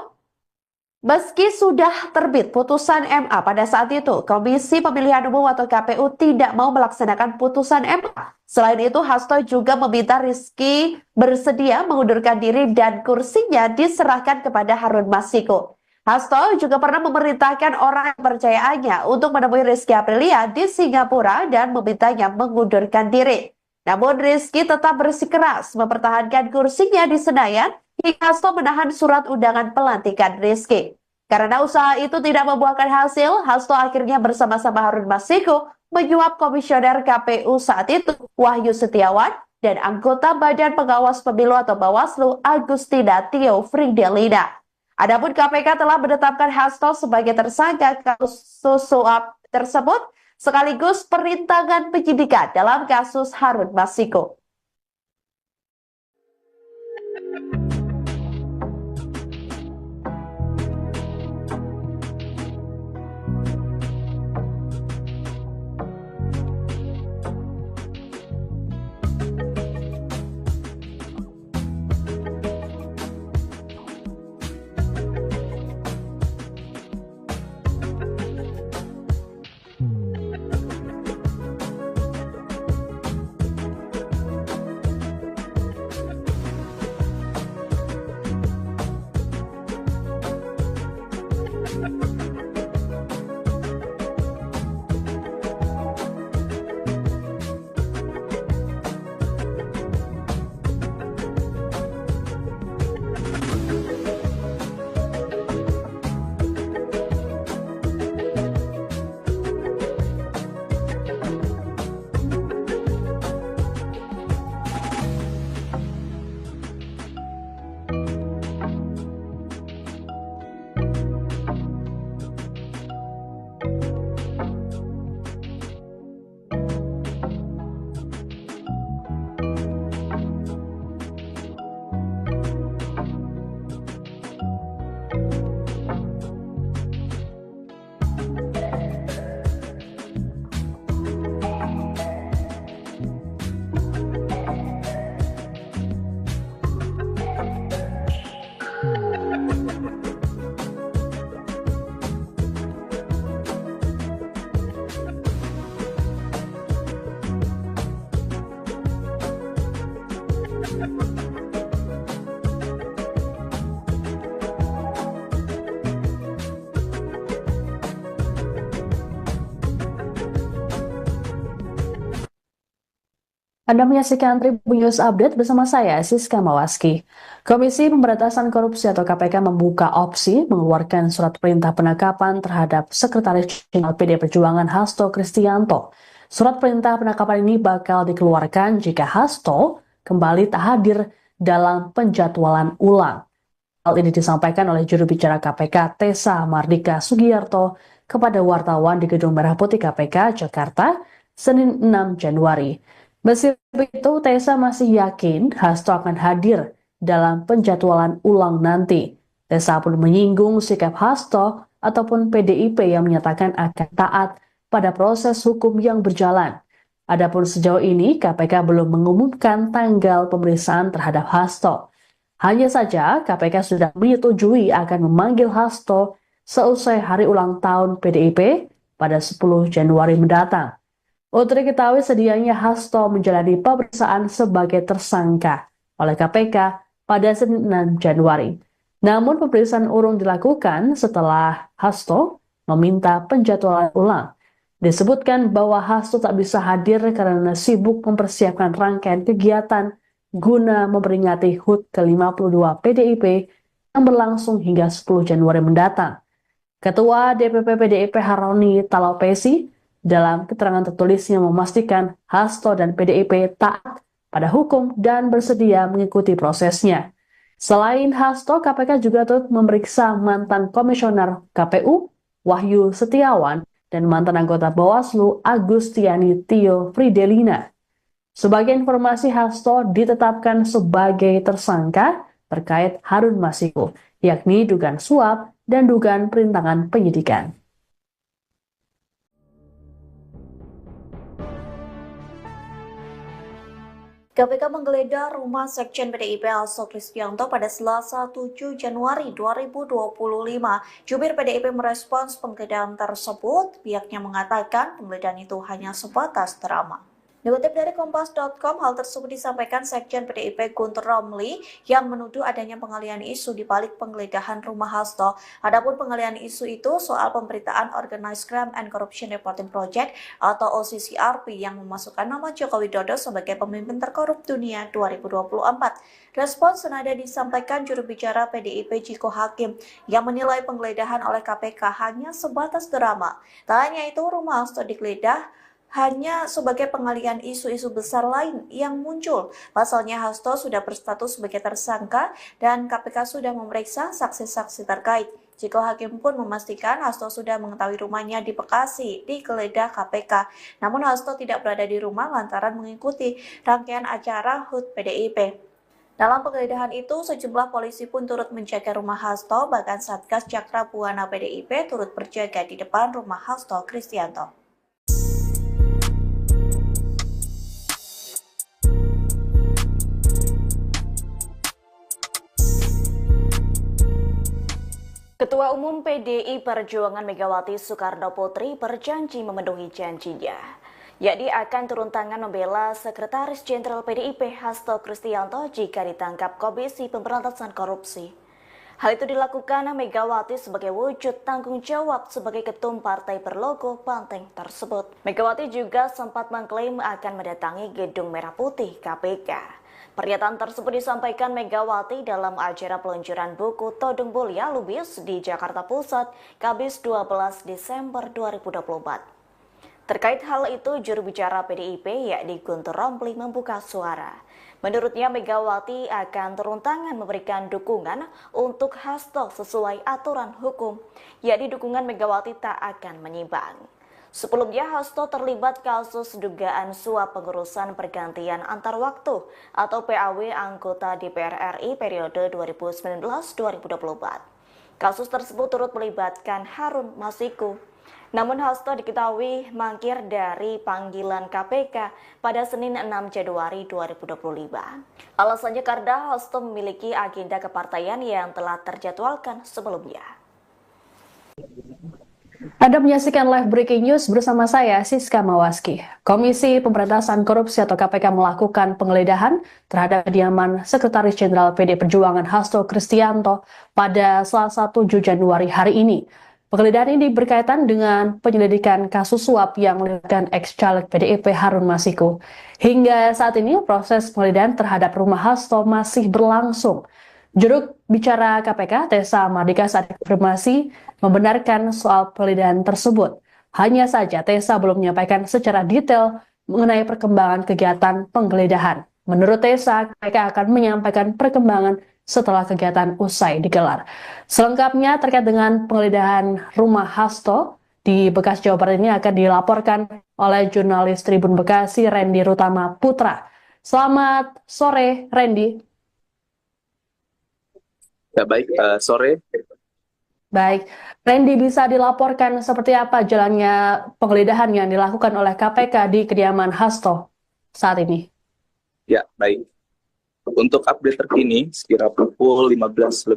meski sudah terbit putusan MA pada saat itu, Komisi Pemilihan Umum atau KPU tidak mau melaksanakan putusan MA. Selain itu, Hasto juga meminta Rizky bersedia mengundurkan diri dan kursinya diserahkan kepada Harun Masiku. Hasto juga pernah memerintahkan orang kepercayaannya untuk menemui Rizky Aprilia di Singapura dan memintanya mengundurkan diri. Namun Rizky tetap bersikeras mempertahankan kursinya di Senayan hingga Hasto menahan surat undangan pelantikan Rizky. Karena usaha itu tidak membuahkan hasil, Hasto akhirnya bersama-sama Harun Masiku menyuap komisioner KPU saat itu Wahyu Setiawan dan anggota Badan Pengawas Pemilu atau Bawaslu Agustina Tio Fridelina. Adapun KPK telah menetapkan Hasto sebagai tersangka kasus suap tersebut sekaligus perintangan penyidikan dalam kasus Harun Masiku. Anda menyaksikan Tribun News Update bersama saya, Siska Mawaski. Komisi Pemberantasan Korupsi atau KPK membuka opsi mengeluarkan surat perintah penangkapan terhadap Sekretaris Jenderal PD Perjuangan Hasto Kristianto. Surat perintah penangkapan ini bakal dikeluarkan jika Hasto kembali tak hadir dalam penjadwalan ulang. Hal ini disampaikan oleh juru bicara KPK Tessa Mardika Sugiyarto kepada wartawan di Gedung Merah Putih KPK Jakarta, Senin 6 Januari. Meski begitu, Tessa masih yakin Hasto akan hadir dalam penjadwalan ulang nanti. Tessa pun menyinggung sikap Hasto ataupun PDIP yang menyatakan akan taat pada proses hukum yang berjalan. Adapun sejauh ini, KPK belum mengumumkan tanggal pemeriksaan terhadap Hasto. Hanya saja, KPK sudah menyetujui akan memanggil Hasto seusai hari ulang tahun PDIP pada 10 Januari mendatang. Untuk diketahui sedianya Hasto menjalani pemeriksaan sebagai tersangka oleh KPK pada Senin 6 Januari. Namun pemeriksaan urung dilakukan setelah Hasto meminta penjadwalan ulang. Disebutkan bahwa Hasto tak bisa hadir karena sibuk mempersiapkan rangkaian kegiatan guna memperingati HUT ke-52 PDIP yang berlangsung hingga 10 Januari mendatang. Ketua DPP PDIP Haroni Talopesi dalam keterangan tertulisnya memastikan Hasto dan PDIP taat pada hukum dan bersedia mengikuti prosesnya. Selain Hasto, KPK juga turut memeriksa mantan komisioner KPU Wahyu Setiawan dan mantan anggota Bawaslu Agustiani Tio Fridelina. Sebagai informasi, Hasto ditetapkan sebagai tersangka terkait Harun Masiku, yakni dugaan suap dan dugaan perintangan penyidikan. KPK menggeledah rumah Sekjen PDIP Hasto Kristianto pada Selasa 7 Januari 2025. Jubir PDIP merespons penggeledahan tersebut. Pihaknya mengatakan penggeledahan itu hanya sebatas drama. Dikutip dari Kompas.com, hal tersebut disampaikan Sekjen PDIP Guntur Romli yang menuduh adanya pengalihan isu di balik penggeledahan rumah Hasto. Adapun pengalihan isu itu soal pemberitaan Organized Crime and Corruption Reporting Project atau OCCRP yang memasukkan nama Joko Widodo sebagai pemimpin terkorup dunia 2024. Respons senada disampaikan juru bicara PDIP Ciko Hakim yang menilai penggeledahan oleh KPK hanya sebatas drama. Tak hanya itu, rumah Hasto digeledah hanya sebagai pengalihan isu-isu besar lain yang muncul. Pasalnya Hasto sudah berstatus sebagai tersangka dan KPK sudah memeriksa saksi-saksi terkait. Ciko Hakim pun memastikan Hasto sudah mengetahui rumahnya di Bekasi digeledah KPK. Namun Hasto tidak berada di rumah lantaran mengikuti rangkaian acara HUT PDIP. Dalam penggeledahan itu, sejumlah polisi pun turut menjaga rumah Hasto, bahkan Satgas Cakra Buana PDIP turut berjaga di depan rumah Hasto Kristianto. Ketua Umum PDI Perjuangan Megawati Soekarno Putri berjanji memenuhi janjinya, yakni akan turun tangan membela Sekretaris Jenderal PDIP Hasto Kristianto jika ditangkap Komisi Pemberantasan Korupsi. Hal itu dilakukan Megawati sebagai wujud tanggung jawab sebagai ketum partai berlogo banteng tersebut. Megawati juga sempat mengklaim akan mendatangi Gedung Merah Putih KPK. Pernyataan tersebut disampaikan Megawati dalam acara peluncuran buku Todung Mulia Lubis di Jakarta Pusat, Kamis 12 Desember 2024. Terkait hal itu, juru bicara PDIP yakni Guntur Romli membuka suara. Menurutnya Megawati akan turun tangan memberikan dukungan untuk Hasto sesuai aturan hukum, yakni dukungan Megawati tak akan menyimpang. Sebelumnya, Hasto terlibat kasus dugaan suap pengurusan pergantian antar waktu atau PAW anggota DPR RI periode 2019-2024. Kasus tersebut turut melibatkan Harun Masiku. Namun Hasto diketahui mangkir dari panggilan KPK pada Senin 6 Januari 2025. Alasannya karena Hasto memiliki agenda kepartaian yang telah terjadwalkan sebelumnya. Anda menyaksikan live breaking news bersama saya, Siska Mawaski. Komisi Pemberantasan Korupsi atau KPK melakukan penggeledahan terhadap kediaman Sekretaris Jenderal PD Perjuangan Hasto Kristianto pada Selasa 7 Januari hari ini. Penggeledahan ini berkaitan dengan penyelidikan kasus suap yang melibatkan ex-caleg PDIP Harun Masiku. Hingga saat ini proses penggeledahan terhadap rumah Hasto masih berlangsung. Juru bicara KPK, Tessa Mardika, saat konfirmasi membenarkan soal penggeledahan tersebut. Hanya saja Tessa belum menyampaikan secara detail mengenai perkembangan kegiatan penggeledahan. Menurut Tessa, KPK akan menyampaikan perkembangan setelah kegiatan usai digelar. Selengkapnya terkait dengan penggeledahan rumah Hasto di Bekasi, Jawa Barat ini akan dilaporkan oleh jurnalis Tribun Bekasi, Randy Rutama Putra. Selamat sore, Randy. Ya baik, sore. Baik, Randy, bisa dilaporkan seperti apa jalannya penggeledahan yang dilakukan oleh KPK di kediaman Hasto saat ini? Ya baik. Untuk update terkini, sekira pukul 15.55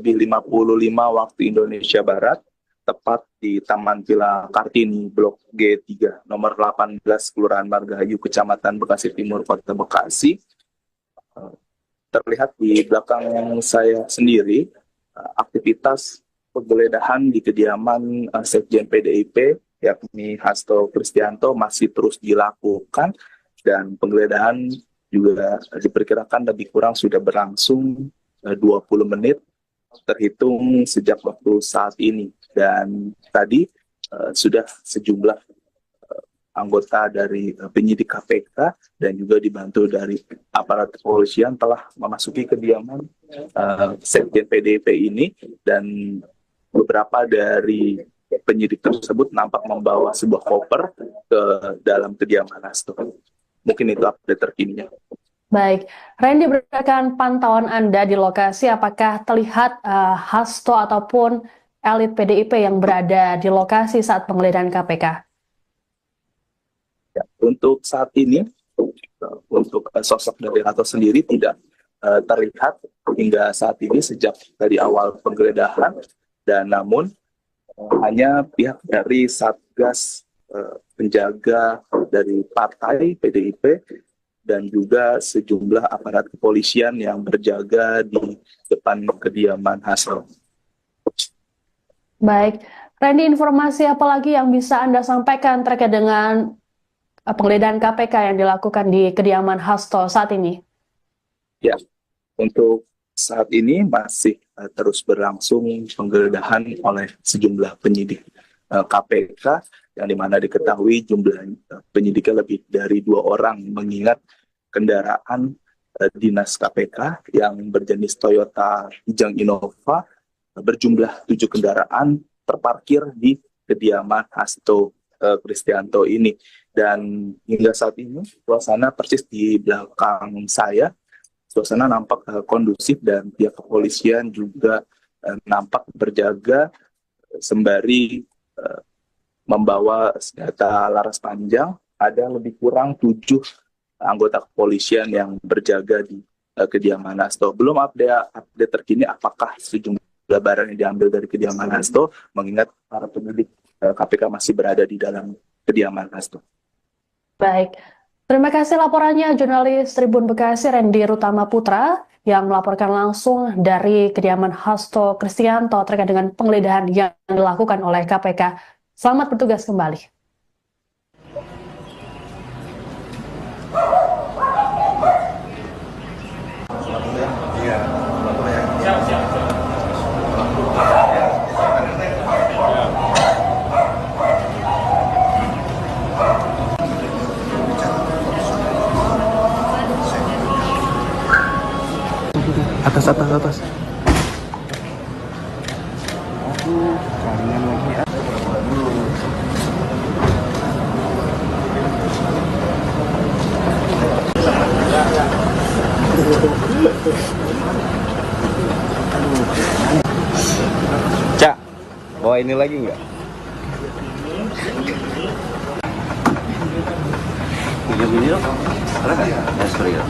waktu Indonesia Barat, tepat di Taman Villa Kartini, Blok G3, nomor 18, Kelurahan Margahayu, Kecamatan Bekasi Timur, Kota Bekasi. Terlihat di belakang saya sendiri, aktivitas penggeledahan di kediaman Sekjen PDIP, yakni Hasto Kristianto, masih terus dilakukan, dan penggeledahan juga diperkirakan lebih kurang sudah berlangsung 20 menit terhitung sejak waktu saat ini. Dan tadi sudah sejumlah anggota dari penyidik KPK dan juga dibantu dari aparat kepolisian telah memasuki kediaman Sekjen PDIP ini, dan beberapa dari penyidik tersebut nampak membawa sebuah koper ke dalam kediaman Hasto. Mungkin itu update terkininya. Baik, Randy, berdasarkan pantauan Anda di lokasi, apakah terlihat Hasto ataupun elit PDIP yang berada di lokasi saat penggeledahan KPK? Ya, untuk saat ini, untuk sosok dari Hasto sendiri tidak terlihat hingga saat ini sejak dari awal penggeledahan, dan namun hanya pihak dari Satgas penjaga dari partai PDIP dan juga sejumlah aparat kepolisian yang berjaga di depan kediaman Hasto. Baik, Randy, informasi apa lagi yang bisa Anda sampaikan terkait dengan penggeledahan KPK yang dilakukan di kediaman Hasto saat ini? Ya, untuk saat ini masih terus berlangsung penggeledahan oleh sejumlah penyidik KPK, yang dimana diketahui jumlah penyidiknya lebih dari 2 orang, mengingat kendaraan dinas KPK yang berjenis Toyota Kijang Innova berjumlah 7 kendaraan terparkir di kediaman Hasto Kristianto ini. Dan hingga saat ini suasana persis di belakang saya, suasana nampak kondusif dan pihak kepolisian juga nampak berjaga sembari membawa senjata laras panjang. Ada lebih kurang 7 anggota kepolisian yang berjaga di kediaman Hasto. Belum update terkini apakah sejumlah barang yang diambil dari kediaman Hasto, mengingat para penyidik KPK masih berada di dalam kediaman Hasto. Baik, terima kasih laporannya jurnalis Tribun Bekasi Randy Rutama Putra yang melaporkan langsung dari kediaman Hasto Kristianto terkait dengan penggeledahan yang dilakukan oleh KPK. Selamat bertugas kembali. Atas. Saringan lagi ya. Cak, bawa ini lagi nggak? Ini dong, ada nggak? Ya, sorry ya.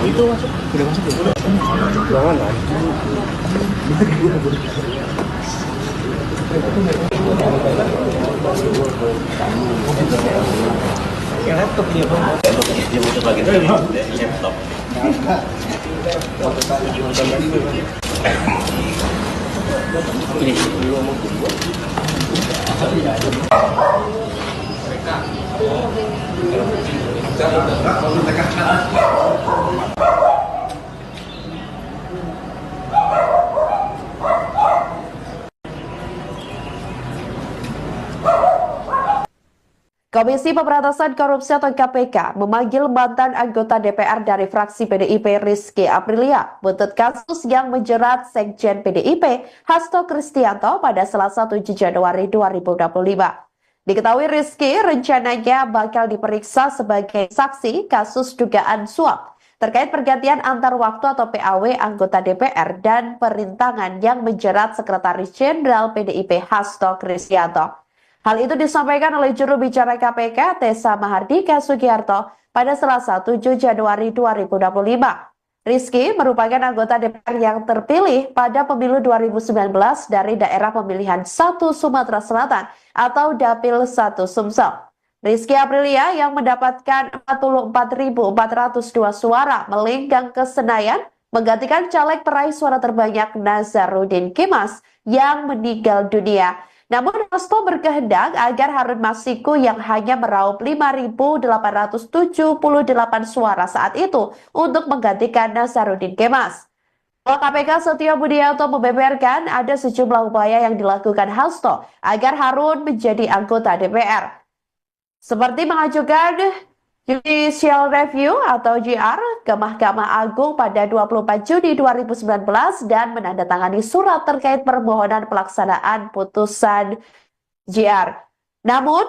Itu masuk, udah masuk ya? Jangan lah. Yang laptop dia bang. Laptopnya dia muter lagi dari laptop. Ini dulu mau tunggu. Komisi Pemberantasan Korupsi atau KPK memanggil mantan anggota DPR dari fraksi PDIP Rizky Aprilia buntut kasus yang menjerat Sekjen PDIP Hasto Kristianto pada Selasa 7 Januari 2025. Diketahui Rizky rencananya bakal diperiksa sebagai saksi kasus dugaan suap terkait pergantian antar waktu atau PAW anggota DPR dan perintangan yang menjerat Sekretaris Jenderal PDIP Hasto Kristianto. Hal itu disampaikan oleh juru bicara KPK Tessa Mahardika Sugiharto pada Selasa 7 Januari 2025. Rizky merupakan anggota DPR yang terpilih pada pemilu 2019 dari daerah pemilihan 1 Sumatera Selatan atau Dapil 1 Sumsel. Rizky Aprilia yang mendapatkan 44.402 suara melenggang ke Senayan menggantikan caleg peraih suara terbanyak Nazarudin Kemas yang meninggal dunia. Namun Hasto berkehendak agar Harun Masiku yang hanya meraup 5.878 suara saat itu untuk menggantikan Nazarudin Kemas. KPK Setio Budianto membeberkan ada sejumlah upaya yang dilakukan Hasto agar Harun menjadi anggota DPR. Seperti mengajukan Judicial Review atau JR ke Mahkamah Agung pada 24 Juni 2019 dan menandatangani surat terkait permohonan pelaksanaan putusan JR. Namun,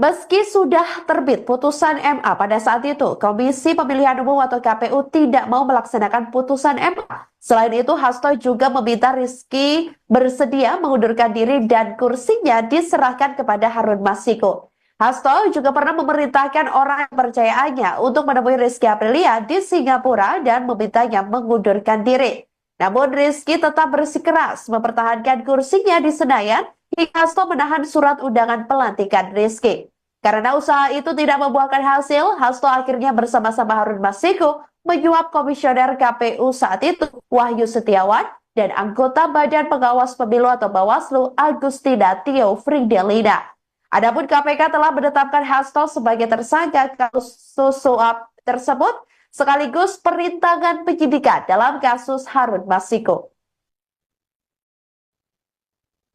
meski sudah terbit putusan MA pada saat itu, Komisi Pemilihan Umum atau KPU tidak mau melaksanakan putusan MA. Selain itu, Hasto juga meminta Rizky bersedia mengundurkan diri dan kursinya diserahkan kepada Harun Masiku. Hasto juga pernah memerintahkan orang yang percayaannya untuk menemui Rizky Aprilia di Singapura dan memintanya mengundurkan diri. Namun Rizky tetap bersikeras mempertahankan kursinya di Senayan hingga Hasto menahan surat undangan pelantikan Rizky. Karena usaha itu tidak membuahkan hasil, Hasto akhirnya bersama-sama Harun Masiku menyuap komisioner KPU saat itu Wahyu Setiawan dan anggota Badan Pengawas Pemilu atau Bawaslu Agustina Tio Fridelina. Adapun KPK telah menetapkan Hasto sebagai tersangka kasus suap tersebut sekaligus perintangan penyidikan dalam kasus Harun Masiku.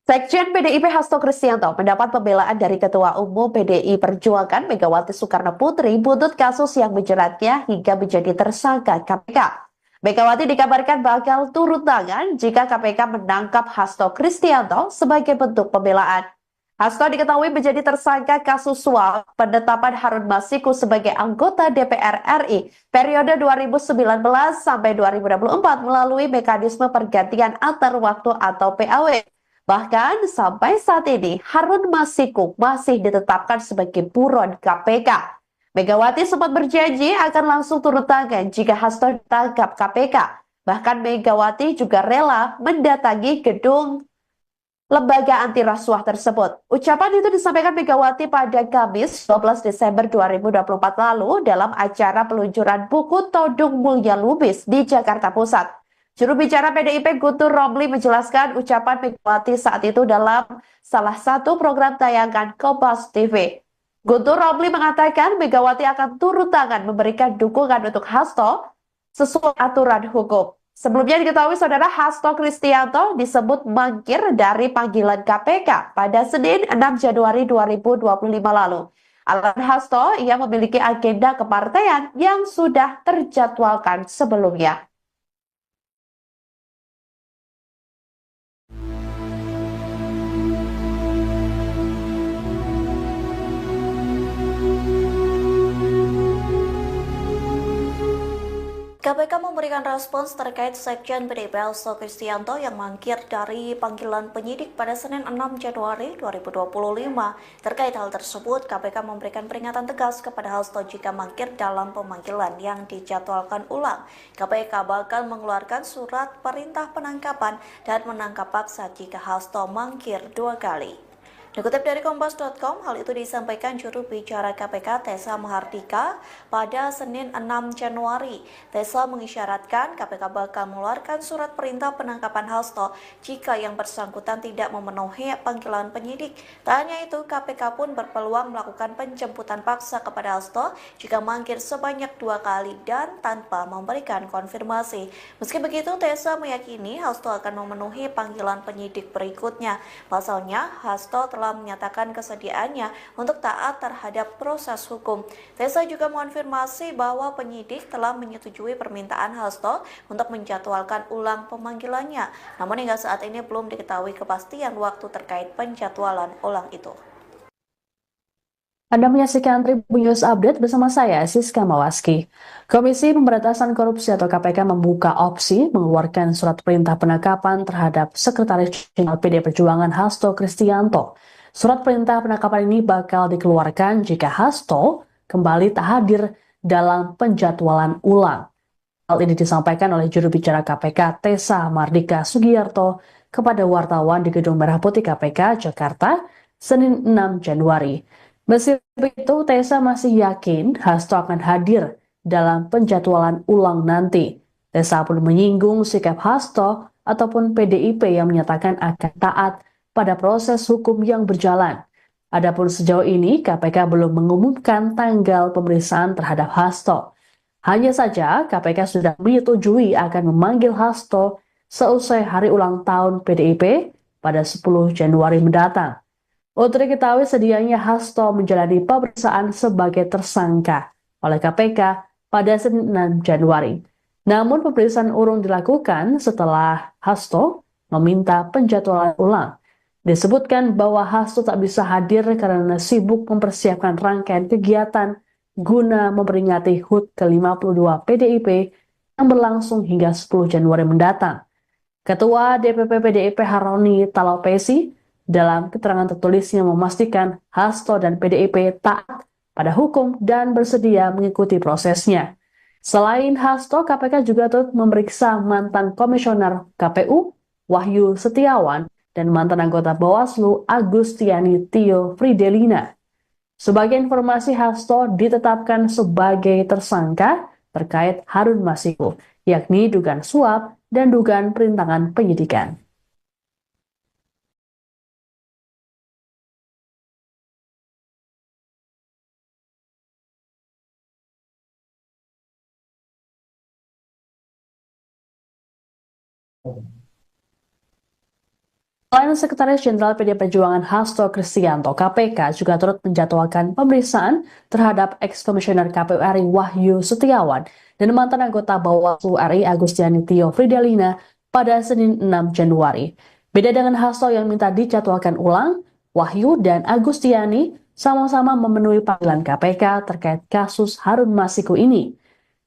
Sekjen PDIP Hasto Kristianto mendapat pembelaan dari Ketua Umum PDI Perjuangan Megawati Soekarno Putri buntut kasus yang menjeratnya hingga menjadi tersangka KPK. Megawati dikabarkan bakal turun tangan jika KPK menangkap Hasto Kristianto sebagai bentuk pembelaan. Hasto diketahui menjadi tersangka kasus suap penetapan Harun Masiku sebagai anggota DPR RI periode 2019 sampai 2024 melalui mekanisme pergantian antar waktu atau PAW. Bahkan sampai saat ini Harun Masiku masih ditetapkan sebagai buron KPK. Megawati sempat berjanji akan langsung turun tangan jika Hasto ditangkap KPK. Bahkan Megawati juga rela mendatangi gedung lembaga anti rasuah tersebut. Ucapan itu disampaikan Megawati pada Kamis 12 Desember 2024 lalu dalam acara peluncuran buku Todung Mulya Lubis di Jakarta Pusat. Juru bicara PDIP Guntur Romli menjelaskan ucapan Megawati saat itu dalam salah satu program tayangan Kompas TV. Guntur Romli mengatakan Megawati akan turun tangan memberikan dukungan untuk Hasto sesuai aturan hukum. Sebelumnya diketahui saudara Hasto Kristianto disebut mangkir dari panggilan KPK pada Senin 6 Januari 2025 lalu. Alasan Hasto, ia memiliki agenda kepartaian yang sudah terjadwalkan sebelumnya. KPK memberikan respons terkait Sekjen PDIP Hasto Kristianto yang mangkir dari panggilan penyidik pada Senin 6 Januari 2025. Terkait hal tersebut, KPK memberikan peringatan tegas kepada Hasto jika mangkir dalam pemanggilan yang dijadwalkan ulang. KPK bakal mengeluarkan surat perintah penangkapan dan menangkap paksa jika Hasto mangkir 2 kali. Dikutip dari Kompas.com, hal itu disampaikan juru bicara KPK Tessa Mahardika pada Senin 6 Januari. Tessa mengisyaratkan KPK bakal mengeluarkan surat perintah penangkapan Hasto jika yang bersangkutan tidak memenuhi panggilan penyidik. Tak hanya itu, KPK pun berpeluang melakukan penjemputan paksa kepada Hasto jika manggil sebanyak 2 kali dan tanpa memberikan konfirmasi. Meski begitu, Tessa meyakini Hasto akan memenuhi panggilan penyidik berikutnya. Pasalnya, Hasto telah menyatakan kesediaannya untuk taat terhadap proses hukum. Tessa juga mengonfirmasi bahwa penyidik telah menyetujui permintaan Hasto untuk menjadwalkan ulang pemanggilannya. Namun hingga saat ini belum diketahui kepastian waktu terkait penjadwalan ulang itu. Anda menyaksikan Tribun News Update bersama saya, Siska Mawaski. Komisi Pemberantasan Korupsi atau KPK membuka opsi mengeluarkan surat perintah penangkapan terhadap Sekretaris Jenderal PD Perjuangan Hasto Kristianto. Surat perintah penangkapan ini bakal dikeluarkan jika Hasto kembali tak hadir dalam penjadwalan ulang. Hal ini disampaikan oleh juru bicara KPK Tessa Mahardika Sugiyarto kepada wartawan di Gedung Merah Putih KPK Jakarta, Senin 6 Januari. Meski begitu, Tessa masih yakin Hasto akan hadir dalam penjadwalan ulang nanti. Tessa pun menyinggung sikap Hasto ataupun PDIP yang menyatakan akan taat pada proses hukum yang berjalan. Adapun sejauh ini, KPK belum mengumumkan tanggal pemeriksaan terhadap Hasto. Hanya saja, KPK sudah menyetujui akan memanggil Hasto seusai hari ulang tahun PDIP pada 10 Januari mendatang. Untuk diketahui sedianya Hasto menjalani pemeriksaan sebagai tersangka oleh KPK pada Senin 6 Januari. Namun pemeriksaan urung dilakukan setelah Hasto meminta penjadwalan ulang. Disebutkan bahwa Hasto tak bisa hadir karena sibuk mempersiapkan rangkaian kegiatan guna memperingati HUT ke-52 PDIP yang berlangsung hingga 10 Januari mendatang. Ketua DPP PDIP Haroni Talopesi dalam keterangan tertulisnya memastikan Hasto dan PDIP taat pada hukum dan bersedia mengikuti prosesnya. Selain Hasto, KPK juga turut memeriksa mantan komisioner KPU Wahyu Setiawan dan mantan anggota Bawaslu Agustiani Tio Fridelina. Sebagai informasi, Hasto ditetapkan sebagai tersangka terkait Harun Masiku, yakni dugaan suap dan dugaan perintangan penyidikan. Selain Sekretaris Jenderal PD Perjuangan Hasto Kristianto, KPK juga turut menjadwalkan pemeriksaan terhadap ex-komisioner KPU RI Wahyu Setiawan dan mantan anggota Bawaslu RI Agustiani Tio Fridelina pada Senin 6 Januari. Beda dengan Hasto yang minta dijadwalkan ulang, Wahyu dan Agustiani sama-sama memenuhi panggilan KPK terkait kasus Harun Masiku ini.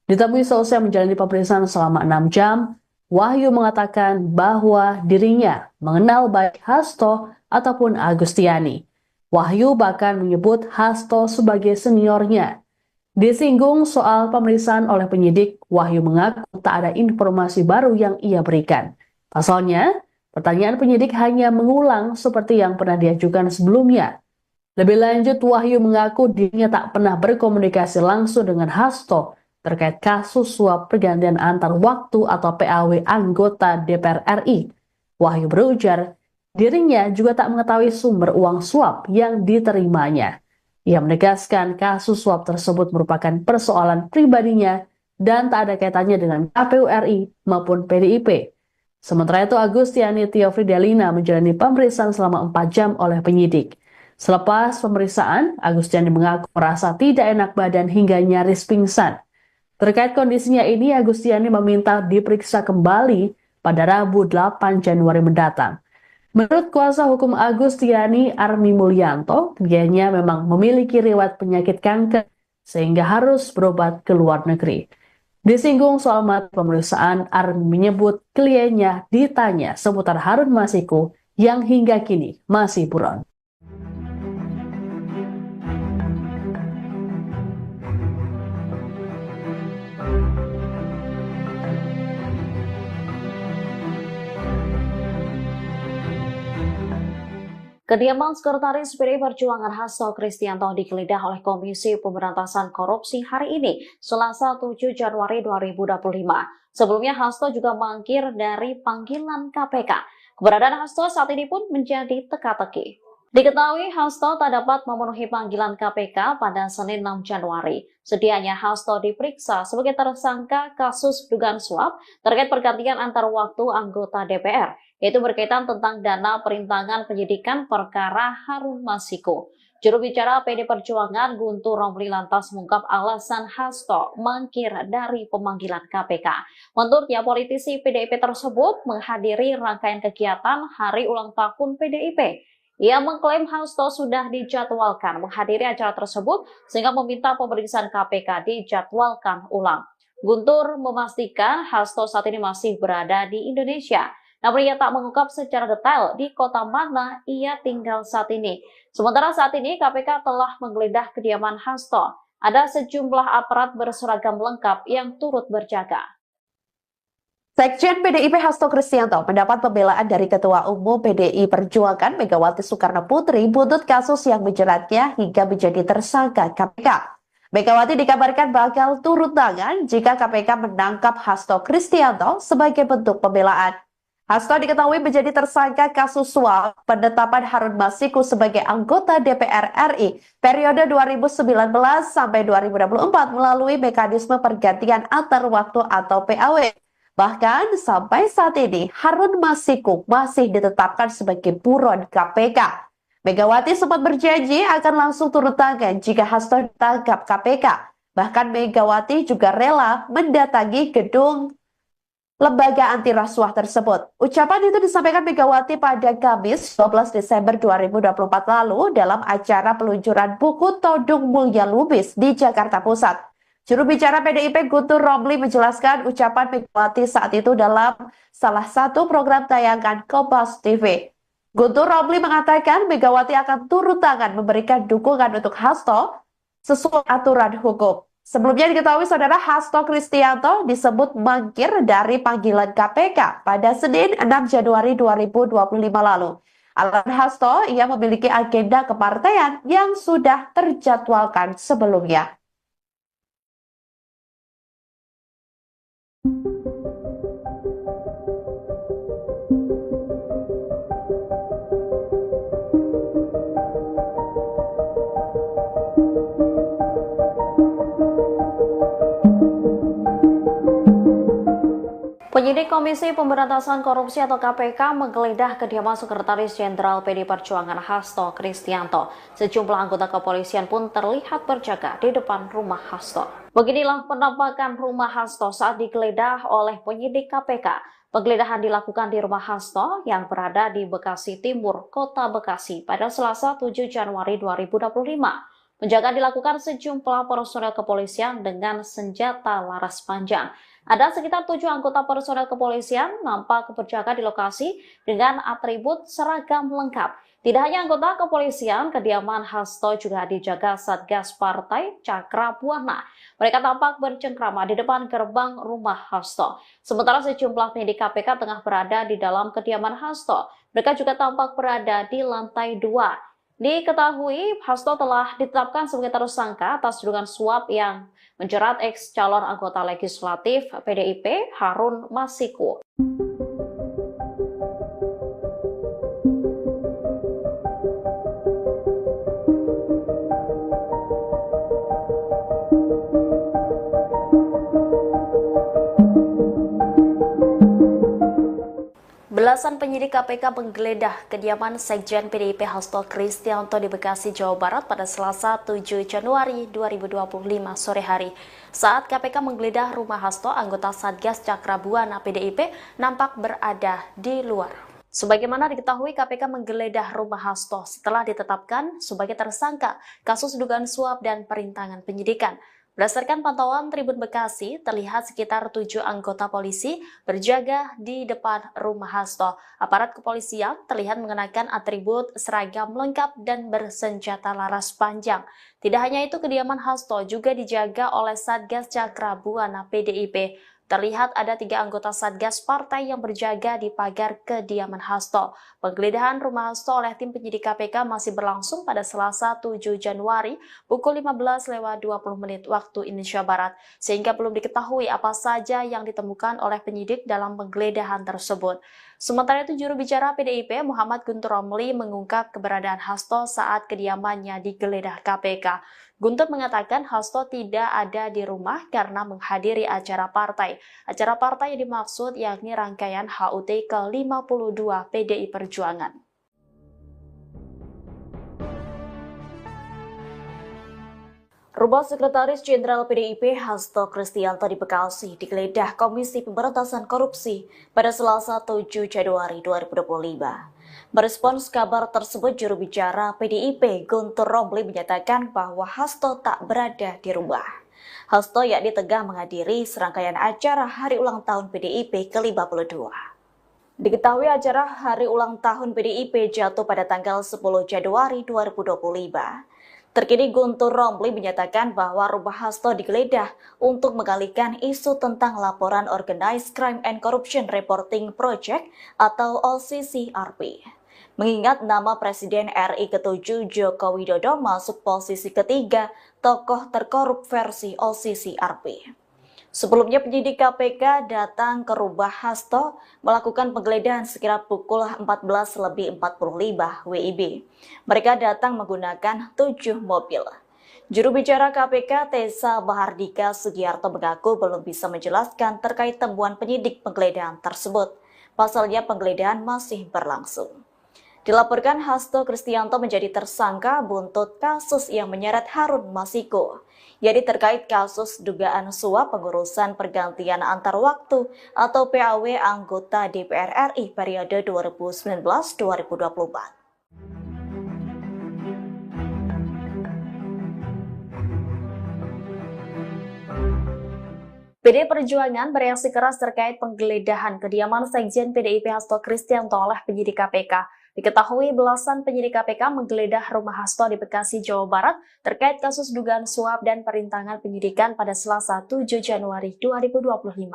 Ditemui seusai menjalani pemeriksaan selama 6 jam, Wahyu mengatakan bahwa dirinya mengenal baik Hasto ataupun Agustiani. Wahyu bahkan menyebut Hasto sebagai seniornya. Disinggung soal pemeriksaan oleh penyidik, Wahyu mengaku tak ada informasi baru yang ia berikan. Pasalnya, pertanyaan penyidik hanya mengulang seperti yang pernah diajukan sebelumnya. Lebih lanjut, Wahyu mengaku dirinya tak pernah berkomunikasi langsung dengan Hasto terkait kasus suap pergantian antar waktu atau PAW anggota DPR RI. Wahyu berujar, dirinya juga tak mengetahui sumber uang suap yang diterimanya. Ia menegaskan kasus suap tersebut merupakan persoalan pribadinya dan tak ada kaitannya dengan KPU RI maupun PDIP. Sementara itu, Agustiani Tio Fridelina menjalani pemeriksaan selama 4 jam oleh penyidik. Selepas pemeriksaan, Agustiani mengaku merasa tidak enak badan hingga nyaris pingsan. Terkait kondisinya ini, Agustiani meminta diperiksa kembali pada Rabu 8 Januari mendatang. Menurut kuasa hukum Agustiani, Armi Mulyanto, kliennya memang memiliki riwayat penyakit kanker sehingga harus berobat ke luar negeri. Disinggung soal materi pemeriksaan, Armi menyebut kliennya ditanya seputar Harun Masiku yang hingga kini masih buron. Kediaman Sekretaris PDI Perjuangan Hasto Kristianto digeledah oleh Komisi Pemberantasan Korupsi hari ini, Selasa 7 Januari 2025. Sebelumnya Hasto juga mangkir dari panggilan KPK. Keberadaan Hasto saat ini pun menjadi teka-teki. Diketahui Hasto tak dapat memenuhi panggilan KPK pada Senin 6 Januari. Sedianya Hasto diperiksa sebagai tersangka kasus dugaan suap terkait pergantian antar waktu anggota DPR, yaitu berkaitan tentang dana perintangan penyidikan perkara Harun Masiku. Juru bicara PD Perjuangan Guntur Romli lantas mengungkap alasan Hasto mangkir dari pemanggilan KPK. Menurutnya, politisi PDIP tersebut menghadiri rangkaian kegiatan Hari Ulang Tahun PDIP. Ia mengklaim Hasto sudah dijadwalkan menghadiri acara tersebut sehingga meminta pemeriksaan KPK dijadwalkan ulang. Guntur memastikan Hasto saat ini masih berada di Indonesia. Namun ia tak mengungkap secara detail di kota mana ia tinggal saat ini. Sementara saat ini KPK telah menggeledah kediaman Hasto. Ada sejumlah aparat berseragam lengkap yang turut berjaga. Sekjen PDIP Hasto Kristianto mendapat pembelaan dari Ketua Umum PDI Perjuangan Megawati Soekarno Putri buntut kasus yang menjeratnya hingga menjadi tersangka KPK. Megawati dikabarkan bakal turun tangan jika KPK menangkap Hasto Kristianto sebagai bentuk pembelaan. Hasto diketahui menjadi tersangka kasus suap penetapan Harun Masiku sebagai anggota DPR RI periode 2019 sampai 2024 melalui mekanisme pergantian antar waktu atau PAW. Bahkan sampai saat ini Harun Masiku masih ditetapkan sebagai buron KPK. Megawati sempat berjanji akan langsung turun tangan jika Hasto ditangkap KPK. Bahkan Megawati juga rela mendatangi gedung lembaga anti rasuah tersebut. Ucapan itu disampaikan Megawati pada Kamis 12 Desember 2024 lalu dalam acara peluncuran buku Todung Mulya Lubis di Jakarta Pusat. Juru bicara PDIP Guntur Romli menjelaskan ucapan Megawati saat itu dalam salah satu program tayangan Kompas TV. Guntur Romli mengatakan Megawati akan turun tangan memberikan dukungan untuk Hasto sesuai aturan hukum. Sebelumnya diketahui saudara Hasto Kristianto disebut mangkir dari panggilan KPK pada Senin 6 Januari 2025 lalu. Alasan Hasto, ia memiliki agenda kepartaian yang sudah terjadwalkan sebelumnya. Penyidik Komisi Pemberantasan Korupsi atau KPK menggeledah kediaman Sekretaris Jenderal PDI Perjuangan Hasto Kristianto. Sejumlah anggota kepolisian pun terlihat berjaga di depan rumah Hasto. Beginilah penampakan rumah Hasto saat digeledah oleh penyidik KPK. Penggeledahan dilakukan di rumah Hasto yang berada di Bekasi Timur, Kota Bekasi pada Selasa 7 Januari 2025. Penjagaan dilakukan sejumlah personel kepolisian dengan senjata laras panjang. Ada sekitar 7 anggota personel kepolisian nampak berjaga di lokasi dengan atribut seragam lengkap. Tidak hanya anggota kepolisian, kediaman Hasto juga dijaga Satgas Partai Cakra Buana. Mereka tampak bercengkrama di depan gerbang rumah Hasto. Sementara sejumlah penyidik KPK tengah berada di dalam kediaman Hasto. Mereka juga tampak berada di lantai 2. Diketahui Hasto telah ditetapkan sebagai tersangka atas dugaan suap yang menjerat ex calon anggota legislatif PDIP Harun Masiku. Belasan penyidik KPK menggeledah kediaman Sekjen PDIP Hasto Kristianto di Bekasi, Jawa Barat pada Selasa 7 Januari 2025 sore hari. Saat KPK menggeledah rumah Hasto, anggota Satgas Cakra Buana PDIP nampak berada di luar. Sebagaimana diketahui, KPK menggeledah rumah Hasto setelah ditetapkan sebagai tersangka kasus dugaan suap dan perintangan penyidikan. Berdasarkan pantauan Tribun Bekasi, terlihat sekitar 7 anggota polisi berjaga di depan rumah Hasto. Aparat kepolisian terlihat mengenakan atribut seragam lengkap dan bersenjata laras panjang. Tidak hanya itu, kediaman Hasto juga dijaga oleh Satgas Cakra Buana PDIP. Terlihat ada 3 anggota Satgas Partai yang berjaga di pagar kediaman Hasto. Penggeledahan rumah Hasto oleh tim penyidik KPK masih berlangsung pada Selasa 7 Januari pukul 15:20 waktu Indonesia Barat, sehingga belum diketahui apa saja yang ditemukan oleh penyidik dalam penggeledahan tersebut. Sementara itu, juru bicara PDIP Muhammad Guntur Romli mengungkap keberadaan Hasto saat kediamannya digeledah KPK. Guntur mengatakan Hasto tidak ada di rumah karena menghadiri acara partai. Acara partai yang dimaksud yakni rangkaian HUT ke-52 PDI Perjuangan. Rumah Sekretaris Jenderal PDIP Hasto Kristianto di Bekasi digeledah Komisi Pemberantasan Korupsi pada Selasa 7 Januari 2025. Merespons kabar tersebut, juru bicara PDIP Guntur Romli menyatakan bahwa Hasto tak berada di rumah. Hasto yakni tengah menghadiri serangkaian acara Hari Ulang Tahun PDIP ke-52. Diketahui acara Hari Ulang Tahun PDIP jatuh pada tanggal 10 Januari 2025. Terkini Guntur Romli menyatakan bahwa rumah Hasto digeledah untuk mengalihkan isu tentang laporan Organized Crime and Corruption Reporting Project atau OCCRP. Mengingat nama Presiden RI ke-7 Joko Widodo masuk posisi ketiga tokoh terkorup versi OCCRP. Sebelumnya penyidik KPK datang ke rumah Hasto melakukan penggeledahan sekira pukul 14:45 WIB. Mereka datang menggunakan 7 mobil. Juru bicara KPK Tessa Bahardika Sugiarto mengaku belum bisa menjelaskan terkait temuan penyidik penggeledahan tersebut. Pasalnya penggeledahan masih berlangsung. Dilaporkan Hasto Kristianto menjadi tersangka buntut kasus yang menyeret Harun Masiku, yaitu terkait kasus dugaan suap pengurusan pergantian antar waktu atau PAW anggota DPR RI periode 2019-2024. PDI Perjuangan bereaksi keras terkait penggeledahan kediaman Sekjen PDIP Hasto Kristianto oleh penyidik KPK. Diketahui belasan penyidik KPK menggeledah rumah Hasto di Bekasi, Jawa Barat terkait kasus dugaan suap dan perintangan penyidikan pada Selasa 7 Januari 2025.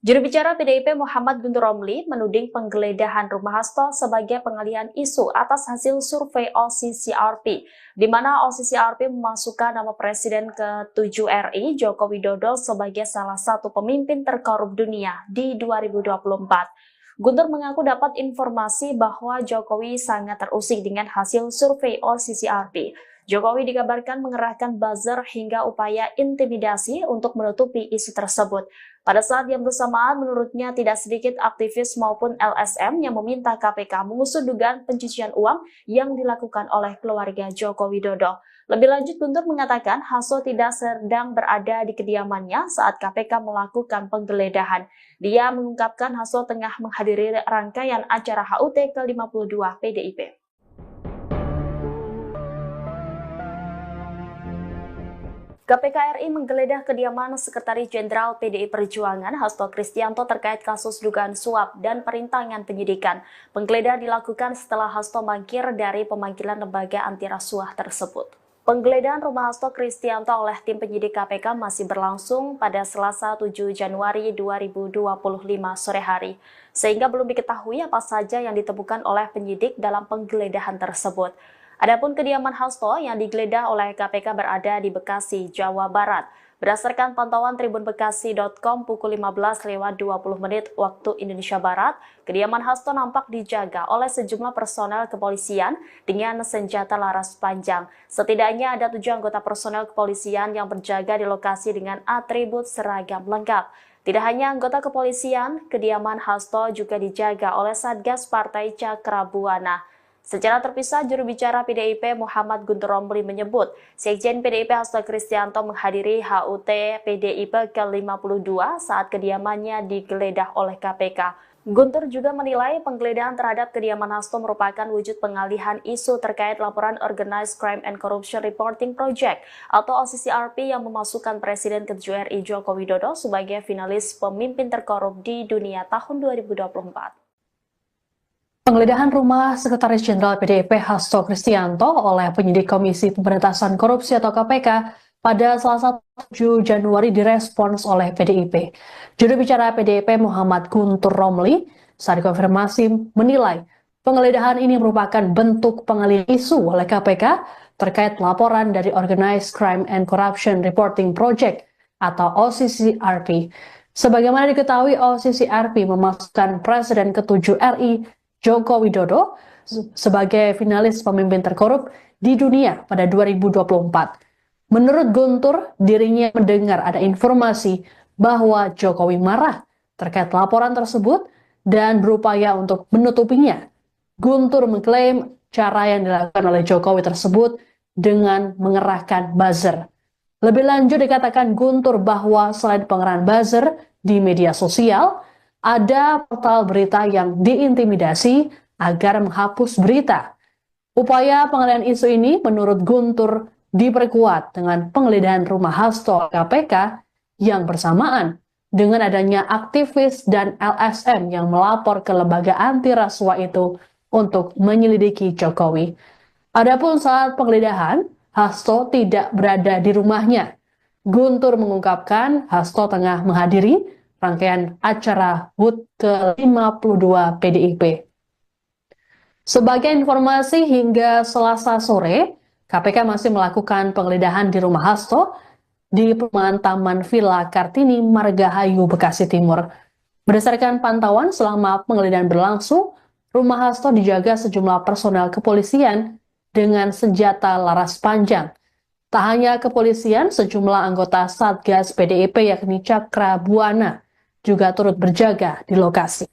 Juru bicara PDIP Muhammad Guntur Romli menuding penggeledahan rumah Hasto sebagai pengalihan isu atas hasil survei OCCRP, di mana OCCRP memasukkan nama Presiden ke-7 RI Joko Widodo sebagai salah satu pemimpin terkorup dunia di 2024. Guntur mengaku dapat informasi bahwa Jokowi sangat terusik dengan hasil survei OCCRP. Jokowi dikabarkan mengerahkan buzzer hingga upaya intimidasi untuk menutupi isu tersebut. Pada saat yang bersamaan, menurutnya tidak sedikit aktivis maupun LSM yang meminta KPK mengusut dugaan pencucian uang yang dilakukan oleh keluarga Joko Widodo. Lebih lanjut, Guntur mengatakan Hasto tidak sedang berada di kediamannya saat KPK melakukan penggeledahan. Dia mengungkapkan Hasto tengah menghadiri rangkaian acara HUT ke-52 PDIP. KPK RI menggeledah kediaman Sekretaris Jenderal PDI Perjuangan Hasto Kristianto terkait kasus dugaan suap dan perintangan penyidikan. Penggeledahan dilakukan setelah Hasto mangkir dari pemanggilan lembaga anti rasuah tersebut. Penggeledahan rumah Hasto Kristianto oleh tim penyidik KPK masih berlangsung pada Selasa 7 Januari 2025 sore hari, sehingga belum diketahui apa saja yang ditemukan oleh penyidik dalam penggeledahan tersebut. Adapun kediaman Hasto yang digeledah oleh KPK berada di Bekasi, Jawa Barat. Berdasarkan pantauan tribunbekasi.com pukul 15:20 waktu Indonesia Barat, kediaman Hasto nampak dijaga oleh sejumlah personel kepolisian dengan senjata laras panjang. Setidaknya ada 7 anggota personel kepolisian yang berjaga di lokasi dengan atribut seragam lengkap. Tidak hanya anggota kepolisian, kediaman Hasto juga dijaga oleh Satgas Partai Cakrabuana. Secara terpisah, juru bicara PDIP Muhammad Guntur Romli menyebut, Sekjen PDIP Hasto Kristianto menghadiri HUT PDIP ke-52 saat kediamannya digeledah oleh KPK. Guntur juga menilai penggeledahan terhadap kediaman Hasto merupakan wujud pengalihan isu terkait laporan Organized Crime and Corruption Reporting Project atau OCCRP yang memasukkan Presiden ke-7 RI Joko Widodo sebagai finalis pemimpin terkorup di dunia tahun 2024. Penggeledahan rumah Sekretaris Jenderal PDIP Hasto Kristianto oleh penyidik Komisi Pemberantasan Korupsi atau KPK pada Selasa 7 Januari direspons oleh PDIP. Juru bicara PDIP Muhammad Guntur Romli saat konfirmasi menilai penggeledahan ini merupakan bentuk pengalihan isu oleh KPK terkait laporan dari Organized Crime and Corruption Reporting Project atau OCCRP. Sebagaimana diketahui, OCCRP memasukkan Presiden ke-7 RI Joko Widodo sebagai finalis pemimpin terkorup di dunia pada 2024. Menurut Guntur, dirinya mendengar ada informasi bahwa Jokowi marah terkait laporan tersebut dan berupaya untuk menutupinya. Guntur mengklaim cara yang dilakukan oleh Jokowi tersebut dengan mengerahkan buzzer. Lebih lanjut dikatakan Guntur bahwa selain pengerahan buzzer di media sosial, ada portal berita yang diintimidasi agar menghapus berita. Upaya pengalihan isu ini menurut Guntur diperkuat dengan penggeledahan rumah Hasto KPK yang bersamaan dengan adanya aktivis dan LSM yang melapor ke lembaga anti rasuah itu untuk menyelidiki Jokowi. Adapun saat penggeledahan, Hasto tidak berada di rumahnya. Guntur mengungkapkan Hasto tengah menghadiri rangkaian acara HUT ke-52 PDIP. Sebagai informasi hingga Selasa sore, KPK masih melakukan penggeledahan di rumah Hasto di perumahan Taman Villa Kartini, Margahayu, Bekasi Timur. Berdasarkan pantauan selama penggeledahan berlangsung, rumah Hasto dijaga sejumlah personel kepolisian dengan senjata laras panjang. Tak hanya kepolisian, sejumlah anggota Satgas PDIP yakni Cakra Buana juga turut berjaga di lokasi.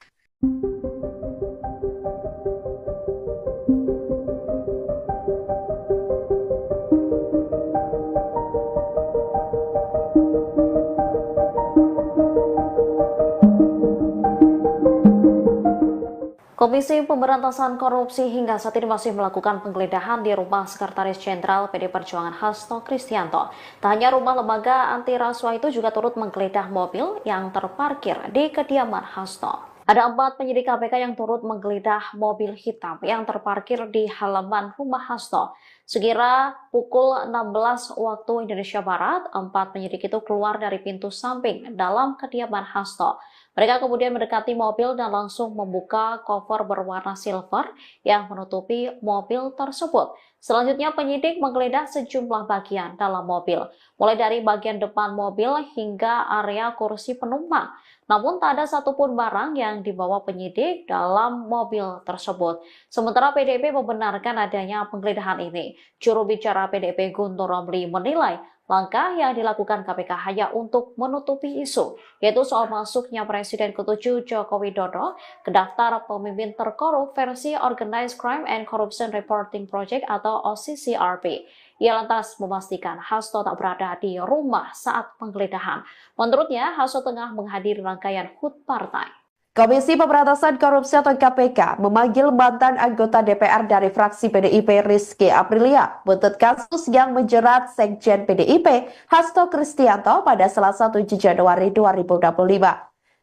Komisi Pemberantasan Korupsi hingga saat ini masih melakukan penggeledahan di rumah Sekretaris Jenderal PD Perjuangan Hasto Kristianto. Tak hanya rumah lembaga anti rasuah itu juga turut menggeledah mobil yang terparkir di kediaman Hasto. Ada 4 penyidik KPK yang turut menggeledah mobil hitam yang terparkir di halaman rumah Hasto. Sekira pukul 16 waktu Indonesia Barat, 4 penyidik itu keluar dari pintu samping dalam kediaman Hasto. Mereka kemudian mendekati mobil dan langsung membuka koper berwarna silver yang menutupi mobil tersebut. Selanjutnya penyidik menggeledah sejumlah bagian dalam mobil, mulai dari bagian depan mobil hingga area kursi penumpang. Namun tak ada satupun barang yang dibawa penyidik dalam mobil tersebut. Sementara PDIP membenarkan adanya penggeledahan ini. Juru bicara PDIP Guntur Romli menilai langkah yang dilakukan KPK hanya untuk menutupi isu, yaitu soal masuknya Presiden ke-7 Joko Widodo ke daftar pemimpin terkorup versi Organized Crime and Corruption Reporting Project atau OCCRP. Ia lantas memastikan Hasto tak berada di rumah saat penggeledahan. Menurutnya, Hasto tengah menghadiri rangkaian HUT partai. Komisi Pemberantasan Korupsi atau KPK memanggil mantan anggota DPR dari fraksi PDIP Rizky Aprilia buntut kasus yang menjerat Sekjen PDIP Hasto Kristianto pada Selasa 7 Januari 2025.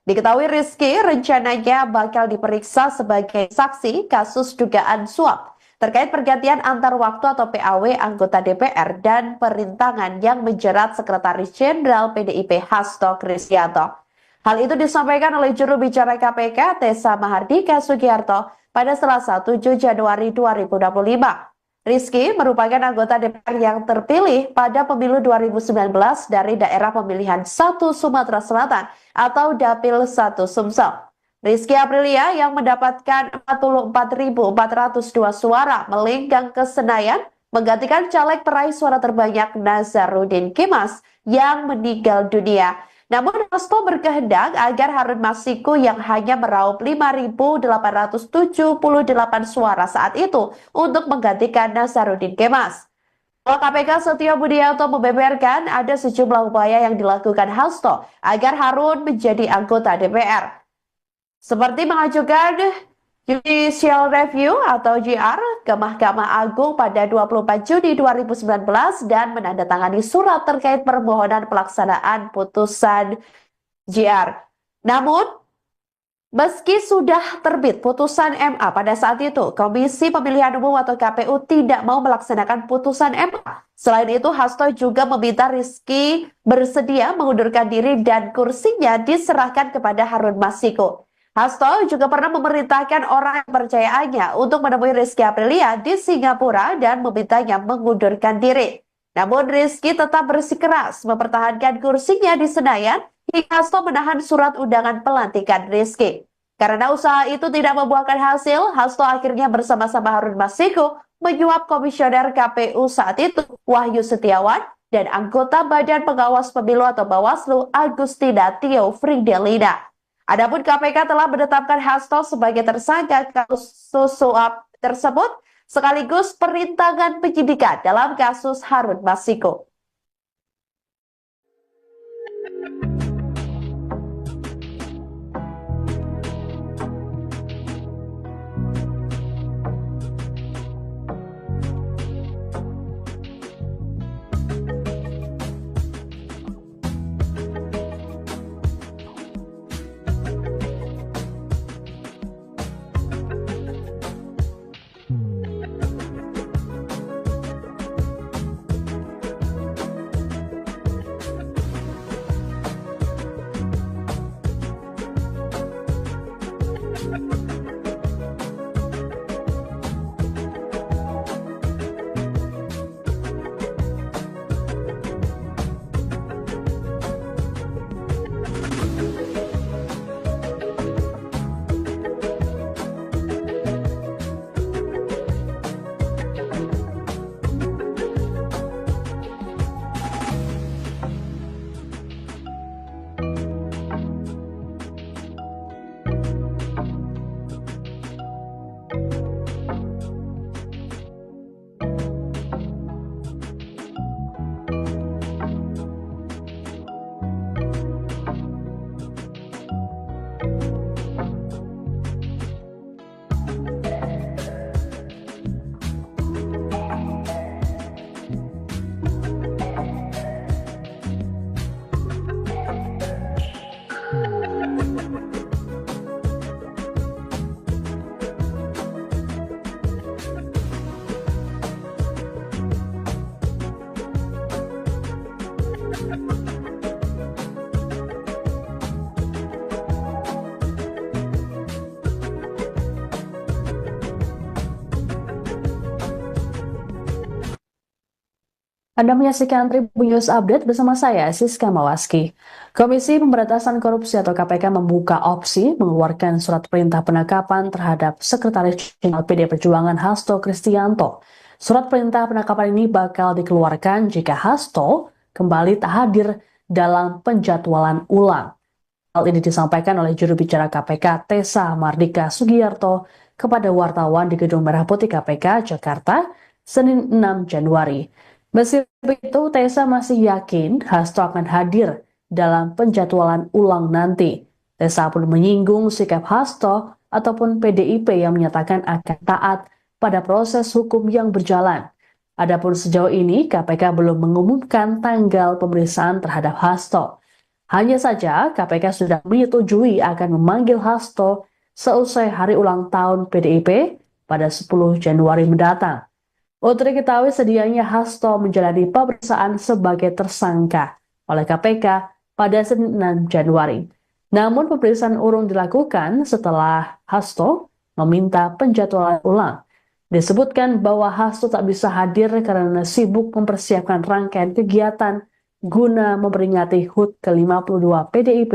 Diketahui Rizky rencananya bakal diperiksa sebagai saksi kasus dugaan suap terkait pergantian antar waktu atau PAW anggota DPR dan perintangan yang menjerat Sekretaris Jenderal PDIP Hasto Kristianto. Hal itu disampaikan oleh juru bicara KPK Tessa Mahardika Sugiarto pada Selasa 7 Januari 2025. Rizky merupakan anggota DPR yang terpilih pada pemilu 2019 dari daerah pemilihan 1 Sumatera Selatan atau Dapil 1 Sumsel. Rizky Aprilia yang mendapatkan 44.402 suara melenggang ke Senayan menggantikan caleg peraih suara terbanyak Nazarudin Kemas yang meninggal dunia. Namun Hasto berkehendak agar Harun Masiku yang hanya meraup 5.878 suara saat itu untuk menggantikan Nazarudin Kemas. Kalau KPK Setio Budianto membeberkan ada sejumlah upaya yang dilakukan Hasto agar Harun menjadi anggota DPR. Seperti mengajukan Judicial Review atau JR ke Mahkamah Agung pada 24 Juni 2019 dan menandatangani surat terkait permohonan pelaksanaan putusan JR. Namun, Meski sudah terbit putusan MA pada saat itu, Komisi Pemilihan Umum atau KPU tidak mau melaksanakan putusan MA. Selain itu, Hasto juga meminta Rizky bersedia mengundurkan diri dan kursinya diserahkan kepada Harun Masiku. Hasto juga pernah memerintahkan orang kepercayaannya untuk menemui Rizky Aprilia di Singapura dan memintanya mengundurkan diri. Namun Rizky tetap bersikeras mempertahankan kursinya di Senayan hingga Hasto menahan surat undangan pelantikan Rizky. Karena usaha itu tidak membuahkan hasil, Hasto akhirnya bersama-sama Harun Masiku menyuap komisioner KPU saat itu, Wahyu Setiawan, dan anggota Badan Pengawas Pemilu atau Bawaslu, Agustina Tio Fridelina. Adapun KPK telah menetapkan Hasto sebagai tersangka kasus suap tersebut, sekaligus perintangan penyidikan dalam kasus Harun Masiku. Anda menyaksikan Tribun News Update bersama saya, Siska Mawaski. Komisi Pemberantasan Korupsi atau KPK membuka opsi mengeluarkan surat perintah penangkapan terhadap Sekretaris Jenderal PD Perjuangan Hasto Kristianto. Surat perintah penangkapan ini bakal dikeluarkan jika Hasto kembali tak hadir dalam penjadwalan ulang. Hal ini disampaikan oleh juru bicara KPK Tessa Mardika Sugiyarto kepada wartawan di Gedung Merah Putih KPK Jakarta, Senin 6 Januari. Meski begitu, Tessa masih yakin Hasto akan hadir dalam penjadwalan ulang nanti. Tessa pun menyinggung sikap Hasto ataupun PDIP yang menyatakan akan taat pada proses hukum yang berjalan. Adapun sejauh ini, KPK belum mengumumkan tanggal pemeriksaan terhadap Hasto. Hanya saja, KPK sudah menyetujui akan memanggil Hasto seusai hari ulang tahun PDIP pada 10 Januari mendatang. Untuk diketahui sedianya Hasto menjalani pemeriksaan sebagai tersangka oleh KPK pada Senin 6 Januari. Namun pemeriksaan urung dilakukan setelah Hasto meminta penjadwalan ulang. Disebutkan bahwa Hasto tak bisa hadir karena sibuk mempersiapkan rangkaian kegiatan guna memperingati HUT ke-52 PDIP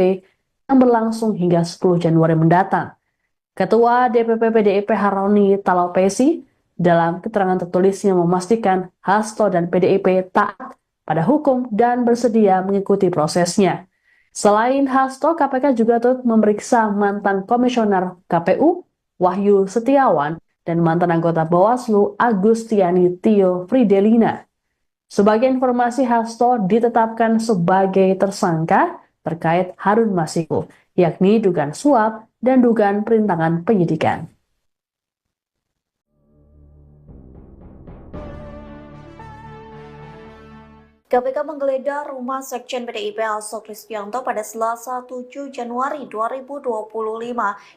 yang berlangsung hingga 10 Januari mendatang. Ketua DPP PDIP Haroni Talopesi dalam keterangan tertulisnya memastikan Hasto dan PDIP taat pada hukum dan bersedia mengikuti prosesnya. Selain Hasto, KPK juga turut memeriksa mantan komisioner KPU Wahyu Setiawan dan mantan anggota Bawaslu Agustiani Tio Fridelina. Sebagai informasi, Hasto ditetapkan sebagai tersangka terkait Harun Masiku, yakni dugaan suap dan dugaan perintangan penyidikan. KPK menggeledah rumah Sekjen PDIP Hasto Kristianto pada Selasa 7 Januari 2025.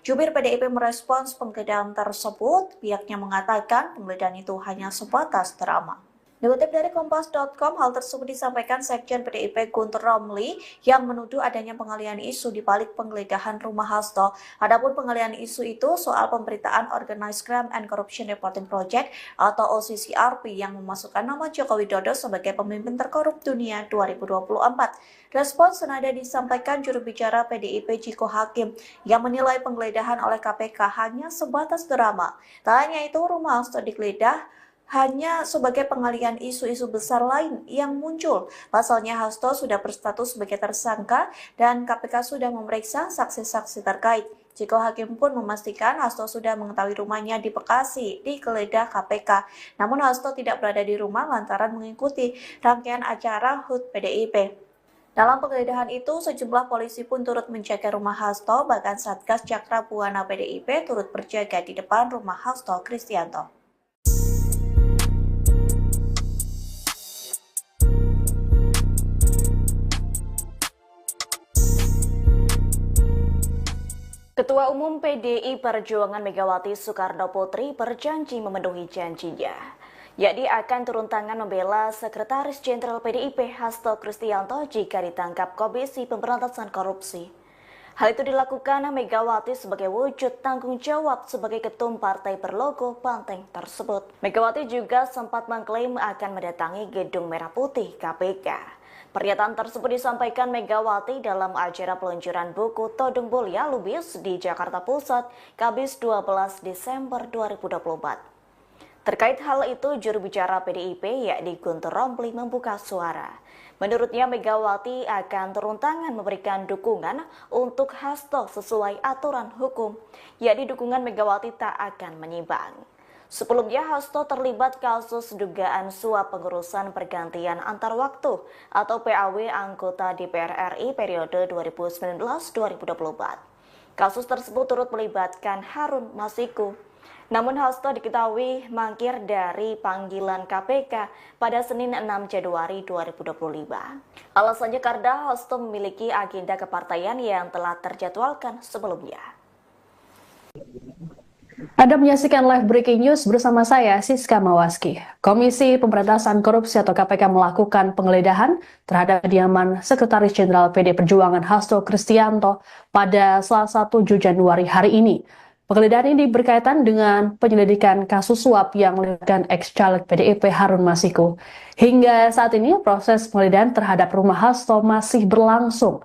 Jubir PDIP merespons penggeledahan tersebut. Pihaknya mengatakan penggeledahan itu hanya sebatas drama. Dikutip dari Kompas.com, hal tersebut disampaikan Sekjen PDIP Guntur Romli yang menuduh adanya pengalihan isu di balik penggeledahan rumah Hasto. Adapun pengalihan isu itu soal pemberitaan Organized Crime and Corruption Reporting Project atau OCCRP yang memasukkan nama Joko Widodo sebagai pemimpin terkorup dunia 2024. Respons senada disampaikan juru bicara PDIP Ciko Hakim yang menilai penggeledahan oleh KPK hanya sebatas drama. Tak hanya itu, rumah Hasto digeledah hanya sebagai pengalihan isu-isu besar lain yang muncul. Pasalnya Hasto sudah berstatus sebagai tersangka dan KPK sudah memeriksa saksi-saksi terkait. Ciko Hakim pun memastikan Hasto sudah mengetahui rumahnya di Bekasi digeledah KPK. Namun Hasto tidak berada di rumah lantaran mengikuti rangkaian acara HUT PDIP. Dalam penggeledahan itu, sejumlah polisi pun turut menjaga rumah Hasto, bahkan Satgas Cakra Buana PDIP turut berjaga di depan rumah Hasto Kristianto. Ketua Umum PDI Perjuangan Megawati Soekarno Putri berjanji memenuhi janjinya, yakni akan turun tangan membela Sekretaris Jenderal PDIP Hasto Kristianto jika ditangkap Komisi Pemberantasan Korupsi. Hal itu dilakukan Megawati sebagai wujud tanggung jawab sebagai ketum partai berlogo banteng tersebut. Megawati juga sempat mengklaim akan mendatangi Gedung Merah Putih KPK. Pernyataan tersebut disampaikan Megawati dalam acara peluncuran buku Todung Mulia Lubis di Jakarta Pusat, Kamis 12 Desember 2024. Terkait hal itu, juru bicara PDIP yakni Guntur Romli membuka suara. Menurutnya Megawati akan turun tangan memberikan dukungan untuk Hasto sesuai aturan hukum, yakni dukungan Megawati tak akan menyimpang. Sebelumnya Hasto terlibat kasus dugaan suap pengurusan pergantian antar waktu atau PAW anggota DPR RI periode 2019-2024. Kasus tersebut turut melibatkan Harun Masiku. Namun Hasto diketahui mangkir dari panggilan KPK pada Senin 6 Januari 2025. Alasannya karena Hasto memiliki agenda kepartaian yang telah terjadwalkan sebelumnya. Anda menyaksikan live breaking news bersama saya, Siska Mawaski. Komisi Pemberantasan Korupsi atau KPK melakukan penggeledahan terhadap kediaman Sekretaris Jenderal PD Perjuangan Hasto Kristianto pada Selasa 7 Januari hari ini. Penggeledahan ini berkaitan dengan penyelidikan kasus suap yang melibatkan ex-caleg PDIP Harun Masiku. Hingga saat ini proses penggeledahan terhadap rumah Hasto masih berlangsung.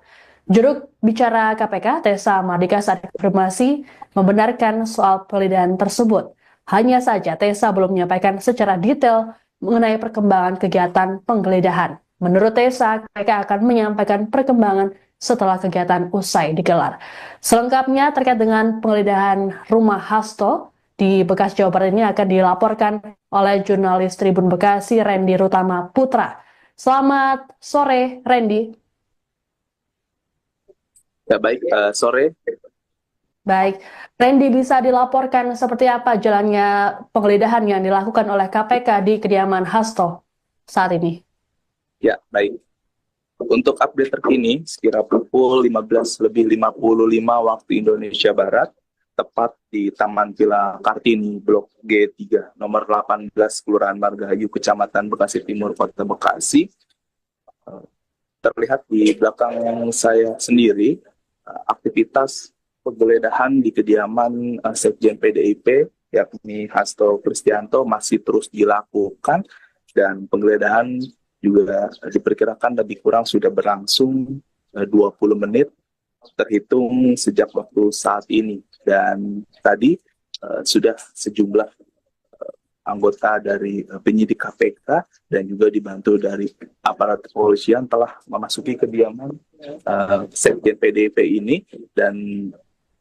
Juru bicara KPK, Tessa Mardika, saat konfirmasi membenarkan soal penggeledahan tersebut. Hanya saja Tessa belum menyampaikan secara detail mengenai perkembangan kegiatan penggeledahan. Menurut Tessa, KPK akan menyampaikan perkembangan setelah kegiatan usai digelar. Selengkapnya terkait dengan penggeledahan rumah Hasto di Bekasi, Jawa Barat ini akan dilaporkan oleh jurnalis Tribun Bekasi, Randy Rutama Putra. Selamat sore, Randy. Ya, baik, sore. Baik, Randy, bisa dilaporkan seperti apa jalannya penggeledahan yang dilakukan oleh KPK di kediaman Hasto saat ini? Ya, baik. Untuk update terkini, sekira pukul 15.55 waktu Indonesia Barat, tepat di Taman Villa Kartini, Blok G3, nomor 18, Kelurahan Margahayu, Kecamatan Bekasi Timur, Kota Bekasi. Terlihat di belakang saya sendiri, aktivitas penggeledahan di kediaman Sekjen PDIP, yakni Hasto Kristianto, masih terus dilakukan, dan penggeledahan juga diperkirakan lebih kurang sudah berlangsung 20 menit terhitung sejak waktu saat ini. Dan tadi sudah sejumlah anggota dari penyidik KPK dan juga dibantu dari aparat kepolisian telah memasuki kediaman Sekjen PDIP ini, dan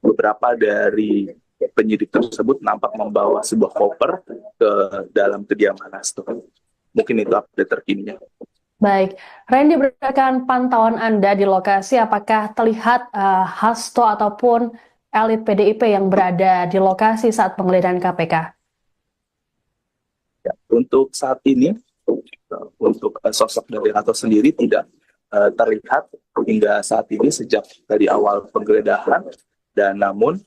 beberapa dari penyidik tersebut nampak membawa sebuah koper ke dalam kediaman Hasto. Mungkin itu update terkininya. Baik, Randy, berdasarkan pantauan Anda di lokasi, apakah terlihat Hasto ataupun elit PDIP yang berada di lokasi saat penggeledahan KPK? Ya, untuk saat ini untuk sosok dari Hasto sendiri tidak terlihat hingga saat ini sejak dari awal penggeledahan, dan namun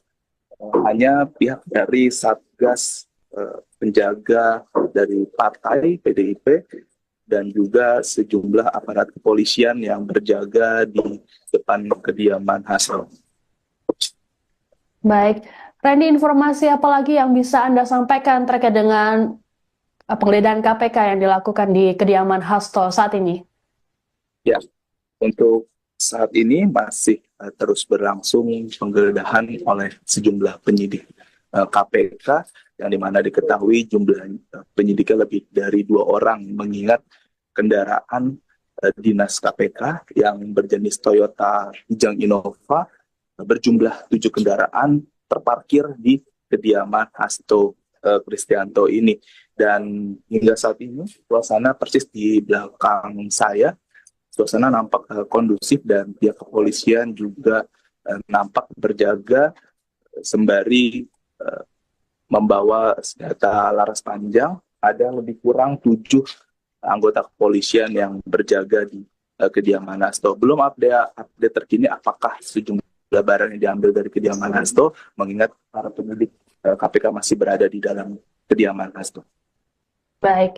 hanya pihak dari Satgas penjaga dari partai PDIP dan juga sejumlah aparat kepolisian yang berjaga di depan kediaman Hasto. Baik, Randy, informasi apa lagi yang bisa Anda sampaikan terkait dengan penggeledahan KPK yang dilakukan di kediaman Hasto saat ini? Ya, untuk saat ini masih terus berlangsung penggeledahan oleh sejumlah penyidik KPK, yang dimana diketahui jumlah penyidiknya lebih dari 2 orang, mengingat kendaraan dinas KPK yang berjenis Toyota Kijang Innova berjumlah 7 kendaraan terparkir di kediaman Hasto Kristianto ini. Dan hingga saat ini suasana persis di belakang saya, suasana nampak kondusif dan pihak kepolisian juga nampak berjaga sembari membawa senjata laras panjang. Ada lebih kurang 7 anggota kepolisian yang berjaga di kediaman Hasto. Belum update terkini apakah sejumlah barang yang diambil dari kediaman Hasto, mengingat para penyidik KPK masih berada di dalam kediaman Hasto. Baik,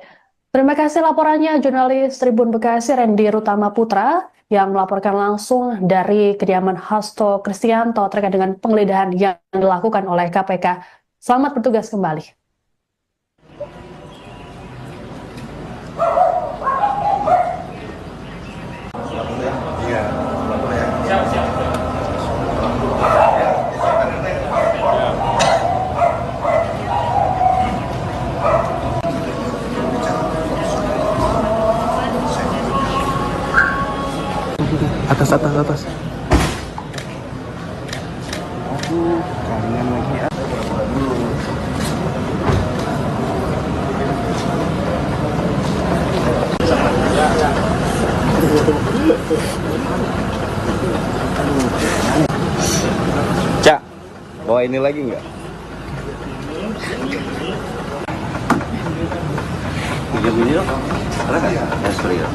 terima kasih laporannya jurnalis Tribun Bekasi Randy Rutama Putra yang melaporkan langsung dari kediaman Hasto Kristianto terkait dengan penggeledahan yang dilakukan oleh KPK. Selamat bertugas kembali. Atas. Aduh, kangen lagi ya. Cak, bawa ini lagi nggak? 3 mili dong? Ada nggak? Ya, sorry ya.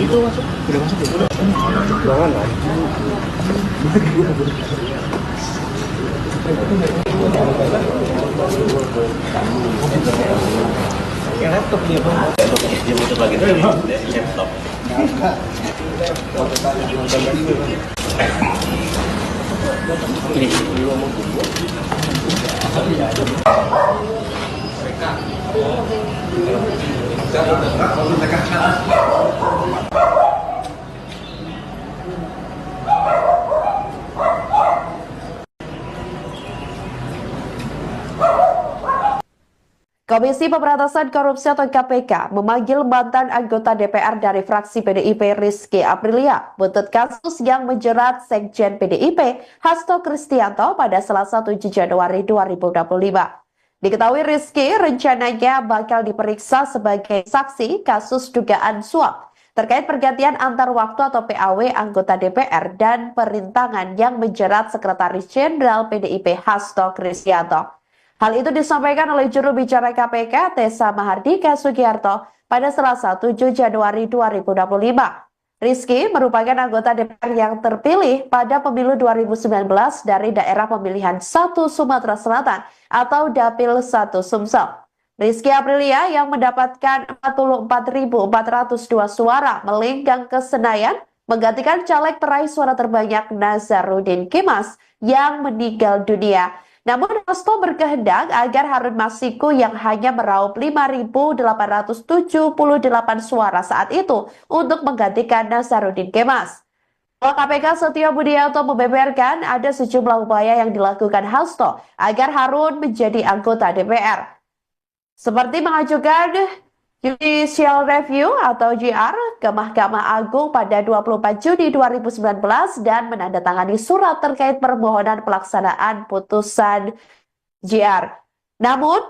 Itu masuk? Udah masuk ya? Jangan lah. Ya laptop dia bang. Dia butuh lagi dari laptop. Ini Komisi Pemberantasan Korupsi atau KPK memanggil mantan anggota DPR dari fraksi PDIP Rizky Aprilia buntut kasus yang menjerat Sekjen PDIP Hasto Kristianto pada Selasa 7 Januari 2025. Diketahui Rizky rencananya bakal diperiksa sebagai saksi kasus dugaan suap terkait pergantian antar waktu atau PAW anggota DPR dan perintangan yang menjerat Sekretaris Jenderal PDIP Hasto Kristianto. Hal itu disampaikan oleh juru bicara KPK Tessa Mahardika Sugiarto pada Selasa 7 Januari 2025. Rizky merupakan anggota DPR yang terpilih pada pemilu 2019 dari daerah pemilihan 1 Sumatera Selatan atau Dapil 1 Sumsel. Rizky Aprilia yang mendapatkan 44.402 suara melenggang ke Senayan menggantikan caleg peraih suara terbanyak Nazarudin Kemas yang meninggal dunia. Namun Hasto berkehendak agar Harun Masiku yang hanya meraup 5.878 suara saat itu untuk menggantikan Nazarudin Kemas. KPK Setio Budianto membeberkan ada sejumlah upaya yang dilakukan Hasto agar Harun menjadi anggota DPR. Seperti mengajukan Judicial Review atau JR ke Mahkamah Agung pada 24 Juni 2019 dan menandatangani surat terkait permohonan pelaksanaan putusan JR. Namun,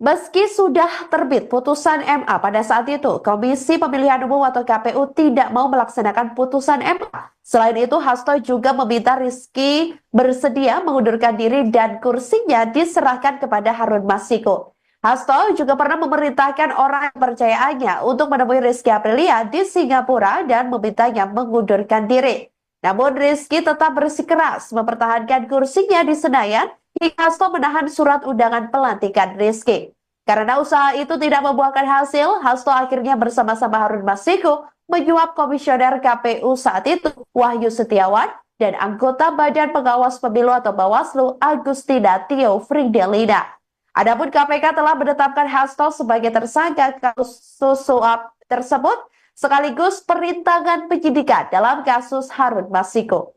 Meski sudah terbit putusan MA pada saat itu, Komisi Pemilihan Umum atau KPU tidak mau melaksanakan putusan MA. Selain itu, Hasto juga meminta Rizky bersedia mengundurkan diri dan kursinya diserahkan kepada Harun Masiku. Hasto juga pernah memerintahkan orang kepercayaannya untuk menemui Rizky Aprilia di Singapura dan memintanya mengundurkan diri. Namun Rizky tetap bersikeras mempertahankan kursinya di Senayan hingga Hasto menahan surat undangan pelantikan Rizky. Karena usaha itu tidak membuahkan hasil, Hasto akhirnya bersama-sama Harun Masiku menyuap komisioner KPU saat itu, Wahyu Setiawan, dan anggota Badan Pengawas Pemilu atau Bawaslu, Agustina Tio Fridelina. Adapun KPK telah menetapkan Hasto sebagai tersangka kasus suap tersebut, sekaligus perintangan penyidikan dalam kasus Harun Masiku.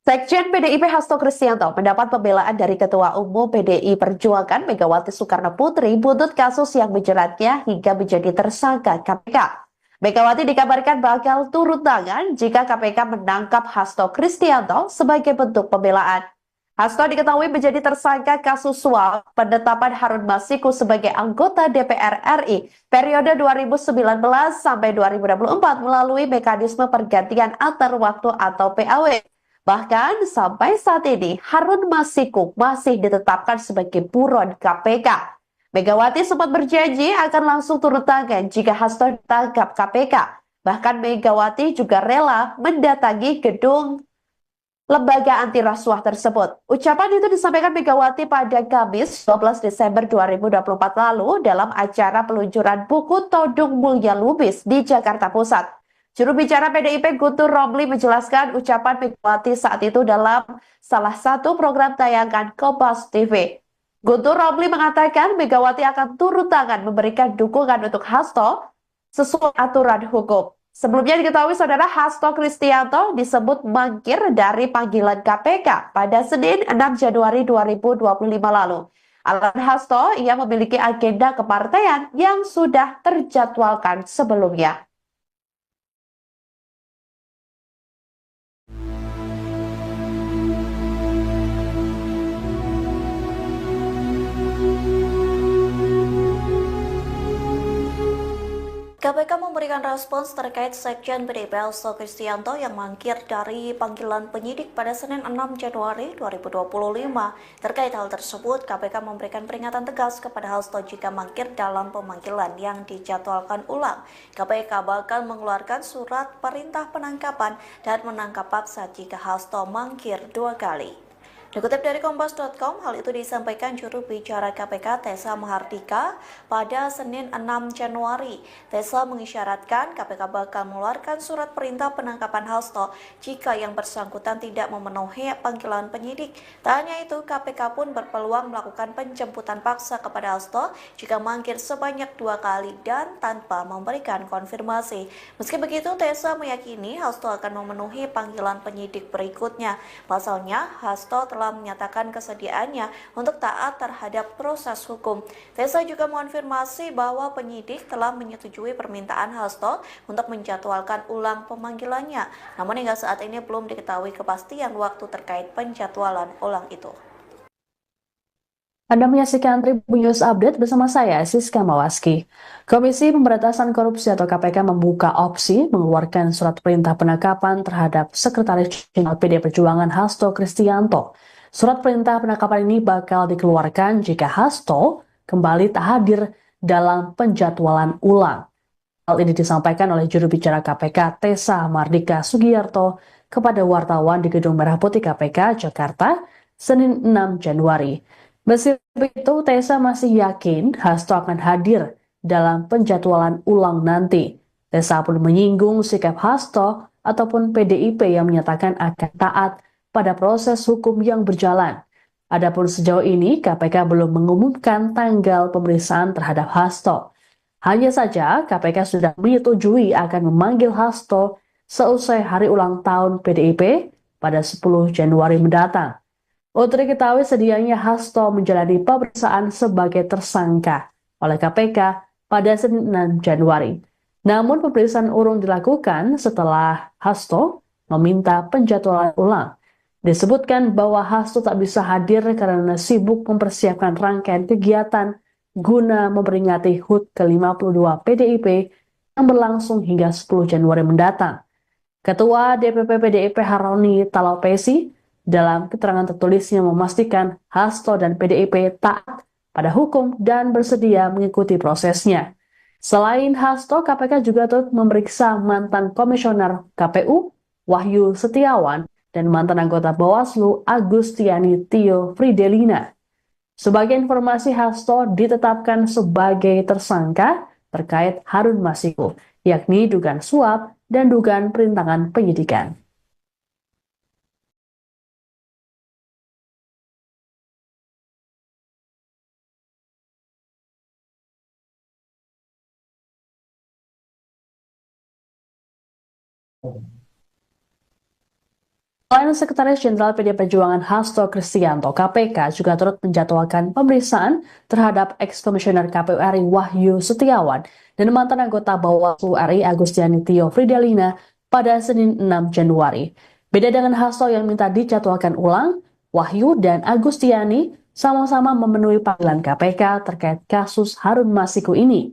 Sekjen PDIP Hasto Kristianto mendapat pembelaan dari Ketua Umum PDI Perjuangan Megawati Soekarno Putri buntut kasus yang menjeratnya hingga menjadi tersangka KPK. Megawati dikabarkan bakal turun tangan jika KPK menangkap Hasto Kristianto sebagai bentuk pembelaan. Hasto diketahui menjadi tersangka kasus suap penetapan Harun Masiku sebagai anggota DPR RI periode 2019 sampai 2024 melalui mekanisme pergantian antar waktu atau PAW. Bahkan sampai saat ini Harun Masiku masih ditetapkan sebagai buron KPK. Megawati sempat berjanji akan langsung turun tangan jika Hasto ditangkap KPK. Bahkan Megawati juga rela mendatangi gedung lembaga anti rasuah tersebut. Ucapan itu disampaikan Megawati pada Kamis 12 Desember 2024 lalu dalam acara peluncuran buku Todung Mulya Lubis di Jakarta Pusat. Juru bicara PDIP Guntur Romli menjelaskan ucapan Megawati saat itu dalam salah satu program tayangan Kompas TV. Guntur Romli mengatakan Megawati akan turun tangan memberikan dukungan untuk Hasto sesuai aturan hukum. Sebelumnya diketahui saudara Hasto Kristianto disebut mangkir dari panggilan KPK pada Senin 6 Januari 2025 lalu. Alasan Hasto, ia memiliki agenda kepartaian yang sudah terjadwalkan sebelumnya. KPK memberikan respons terkait Sekjen PDIP Hasto Kristianto yang mangkir dari panggilan penyidik pada Senin 6 Januari 2025. Terkait hal tersebut, KPK memberikan peringatan tegas kepada Hasto jika mangkir dalam pemanggilan yang dijadwalkan ulang. KPK bakal mengeluarkan surat perintah penangkapan dan menangkap paksa jika Hasto mangkir 2 kali. Dikutip dari Kompas.com, hal itu disampaikan juru bicara KPK Tessa Mahardika pada Senin 6 Januari. Tessa mengisyaratkan KPK bakal mengeluarkan surat perintah penangkapan Hasto jika yang bersangkutan tidak memenuhi panggilan penyidik. Tak hanya itu, KPK pun berpeluang melakukan penjemputan paksa kepada Hasto jika mangkir sebanyak 2 kali dan tanpa memberikan konfirmasi. Meski begitu, Tessa meyakini Hasto akan memenuhi panggilan penyidik berikutnya. Pasalnya, Hasto telah menyatakan kesediaannya untuk taat terhadap proses hukum. Tessa juga mengonfirmasi bahwa penyidik telah menyetujui permintaan Hasto untuk menjadwalkan ulang pemanggilannya. Namun hingga saat ini belum diketahui kepastian waktu terkait penjadwalan ulang itu. Anda menyaksikan Tribun News Update bersama saya, Siska Mawaski. Komisi Pemberantasan Korupsi atau KPK membuka opsi mengeluarkan surat perintah penangkapan terhadap Sekretaris Jenderal PD Perjuangan Hasto Kristianto. Surat perintah penangkapan ini bakal dikeluarkan jika Hasto kembali tak hadir dalam penjadwalan ulang. Hal ini disampaikan oleh juru bicara KPK Tessa Mardika Sugiyarto kepada wartawan di Gedung Merah Putih KPK Jakarta, Senin 6 Januari. Meski begitu, Tessa masih yakin Hasto akan hadir dalam penjadwalan ulang nanti. Tessa pun menyinggung sikap Hasto ataupun PDIP yang menyatakan akan taat pada proses hukum yang berjalan. Adapun sejauh ini, KPK belum mengumumkan tanggal pemeriksaan terhadap Hasto. Hanya saja, KPK sudah menyetujui akan memanggil Hasto seusai hari ulang tahun PDIP pada 10 Januari mendatang. Untuk diketahui sedianya Hasto menjalani pemeriksaan sebagai tersangka oleh KPK pada Senin 6 Januari. Namun pemeriksaan urung dilakukan setelah Hasto meminta penjadwalan ulang. Disebutkan bahwa Hasto tak bisa hadir karena sibuk mempersiapkan rangkaian kegiatan guna memperingati HUT ke-52 PDIP yang berlangsung hingga 10 Januari mendatang. Ketua DPP PDIP Haroni Talapesi dalam keterangan tertulisnya memastikan Hasto dan PDIP taat pada hukum dan bersedia mengikuti prosesnya. Selain Hasto, KPK juga turut memeriksa mantan komisioner KPU Wahyu Setiawan dan mantan anggota Bawaslu Agustiani Tio Fridelina. Sebagai informasi, Hasto ditetapkan sebagai tersangka terkait Harun Masiku, yakni dugaan suap dan dugaan perintangan penyidikan. Selain Sekretaris Jenderal PD Perjuangan Hasto Kristianto, KPK juga turut menjadwalkan pemeriksaan terhadap ex-komisioner KPU RI Wahyu Setiawan dan mantan anggota Bawaslu RI Agustiani Tio Fridelina pada Senin 6 Januari. Beda dengan Hasto yang minta dijadwalkan ulang, Wahyu dan Agustiani sama-sama memenuhi panggilan KPK terkait kasus Harun Masiku ini.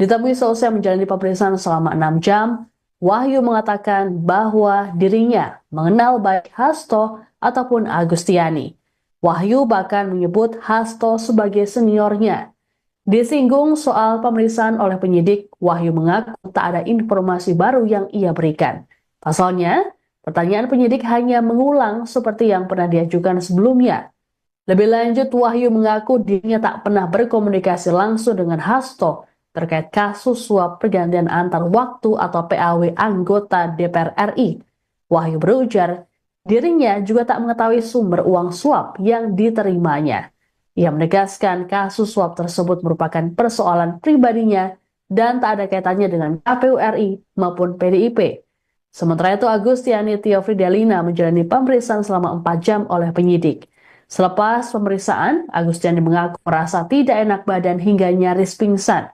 Ditemui selesai menjalani pemeriksaan selama 6 jam, Wahyu mengatakan bahwa dirinya mengenal baik Hasto ataupun Agustiani. Wahyu bahkan menyebut Hasto sebagai seniornya. Disinggung soal pemeriksaan oleh penyidik, Wahyu mengaku tak ada informasi baru yang ia berikan. Pasalnya, pertanyaan penyidik hanya mengulang seperti yang pernah diajukan sebelumnya. Lebih lanjut, Wahyu mengaku dirinya tak pernah berkomunikasi langsung dengan Hasto terkait kasus suap pergantian antar waktu atau PAW anggota DPR RI. Wahyu berujar, dirinya juga tak mengetahui sumber uang suap yang diterimanya. Ia menegaskan kasus suap tersebut merupakan persoalan pribadinya dan tak ada kaitannya dengan KPU RI maupun PDIP. Sementara itu, Agustiani Tio Fridelina menjalani pemeriksaan selama 4 jam oleh penyidik. Selepas pemeriksaan, Agustiani mengaku merasa tidak enak badan hingga nyaris pingsan.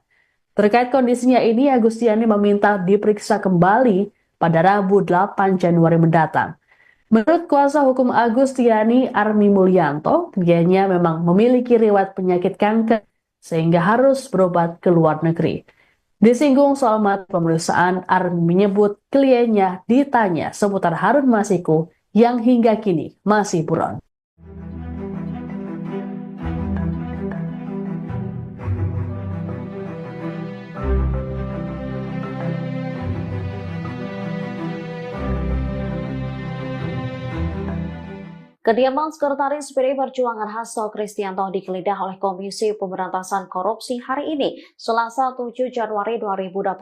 Terkait kondisinya ini, Agustiani meminta diperiksa kembali pada Rabu 8 Januari mendatang. Menurut kuasa hukum Agustiani, Armi Mulyanto, kliennya memang memiliki riwayat penyakit kanker sehingga harus berobat ke luar negeri. Disinggung soal materi pemeriksaan, Armi menyebut kliennya ditanya seputar Harun Masiku yang hingga kini masih buron. Kediaman Sekretaris PDI Perjuangan Hasto Kristianto digeledah oleh Komisi Pemberantasan Korupsi hari ini, Selasa 7 Januari 2025.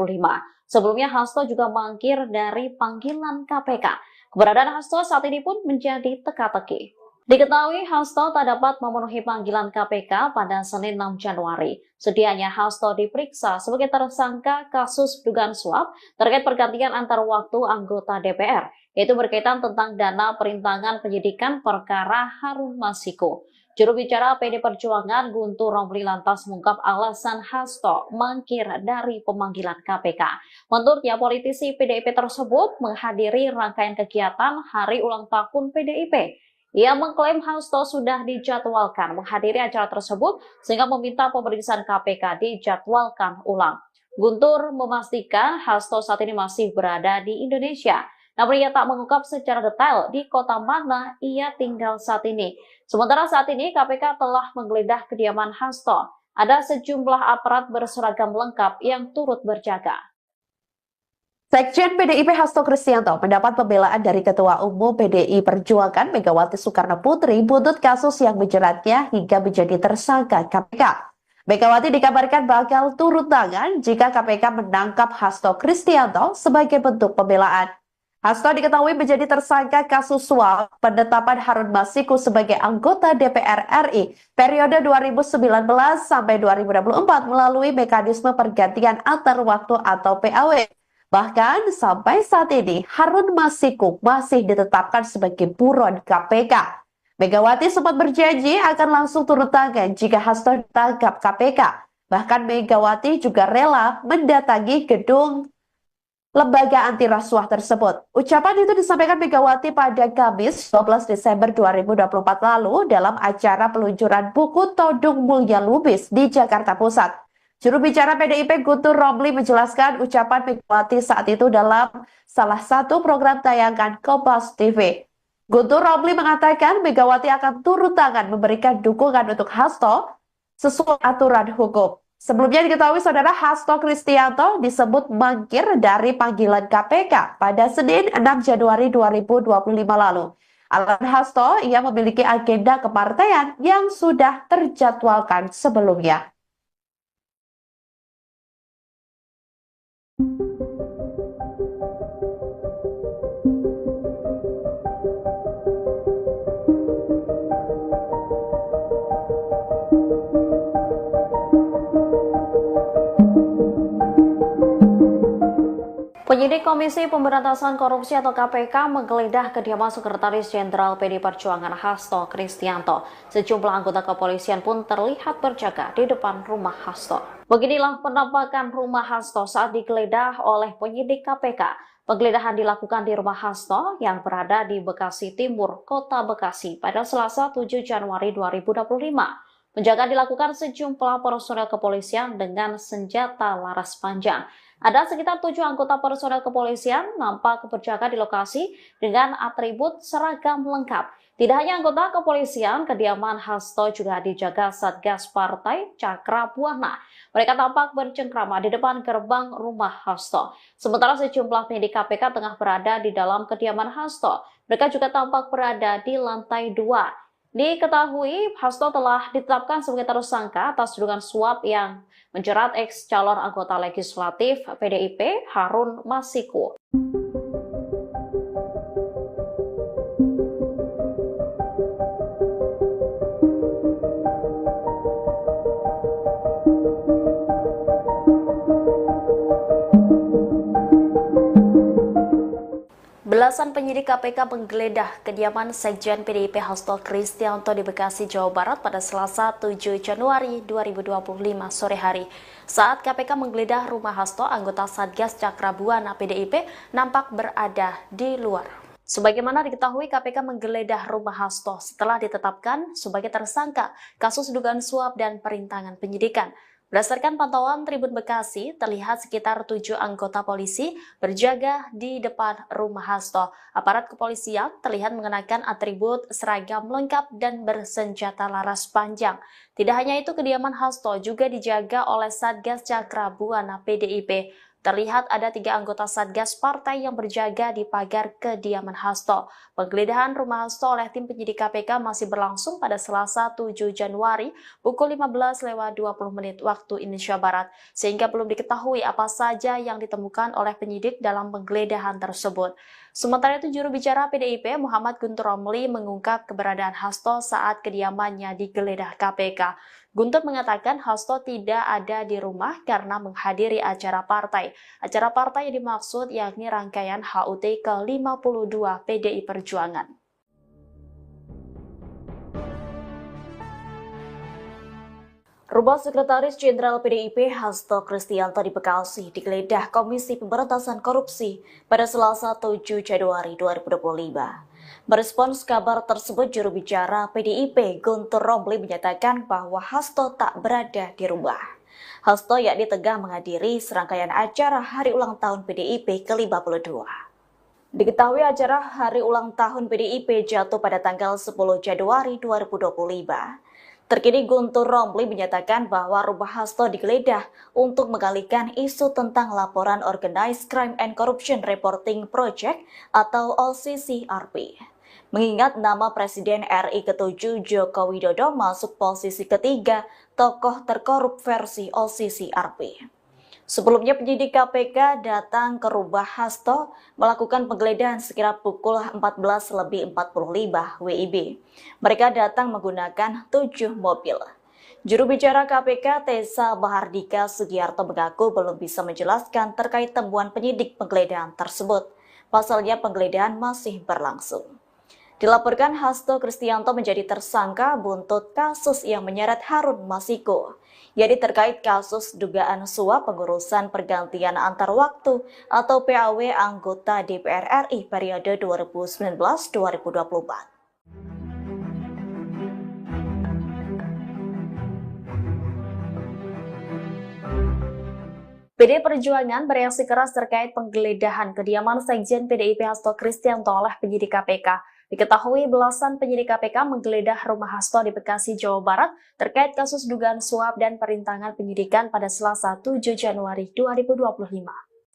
Sebelumnya Hasto juga mangkir dari panggilan KPK. Keberadaan Hasto saat ini pun menjadi teka-teki. Diketahui Hasto tak dapat memenuhi panggilan KPK pada Senin 6 Januari. Sedianya Hasto diperiksa sebagai tersangka kasus dugaan suap terkait pergantian antar waktu anggota DPR, yaitu berkaitan tentang dana perintangan penyidikan perkara Harun Masiku. Juru bicara PD Perjuangan Guntur Romli lantas mengungkap alasan Hasto mangkir dari pemanggilan KPK. Menurutnya, politisi PDIP tersebut menghadiri rangkaian kegiatan Hari Ulang Tahun PDIP. Ia mengklaim Hasto sudah dijadwalkan menghadiri acara tersebut sehingga meminta pemeriksaan KPK dijadwalkan ulang. Guntur memastikan Hasto saat ini masih berada di Indonesia. Namun ia tak mengungkap secara detail di kota mana ia tinggal saat ini. Sementara saat ini KPK telah menggeledah kediaman Hasto. Ada sejumlah aparat berseragam lengkap yang turut berjaga. Sekjen PDIP Hasto Kristianto mendapat pembelaan dari Ketua Umum PDI Perjuangan Megawati Soekarno Putri buntut kasus yang menjeratnya hingga menjadi tersangka KPK. Megawati dikabarkan bakal turun tangan jika KPK menangkap Hasto Kristianto sebagai bentuk pembelaan. Hasto diketahui menjadi tersangka kasus suap penetapan Harun Masiku sebagai anggota DPR RI periode 2019 sampai 2024 melalui mekanisme pergantian antar waktu atau PAW. Bahkan sampai saat ini Harun Masiku masih ditetapkan sebagai buron KPK. Megawati sempat berjanji akan langsung turun tangan jika Hasto ditangkap KPK. Bahkan Megawati juga rela mendatangi gedung lembaga anti rasuah tersebut. Ucapan itu disampaikan Megawati pada Kamis 12 Desember 2024 lalu dalam acara peluncuran buku Todung Mulya Lubis di Jakarta Pusat. Juru bicara PDIP Guntur Romli menjelaskan ucapan Megawati saat itu dalam salah satu program tayangan Kompas TV. Guntur Romli mengatakan Megawati akan turun tangan memberikan dukungan untuk Hasto sesuai aturan hukum. Sebelumnya diketahui saudara Hasto Kristianto disebut mangkir dari panggilan KPK pada Senin 6 Januari 2025 lalu. Alasan Hasto, ia memiliki agenda kepartaian yang sudah terjadwalkan sebelumnya. Penyidik Komisi Pemberantasan Korupsi atau KPK menggeledah kediaman Sekretaris Jenderal PD Perjuangan Hasto Kristianto. Sejumlah anggota kepolisian pun terlihat berjaga di depan rumah Hasto. Beginilah penampakan rumah Hasto saat digeledah oleh penyidik KPK. Penggeledahan dilakukan di rumah Hasto yang berada di Bekasi Timur, Kota Bekasi pada Selasa 7 Januari 2025. Penjagaan dilakukan sejumlah personel kepolisian dengan senjata laras panjang. Ada sekitar 7 anggota personel kepolisian nampak berjaga di lokasi dengan atribut seragam lengkap. Tidak hanya anggota kepolisian, kediaman Hasto juga dijaga Satgas Partai Cakra Buana. Mereka tampak bercengkrama di depan gerbang rumah Hasto. Sementara sejumlah penyidik KPK tengah berada di dalam kediaman Hasto. Mereka juga tampak berada di lantai 2. Diketahui, Hasto telah ditetapkan sebagai tersangka atas tuduhan suap yang menjerat ex calon anggota legislatif PDIP Harun Masiku. Belasan penyidik KPK menggeledah kediaman Sekjen PDIP Hasto Kristianto di Bekasi, Jawa Barat pada Selasa 7 Januari 2025 sore hari. Saat KPK menggeledah rumah Hasto, anggota Satgas Cakra Buana PDIP nampak berada di luar. Sebagaimana diketahui, KPK menggeledah rumah Hasto setelah ditetapkan sebagai tersangka kasus dugaan suap dan perintangan penyidikan. Berdasarkan pantauan Tribun Bekasi, terlihat sekitar 7 anggota polisi berjaga di depan rumah Hasto. Aparat kepolisian terlihat mengenakan atribut seragam lengkap dan bersenjata laras panjang. Tidak hanya itu, kediaman Hasto juga dijaga oleh Satgas Cakra Buana PDIP. Terlihat ada 3 anggota Satgas Partai yang berjaga di pagar kediaman Hasto. Penggeledahan rumah Hasto oleh tim penyidik KPK masih berlangsung pada Selasa 7 Januari pukul 15:20 waktu Indonesia Barat, sehingga belum diketahui apa saja yang ditemukan oleh penyidik dalam penggeledahan tersebut. Sementara itu, juru bicara PDIP Muhammad Guntur Romli mengungkap keberadaan Hasto saat kediamannya digeledah KPK. Guntur mengatakan Hasto tidak ada di rumah karena menghadiri acara partai. Acara partai yang dimaksud yakni rangkaian HUT ke-52 PDI Perjuangan. Rumah Sekretaris Jenderal PDIP Hasto Kristianto di Bekasi digeledah Komisi Pemberantasan Korupsi pada Selasa 7 Januari 2025. Merespons kabar tersebut, juru bicara PDIP Guntur Romli menyatakan bahwa Hasto tak berada di rumah. Hasto yakni tengah menghadiri serangkaian acara Hari Ulang Tahun PDIP ke-52. Diketahui acara Hari Ulang Tahun PDIP jatuh pada tanggal 10 Januari 2025. Terkini Guntur Romli menyatakan bahwa rumah Hasto digeledah untuk mengalihkan isu tentang laporan Organized Crime and Corruption Reporting Project atau OCCRP. Mengingat nama Presiden RI ke-7 Joko Widodo masuk posisi ketiga tokoh terkorup versi OCCRP. Sebelumnya penyidik KPK datang ke rumah Hasto melakukan penggeledahan sekira pukul 14:45 WIB. Mereka datang menggunakan 7 mobil. Juru bicara KPK Tessa Bahardika Sugiarto mengaku belum bisa menjelaskan terkait temuan penyidik penggeledahan tersebut. Pasalnya penggeledahan masih berlangsung. Dilaporkan Hasto Kristianto menjadi tersangka buntut kasus yang menyeret Harun Masiku, yakni terkait kasus dugaan suap pengurusan pergantian antar waktu atau PAW anggota DPR RI periode 2019-2024. PDI Perjuangan bereaksi keras terkait penggeledahan kediaman Sekjen PDIP Hasto Kristianto oleh penyidik KPK. Diketahui belasan penyidik KPK menggeledah rumah Hasto di Bekasi, Jawa Barat terkait kasus dugaan suap dan perintangan penyidikan pada Selasa 7 Januari 2025.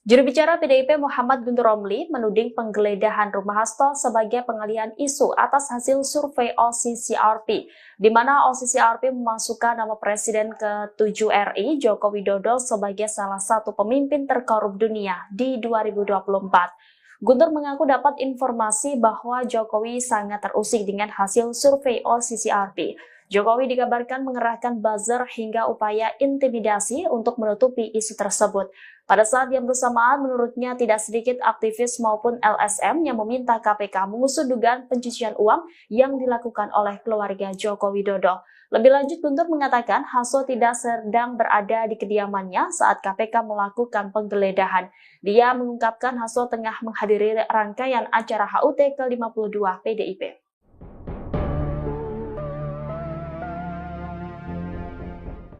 Juru bicara PDIP Muhammad Guntur Romli menuding penggeledahan rumah Hasto sebagai pengalihan isu atas hasil survei OCCRP, di mana OCCRP memasukkan nama Presiden ke-7 RI Joko Widodo sebagai salah satu pemimpin terkorup dunia di 2024. Guntur mengaku dapat informasi bahwa Jokowi sangat terusik dengan hasil survei OCCRP. Jokowi dikabarkan mengerahkan buzzer hingga upaya intimidasi untuk menutupi isu tersebut. Pada saat yang bersamaan, menurutnya tidak sedikit aktivis maupun LSM yang meminta KPK mengusut dugaan pencucian uang yang dilakukan oleh keluarga Joko Widodo. Lebih lanjut, Guntur mengatakan Hasto tidak sedang berada di kediamannya saat KPK melakukan penggeledahan. Dia mengungkapkan Hasto tengah menghadiri rangkaian acara HUT ke-52 PDIP.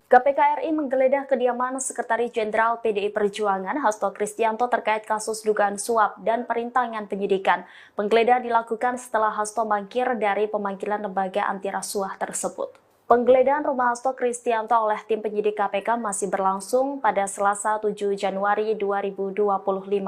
KPK RI menggeledah kediaman Sekretaris Jenderal PDI Perjuangan Hasto Kristianto terkait kasus dugaan suap dan perintangan penyidikan. Penggeledahan dilakukan setelah Hasto mangkir dari pemanggilan lembaga anti rasuah tersebut. Penggeledahan rumah Hasto Kristianto oleh tim penyidik KPK masih berlangsung pada Selasa 7 Januari 2025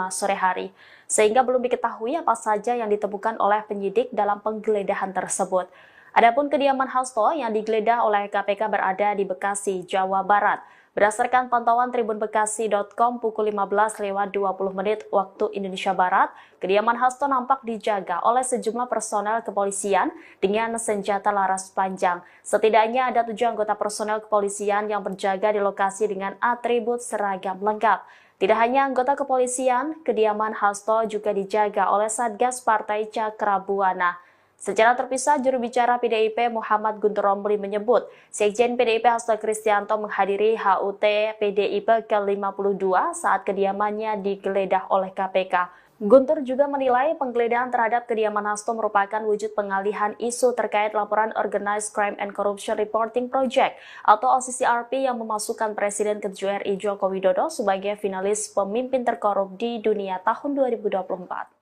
sore hari, sehingga belum diketahui apa saja yang ditemukan oleh penyidik dalam penggeledahan tersebut. Adapun kediaman Hasto yang digeledah oleh KPK berada di Bekasi, Jawa Barat. Berdasarkan pantauan tribunbekasi.com pukul 15.20 waktu Indonesia Barat, kediaman Hasto nampak dijaga oleh sejumlah personel kepolisian dengan senjata laras panjang. Setidaknya ada 7 anggota personel kepolisian yang berjaga di lokasi dengan atribut seragam lengkap. Tidak hanya anggota kepolisian, kediaman Hasto juga dijaga oleh Satgas Partai Cakrabuana. Secara terpisah, juru bicara PDIP Muhammad Guntur Romli menyebut, Sekjen PDIP Hasto Kristianto menghadiri HUT PDIP ke-52 saat kediamannya digeledah oleh KPK. Guntur juga menilai penggeledahan terhadap kediaman Hasto merupakan wujud pengalihan isu terkait laporan Organized Crime and Corruption Reporting Project atau OCCRP yang memasukkan Presiden ke-7 RI Joko Widodo sebagai finalis pemimpin terkorup di dunia tahun 2024.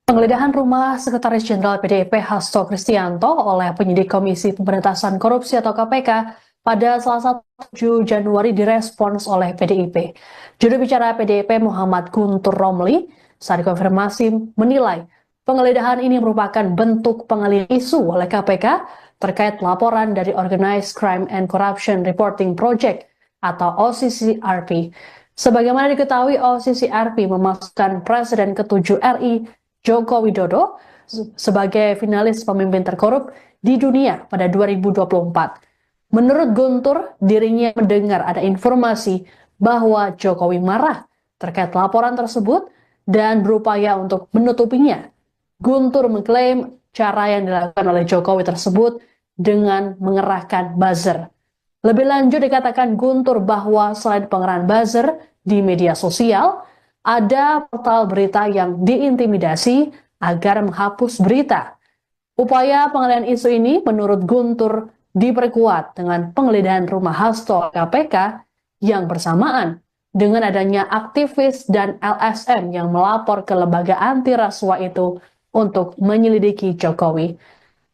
Penggeledahan rumah Sekretaris Jenderal PDIP Hasto Kristianto oleh penyidik Komisi Pemberantasan Korupsi atau KPK pada Selasa 7 Januari direspons oleh PDIP. Juru bicara PDIP Muhammad Guntur Romli saat dikonfirmasi menilai penggeledahan ini merupakan bentuk pengalihan isu oleh KPK terkait laporan dari Organized Crime and Corruption Reporting Project atau OCCRP. Sebagaimana diketahui, OCCRP memasukkan Presiden ke-7 RI Joko Widodo sebagai finalis pemimpin terkorup di dunia pada 2024. Menurut Guntur, dirinya mendengar ada informasi bahwa Jokowi marah terkait laporan tersebut dan berupaya untuk menutupinya. Guntur mengklaim cara yang dilakukan oleh Jokowi tersebut dengan mengerahkan buzzer. Lebih lanjut dikatakan Guntur bahwa selain pengerahan buzzer di media sosial, ada portal berita yang diintimidasi agar menghapus berita. Upaya pengalihan isu ini menurut Guntur diperkuat dengan penggeledahan rumah Hasto KPK yang bersamaan dengan adanya aktivis dan LSM yang melapor ke lembaga anti rasuah itu untuk menyelidiki Jokowi.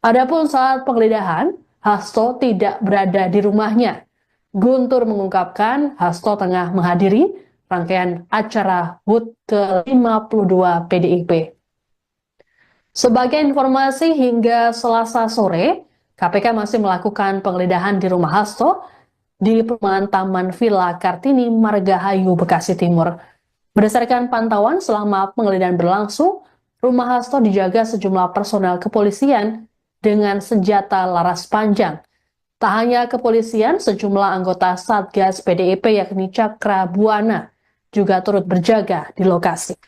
Adapun saat penggeledahan, Hasto tidak berada di rumahnya. Guntur mengungkapkan Hasto tengah menghadiri rangkaian acara HUT ke-52 PDIP. Sebagai informasi, hingga Selasa sore, KPK masih melakukan penggeledahan di rumah Hasto di perumahan Taman Villa Kartini, Margahayu, Bekasi Timur. Berdasarkan pantauan selama penggeledahan berlangsung, rumah Hasto dijaga sejumlah personel kepolisian dengan senjata laras panjang. Tak hanya kepolisian, sejumlah anggota Satgas PDIP yakni Cakrabuana juga turut berjaga di lokasi.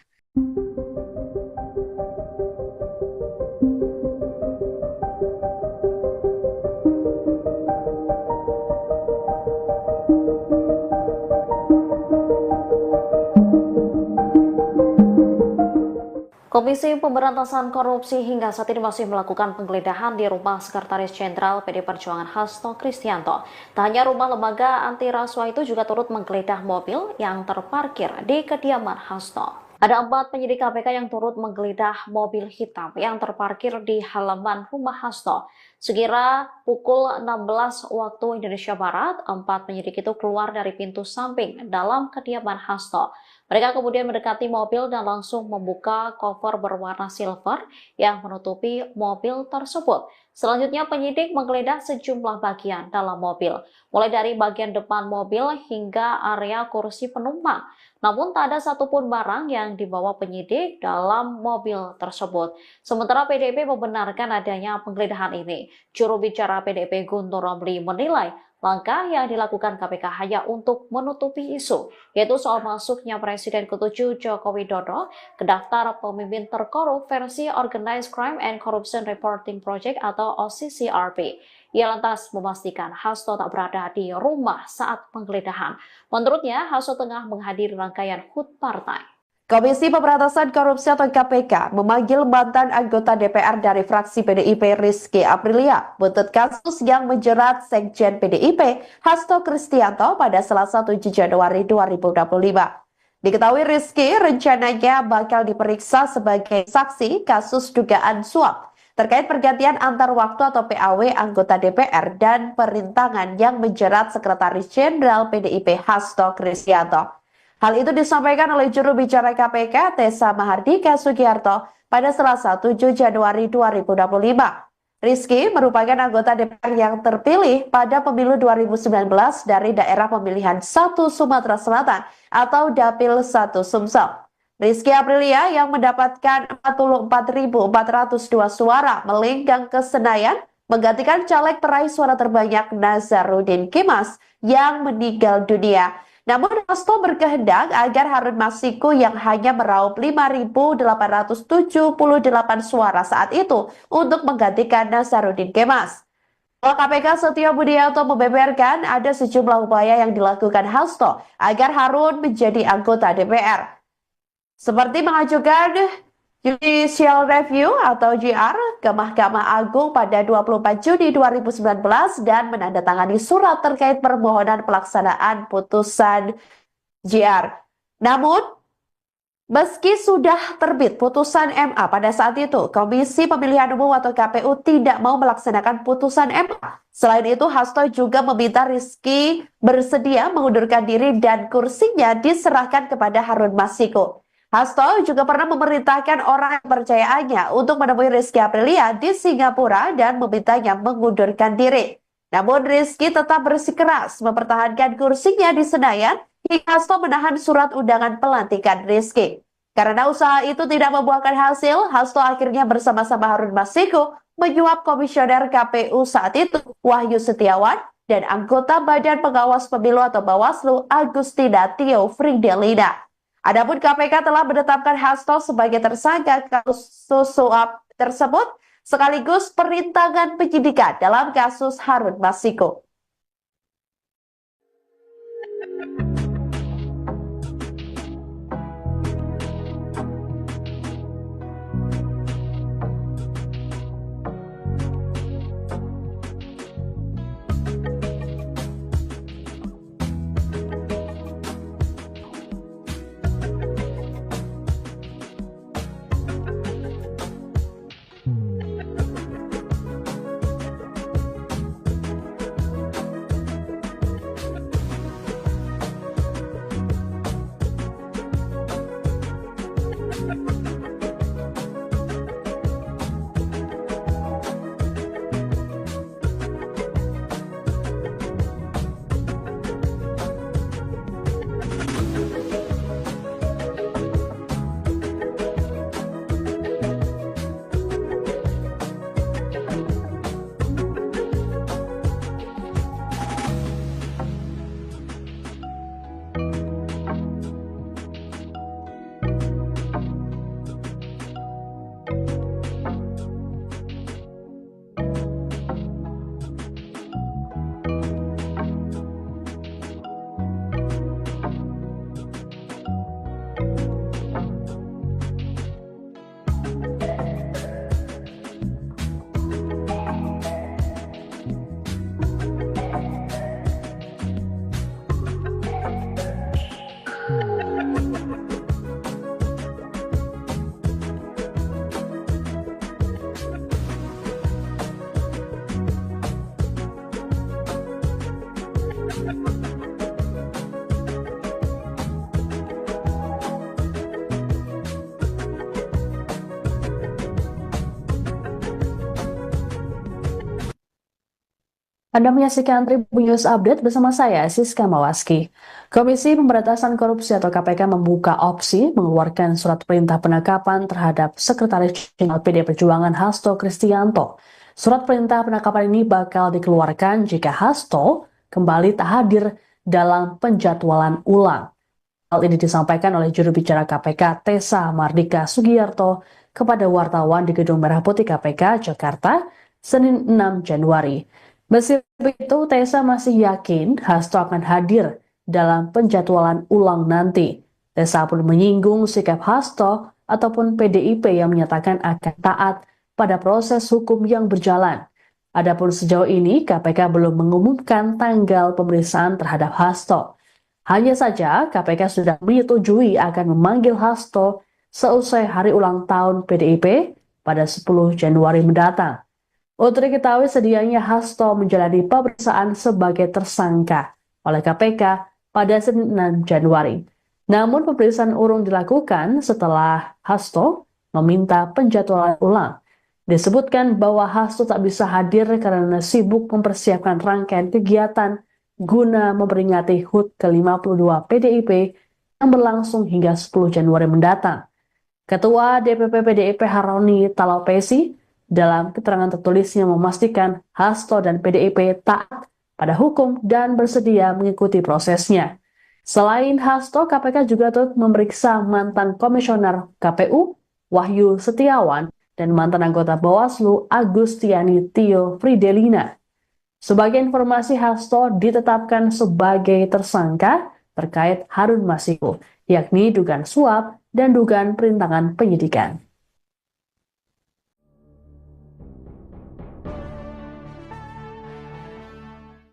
Komisi Pemberantasan Korupsi hingga saat ini masih melakukan penggeledahan di rumah Sekretaris Jenderal PD Perjuangan Hasto Kristianto. Tak hanya rumah lembaga anti rasuah itu juga turut menggeledah mobil yang terparkir di kediaman Hasto. Ada 4 penyidik KPK yang turut menggeledah mobil hitam yang terparkir di halaman rumah Hasto. Sekira pukul 16 waktu Indonesia Barat, 4 penyidik itu keluar dari pintu samping dalam kediaman Hasto. Mereka kemudian mendekati mobil dan langsung membuka koper berwarna silver yang menutupi mobil tersebut. Selanjutnya penyidik menggeledah sejumlah bagian dalam mobil, mulai dari bagian depan mobil hingga area kursi penumpang. Namun tak ada satupun barang yang dibawa penyidik dalam mobil tersebut. Sementara PDIP membenarkan adanya penggeledahan ini. Juru bicara PDIP Guntur Romli menilai langkah yang dilakukan KPK hanya untuk menutupi isu, yaitu soal masuknya Presiden ke-7 Joko Widodo ke daftar pemimpin terkorup versi Organized Crime and Corruption Reporting Project atau OCCRP. Ia lantas memastikan Hasto tak berada di rumah saat penggeledahan. Menurutnya, Hasto tengah menghadiri rangkaian HUT partai. Komisi Pemberantasan Korupsi atau KPK memanggil mantan anggota DPR dari fraksi PDIP Rizky Aprilia buntut kasus yang menjerat Sekjen PDIP Hasto Kristianto pada Selasa 7 Januari 2025. Diketahui Rizky rencananya bakal diperiksa sebagai saksi kasus dugaan suap terkait pergantian antar waktu atau PAW anggota DPR dan perintangan yang menjerat Sekretaris Jenderal PDIP Hasto Kristianto. Hal itu disampaikan oleh juru bicara KPK Tessa Mahardika Sugiarto pada Selasa 7 Januari 2025. Rizky merupakan anggota DPR yang terpilih pada pemilu 2019 dari daerah pemilihan 1 Sumatera Selatan atau Dapil 1 Sumsel. Rizky Aprilia yang mendapatkan 44.402 suara melenggang ke Senayan menggantikan caleg peraih suara terbanyak Nazarudin Kemas yang meninggal dunia. Namun Hasto berkehendak agar Harun Masiku yang hanya meraup 5.878 suara saat itu untuk menggantikan Nazarudin Kemas. KPK Setio Budianto membeberkan ada sejumlah upaya yang dilakukan Hasto agar Harun menjadi anggota DPR. Seperti mengajukan Judicial Review atau JR ke Mahkamah Agung pada 24 Juni 2019 dan menandatangani surat terkait permohonan pelaksanaan putusan JR. Namun, meski sudah terbit putusan MA pada saat itu, Komisi Pemilihan Umum atau KPU tidak mau melaksanakan putusan MA. Selain itu, Hasto juga meminta Rizky bersedia mengundurkan diri dan kursinya diserahkan kepada Harun Masiku. Hasto juga pernah memerintahkan orang kepercayaannya untuk menemui Rizky Aprilia di Singapura dan memintanya mengundurkan diri. Namun Rizky tetap bersikeras mempertahankan kursinya di Senayan hingga Hasto menahan surat undangan pelantikan Rizky. Karena usaha itu tidak membuahkan hasil, Hasto akhirnya bersama-sama Harun Masiku menyuap komisioner KPU saat itu Wahyu Setiawan dan anggota Badan Pengawas Pemilu atau Bawaslu Agustina Tio Fridelina. Adapun KPK telah menetapkan Hasto sebagai tersangka kasus suap tersebut sekaligus perintangan penyidikan dalam kasus Harun Masiku. Anda menyaksikan Tribun News Update bersama saya, Siska Mawaski. Komisi Pemberantasan Korupsi atau KPK membuka opsi mengeluarkan surat perintah penangkapan terhadap Sekretaris Jenderal PD Perjuangan Hasto Kristianto. Surat perintah penangkapan ini bakal dikeluarkan jika Hasto kembali tak hadir dalam penjadwalan ulang. Hal ini disampaikan oleh juru bicara KPK Tessa Mardika Sugiyarto kepada wartawan di Gedung Merah Putih KPK Jakarta, Senin 6 Januari. Meski begitu, Tessa masih yakin Hasto akan hadir dalam penjadwalan ulang nanti. Tessa pun menyinggung sikap Hasto ataupun PDIP yang menyatakan akan taat pada proses hukum yang berjalan. Adapun sejauh ini, KPK belum mengumumkan tanggal pemeriksaan terhadap Hasto. Hanya saja, KPK sudah menyetujui akan memanggil Hasto seusai hari ulang tahun PDIP pada 10 Januari mendatang. Untuk diketahui sedianya Hasto menjalani pemeriksaan sebagai tersangka oleh KPK pada Senin 6 Januari. Namun pemeriksaan urung dilakukan setelah Hasto meminta penjadwalan ulang. Disebutkan bahwa Hasto tak bisa hadir karena sibuk mempersiapkan rangkaian kegiatan guna memperingati HUT ke-52 PDIP yang berlangsung hingga 10 Januari mendatang. Ketua DPP PDIP Haroni Talapesi dalam keterangan tertulisnya memastikan Hasto dan PDIP taat pada hukum dan bersedia mengikuti prosesnya. Selain Hasto, KPK juga turut memeriksa mantan komisioner KPU Wahyu Setiawan dan mantan anggota Bawaslu Agustiani Tio Fridelina. Sebagai informasi, Hasto ditetapkan sebagai tersangka terkait Harun Masiku, yakni dugaan suap dan dugaan perintangan penyidikan.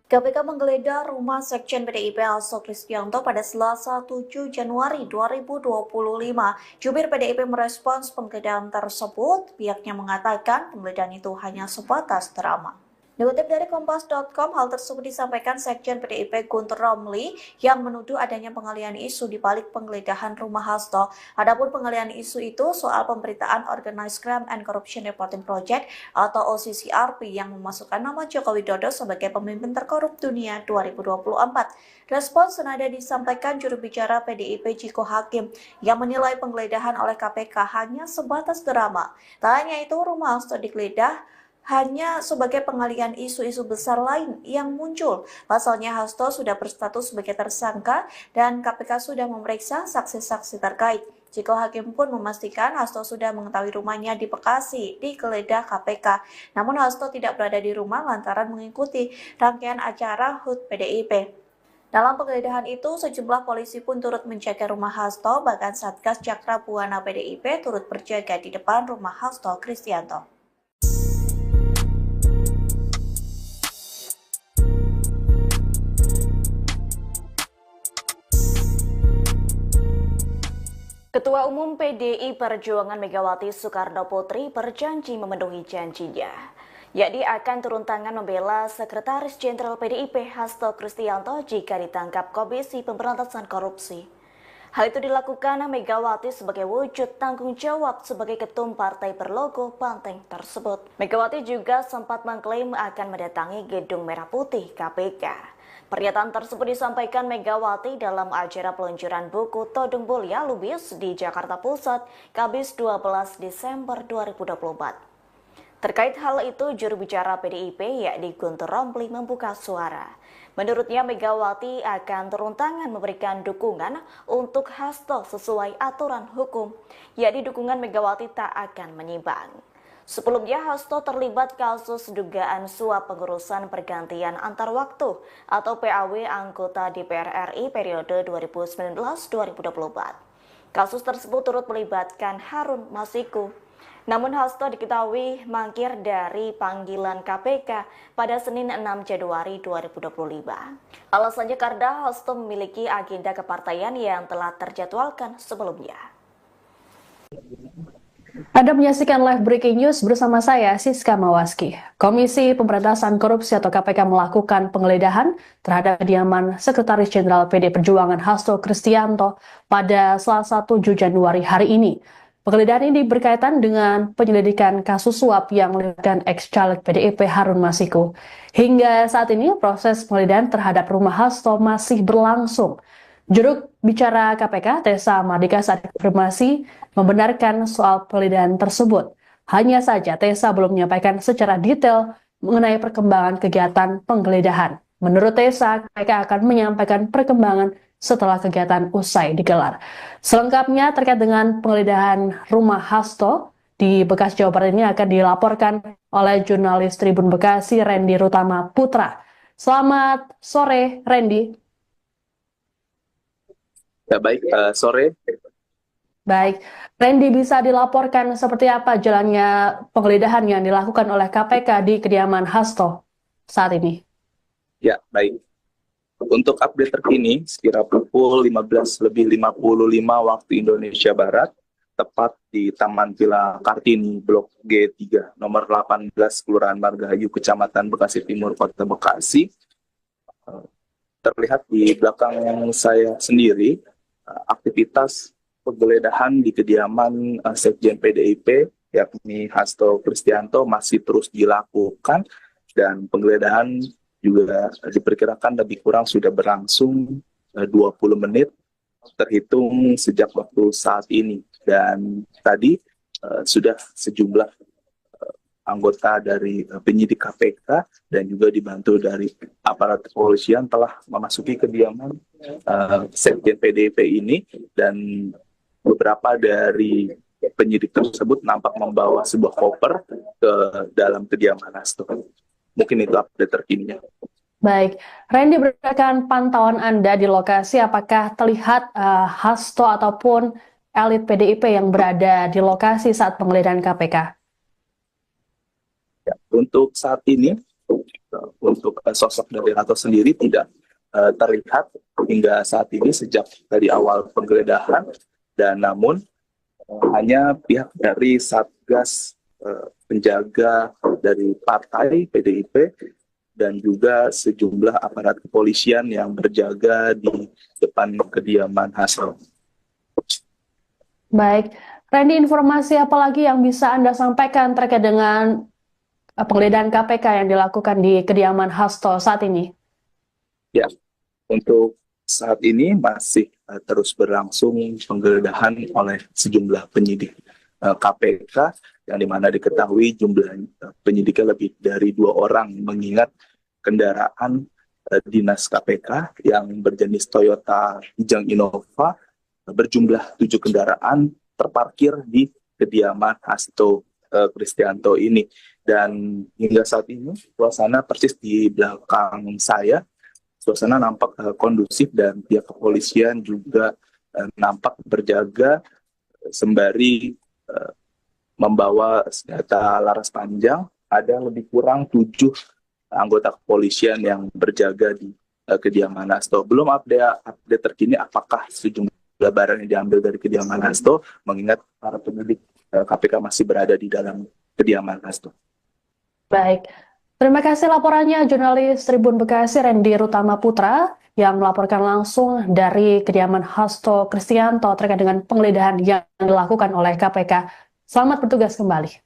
KPK menggeledah rumah Sekjen PDIP Hasto Kristianto pada Selasa 7 Januari 2025. Jubir PDIP merespons penggeledahan tersebut. Pihaknya mengatakan penggeledahan itu hanya sebatas drama. Dikutip dari Kompas.com, hal tersebut disampaikan Sekjen PDIP Guntur Romli yang menuduh adanya pengalihan isu di balik penggeledahan rumah Hasto. Adapun pengalihan isu itu soal pemberitaan Organized Crime and Corruption Reporting Project atau OCCRP yang memasukkan nama Joko Widodo sebagai pemimpin terkorup dunia 2024. Respons senada disampaikan juru bicara PDIP Ciko Hakim yang menilai penggeledahan oleh KPK hanya sebatas drama. Tak hanya itu, rumah Hasto digeledah hanya sebagai pengalihan isu-isu besar lain yang muncul. Pasalnya Hasto sudah berstatus sebagai tersangka dan KPK sudah memeriksa saksi-saksi terkait. Ciko Hakim pun memastikan Hasto sudah mengetahui rumahnya di Bekasi digeledah KPK. Namun Hasto tidak berada di rumah lantaran mengikuti rangkaian acara HUT PDIP. Dalam penggeledahan itu, sejumlah polisi pun turut menjaga rumah Hasto, bahkan Satgas Cakra Buana PDIP turut berjaga di depan rumah Hasto Kristianto. Ketua Umum PDI Perjuangan Megawati Soekarno Putri berjanji memenuhi janjinya, yakni akan turun tangan membela Sekretaris Jenderal PDIP Hasto Kristianto jika ditangkap Komisi Pemberantasan Korupsi. Hal itu dilakukan Megawati sebagai wujud tanggung jawab sebagai ketum partai berlogo banteng tersebut. Megawati juga sempat mengklaim akan mendatangi Gedung Merah Putih KPK. Pernyataan tersebut disampaikan Megawati dalam acara peluncuran buku Todung Mulia Lubis di Jakarta Pusat, Kamis 12 Desember 2024. Terkait hal itu, juru bicara PDIP yakni Guntur Romli membuka suara. Menurutnya Megawati akan turun tangan memberikan dukungan untuk Hasto sesuai aturan hukum, yakni dukungan Megawati tak akan menyimpang. Sebelumnya, Hasto terlibat kasus dugaan suap pengurusan pergantian antar waktu atau PAW anggota DPR RI periode 2019-2024. Kasus tersebut turut melibatkan Harun Masiku. Namun Hasto diketahui mangkir dari panggilan KPK pada Senin 6 Januari 2025. Alasannya karena Hasto memiliki agenda kepartaian yang telah terjadwalkan sebelumnya. Anda menyaksikan live breaking news bersama saya, Siska Mawaski. Komisi Pemberantasan Korupsi atau KPK melakukan penggeledahan terhadap kediaman Sekretaris Jenderal PD Perjuangan Hasto Kristianto pada Selasa 7 Januari hari ini. Penggeledahan ini berkaitan dengan penyelidikan kasus suap yang melibatkan ex-caleg PDIP Harun Masiku. Hingga saat ini proses penggeledahan terhadap rumah Hasto masih berlangsung. Juru bicara KPK, Tessa Mardika, saat konfirmasi membenarkan soal penggeledahan tersebut. Hanya saja Tessa belum menyampaikan secara detail mengenai perkembangan kegiatan penggeledahan. Menurut Tessa, KPK akan menyampaikan perkembangan setelah kegiatan usai digelar. Selengkapnya terkait dengan penggeledahan rumah Hasto di Bekasi, Jawa Barat ini akan dilaporkan oleh jurnalis Tribun Bekasi, Randy Rutama Putra. Selamat sore, Randy. Ya, baik, sore. Baik, Randy, bisa dilaporkan seperti apa jalannya penggeledahan yang dilakukan oleh KPK di kediaman Hasto saat ini? Ya, baik. Untuk update terkini, sekira pukul 15.55 waktu Indonesia Barat, tepat di Taman Villa Kartini, Blok G3, nomor 18, Kelurahan Margahayu, Kecamatan Bekasi Timur, Kota Bekasi. Terlihat di belakang saya sendiri, aktivitas penggeledahan di kediaman Sekjen PDIP, yakni Hasto Kristianto, masih terus dilakukan, dan penggeledahan juga diperkirakan lebih kurang sudah berlangsung 20 menit terhitung sejak waktu saat ini. Dan tadi sudah sejumlah anggota dari penyidik KPK dan juga dibantu dari aparat kepolisian telah memasuki kediaman Sekjen PDIP ini, dan beberapa dari penyidik tersebut nampak membawa sebuah koper ke dalam kediaman Hasto. Mungkin itu update terkininya. Baik, Randy, berdasarkan pantauan Anda di lokasi, apakah terlihat Hasto ataupun elit PDIP yang berada di lokasi saat penggeledahan KPK? Ya, untuk saat ini, untuk sosok dari Hasto sendiri tidak terlihat hingga saat ini sejak dari awal penggeledahan, dan namun hanya pihak dari Satgas penjaga dari partai PDIP dan juga sejumlah aparat kepolisian yang berjaga di depan kediaman Hasto. Baik, Randy, informasi apa lagi yang bisa Anda sampaikan terkait dengan penggeledahan KPK yang dilakukan di kediaman Hasto saat ini? Ya, untuk saat ini masih terus berlangsung penggeledahan oleh sejumlah penyidik KPK, yang dimana diketahui jumlah penyidiknya lebih dari 2 orang, mengingat kendaraan dinas KPK yang berjenis Toyota Kijang Innova berjumlah 7 kendaraan terparkir di kediaman Hasto Kristianto ini. Dan hingga saat ini suasana persis di belakang saya, suasana nampak kondusif dan pihak kepolisian juga nampak berjaga sembari membawa senjata laras panjang. Ada lebih kurang 7 anggota kepolisian yang berjaga di kediaman Hasto. Belum update terkini apakah sejumlah barang yang diambil dari kediaman Hasto, mengingat para penyidik KPK masih berada di dalam kediaman Hasto. Baik, terima kasih laporannya jurnalis Tribun Bekasi Randy Rutama Putra yang melaporkan langsung dari kediaman Hasto Kristianto terkait dengan penggeledahan yang dilakukan oleh KPK. Selamat bertugas kembali.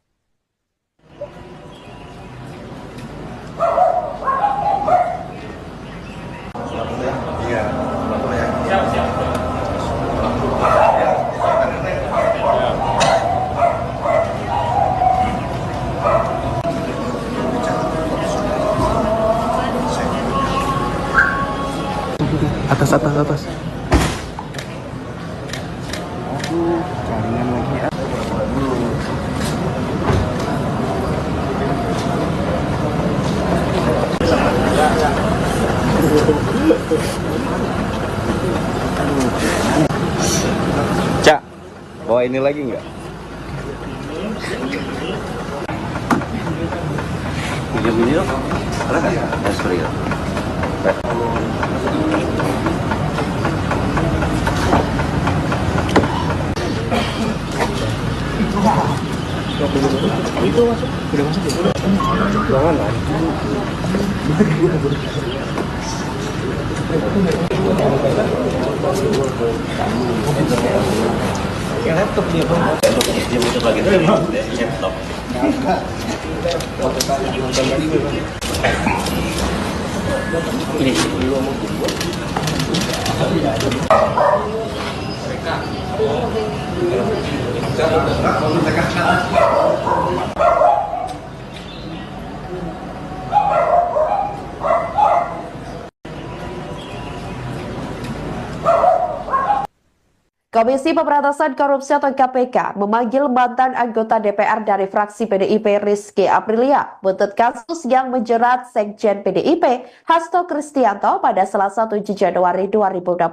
Atas. Aduh, jaringan lagi ya. Cak, bawa ini lagi nggak? Video, ada nggak? Ya, sorry ya. Itu masuk, udah masuk ya? Jangan lah. pakai laptop dia bang. Laptopnya dia muter lagi dari laptop. Ini Komisi Pemberantasan Korupsi atau KPK memanggil mantan anggota DPR dari fraksi PDIP Rizky Aprilia buntut kasus yang menjerat Sekjen PDIP Hasto Kristianto pada Selasa 7 Januari 2025.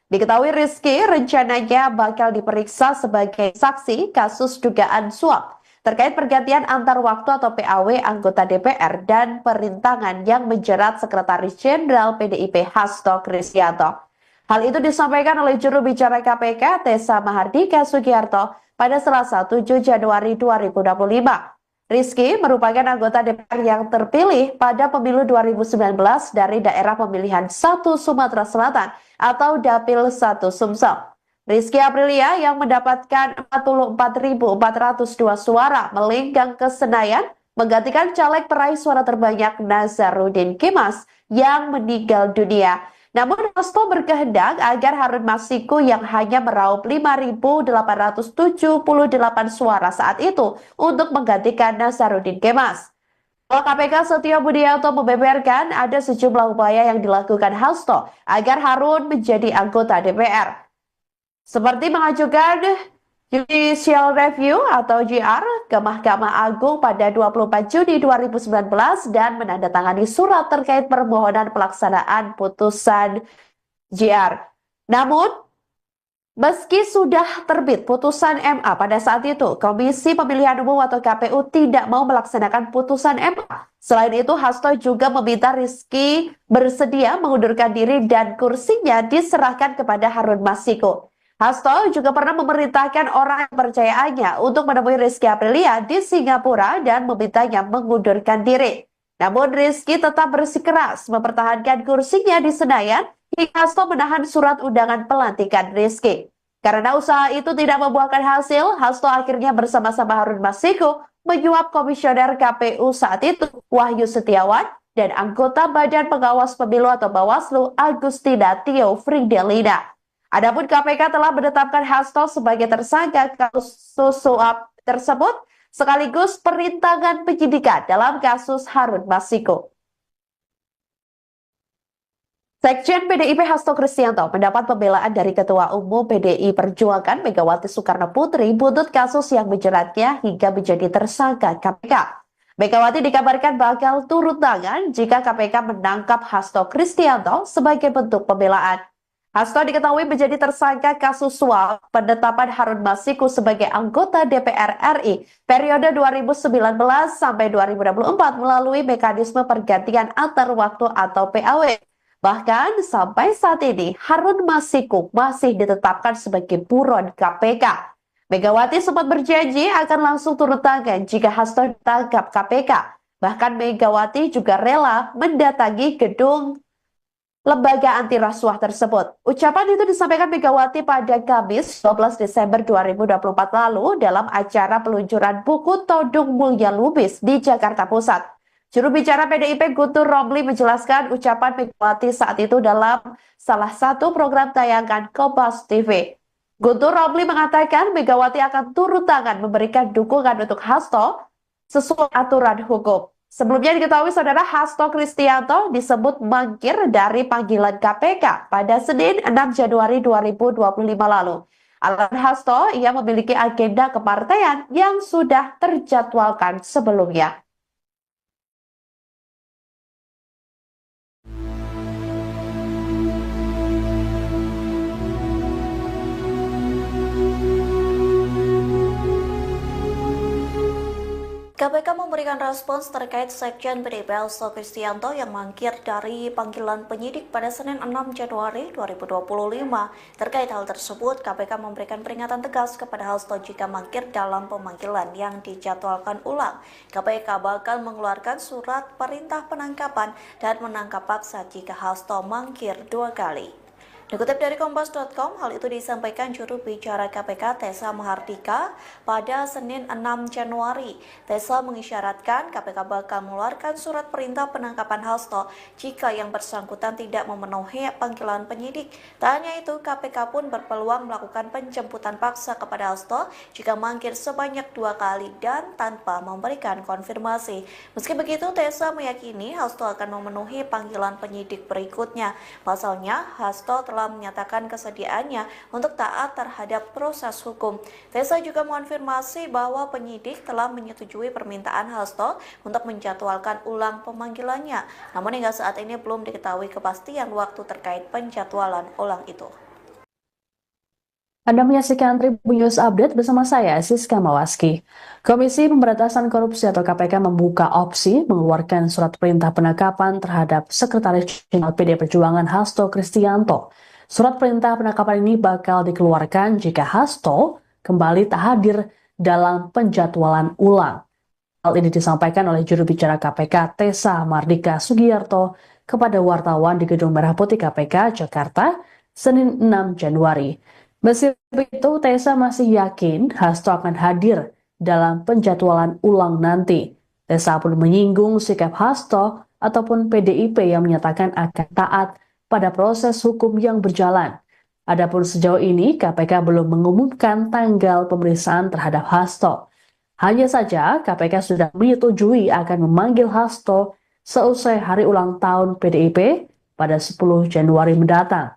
Diketahui Rizky rencananya bakal diperiksa sebagai saksi kasus dugaan suap terkait pergantian antar waktu atau PAW anggota DPR dan perintangan yang menjerat Sekretaris Jenderal PDIP Hasto Kristianto. Hal itu disampaikan oleh juru bicara KPK Tessa Mahardika Sugiarto pada Selasa 7 Januari 2025. Rizky merupakan anggota DPR yang terpilih pada pemilu 2019 dari daerah pemilihan 1 Sumatera Selatan atau Dapil 1 Sumsel. Rizky Aprilia yang mendapatkan 44.402 suara melenggang ke Senayan menggantikan caleg peraih suara terbanyak Nazarudin Kemas yang meninggal dunia. Namun Hasto berkehendak agar Harun Masiku yang hanya meraup 5.878 suara saat itu untuk menggantikan Nazarudin Kemas. KPK Setio Budianto membeberkan ada sejumlah upaya yang dilakukan Hasto agar Harun menjadi anggota DPR. Seperti mengajukan Judicial Review atau JR ke Mahkamah Agung pada 24 Juni 2019 dan menandatangani surat terkait permohonan pelaksanaan putusan JR. Namun, meski sudah terbit putusan MA pada saat itu, Komisi Pemilihan Umum atau KPU tidak mau melaksanakan putusan MA. Selain itu, Hasto juga meminta Rizky bersedia mengundurkan diri dan kursinya diserahkan kepada Harun Masiku. Hasto juga pernah memerintahkan orang kepercayaannya untuk menemui Rizky Aprilia di Singapura dan memintanya mengundurkan diri. Namun Rizky tetap bersikeras mempertahankan kursinya di Senayan hingga Hasto menahan surat undangan pelantikan Rizky. Karena usaha itu tidak membuahkan hasil, Hasto akhirnya bersama-sama Harun Masiku menyuap komisioner KPU saat itu Wahyu Setiawan dan anggota Badan Pengawas Pemilu atau Bawaslu Agustina Tio Fridelina. Adapun KPK telah menetapkan Hasto sebagai tersangka kasus suap tersebut sekaligus perintangan penyidikan dalam kasus Harun Masiku. Sekjen PDIP Hasto Kristianto mendapat pembelaan dari Ketua Umum PDI Perjuangan Megawati Soekarno Putri buntut kasus yang menjeratnya hingga menjadi tersangka KPK. Megawati dikabarkan bakal turun tangan jika KPK menangkap Hasto Kristianto sebagai bentuk pembelaan. Hasto diketahui menjadi tersangka kasus suap penetapan Harun Masiku sebagai anggota DPR RI periode 2019 sampai 2024 melalui mekanisme pergantian antar waktu atau PAW. Bahkan sampai saat ini Harun Masiku masih ditetapkan sebagai buron KPK. Megawati sempat berjanji akan langsung turun tangan jika Hasto ditangkap KPK. Bahkan Megawati juga rela mendatangi gedung lembaga anti rasuah tersebut. Ucapan itu disampaikan Megawati pada Kamis 12 Desember 2024 lalu dalam acara peluncuran buku Todung Mulya Lubis di Jakarta Pusat. Juru bicara PDIP Guntur Romli menjelaskan ucapan Megawati saat itu dalam salah satu program tayangan Kompas TV. Guntur Romli mengatakan Megawati akan turun tangan memberikan dukungan untuk Hasto sesuai aturan hukum. Sebelumnya diketahui saudara Hasto Kristianto disebut mangkir dari panggilan KPK pada Senin 6 Januari 2025 lalu. Alasan Hasto, ia memiliki agenda kepartaian yang sudah terjadwalkan sebelumnya. KPK memberikan respons terkait Sekjen PDIP Hasto Kristianto yang mangkir dari panggilan penyidik pada Senin 6 Januari 2025. Terkait hal tersebut, KPK memberikan peringatan tegas kepada Hasto jika mangkir dalam pemanggilan yang dijadwalkan ulang. KPK bakal mengeluarkan surat perintah penangkapan dan menangkap paksa jika Hasto mangkir 2 kali. Dikutip dari Kompas.com, hal itu disampaikan juru bicara KPK Tessa Mahardika pada Senin 6 Januari. Tessa mengisyaratkan KPK bakal mengeluarkan surat perintah penangkapan Hasto jika yang bersangkutan tidak memenuhi panggilan penyidik. Tak hanya itu, KPK pun berpeluang melakukan penjemputan paksa kepada Hasto jika manggil sebanyak 2 kali dan tanpa memberikan konfirmasi. Meski begitu, Tessa meyakini Hasto akan memenuhi panggilan penyidik berikutnya. Pasalnya, Hasto telah menyatakan kesediaannya untuk taat terhadap proses hukum. Tessa juga mengonfirmasi bahwa penyidik telah menyetujui permintaan Hasto untuk menjadwalkan ulang pemanggilannya. Namun hingga saat ini belum diketahui kepastian waktu terkait penjadwalan ulang itu. Anda menyaksikan Tribun News Update bersama saya, Siska Mawaski. Komisi Pemberantasan Korupsi atau KPK membuka opsi mengeluarkan surat perintah penangkapan terhadap Sekretaris Jenderal PD Perjuangan Hasto Kristianto. Surat perintah penangkapan ini bakal dikeluarkan jika Hasto kembali tak hadir dalam penjadwalan ulang. Hal ini disampaikan oleh juru bicara KPK Tessa Mahardika Sugiyarto kepada wartawan di Gedung Merah Putih KPK Jakarta, Senin 6 Januari. Meski begitu, Tessa masih yakin Hasto akan hadir dalam penjadwalan ulang nanti. Tessa pun menyinggung sikap Hasto ataupun PDIP yang menyatakan akan taat pada proses hukum yang berjalan. Adapun sejauh ini, KPK belum mengumumkan tanggal pemeriksaan terhadap Hasto. Hanya saja, KPK sudah menyetujui akan memanggil Hasto seusai hari ulang tahun PDIP pada 10 Januari mendatang.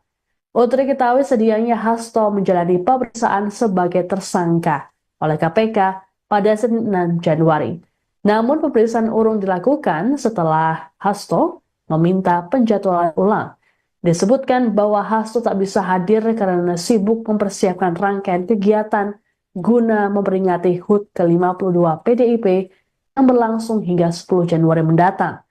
Untuk diketahui, sedianya Hasto menjalani pemeriksaan sebagai tersangka oleh KPK pada Senin 6 Januari. Namun pemeriksaan urung dilakukan setelah Hasto meminta penjadwalan ulang. Disebutkan bahwa Hasto tak bisa hadir karena sibuk mempersiapkan rangkaian kegiatan guna memperingati HUT ke-52 PDIP yang berlangsung hingga 10 Januari mendatang.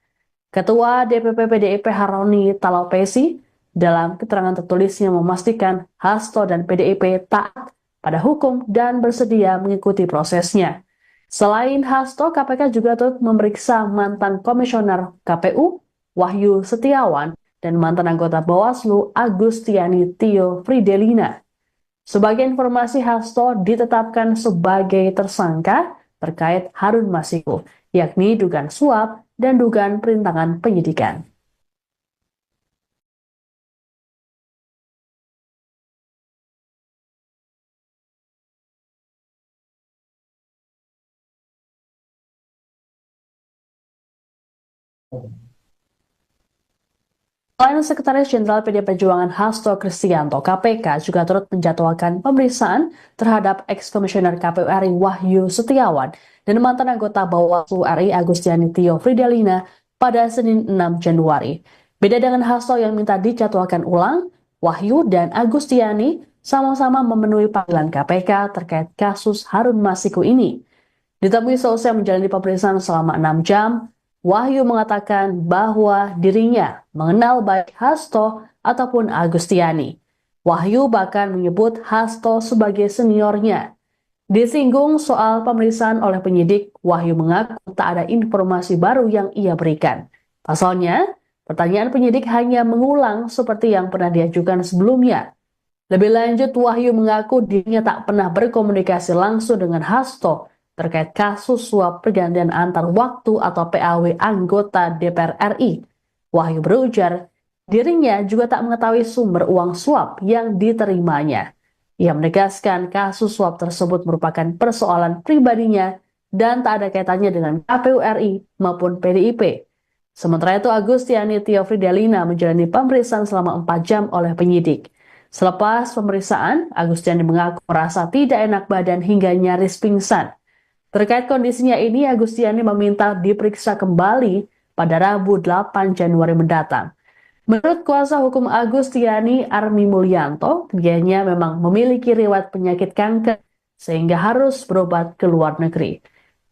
Ketua DPP PDIP Haroni Talapesi dalam keterangan tertulisnya memastikan Hasto dan PDIP taat pada hukum dan bersedia mengikuti prosesnya. Selain Hasto, KPK juga turut memeriksa mantan komisioner KPU Wahyu Setiawan dan mantan anggota Bawaslu Agustiani Tio Fridelina. Sebagai informasi, Hasto ditetapkan sebagai tersangka terkait Harun Masiku, yakni dugaan suap dan dugaan perintangan penyidikan. Selain Sekretaris Jenderal PD Perjuangan Hasto Kristianto, KPK juga turut menjadwalkan pemeriksaan terhadap ex-komisioner KPU RI Wahyu Setiawan dan mantan anggota Bawaslu RI Agustiani Tio Fridelina pada Senin 6 Januari. Beda dengan Hasto yang minta dijadwalkan ulang, Wahyu dan Agustiani sama-sama memenuhi panggilan KPK terkait kasus Harun Masiku ini. Ditemui selesai menjalani pemeriksaan selama 6 jam, Wahyu mengatakan bahwa dirinya mengenal baik Hasto ataupun Agustiani. Wahyu bahkan menyebut Hasto sebagai seniornya. Disinggung soal pemeriksaan oleh penyidik, Wahyu mengaku tak ada informasi baru yang ia berikan. Pasalnya, pertanyaan penyidik hanya mengulang seperti yang pernah diajukan sebelumnya. Lebih lanjut, Wahyu mengaku dirinya tak pernah berkomunikasi langsung dengan Hasto terkait kasus suap pergantian antar waktu atau PAW anggota DPR RI. Wahyu berujar, dirinya juga tak mengetahui sumber uang suap yang diterimanya. Ia menegaskan kasus suap tersebut merupakan persoalan pribadinya dan tak ada kaitannya dengan KPU RI maupun PDIP. Sementara itu, Agustiani Tio Fridelina menjalani pemeriksaan selama 4 jam oleh penyidik. Selepas pemeriksaan, Agustiani mengaku merasa tidak enak badan hingga nyaris pingsan. Terkait kondisinya ini, Agustiani meminta diperiksa kembali pada Rabu 8 Januari mendatang. Menurut kuasa hukum Agustiani, Armi Mulyanto, kliennya memang memiliki riwayat penyakit kanker sehingga harus berobat ke luar negeri.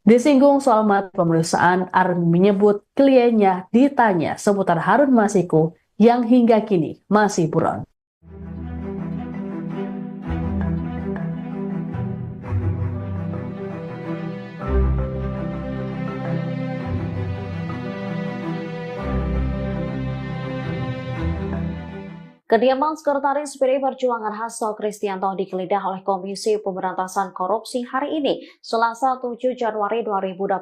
Disinggung soal materi pemeriksaan, Armi menyebut kliennya ditanya seputar Harun Masiku yang hingga kini masih buron. Kediaman Sekretaris PDI Perjuangan Hasto Kristianto digeledah oleh Komisi Pemberantasan Korupsi hari ini, Selasa 7 Januari 2025.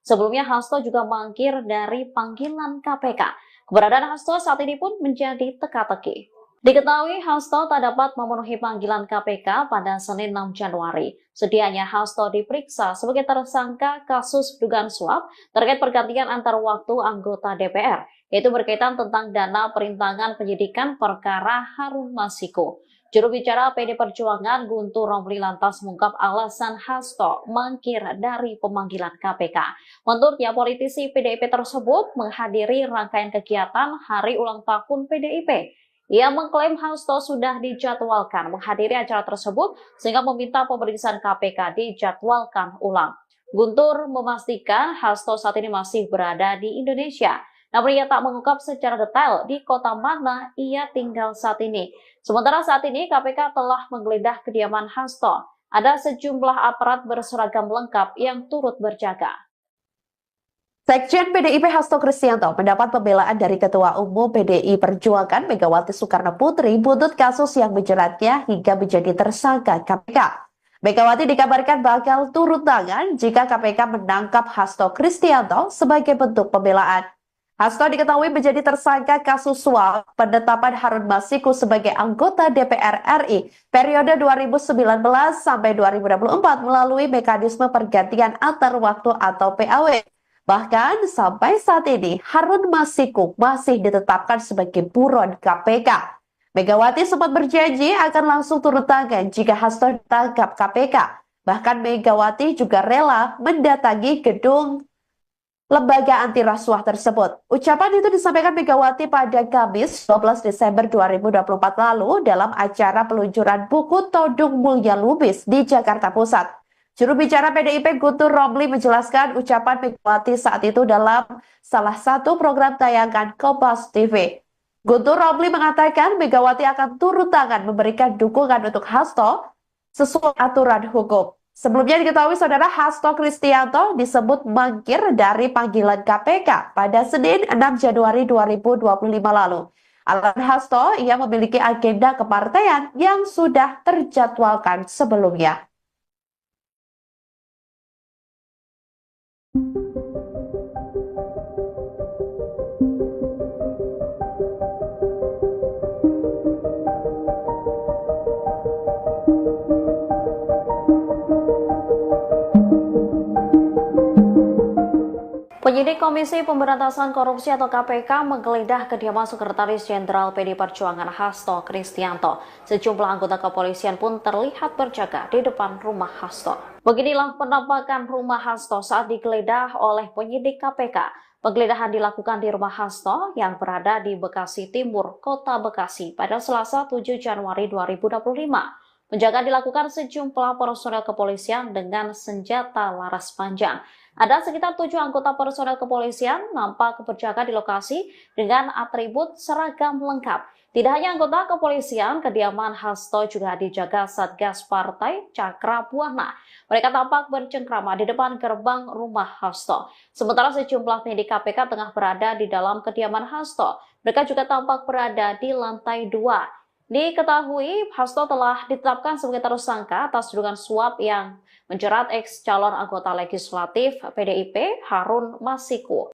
Sebelumnya Hasto juga mangkir dari panggilan KPK. Keberadaan Hasto saat ini pun menjadi teka-teki. Diketahui Hasto tak dapat memenuhi panggilan KPK pada Senin 6 Januari. Sedianya Hasto diperiksa sebagai tersangka kasus dugaan suap terkait pergantian antar waktu anggota DPR, yaitu berkaitan tentang dana perintangan penyidikan perkara Harun Masiku. Juru bicara PD Perjuangan Guntur Romli lantas mengungkap alasan Hasto mangkir dari pemanggilan KPK. Menurutnya, politisi PDIP tersebut menghadiri rangkaian kegiatan Hari Ulang Tahun PDIP. Ia mengklaim Hasto sudah dijadwalkan menghadiri acara tersebut sehingga meminta pemeriksaan KPK dijadwalkan ulang. Guntur memastikan Hasto saat ini masih berada di Indonesia, namun ia tak mengungkap secara detail di kota mana ia tinggal saat ini. Sementara saat ini KPK telah menggeledah kediaman Hasto. Ada sejumlah aparat berseragam lengkap yang turut berjaga. Sekjen PDIP Hasto Kristianto mendapat pembelaan dari Ketua Umum PDI Perjuangan Megawati Soekarno Putri buntut kasus yang menjeratnya hingga menjadi tersangka KPK. Megawati dikabarkan bakal turun tangan jika KPK menangkap Hasto Kristianto sebagai bentuk pembelaan. Hasto diketahui menjadi tersangka kasus suap penetapan Harun Masiku sebagai anggota DPR RI periode 2019 sampai 2024 melalui mekanisme pergantian antar waktu atau PAW. Bahkan sampai saat ini Harun Masiku masih ditetapkan sebagai buron KPK. Megawati sempat berjanji akan langsung turun tangan jika Hasto ditangkap KPK. Bahkan Megawati juga rela mendatangi gedung lembaga anti rasuah tersebut. Ucapan itu disampaikan Megawati pada Kamis 12 Desember 2024 lalu dalam acara peluncuran buku Todung Mulya Lubis di Jakarta Pusat. Juru bicara PDIP Guntur Romli menjelaskan ucapan Megawati saat itu dalam salah satu program tayangan Kompas TV. Guntur Romli mengatakan Megawati akan turun tangan memberikan dukungan untuk Hasto sesuai aturan hukum. Sebelumnya diketahui saudara Hasto Kristianto disebut mangkir dari panggilan KPK pada Senin 6 Januari 2025 lalu. Alasan Hasto, ia memiliki agenda kepartaian yang sudah terjadwalkan sebelumnya. Penyidik Komisi Pemberantasan Korupsi atau KPK menggeledah kediaman Sekretaris Jenderal PDI Perjuangan Hasto Kristianto. Sejumlah anggota kepolisian pun terlihat berjaga di depan rumah Hasto. Beginilah penampakan rumah Hasto saat digeledah oleh penyidik KPK. Penggeledahan dilakukan di rumah Hasto yang berada di Bekasi Timur, Kota Bekasi pada Selasa 7 Januari 2025. Penjagaan dilakukan sejumlah personel kepolisian dengan senjata laras panjang. Ada sekitar 7 anggota personel kepolisian nampak berjaga di lokasi dengan atribut seragam lengkap. Tidak hanya anggota kepolisian, kediaman Hasto juga dijaga Satgas Partai Cakra Buana. Mereka tampak bercengkrama di depan gerbang rumah Hasto. Sementara sejumlah penyidik KPK tengah berada di dalam kediaman Hasto. Mereka juga tampak berada di lantai 2. Diketahui Hasto telah ditetapkan sebagai tersangka atas dugaan suap yang menjerat ex calon anggota legislatif PDIP Harun Masiku.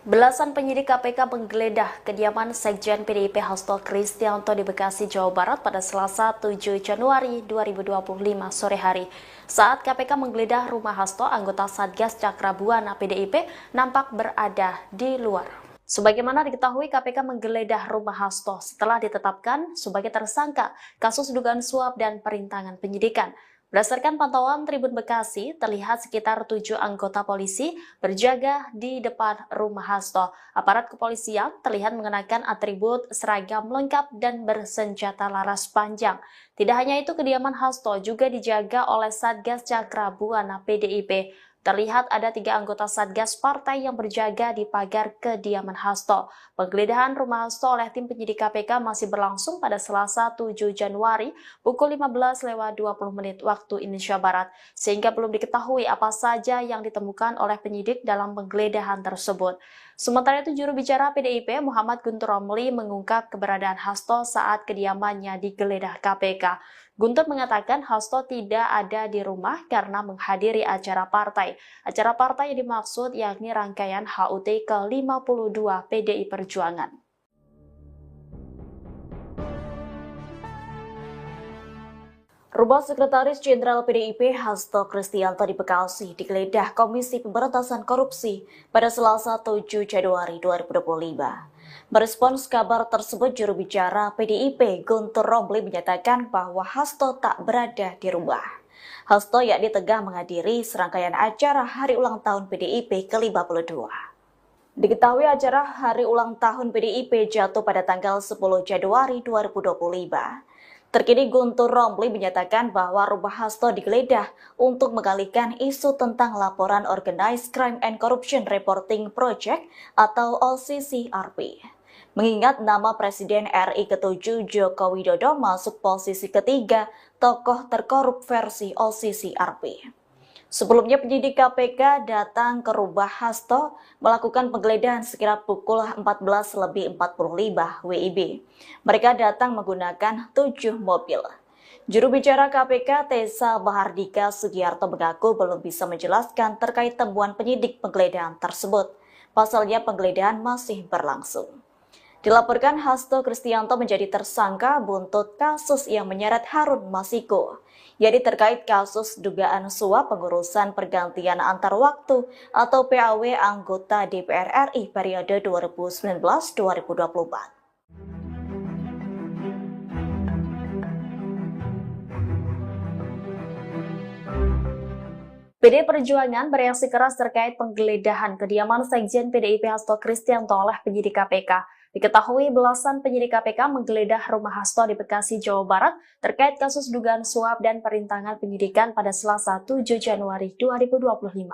Belasan penyidik KPK menggeledah kediaman Sekjen PDIP Hasto Kristianto di Bekasi, Jawa Barat pada Selasa 7 Januari 2025 sore hari. Saat KPK menggeledah rumah Hasto, anggota Satgas Cakra Buana PDIP nampak berada di luar. Sebagaimana diketahui, KPK menggeledah rumah Hasto setelah ditetapkan sebagai tersangka kasus dugaan suap dan perintangan penyidikan. Berdasarkan pantauan Tribun Bekasi, terlihat sekitar 7 anggota polisi berjaga di depan rumah Hasto. Aparat kepolisian terlihat mengenakan atribut seragam lengkap dan bersenjata laras panjang. Tidak hanya itu, kediaman Hasto juga dijaga oleh Satgas Cakra Buana PDIP. terlihat ada 3 anggota Satgas Partai yang berjaga di pagar kediaman Hasto. Penggeledahan rumah Hasto oleh tim penyidik KPK masih berlangsung pada Selasa 7 Januari pukul 15.20 waktu Indonesia Barat, sehingga belum diketahui apa saja yang ditemukan oleh penyidik dalam penggeledahan tersebut. Sementara itu, juru bicara PDIP Muhammad Guntur Romli mengungkap keberadaan Hasto saat kediamannya digeledah KPK. Guntur mengatakan Hasto tidak ada di rumah karena menghadiri acara partai. Acara partai yang dimaksud yakni rangkaian HUT ke-52 PDI Perjuangan. Rumah Sekretaris Jenderal PDIP Hasto Kristianto di Bekasi digeledah Komisi Pemberantasan Korupsi pada Selasa 7 Januari 2025. Merespons kabar tersebut, juru bicara PDIP Guntur Romli menyatakan bahwa Hasto tak berada di rumah. Hasto yakni tengah menghadiri serangkaian acara Hari Ulang Tahun PDIP ke-52. Diketahui acara Hari Ulang Tahun PDIP jatuh pada tanggal 10 Januari 2025. Terkini Guntur Romli menyatakan bahwa rumah Hasto digeledah untuk mengalihkan isu tentang laporan Organized Crime and Corruption Reporting Project atau OCCRP. Mengingat nama Presiden RI ke-7 Joko Widodo masuk posisi ketiga tokoh terkorup versi OCCRP. Sebelumnya penyidik KPK datang ke rumah Hasto melakukan penggeledahan sekira pukul 14.45 WIB. Mereka datang menggunakan 7 mobil. Juru bicara KPK Tessa Bahardika Sugiarto mengaku belum bisa menjelaskan terkait temuan penyidik penggeledahan tersebut. Pasalnya penggeledahan masih berlangsung. Dilaporkan Hasto Kristianto menjadi tersangka buntut kasus yang menyeret Harun Masiku, yakni terkait kasus dugaan suap pengurusan pergantian antar waktu atau PAW anggota DPR RI periode 2019-2024. PDI Perjuangan bereaksi keras terkait penggeledahan kediaman Sekjen PDIP Hasto Kristianto oleh penyidik KPK. Diketahui belasan penyidik KPK menggeledah rumah Hasto di Bekasi, Jawa Barat terkait kasus dugaan suap dan perintangan penyidikan pada Selasa 7 Januari 2025.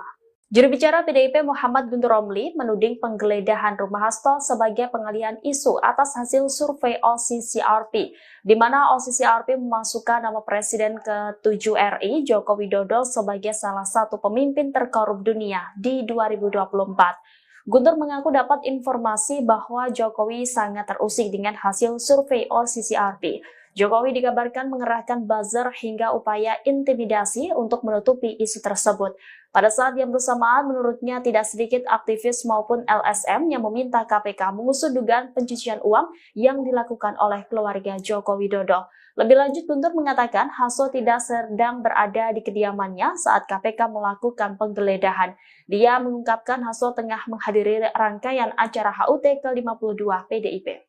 Juru bicara PDIP Muhammad Guntur Romli menuding penggeledahan rumah Hasto sebagai pengalihan isu atas hasil survei OCCRP, di mana OCCRP memasukkan nama Presiden ke-7 RI Joko Widodo sebagai salah satu pemimpin terkorup dunia di 2024. Guntur mengaku dapat informasi bahwa Jokowi sangat terusik dengan hasil survei OCCRP. Jokowi dikabarkan mengerahkan buzzer hingga upaya intimidasi untuk menutupi isu tersebut. Pada saat yang bersamaan, menurutnya tidak sedikit aktivis maupun LSM yang meminta KPK mengusut dugaan pencucian uang yang dilakukan oleh keluarga Joko Widodo. Lebih lanjut, Guntur mengatakan Hasto tidak sedang berada di kediamannya saat KPK melakukan penggeledahan. Dia mengungkapkan Hasto tengah menghadiri rangkaian acara HUT ke-52 PDIP.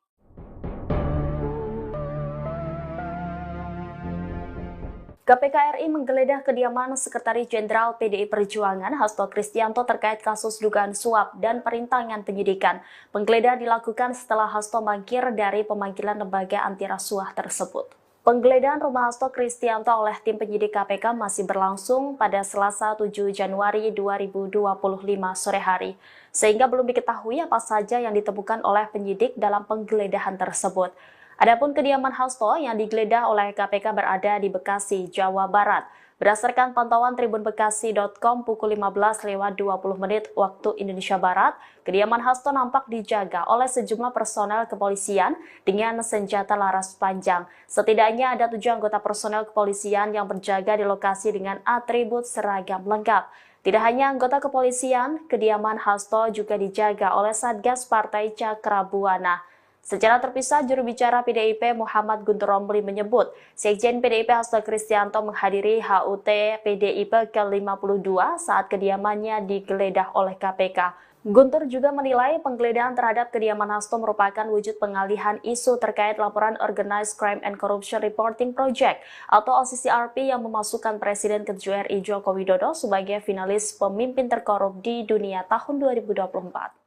KPK RI menggeledah kediaman Sekretaris Jenderal PDI Perjuangan Hasto Kristianto terkait kasus dugaan suap dan perintangan penyidikan. Penggeledahan dilakukan setelah Hasto mangkir dari pemanggilan lembaga anti rasuah tersebut. Penggeledahan rumah Hasto Kristianto oleh tim penyidik KPK masih berlangsung pada Selasa 7 Januari 2025 sore hari, sehingga belum diketahui apa saja yang ditemukan oleh penyidik dalam penggeledahan tersebut. Adapun kediaman Hasto yang digeledah oleh KPK berada di Bekasi, Jawa Barat. Berdasarkan pantauan tribunbekasi.com pukul 15.20 waktu Indonesia Barat, kediaman Hasto nampak dijaga oleh sejumlah personel kepolisian dengan senjata laras panjang. Setidaknya ada 7 anggota personel kepolisian yang berjaga di lokasi dengan atribut seragam lengkap. Tidak hanya anggota kepolisian, kediaman Hasto juga dijaga oleh Satgas Partai Cakrabuana. Secara terpisah, juru bicara PDIP Muhammad Guntur Romli menyebut, Sekjen PDIP Hasto Kristianto menghadiri HUT PDIP ke-52 saat kediamannya digeledah oleh KPK. Guntur juga menilai penggeledahan terhadap kediaman Hasto merupakan wujud pengalihan isu terkait laporan Organized Crime and Corruption Reporting Project atau OCCRP yang memasukkan Presiden ke-7 RI Joko Widodo sebagai finalis pemimpin terkorup di dunia tahun 2024.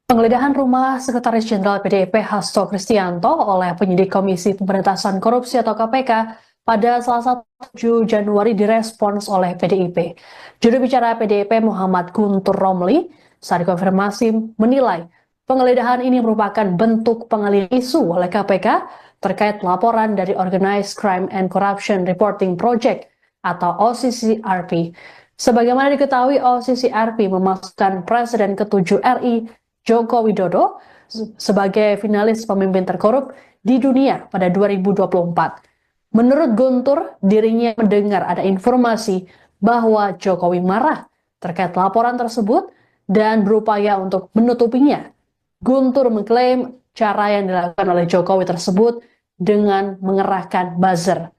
Penggeledahan rumah Sekretaris Jenderal PDIP Hasto Kristianto oleh penyidik Komisi Pemberantasan Korupsi atau KPK pada Selasa 7 Januari direspons oleh PDIP. Juru bicara PDIP Muhammad Guntur Romli saat konfirmasi menilai penggeledahan ini merupakan bentuk pengalihan isu oleh KPK terkait laporan dari Organized Crime and Corruption Reporting Project atau OCCRP. Sebagaimana diketahui, OCCRP memasukkan Presiden ke-7 RI Joko Widodo sebagai finalis pemimpin terkorup di dunia pada 2024. Menurut Guntur, dirinya mendengar ada informasi bahwa Jokowi marah terkait laporan tersebut dan berupaya untuk menutupinya. Guntur mengklaim cara yang dilakukan oleh Jokowi tersebut dengan mengerahkan buzzer.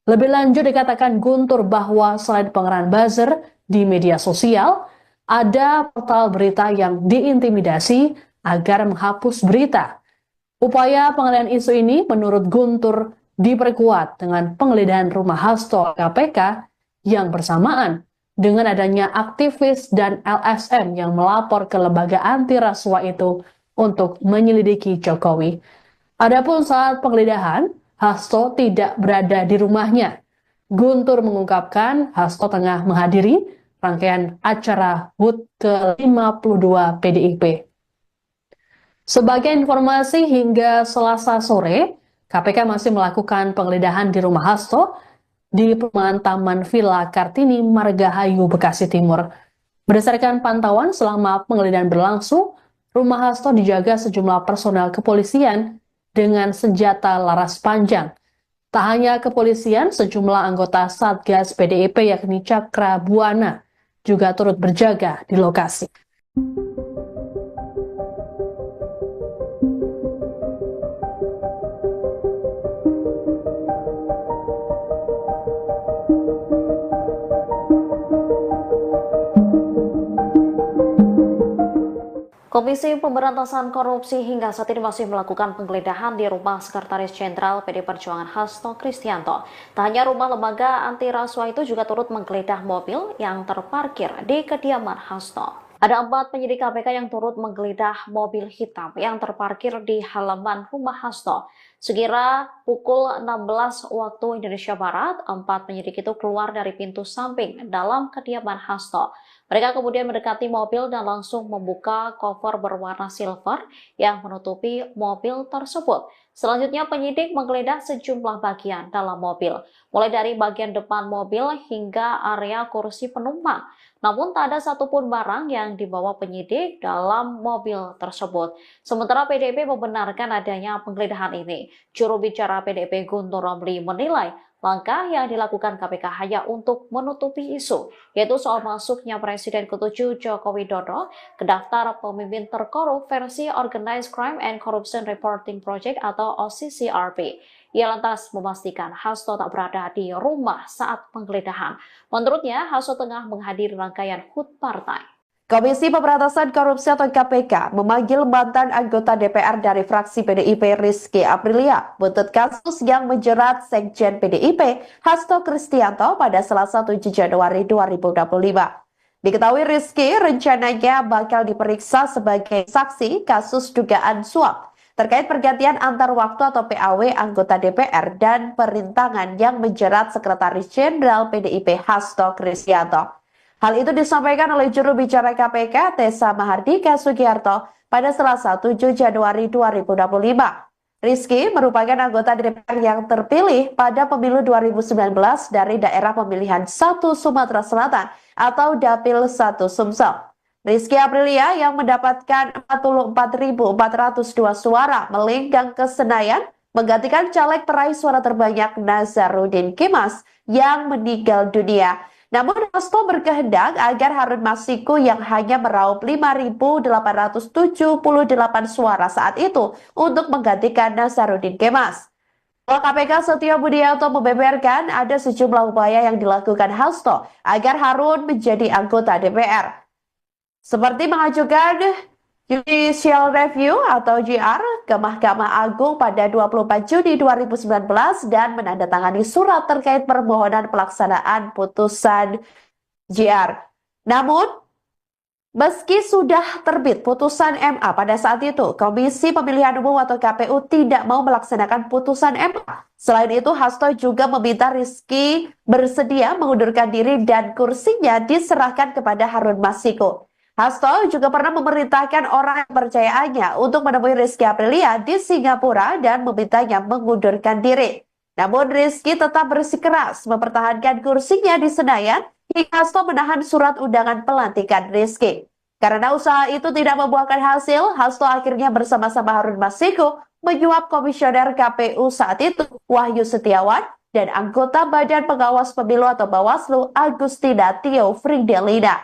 Lebih lanjut dikatakan Guntur bahwa selain pengerahan buzzer di media sosial, ada portal berita yang diintimidasi agar menghapus berita. Upaya pengalihan isu ini menurut Guntur diperkuat dengan penggeledahan rumah Hasto KPK yang bersamaan dengan adanya aktivis dan LSM yang melapor ke lembaga anti rasuah itu untuk menyelidiki Jokowi. Adapun saat penggeledahan, Hasto tidak berada di rumahnya. Guntur mengungkapkan Hasto tengah menghadiri rangkaian acara HUT ke-52 PDIP. Sebagai informasi, hingga Selasa sore, KPK masih melakukan penggeledahan di rumah Hasto di perumahan Taman Villa Kartini, Margahayu, Bekasi Timur. Berdasarkan pantauan selama penggeledahan berlangsung, rumah Hasto dijaga sejumlah personel kepolisian dengan senjata laras panjang. Tak hanya kepolisian, sejumlah anggota Satgas PDIP yakni Cakra Buana juga turut berjaga di lokasi. Komisi Pemberantasan Korupsi hingga saat ini masih melakukan penggeledahan di rumah Sekretaris Jenderal PD Perjuangan Hasto Kristianto. Tak hanya rumah lembaga anti rasuah itu juga turut menggeledah mobil yang terparkir di kediaman Hasto. Ada 4 penyidik KPK yang turut menggeledah mobil hitam yang terparkir di halaman rumah Hasto. Sekira pukul 16 waktu Indonesia Barat, 4 penyidik itu keluar dari pintu samping dalam kediaman Hasto. Mereka kemudian mendekati mobil dan langsung membuka koper berwarna silver yang menutupi mobil tersebut. Selanjutnya penyidik menggeledah sejumlah bagian dalam mobil, mulai dari bagian depan mobil hingga area kursi penumpang. Namun tak ada satupun barang yang dibawa penyidik dalam mobil tersebut. Sementara PDIP membenarkan adanya penggeledahan ini. Juru bicara PDIP Guntur Romli menilai langkah yang dilakukan KPK hanya untuk menutupi isu, yaitu soal masuknya Presiden ke-7 Joko Widodo ke daftar pemimpin terkorup versi Organized Crime and Corruption Reporting Project atau OCCRP. Ia lantas memastikan Hasto tak berada di rumah saat penggeledahan. Menurutnya, Hasto tengah menghadiri rangkaian HUT partai. Komisi Pemberantasan Korupsi atau KPK memanggil mantan anggota DPR dari fraksi PDIP Rizky Aprilia buntut kasus yang menjerat Sekjen PDIP Hasto Kristianto pada Selasa 7 Januari 2025. Diketahui Rizky rencananya bakal diperiksa sebagai saksi kasus dugaan suap terkait pergantian antar waktu atau PAW anggota DPR dan perintangan yang menjerat Sekretaris Jenderal PDIP Hasto Kristianto. Hal itu disampaikan oleh juru bicara KPK Tessa Mahardika Sugiarto pada Selasa 7 Januari 2025. Rizky merupakan anggota DPR yang terpilih pada pemilu 2019 dari daerah pemilihan 1 Sumatera Selatan atau Dapil 1 Sumsel. Rizky Aprilia yang mendapatkan 44.402 suara melenggang ke Senayan menggantikan caleg peraih suara terbanyak Nazarudin Kemas yang meninggal dunia. Namun Hasto berkehendak agar Harun Masiku yang hanya meraup 5.878 suara saat itu untuk menggantikan Nazarudin Kemas. KPK Setio Budianto membeberkan ada sejumlah upaya yang dilakukan Hasto agar Harun menjadi anggota DPR. Seperti mengajukan Judicial Review atau JR ke Mahkamah Agung pada 24 Juni 2019 dan menandatangani surat terkait permohonan pelaksanaan putusan JR. Namun, Meski sudah terbit putusan MA pada saat itu, Komisi Pemilihan Umum atau KPU tidak mau melaksanakan putusan MA. Selain itu, Hasto juga meminta Rizky bersedia mengundurkan diri dan kursinya diserahkan kepada Harun Masiku. Hasto juga pernah memerintahkan orang kepercayaannya untuk menemui Rizky Aprilia di Singapura dan memintanya mengundurkan diri. Namun Rizky tetap bersikeras mempertahankan kursinya di Senayan hingga Hasto menahan surat undangan pelantikan Rizky. Karena usaha itu tidak membuahkan hasil, Hasto akhirnya bersama-sama Harun Masiku menyuap komisioner KPU saat itu, Wahyu Setiawan, dan anggota Badan Pengawas Pemilu atau Bawaslu, Agustina Tio Fridelina.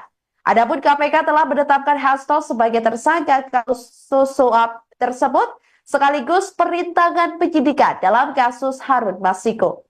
Adapun KPK telah menetapkan Hasto sebagai tersangka kasus suap tersebut, sekaligus perintangan penyidikan dalam kasus Harun Masiku.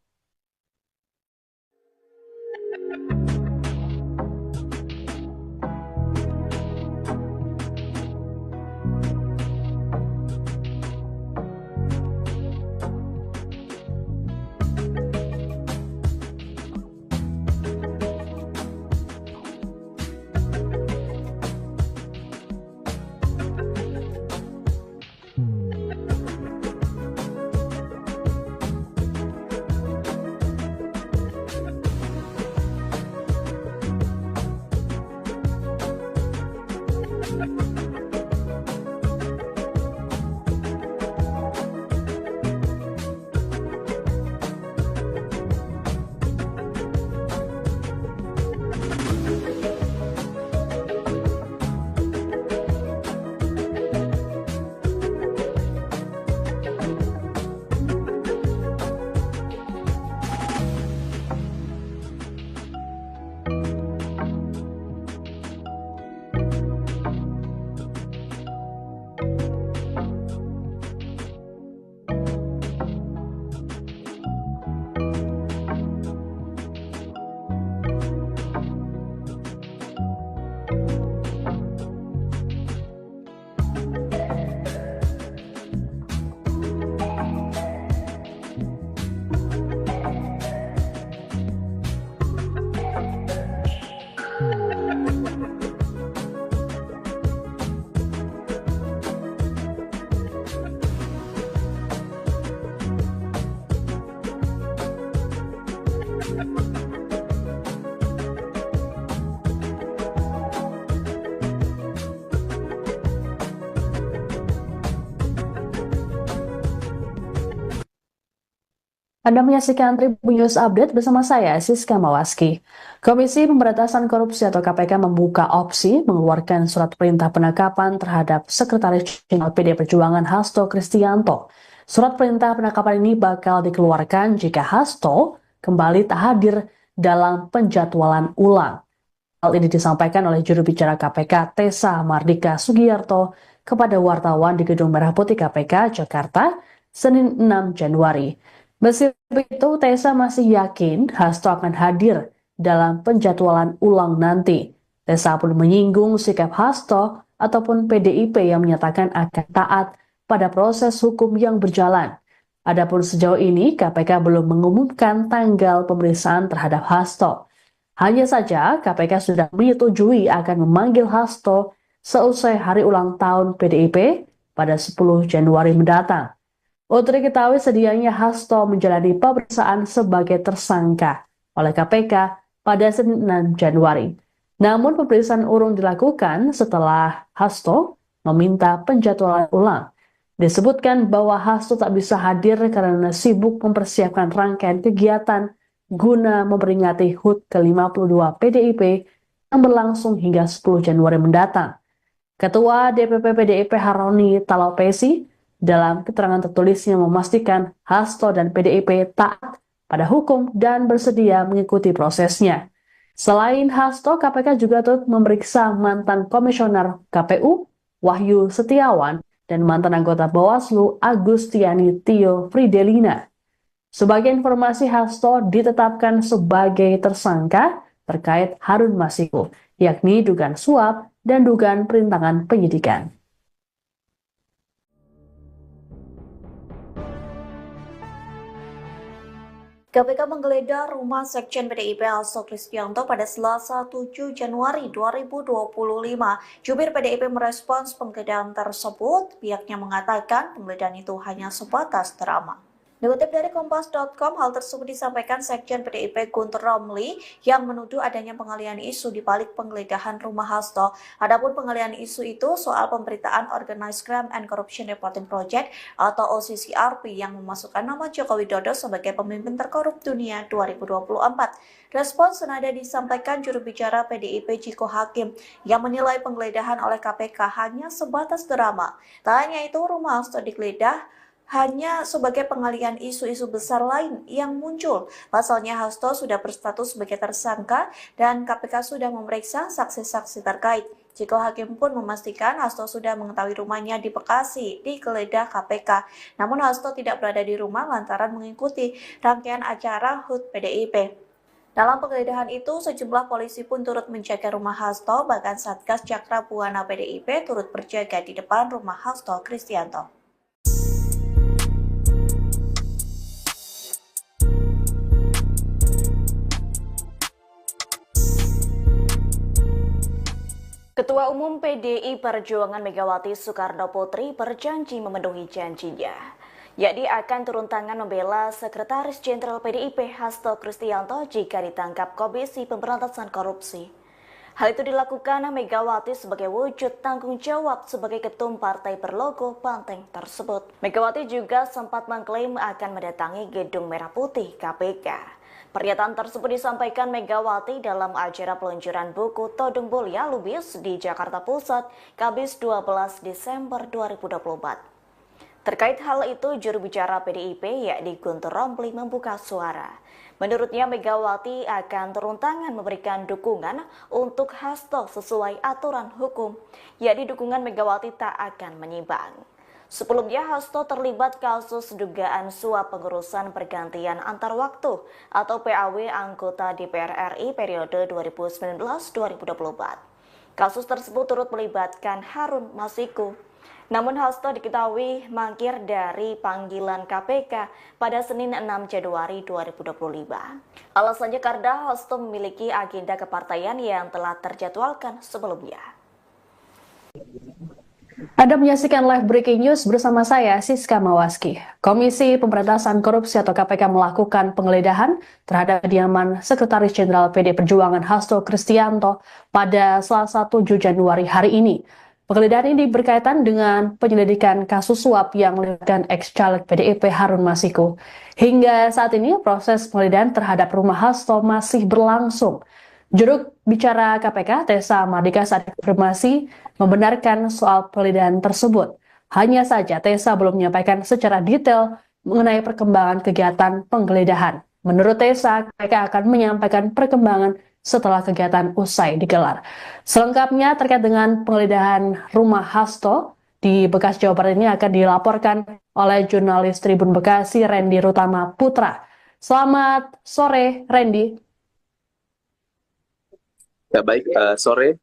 Anda menyaksikan Tribun News Update bersama saya, Siska Mawaski. Komisi Pemberantasan Korupsi atau KPK membuka opsi mengeluarkan surat perintah penangkapan terhadap Sekretaris Jenderal PD Perjuangan Hasto Kristianto. Surat perintah penangkapan ini bakal dikeluarkan jika Hasto kembali tak hadir dalam penjadwalan ulang. Hal ini disampaikan oleh juru bicara KPK Tessa Mardika Sugiyarto kepada wartawan di Gedung Merah Putih KPK Jakarta, Senin 6 Januari. Meski begitu, Tessa masih yakin Hasto akan hadir dalam penjadwalan ulang nanti. Tessa pun menyinggung sikap Hasto ataupun PDIP yang menyatakan akan taat pada proses hukum yang berjalan. Adapun sejauh ini, KPK belum mengumumkan tanggal pemeriksaan terhadap Hasto. Hanya saja, KPK sudah menyetujui akan memanggil Hasto seusai hari ulang tahun PDIP pada 10 Januari mendatang. Untuk diketahui sedianya Hasto menjalani pemeriksaan sebagai tersangka oleh KPK pada Senin 6 Januari. Namun pemeriksaan urung dilakukan setelah Hasto meminta penjadwalan ulang. Disebutkan bahwa Hasto tak bisa hadir karena sibuk mempersiapkan rangkaian kegiatan guna memperingati HUT ke-52 PDIP yang berlangsung hingga 10 Januari mendatang. Ketua DPP PDIP Haroni Talopesi dalam keterangan tertulisnya memastikan Hasto dan PDIP taat pada hukum dan bersedia mengikuti prosesnya. Selain Hasto, KPK juga turut memeriksa mantan komisioner KPU Wahyu Setiawan dan mantan anggota Bawaslu Agustiani Tio Fridelina. Sebagai informasi, Hasto ditetapkan sebagai tersangka terkait Harun Masiku, yakni dugaan suap dan dugaan perintangan penyidikan. KPK menggeledah rumah Sekjen PDIP Hasto Kristianto pada Selasa 7 Januari 2025. Jubir PDIP merespons penggeledahan tersebut. Pihaknya mengatakan penggeledahan itu hanya sebatas drama. Dikutip dari Kompas.com, hal tersebut disampaikan Sekjen PDIP Guntur Romli yang menuduh adanya pengalihan isu di balik penggeledahan rumah Hasto. Adapun pengalihan isu itu soal pemberitaan Organized Crime and Corruption Reporting Project atau OCCRP yang memasukkan nama Joko Widodo sebagai pemimpin terkorup dunia 2024. Respons senada disampaikan juru bicara PDIP Jiko Hakim yang menilai penggeledahan oleh KPK hanya sebatas drama. Tak hanya itu, rumah Hasto digeledah hanya sebagai pengalihan isu-isu besar lain yang muncul. Pasalnya Hasto sudah berstatus sebagai tersangka dan KPK sudah memeriksa saksi-saksi terkait. Jiko Hakim pun memastikan Hasto sudah mengetahui rumahnya di Bekasi digeledah KPK. Namun Hasto tidak berada di rumah lantaran mengikuti rangkaian acara HUT PDIP. Dalam penggeledahan itu, sejumlah polisi pun turut menjaga rumah Hasto, bahkan Satgas Cakra Buana PDIP turut berjaga di depan rumah Hasto Kristianto. Ketua Umum PDI Perjuangan Megawati Soekarno Putri berjanji memenuhi janjinya, yakni akan turun tangan membela Sekretaris Jenderal PDIP Hasto Kristianto jika ditangkap Komisi Pemberantasan Korupsi. Hal itu dilakukan Megawati sebagai wujud tanggung jawab sebagai ketum partai berlogo banteng tersebut. Megawati juga sempat mengklaim akan mendatangi Gedung Merah Putih KPK. Pernyataan tersebut disampaikan Megawati dalam acara peluncuran buku Todung Mulia Lubis di Jakarta Pusat, Kamis 12 Desember 2024. Terkait hal itu, juru bicara PDIP yakni Guntur Romli membuka suara. Menurutnya Megawati akan turun tangan memberikan dukungan untuk Hasto sesuai aturan hukum, yakni dukungan Megawati tak akan menyimpang. Sebelumnya, Hasto terlibat kasus dugaan suap pengurusan pergantian antar waktu atau PAW anggota DPR RI periode 2019-2024. Kasus tersebut turut melibatkan Harun Masiku. Namun Hasto diketahui mangkir dari panggilan KPK pada Senin 6 Januari 2025. Alasannya karena Hasto memiliki agenda kepartaian yang telah terjadwalkan sebelumnya. Anda menyaksikan live breaking news bersama saya, Siska Mawaski. Komisi Pemberantasan Korupsi atau KPK melakukan penggeledahan terhadap kediaman Sekretaris Jenderal PD Perjuangan Hasto Kristianto pada Selasa 7 Januari hari ini. Penggeledahan ini berkaitan dengan penyelidikan kasus suap yang melibatkan ex-caleg PDIP Harun Masiku. Hingga saat ini proses penggeledahan terhadap rumah Hasto masih berlangsung. Juru bicara KPK, Tessa Mardika, saat konfirmasi membenarkan soal penggeledahan tersebut. Hanya saja Tessa belum menyampaikan secara detail mengenai perkembangan kegiatan penggeledahan. Menurut Tessa, KPK akan menyampaikan perkembangan setelah kegiatan usai digelar. Selengkapnya terkait dengan penggeledahan rumah Hasto di Bekasi, Jawa Barat ini akan dilaporkan oleh jurnalis Tribun Bekasi, Randy Rutama Putra. Selamat sore, Randy. Ya baik, sore.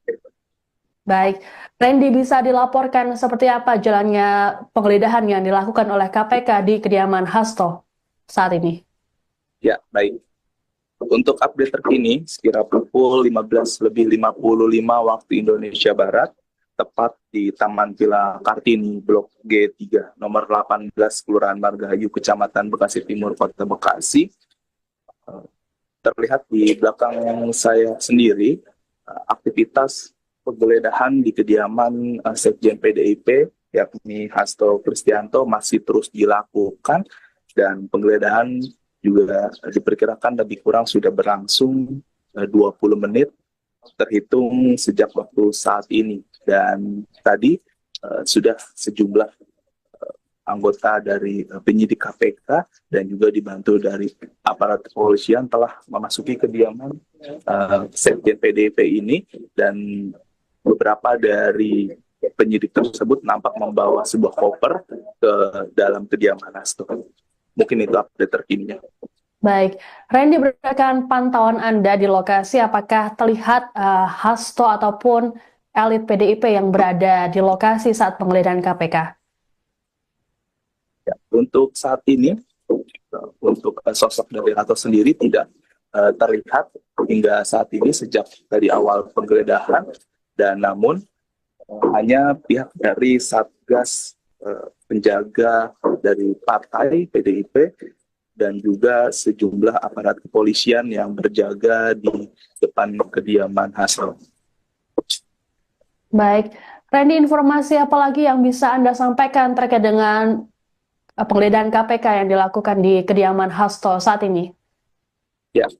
Baik, Randy, bisa dilaporkan seperti apa jalannya penggeledahan yang dilakukan oleh KPK di kediaman Hasto saat ini? Ya, baik. Untuk update terkini, sekira pukul 15.55 waktu Indonesia Barat, tepat di Taman Villa Kartini, Blok G3, nomor 18, Kelurahan Margahayu, Kecamatan Bekasi Timur, Kota Bekasi. Terlihat di belakang saya sendiri, aktivitas penggeledahan di kediaman Sekjen PDIP, yakni Hasto Kristianto, masih terus dilakukan, dan penggeledahan juga diperkirakan lebih kurang sudah berlangsung 20 menit terhitung sejak waktu saat ini. Dan tadi sudah sejumlah anggota dari penyidik KPK dan juga dibantu dari aparat kepolisian telah memasuki kediaman Sekjen PDIP ini, dan beberapa dari penyidik tersebut nampak membawa sebuah koper ke dalam kediaman Hasto. Mungkin itu update terkininya. Baik, Randy, berdasarkan pantauan Anda di lokasi, apakah terlihat Hasto ataupun elit PDIP yang berada di lokasi saat penggeledahan KPK? Ya, untuk saat ini untuk sosok dari Hasto sendiri tidak terlihat hingga saat ini sejak dari awal penggeledahan, dan namun hanya pihak dari Satgas penjaga dari partai PDIP dan juga sejumlah aparat kepolisian yang berjaga di depan kediaman Hasto. Baik, Randy, informasi apa lagi yang bisa Anda sampaikan terkait dengan penggeledahan KPK yang dilakukan di kediaman Hasto saat ini? Ya,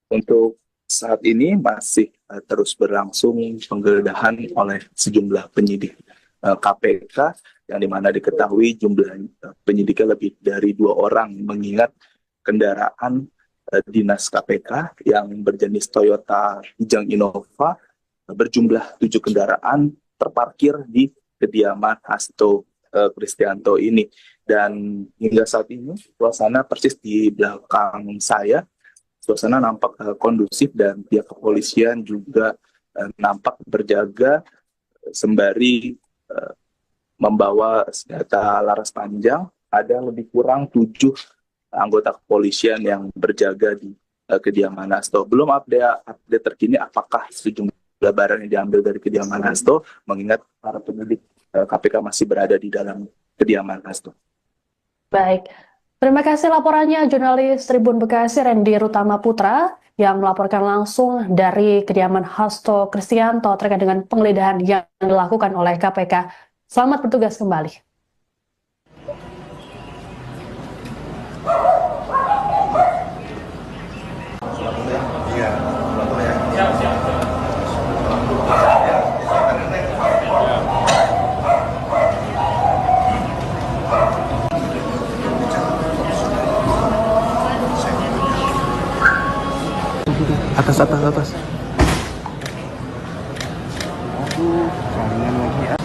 untuk saat ini masih terus berlangsung penggeledahan oleh sejumlah penyidik KPK, yang dimana diketahui jumlah penyidiknya lebih dari 2 orang, mengingat kendaraan dinas KPK yang berjenis Toyota Kijang Innova berjumlah 7 kendaraan terparkir di kediaman Hasto Kristianto ini. Dan hingga saat ini suasana persis di belakang saya, suasana nampak kondusif dan pihak kepolisian juga nampak berjaga sembari membawa senjata laras panjang. Ada lebih kurang 7 anggota kepolisian yang berjaga di kediaman Hasto. Belum update terkini apakah sejumlah barang yang diambil dari kediaman Hasto, mengingat para penyidik KPK masih berada di dalam kediaman Hasto. Baik, terima kasih laporannya jurnalis Tribun Bekasi Randy Rutama Putra yang melaporkan langsung dari kediaman Hasto Kristianto terkait dengan penggeledahan yang dilakukan oleh KPK. Selamat bertugas kembali. Atas. Aduh, jangan lagi ya.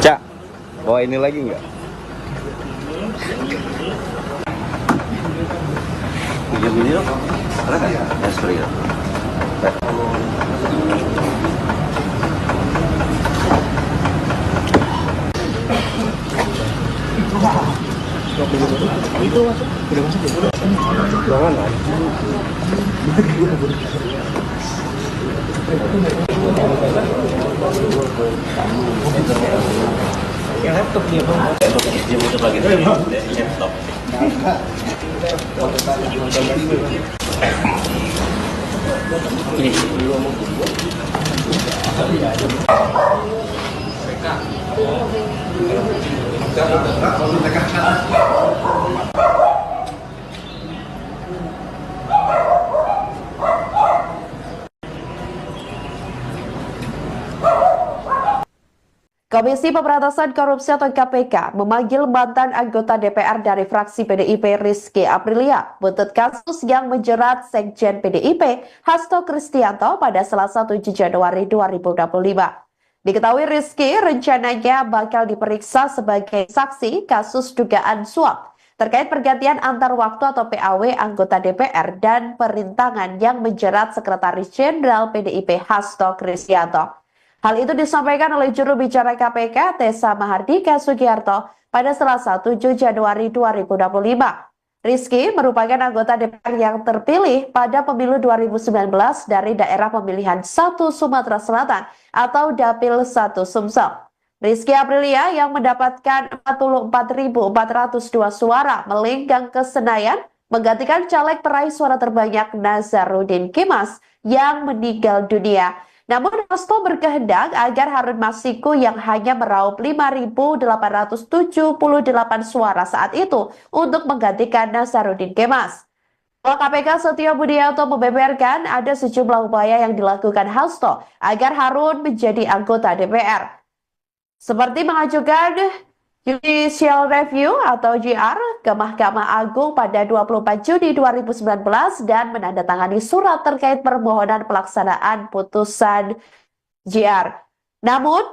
Cak, bawa ini lagi nggak? Pinjam ini dong. Ada nggak? Ya, sorry ya. Itu masuk. Udah masuk ya? Udah mana? Yang laptop dia bang. Dia muter lagi dari laptop. Ini Komisi Pemberantasan Korupsi atau KPK memanggil mantan anggota DPR dari fraksi PDIP Rizky Aprilia buntut kasus yang menjerat Sekjen PDIP Hasto Kristianto pada Selasa 7 Januari 2025. Diketahui Rizky rencananya bakal diperiksa sebagai saksi kasus dugaan suap terkait pergantian antar waktu atau PAW anggota DPR dan perintangan yang menjerat Sekretaris Jenderal PDIP Hasto Kristianto. Hal itu disampaikan oleh juru bicara KPK Tessa Mahardika Sugiarto pada Selasa 7 Januari 2025. Rizky merupakan anggota DPR yang terpilih pada pemilu 2019 dari daerah pemilihan 1 Sumatera Selatan atau Dapil 1 Sumsel. Rizky Aprilia yang mendapatkan 44.402 suara melenggang ke Senayan menggantikan caleg peraih suara terbanyak Nazarudin Kemas yang meninggal dunia. Namun Hasto berkehendak agar Harun Masiku yang hanya meraup 5.878 suara saat itu untuk menggantikan Nazarudin Kemas. Ketua KPK Setio Budianto membeberkan ada sejumlah upaya yang dilakukan Hasto agar Harun menjadi anggota DPR. Seperti mengajukan Judicial Review atau JR ke Mahkamah Agung pada 24 Juni 2019 dan menandatangani surat terkait permohonan pelaksanaan putusan JR. Namun,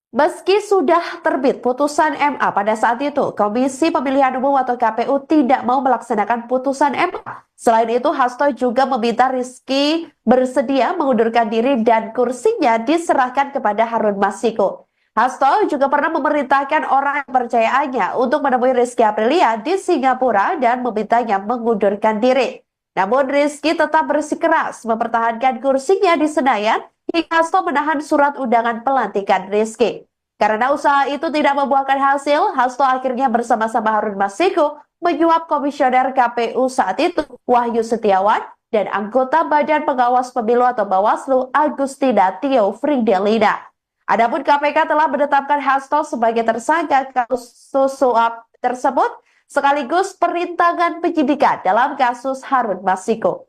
Meski sudah terbit putusan MA pada saat itu, Komisi Pemilihan Umum atau KPU tidak mau melaksanakan putusan MA. Selain itu, Hasto juga meminta Rizky bersedia mengundurkan diri dan kursinya diserahkan kepada Harun Masiku. Hasto juga pernah memerintahkan orang kepercayaannya untuk menemui Rizky Aprilia di Singapura dan memintanya mengundurkan diri. Namun Rizky tetap bersikeras mempertahankan kursinya di Senayan hingga Hasto menahan surat undangan pelantikan Rizky. Karena usaha itu tidak membuahkan hasil, Hasto akhirnya bersama-sama Harun Masiku menyuap komisioner KPU saat itu, Wahyu Setiawan, dan anggota Badan Pengawas Pemilu atau Bawaslu, Agustina Tio Fridelina. Adapun KPK telah menetapkan Hasto sebagai tersangka kasus suap tersebut, sekaligus perintangan penyidikan dalam kasus Harun Masiku.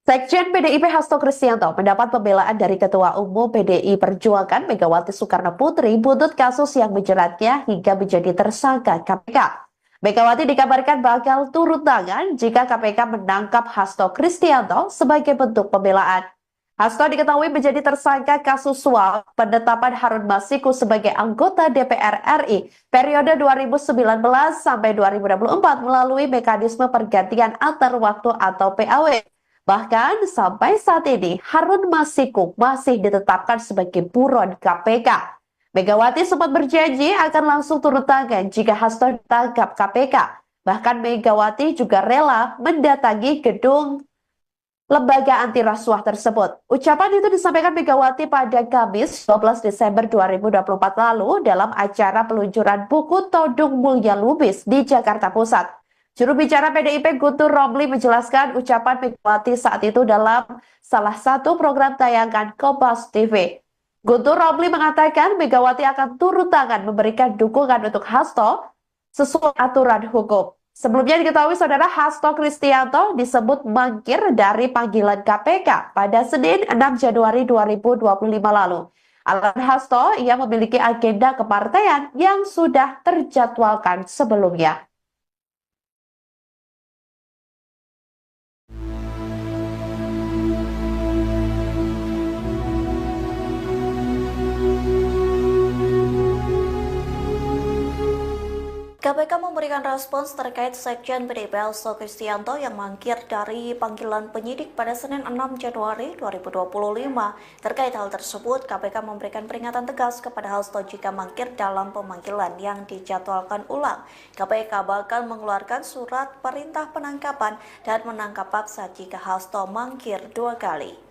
Sekjen PDIP Hasto Kristianto mendapat pembelaan dari Ketua Umum PDI Perjuangan Megawati Soekarno Putri buntut kasus yang menjeratnya hingga menjadi tersangka KPK. Megawati dikabarkan bakal turun tangan jika KPK menangkap Hasto Kristianto sebagai bentuk pembelaan. Hasto diketahui menjadi tersangka kasus suap penetapan Harun Masiku sebagai anggota DPR RI periode 2019 sampai 2024 melalui mekanisme pergantian antar waktu atau PAW. Bahkan sampai saat ini Harun Masiku masih ditetapkan sebagai buron KPK. Megawati sempat berjanji akan langsung turun tangan jika Hasto ditangkap KPK. Bahkan Megawati juga rela mendatangi gedung lembaga anti rasuah tersebut. Ucapan itu disampaikan Megawati pada Kamis 12 Desember 2024 lalu dalam acara peluncuran buku Todung Mulya Lubis di Jakarta Pusat. Juru bicara PDIP Guntur Romli menjelaskan ucapan Megawati saat itu dalam salah satu program tayangan Kompas TV. Guntur Romli mengatakan Megawati akan turun tangan memberikan dukungan untuk Hasto sesuai aturan hukum. Sebelumnya diketahui saudara Hasto Kristianto disebut mangkir dari panggilan KPK pada Senin 6 Januari 2025 lalu. Alasan Hasto, ia memiliki agenda kepartaian yang sudah terjadwalkan sebelumnya. KPK memberikan respons terkait Sekjen PDIP Hasto Kristianto yang mangkir dari panggilan penyidik pada Senin 6 Januari 2025. Terkait hal tersebut, KPK memberikan peringatan tegas kepada Hasto jika mangkir dalam pemanggilan yang dijadwalkan ulang. KPK bakal mengeluarkan surat perintah penangkapan dan menangkap paksa jika Hasto mangkir 2 kali.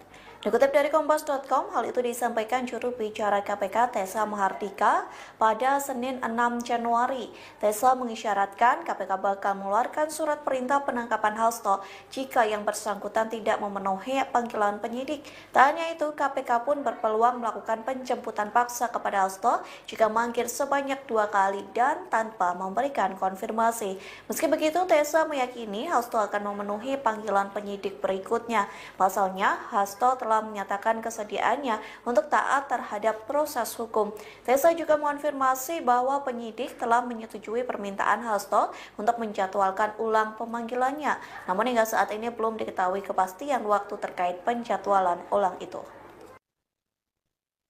Dikutip dari Kompas.com, hal itu disampaikan juru bicara KPK Tessa Mahardika pada Senin 6 Januari. Tessa mengisyaratkan KPK bakal mengeluarkan surat perintah penangkapan Hasto jika yang bersangkutan tidak memenuhi panggilan penyidik. Tak hanya itu, KPK pun berpeluang melakukan penjemputan paksa kepada Hasto jika mangkir sebanyak 2 kali dan tanpa memberikan konfirmasi. Meski begitu, Tessa meyakini Hasto akan memenuhi panggilan penyidik berikutnya. Pasalnya, Hasto telah menyatakan kesediaannya untuk taat terhadap proses hukum. Tessa juga mengonfirmasi bahwa penyidik telah menyetujui permintaan Hasto untuk menjadwalkan ulang pemanggilannya. Namun hingga saat ini belum diketahui kepastian waktu terkait penjadwalan ulang itu.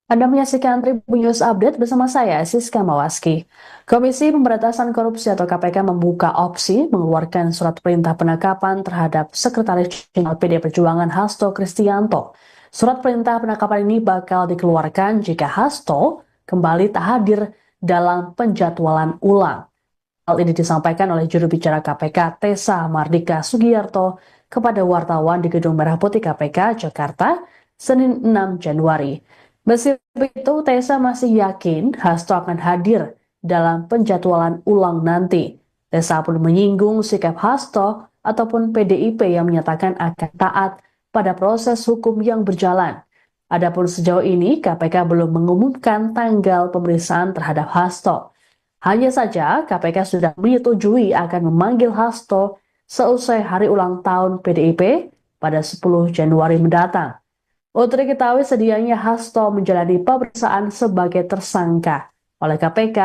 Anda menyaksikan Tribun News Update bersama saya, Siska Mawaski. Komisi Pemberantasan Korupsi atau KPK membuka opsi mengeluarkan surat perintah penangkapan terhadap Sekretaris Jenderal PD Perjuangan Hasto Kristianto. Surat perintah penangkapan ini bakal dikeluarkan jika Hasto kembali tak hadir dalam penjadwalan ulang. Hal ini disampaikan oleh juru bicara KPK Tessa Mardika Sugiyarto kepada wartawan di Gedung Merah Putih KPK Jakarta, Senin 6 Januari. Meski begitu, Tessa masih yakin Hasto akan hadir dalam penjadwalan ulang nanti. Tessa pun menyinggung sikap Hasto ataupun PDIP yang menyatakan akan taat pada proses hukum yang berjalan. Adapun sejauh ini, KPK belum mengumumkan tanggal pemeriksaan terhadap Hasto. Hanya saja, KPK sudah menyetujui akan memanggil Hasto seusai hari ulang tahun PDIP pada 10 Januari mendatang. Untuk diketahui sedianya Hasto menjalani pemeriksaan sebagai tersangka oleh KPK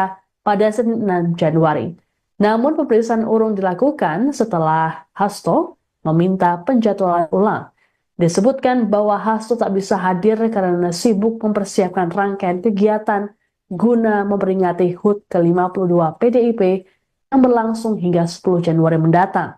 pada Senin 6 Januari. Namun pemeriksaan urung dilakukan setelah Hasto meminta penjadwalan ulang. Disebutkan bahwa Hasto tak bisa hadir karena sibuk mempersiapkan rangkaian kegiatan guna memperingati HUT ke-52 PDIP yang berlangsung hingga 10 Januari mendatang.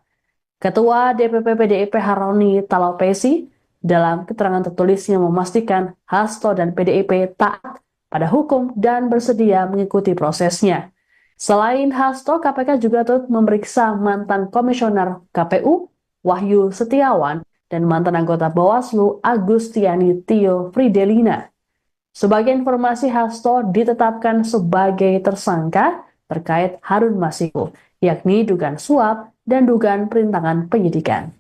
Ketua DPP PDIP Haroni Talapesi dalam keterangan tertulisnya memastikan Hasto dan PDIP taat pada hukum dan bersedia mengikuti prosesnya. Selain Hasto, KPK juga turut memeriksa mantan komisioner KPU Wahyu Setiawan dan mantan anggota Bawaslu Agustiani Tio Fridelina. Sebagai informasi, Hasto ditetapkan sebagai tersangka terkait Harun Masiku, yakni dugaan suap dan dugaan perintangan penyidikan.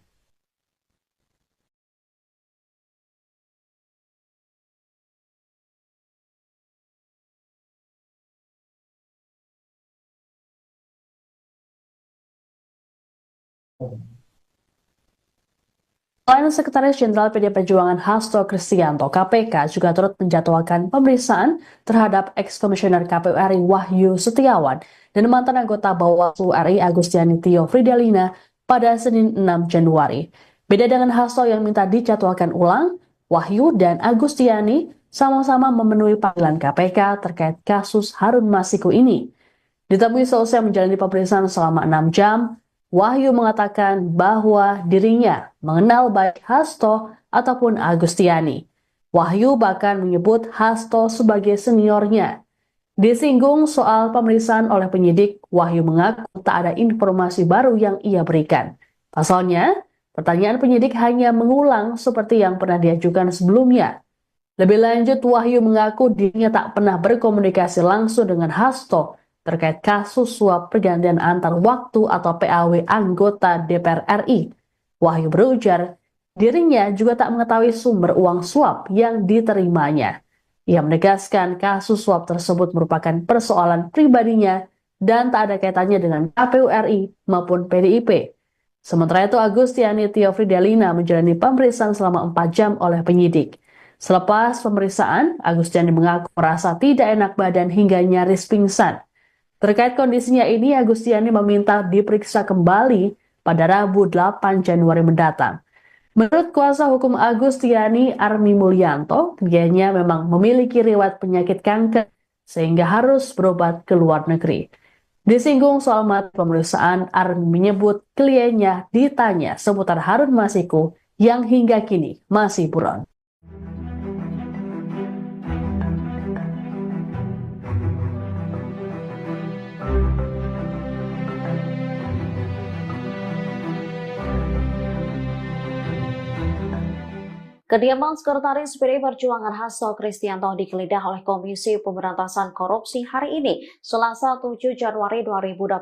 Selain Sekretaris Jenderal PDI Perjuangan Hasto Kristianto, KPK juga turut menjadwalkan pemeriksaan terhadap ex-komisioner KPU RI Wahyu Setiawan dan mantan anggota Bawaslu RI Agustiani Tio Fridelina pada Senin 6 Januari. Beda dengan Hasto yang minta dijadwalkan ulang, Wahyu dan Agustiani sama-sama memenuhi panggilan KPK terkait kasus Harun Masiku ini. Ditemui selesai menjalani pemeriksaan selama 6 jam, Wahyu mengatakan bahwa dirinya mengenal baik Hasto ataupun Agustiani. Wahyu bahkan menyebut Hasto sebagai seniornya. Disinggung soal pemeriksaan oleh penyidik, Wahyu mengaku tak ada informasi baru yang ia berikan. Pasalnya, pertanyaan penyidik hanya mengulang seperti yang pernah diajukan sebelumnya. Lebih lanjut, Wahyu mengaku dirinya tak pernah berkomunikasi langsung dengan Hasto terkait kasus suap pergantian antar waktu atau PAW anggota DPR RI. Wahyu berujar, dirinya juga tak mengetahui sumber uang suap yang diterimanya. Ia menegaskan kasus suap tersebut merupakan persoalan pribadinya dan tak ada kaitannya dengan KPU RI maupun PDIP. Sementara itu, Agustiani Tio Fridelina menjalani pemeriksaan selama 4 jam oleh penyidik. Selepas pemeriksaan, Agustiani mengaku merasa tidak enak badan hingga nyaris pingsan. Terkait kondisinya ini, Agustiani meminta diperiksa kembali pada Rabu 8 Januari mendatang. Menurut kuasa hukum Agustiani, Armi Mulyanto, kliennya memang memiliki riwayat penyakit kanker sehingga harus berobat ke luar negeri. Disinggung soal materi pemeriksaan, Armi menyebut kliennya ditanya seputar Harun Masiku yang hingga kini masih buron. Kediaman Sekretaris PDI Perjuangan Hasto Kristianto digeledah oleh Komisi Pemberantasan Korupsi hari ini, Selasa 7 Januari 2025.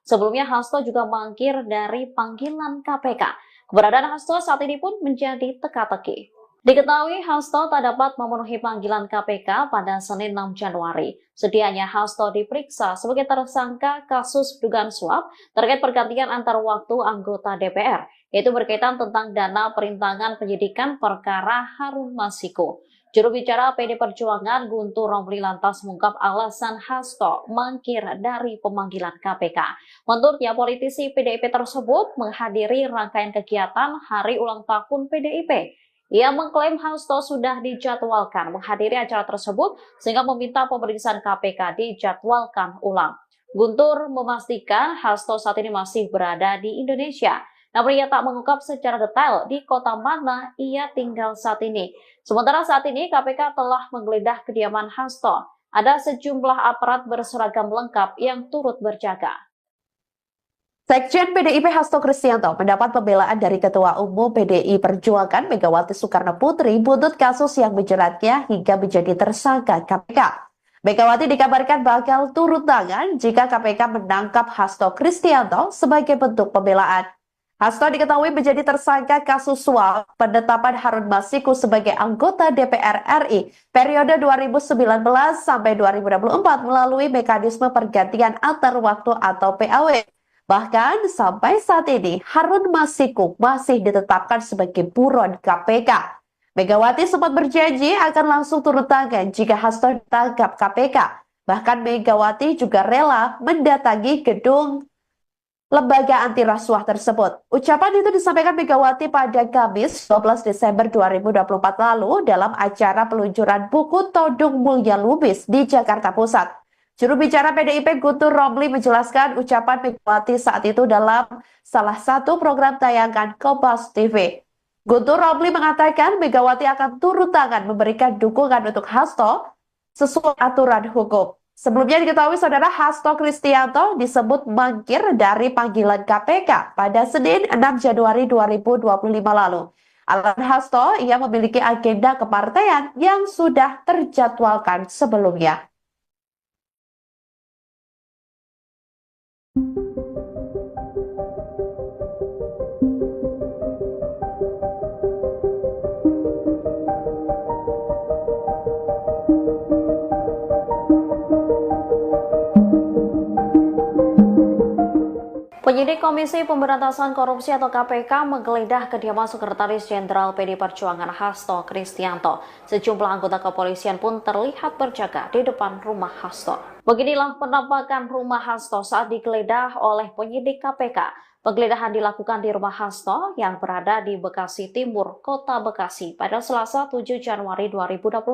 Sebelumnya Hasto juga mangkir dari panggilan KPK. Keberadaan Hasto saat ini pun menjadi teka-teki. Diketahui Hasto tak dapat memenuhi panggilan KPK pada Senin 6 Januari. Sedianya Hasto diperiksa sebagai tersangka kasus dugaan suap terkait pergantian antar waktu anggota DPR, yaitu berkaitan tentang dana perintangan penyidikan perkara Harun Masiku. Juru bicara PDI Perjuangan Guntur Romli lantas mengungkap alasan Hasto mangkir dari pemanggilan KPK. Menurutnya, politisi PDIP tersebut menghadiri rangkaian kegiatan Hari Ulang Tahun PDIP. Ia mengklaim Hasto sudah dijadwalkan menghadiri acara tersebut sehingga meminta pemeriksaan KPK dijadwalkan ulang. Guntur memastikan Hasto saat ini masih berada di Indonesia. Namun ia tak mengungkap secara detail di kota mana ia tinggal saat ini. Sementara saat ini KPK telah menggeledah kediaman Hasto. Ada sejumlah aparat berseragam lengkap yang turut berjaga. Sekjen PDIP Hasto Kristianto mendapat pembelaan dari Ketua Umum PDI Perjuangan Megawati Soekarno Putri buntut kasus yang menjeratnya hingga menjadi tersangka KPK. Megawati dikabarkan bakal turun tangan jika KPK menangkap Hasto Kristianto sebagai bentuk pembelaan. Hasto diketahui menjadi tersangka kasus suap penetapan Harun Masiku sebagai anggota DPR RI periode 2019 sampai 2024 melalui mekanisme pergantian antar waktu atau PAW. Bahkan sampai saat ini Harun Masiku masih ditetapkan sebagai buron KPK. Megawati sempat berjanji akan langsung turun tangan jika Hasto ditangkap KPK. Bahkan Megawati juga rela mendatangi gedung lembaga anti rasuah tersebut. Ucapan itu disampaikan Megawati pada Kamis 12 Desember 2024 lalu dalam acara peluncuran buku Todung Mulya Lubis di Jakarta Pusat. Juru bicara PDIP Guntur Romli menjelaskan ucapan Megawati saat itu dalam salah satu program tayangan Kompas TV. Guntur Romli mengatakan Megawati akan turun tangan memberikan dukungan untuk Hasto sesuai aturan hukum. Sebelumnya diketahui saudara Hasto Kristianto disebut mangkir dari panggilan KPK pada Senin 6 Januari 2025 lalu. Alasan Hasto, ia memiliki agenda kepartaian yang sudah terjadwalkan sebelumnya. Penyidik Komisi Pemberantasan Korupsi atau KPK menggeledah kediaman Sekretaris Jenderal PD Perjuangan Hasto Kristianto. Sejumlah anggota kepolisian pun terlihat berjaga di depan rumah Hasto. Beginilah penampakan rumah Hasto saat digeledah oleh penyidik KPK. Penggeledahan dilakukan di rumah Hasto yang berada di Bekasi Timur, Kota Bekasi pada Selasa 7 Januari 2025.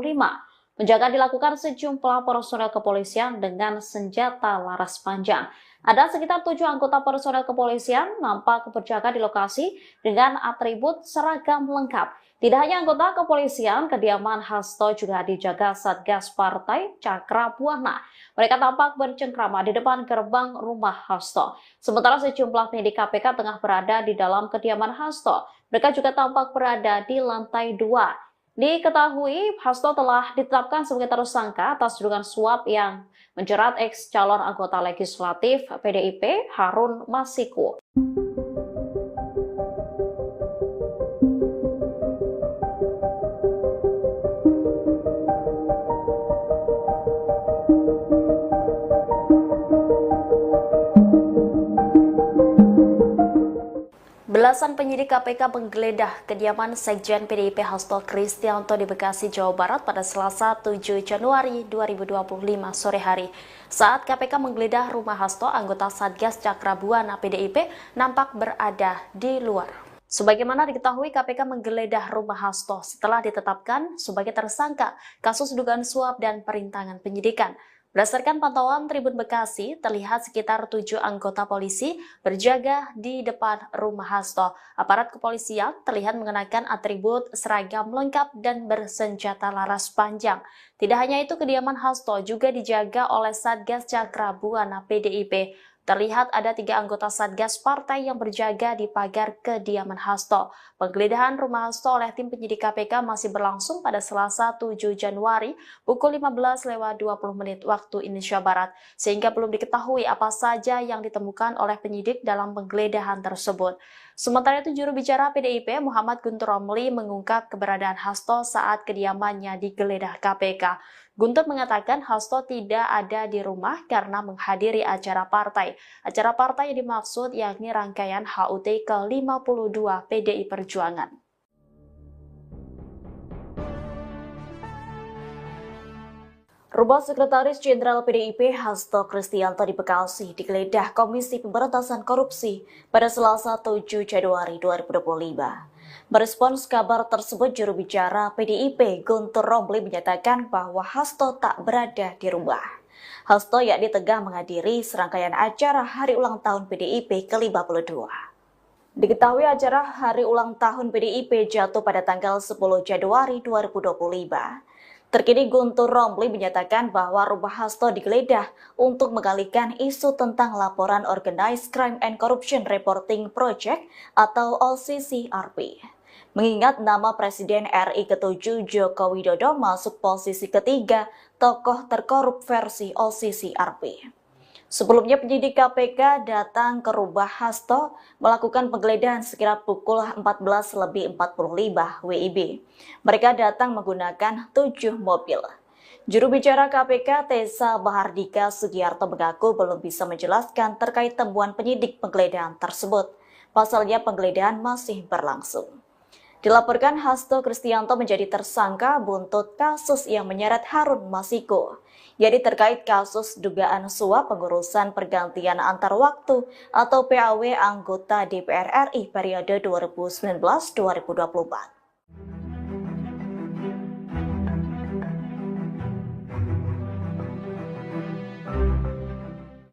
Penjagaan dilakukan sejumlah personel kepolisian dengan senjata laras panjang. Ada sekitar 7 anggota personel kepolisian nampak berjaga di lokasi dengan atribut seragam lengkap. Tidak hanya anggota kepolisian, kediaman Hasto juga dijaga Satgas Partai Cakra Buana. Mereka tampak bercengkrama di depan gerbang rumah Hasto. Sementara sejumlah penyidik KPK tengah berada di dalam kediaman Hasto. Mereka juga tampak berada di lantai 2. Diketahui, Hasto telah ditetapkan sebagai tersangka atas tudingan suap yang menjerat ex calon anggota legislatif PDIP Harun Masiku. Belasan penyidik KPK menggeledah kediaman Sekjen PDIP Hasto Kristianto di Bekasi, Jawa Barat pada Selasa 7 Januari 2025 sore hari. Saat KPK menggeledah rumah Hasto, anggota Satgas Cakra Buana PDIP nampak berada di luar. Sebagaimana diketahui, KPK menggeledah rumah Hasto setelah ditetapkan sebagai tersangka kasus dugaan suap dan perintangan penyidikan. Berdasarkan pantauan Tribun Bekasi, terlihat sekitar 7 anggota polisi berjaga di depan rumah Hasto. Aparat kepolisian terlihat mengenakan atribut seragam lengkap dan bersenjata laras panjang. Tidak hanya itu, kediaman Hasto juga dijaga oleh Satgas Cakra Buana PDIP. Terlihat ada 3 anggota Satgas Partai yang berjaga di pagar kediaman Hasto. Penggeledahan rumah Hasto oleh tim penyidik KPK masih berlangsung pada Selasa 7 Januari pukul 15:20 waktu Indonesia Barat, sehingga belum diketahui apa saja yang ditemukan oleh penyidik dalam penggeledahan tersebut. Sementara itu, juru bicara PDIP Muhammad Guntur Romli mengungkap keberadaan Hasto saat kediamannya digeledah KPK. Guntur mengatakan Hasto tidak ada di rumah karena menghadiri acara partai. Acara partai yang dimaksud yakni rangkaian HUT ke-52 PDI Perjuangan. Rumah Sekretaris Jenderal PDIP Hasto Kristianto di Bekasi digeledah Komisi Pemberantasan Korupsi pada Selasa 7 Januari 2025. Merespons kabar tersebut, juru bicara PDIP Guntur Romli menyatakan bahwa Hasto tak berada di rumah. Hasto yakni tengah menghadiri serangkaian acara Hari Ulang Tahun PDIP ke-52. Diketahui acara Hari Ulang Tahun PDIP jatuh pada tanggal 10 Januari 2025. Terkini Guntur Romli menyatakan bahwa rumah Hasto digeledah untuk mengalihkan isu tentang laporan Organized Crime and Corruption Reporting Project atau OCCRP. Mengingat nama Presiden RI ke-7 Joko Widodo masuk posisi ketiga tokoh terkorup versi OCCRP. Sebelumnya penyidik KPK datang ke rumah Hasto melakukan penggeledahan sekitar pukul 14:45 WIB. Mereka datang menggunakan 7 mobil. Juru bicara KPK Tessa Bahardika Sugiarto mengaku belum bisa menjelaskan terkait temuan penyidik penggeledahan tersebut. Pasalnya penggeledahan masih berlangsung. Dilaporkan Hasto Kristianto menjadi tersangka buntut kasus yang menyeret Harun Masiku. Jadi terkait kasus dugaan suap pengurusan pergantian antar waktu atau PAW anggota DPR RI periode 2019-2024.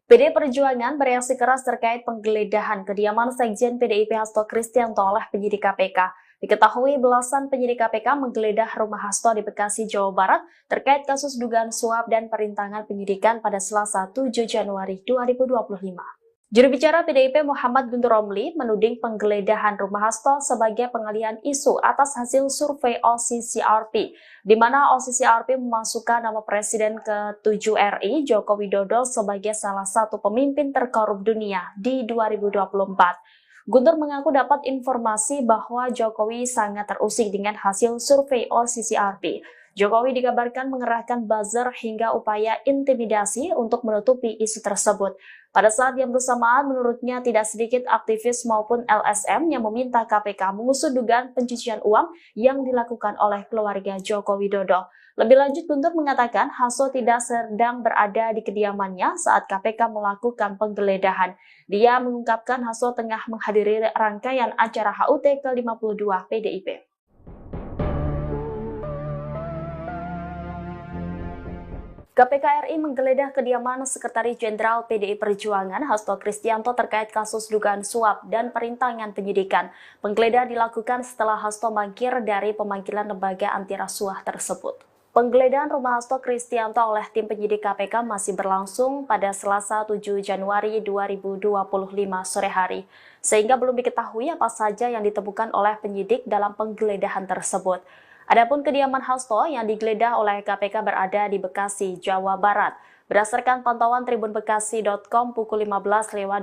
PDI Perjuangan bereaksi keras terkait penggeledahan kediaman Sekjen PDIP Hasto Kristianto oleh penyidik KPK. Diketahui belasan penyidik KPK menggeledah rumah Hasto di Bekasi, Jawa Barat terkait kasus dugaan suap dan perintangan penyidikan pada Selasa 7 Januari 2025. Juru bicara PDIP Muhammad Guntur Romli menuding penggeledahan rumah Hasto sebagai pengalihan isu atas hasil survei OCCRP, di mana OCCRP memasukkan nama Presiden ke-7 RI Joko Widodo sebagai salah satu pemimpin terkorup dunia di 2024. Guntur mengaku dapat informasi bahwa Jokowi sangat terusik dengan hasil survei OCCRP. Jokowi dikabarkan mengerahkan buzzer hingga upaya intimidasi untuk menutupi isu tersebut. Pada saat yang bersamaan, menurutnya tidak sedikit aktivis maupun LSM yang meminta KPK mengusut dugaan pencucian uang yang dilakukan oleh keluarga Joko Widodo. Lebih lanjut, Guntur mengatakan Hasto tidak sedang berada di kediamannya saat KPK melakukan penggeledahan. Dia mengungkapkan Hasto tengah menghadiri rangkaian acara HUT ke-52 PDIP. KPK RI menggeledah kediaman Sekretaris Jenderal PDI Perjuangan Hasto Kristianto terkait kasus dugaan suap dan perintangan penyidikan. Penggeledahan dilakukan setelah Hasto mangkir dari pemanggilan lembaga anti rasuah tersebut. Penggeledahan rumah Hasto Kristianto oleh tim penyidik KPK masih berlangsung pada Selasa 7 Januari 2025 sore hari, sehingga belum diketahui apa saja yang ditemukan oleh penyidik dalam penggeledahan tersebut. Adapun kediaman Hasto yang digeledah oleh KPK berada di Bekasi, Jawa Barat. Berdasarkan pantauan tribunbekasi.com pukul 15.20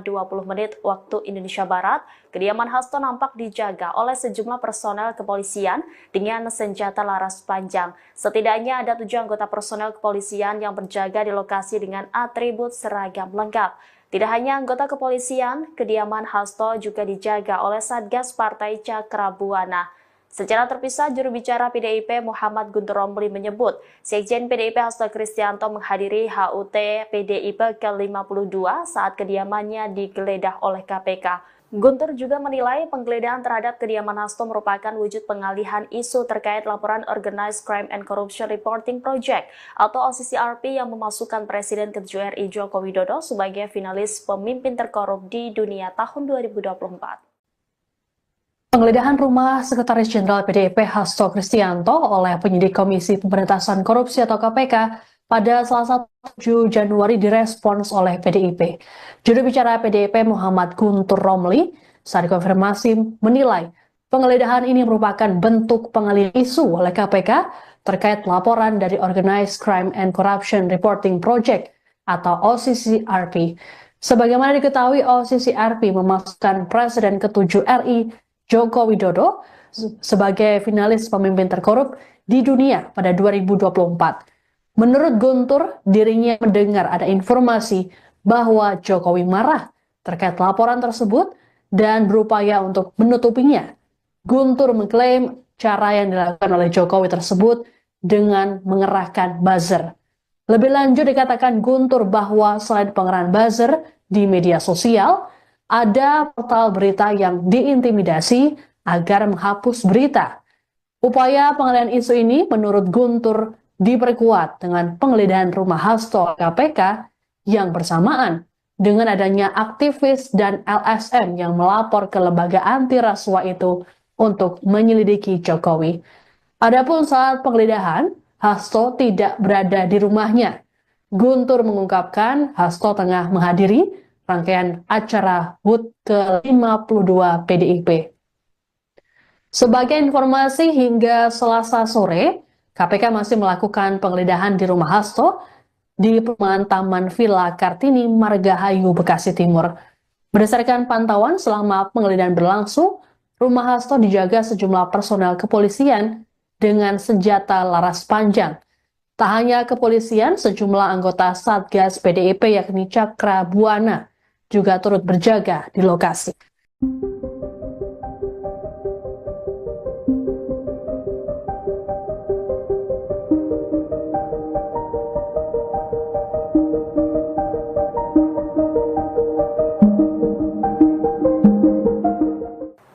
waktu Indonesia Barat, kediaman Hasto nampak dijaga oleh sejumlah personel kepolisian dengan senjata laras panjang. Setidaknya ada 7 anggota personel kepolisian yang berjaga di lokasi dengan atribut seragam lengkap. Tidak hanya anggota kepolisian, kediaman Hasto juga dijaga oleh Satgas Partai Cakrabuana. Secara terpisah, juru bicara PDIP Muhammad Guntur Romli menyebut, Sekjen PDIP Hasto Kristianto menghadiri HUT PDIP ke-52 saat kediamannya digeledah oleh KPK. Guntur juga menilai penggeledahan terhadap kediaman Hasto merupakan wujud pengalihan isu terkait laporan Organized Crime and Corruption Reporting Project atau OCCRP yang memasukkan Presiden ke-7 RI Joko Widodo sebagai finalis pemimpin terkorup di dunia tahun 2024. Penggeledahan rumah Sekretaris Jenderal PDIP Hasto Kristianto oleh penyidik Komisi Pemberantasan Korupsi atau KPK pada Selasa 7 Januari direspons oleh PDIP. Juru bicara PDIP Muhammad Guntur Romli saat dikonfirmasi menilai penggeledahan ini merupakan bentuk pengalihan isu oleh KPK terkait laporan dari Organized Crime and Corruption Reporting Project atau OCCRP. Sebagaimana diketahui, OCCRP memasukkan Presiden ke-7 RI Joko Widodo sebagai finalis pemimpin terkorup di dunia pada 2024. Menurut Guntur, dirinya mendengar ada informasi bahwa Jokowi marah terkait laporan tersebut dan berupaya untuk menutupinya. Guntur mengklaim cara yang dilakukan oleh Jokowi tersebut dengan mengerahkan buzzer. Lebih lanjut dikatakan Guntur bahwa selain pengerahan buzzer di media sosial, ada portal berita yang diintimidasi agar menghapus berita. Upaya pengalihan isu ini menurut Guntur diperkuat dengan penggeledahan rumah Hasto KPK yang bersamaan dengan adanya aktivis dan LSM yang melapor ke lembaga anti rasuah itu untuk menyelidiki Jokowi. Adapun saat penggeledahan, Hasto tidak berada di rumahnya. Guntur mengungkapkan Hasto tengah menghadiri rangkaian acara HUT ke-52 PDIP. Sebagai informasi, hingga Selasa sore, KPK masih melakukan penggeledahan di rumah Hasto di perumahan Taman Villa Kartini, Margahayu, Bekasi Timur. Berdasarkan pantauan selama penggeledahan berlangsung, rumah Hasto dijaga sejumlah personel kepolisian dengan senjata laras panjang. Tak hanya kepolisian, sejumlah anggota Satgas PDIP yakni Cakrabuana juga turut berjaga di lokasi.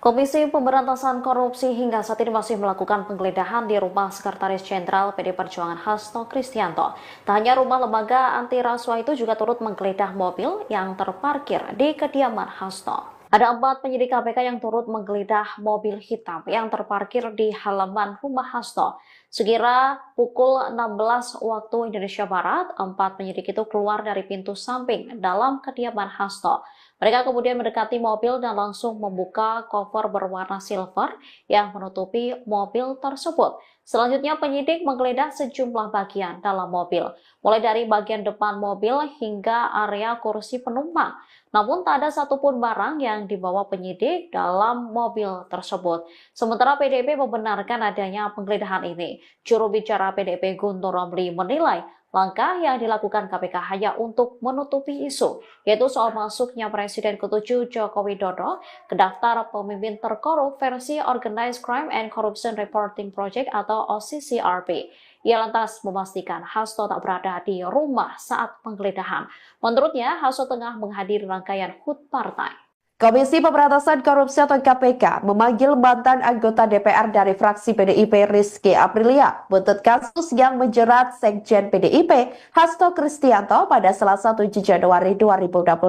Komisi Pemberantasan Korupsi hingga saat ini masih melakukan penggeledahan di rumah Sekretaris Jenderal PD Perjuangan Hasto Kristianto. Tak hanya rumah lembaga anti rasuah itu juga turut menggeledah mobil yang terparkir di kediaman Hasto. Ada 4 penyidik KPK yang turut menggeledah mobil hitam yang terparkir di halaman rumah Hasto. Sekira pukul 16 waktu Indonesia Barat, 4 penyidik itu keluar dari pintu samping dalam kediaman Hasto. Mereka kemudian mendekati mobil dan langsung membuka koper berwarna silver yang menutupi mobil tersebut. Selanjutnya penyidik menggeledah sejumlah bagian dalam mobil, mulai dari bagian depan mobil hingga area kursi penumpang. Namun tak ada satupun barang yang dibawa penyidik dalam mobil tersebut. Sementara PDIP membenarkan adanya penggeledahan ini. Juru bicara PDIP Guntur Romli menilai langkah yang dilakukan KPK hanya untuk menutupi isu, yaitu soal masuknya Presiden ke-7 Joko Widodo ke daftar pemimpin terkorup versi Organized Crime and Corruption Reporting Project atau OCCRP. Ia lantas memastikan Hasto tak berada di rumah saat penggeledahan. Menurutnya, Hasto tengah menghadiri rangkaian HUT partai. Komisi Pemberantasan Korupsi atau KPK memanggil mantan anggota DPR dari fraksi PDIP Rizky Aprilia buntut kasus yang menjerat Sekjen PDIP Hasto Kristianto pada Selasa 7 Januari 2025.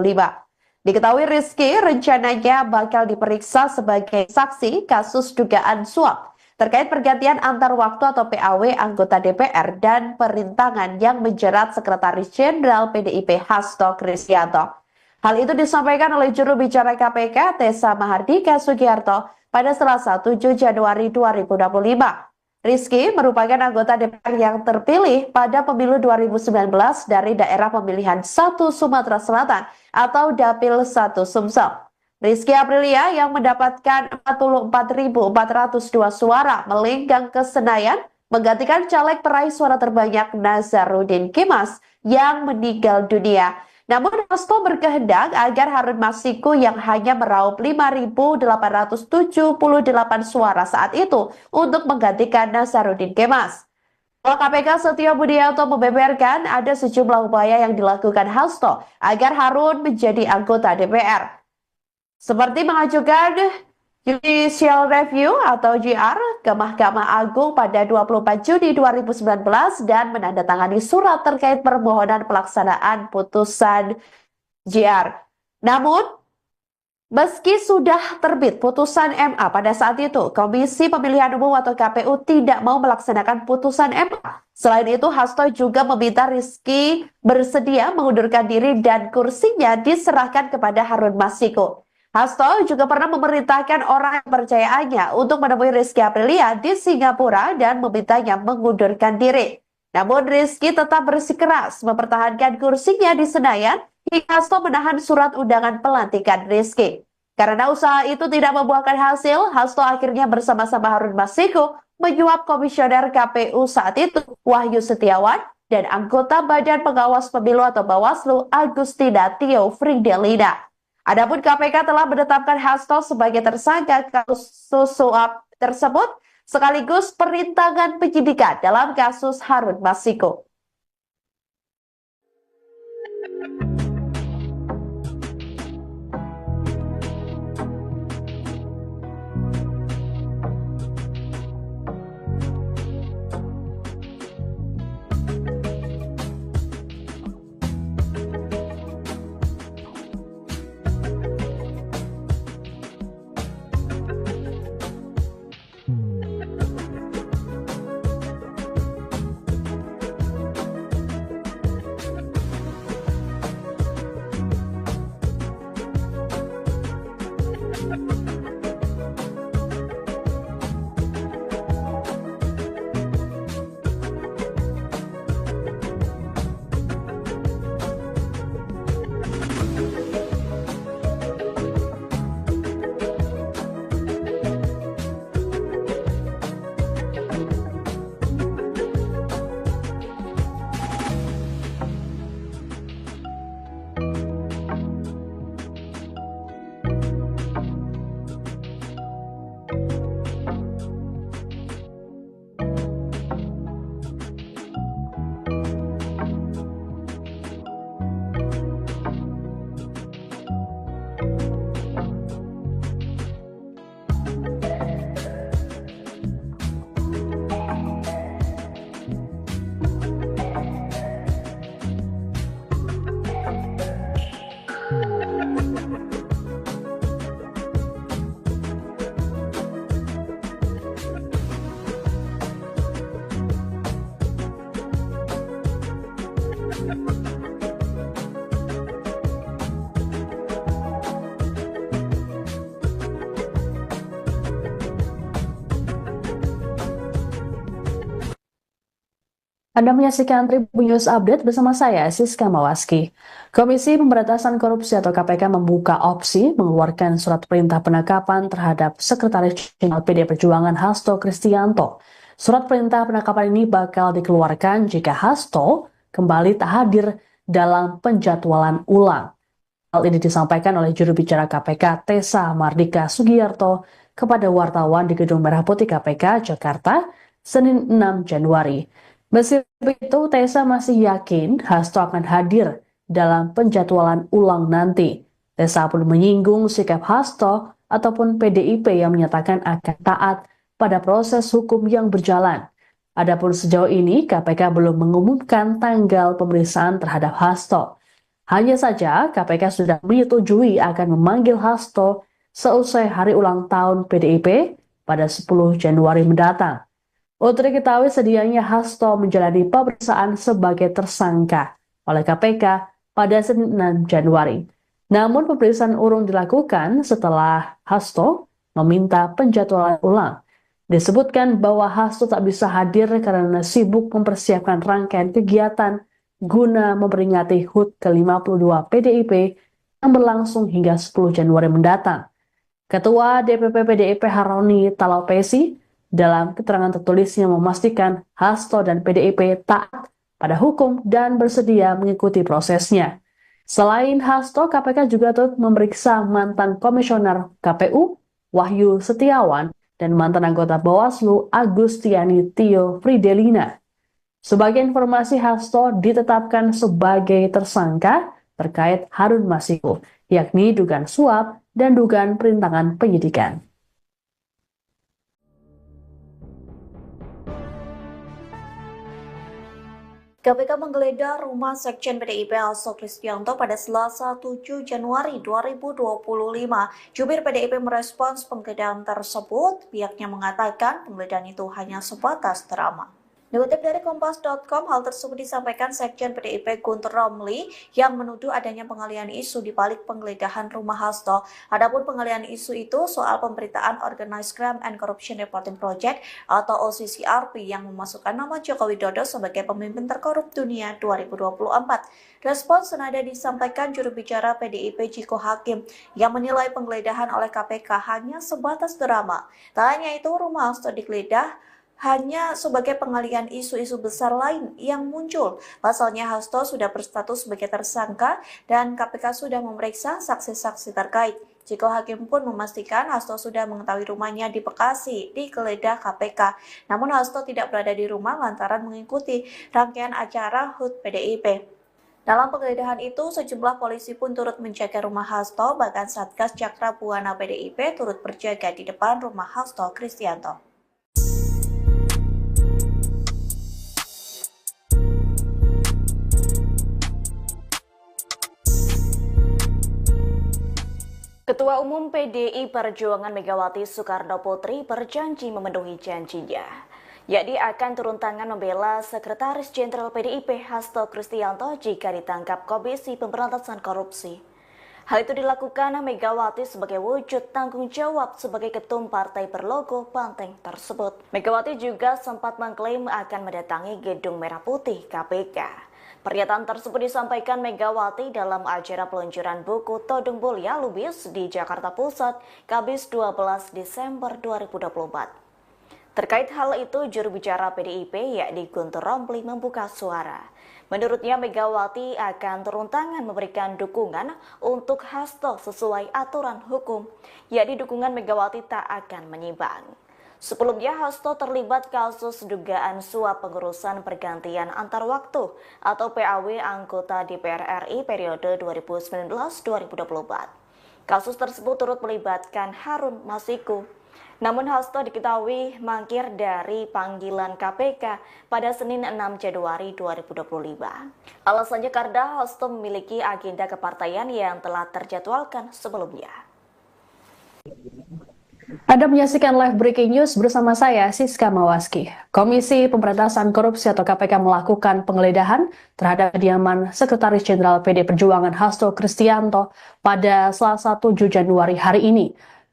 Diketahui Rizky rencananya bakal diperiksa sebagai saksi kasus dugaan suap terkait pergantian antar waktu atau PAW anggota DPR dan perintangan yang menjerat Sekretaris Jenderal PDIP Hasto Kristianto. Hal itu disampaikan oleh juru bicara KPK Tessa Mahardika Sugiarto pada Selasa 7 Januari 2025. Rizky merupakan anggota DPR yang terpilih pada pemilu 2019 dari daerah pemilihan 1 Sumatera Selatan atau Dapil 1 Sumsel. Rizky Aprilia yang mendapatkan 44.402 suara melenggang ke Senayan menggantikan caleg peraih suara terbanyak Nazarudin Kemas yang meninggal dunia. Namun Hasto berkehendak agar Harun Masiku yang hanya meraup 5.878 suara saat itu untuk menggantikan Nazarudin Kemas. KPK Setio Budianto membeberkan ada sejumlah upaya yang dilakukan Hasto agar Harun menjadi anggota DPR. Seperti mengajukan Judicial Review atau JR ke Mahkamah Agung pada 24 Juni 2019 dan menandatangani surat terkait permohonan pelaksanaan putusan JR. Namun, meski sudah terbit putusan MA pada saat itu, Komisi Pemilihan Umum atau KPU tidak mau melaksanakan putusan MA. Selain itu, Hasto juga meminta Rizky bersedia mengundurkan diri dan kursinya diserahkan kepada Harun Masiku. Hasto juga pernah memerintahkan orang yang percayaannya untuk menemui Rizky Aprilia di Singapura dan memintanya mengundurkan diri. Namun Rizky tetap bersikeras mempertahankan kursinya di Senayan hingga Hasto menahan surat undangan pelantikan Rizky. Karena usaha itu tidak membuahkan hasil, Hasto akhirnya bersama-sama Harun Masiku menyuap komisioner KPU saat itu Wahyu Setiawan dan anggota Badan Pengawas Pemilu atau Bawaslu Agustina Tio Fridelina. Adapun KPK telah menetapkan Hasto sebagai tersangka kasus suap tersebut sekaligus perintangan penyidikan dalam kasus Harun Masiku. Anda menyaksikan Tribun News Update bersama saya, Siska Mawaski. Komisi Pemberantasan Korupsi atau KPK membuka opsi mengeluarkan surat perintah penangkapan terhadap Sekretaris Jenderal PD Perjuangan Hasto Kristianto. Surat perintah penangkapan ini bakal dikeluarkan jika Hasto kembali tak hadir dalam penjadwalan ulang. Hal ini disampaikan oleh juru bicara KPK Tessa Mardika Sugiyarto kepada wartawan di Gedung Merah Putih KPK Jakarta, Senin 6 Januari. Meski begitu, Tessa masih yakin Hasto akan hadir dalam penjadwalan ulang nanti. Tessa pun menyinggung sikap Hasto ataupun PDIP yang menyatakan akan taat pada proses hukum yang berjalan. Adapun sejauh ini, KPK belum mengumumkan tanggal pemeriksaan terhadap Hasto. Hanya saja, KPK sudah menyetujui akan memanggil Hasto seusai hari ulang tahun PDIP pada 10 Januari mendatang. Untuk diketahui sedianya Hasto menjalani pemeriksaan sebagai tersangka oleh KPK pada Senin 6 Januari. Namun pemeriksaan urung dilakukan setelah Hasto meminta penjadwalan ulang. Disebutkan bahwa Hasto tak bisa hadir karena sibuk mempersiapkan rangkaian kegiatan guna memperingati HUT ke-52 PDIP yang berlangsung hingga 10 Januari mendatang. Ketua DPP PDIP Haroni Talapesi dalam keterangan tertulisnya memastikan Hasto dan PDIP taat pada hukum dan bersedia mengikuti prosesnya. Selain Hasto, KPK juga turut memeriksa mantan komisioner KPU Wahyu Setiawan dan mantan anggota Bawaslu Agustiani Tio Fridelina. Sebagai informasi, Hasto ditetapkan sebagai tersangka terkait Harun Masiku, yakni dugaan suap dan dugaan perintangan penyidikan. KPK menggeledah rumah Sekjen PDIP Hasto Kristianto pada Selasa 7 Januari 2025. Jubir PDIP merespons penggeledahan tersebut. Pihaknya mengatakan penggeledahan itu hanya sebatas drama. Dikutip dari Kompas.com, hal tersebut disampaikan Sekjen PDIP Guntur Romli yang menuduh adanya pengalihan isu di balik penggeledahan rumah Hasto. Adapun pengalihan isu itu soal pemberitaan Organized Crime and Corruption Reporting Project atau OCCRP yang memasukkan nama Joko Widodo sebagai pemimpin terkorup dunia 2024. Respons senada disampaikan juru bicara PDIP Ciko Hakim yang menilai penggeledahan oleh KPK hanya sebatas drama. Tak hanya itu, rumah Hasto digeledah hanya sebagai pengalihan isu-isu besar lain yang muncul. Pasalnya Hasto sudah berstatus sebagai tersangka dan KPK sudah memeriksa saksi-saksi terkait. Ciko Hakim pun memastikan Hasto sudah mengetahui rumahnya di Bekasi digeledah KPK. Namun Hasto tidak berada di rumah lantaran mengikuti rangkaian acara HUT PDIP. Dalam penggeledahan itu, sejumlah polisi pun turut menjaga rumah Hasto, bahkan Satgas Cakra Buana PDIP turut berjaga di depan rumah Hasto Kristianto. Ketua Umum PDI Perjuangan Megawati Soekarno Putri berjanji memenuhi janjinya, yakni akan turun tangan membela Sekretaris Jenderal PDIP Hasto Kristianto jika ditangkap Komisi Pemberantasan Korupsi. Hal itu dilakukan Megawati sebagai wujud tanggung jawab sebagai ketum partai berlogo banteng tersebut. Megawati juga sempat mengklaim akan mendatangi Gedung Merah Putih KPK. Pernyataan tersebut disampaikan Megawati dalam acara peluncuran buku Todung Mulia Lubis di Jakarta Pusat, Kamis 12 Desember 2024. Terkait hal itu, juru bicara PDIP yakni Guntur Romli membuka suara. Menurutnya Megawati akan turun tangan memberikan dukungan untuk Hasto sesuai aturan hukum, yakni dukungan Megawati tak akan menyimpang. Sebelumnya, Hasto terlibat kasus dugaan suap pengurusan pergantian antar waktu atau PAW anggota DPR RI periode 2019-2024. Kasus tersebut turut melibatkan Harun Masiku. Namun Hasto diketahui mangkir dari panggilan KPK pada Senin 6 Januari 2025. Alasannya karena Hasto memiliki agenda kepartaian yang telah terjadwalkan sebelumnya. Anda menyaksikan live breaking news bersama saya, Siska Mawaski. Komisi Pemberantasan Korupsi atau KPK melakukan penggeledahan terhadap kediaman Sekretaris Jenderal PD Perjuangan Hasto Kristianto pada Selasa 7 Januari hari ini.